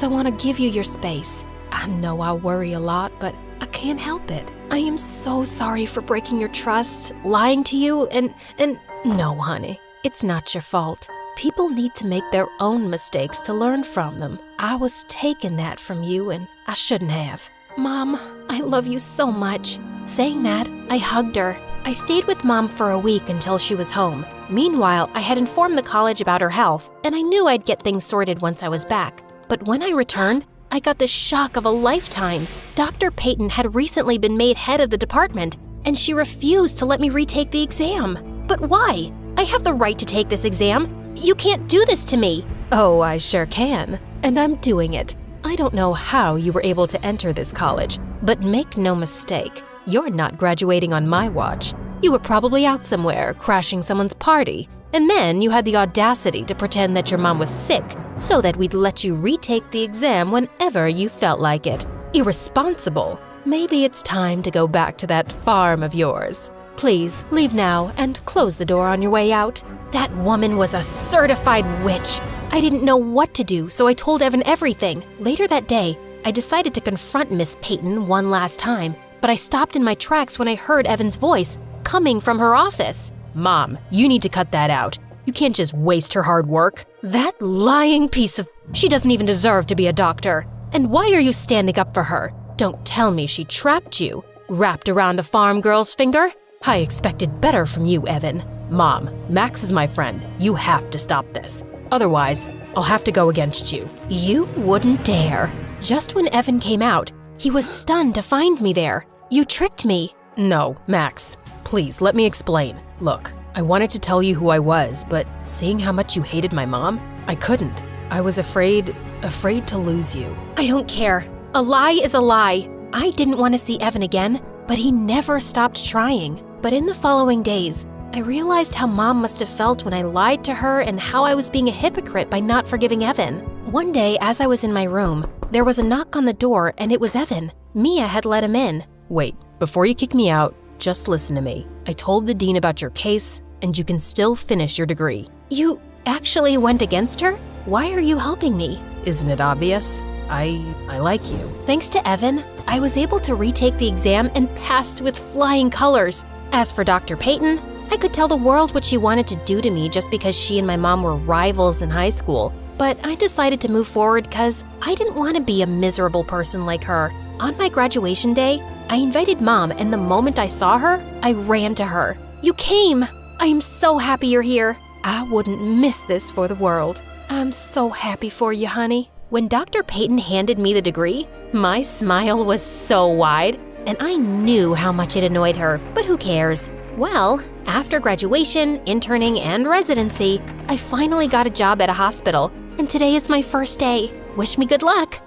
Speaker 17: I want to give you your space. I know I worry a lot, but I can't help it. I am so sorry for breaking your trust, lying to you, and no, honey, it's not your fault. People need to make their own mistakes to learn from them. I was taking that from you, and I shouldn't have. Mom, I love you so much. Saying that, I hugged her. I stayed with Mom for a week until she was home. Meanwhile, I had informed the college about her health, and I knew I'd get things sorted once I was back. But when I returned, I got the shock of a lifetime. Dr. Peyton had recently been made head of the department, and she refused to let me retake the exam. But why? I have the right to take this exam. You can't do this to me.
Speaker 2: Oh, I sure can. And I'm doing it. I don't know how you were able to enter this college, but make no mistake, you're not graduating on my watch. You were probably out somewhere, crashing someone's party, and then you had the audacity to pretend that your mom was sick so that we'd let you retake the exam whenever you felt like it. Irresponsible. Maybe it's time to go back to that farm of yours. Please leave now and close the door on your way out.
Speaker 17: That woman was a certified witch. I didn't know what to do, so I told Evan everything. Later that day, I decided to confront Miss Peyton one last time, but I stopped in my tracks when I heard Evan's voice coming from her office.
Speaker 2: Mom, you need to cut that out. You can't just waste her hard work.
Speaker 17: That lying piece of... She doesn't even deserve to be a doctor. And why are you standing up for her? Don't tell me she trapped you, wrapped around a farm girl's finger.
Speaker 2: I expected better from you, Evan. Mom, Max is my friend. You have to stop this. Otherwise, I'll have to go against you.
Speaker 17: You wouldn't dare. Just when Evan came out, he was stunned to find me there. You tricked me.
Speaker 2: No, Max. Please, let me explain. Look, I wanted to tell you who I was, but seeing how much you hated my mom, I couldn't. I was afraid to lose you.
Speaker 1: I don't care. A lie is a lie. I didn't want to see Evan again, but he never stopped trying. But in the following days, I realized how Mom must have felt when I lied to her and how I was being a hypocrite by not forgiving Evan. One day, as I was in my room, there was a knock on the door and it was Evan. Mia had let him in.
Speaker 2: Wait, before you kick me out, just listen to me. I told the dean about your case, and you can still finish your degree.
Speaker 1: You actually went against her? Why are you helping me?
Speaker 2: Isn't it obvious? I like you.
Speaker 1: Thanks to Evan, I was able to retake the exam and passed with flying colors. As for Dr. Peyton, I could tell the world what she wanted to do to me just because she and my mom were rivals in high school. But I decided to move forward because I didn't want to be a miserable person like her. On my graduation day, I invited Mom, and the moment I saw her, I ran to her. You came! I am so happy you're here. I wouldn't miss this for the world. I'm so happy for you, honey. When Dr. Peyton handed me the degree, my smile was so wide, and I knew how much it annoyed her, but who cares? Well, after graduation, interning, and residency, I finally got a job at a hospital, and today is my first day. Wish me good luck.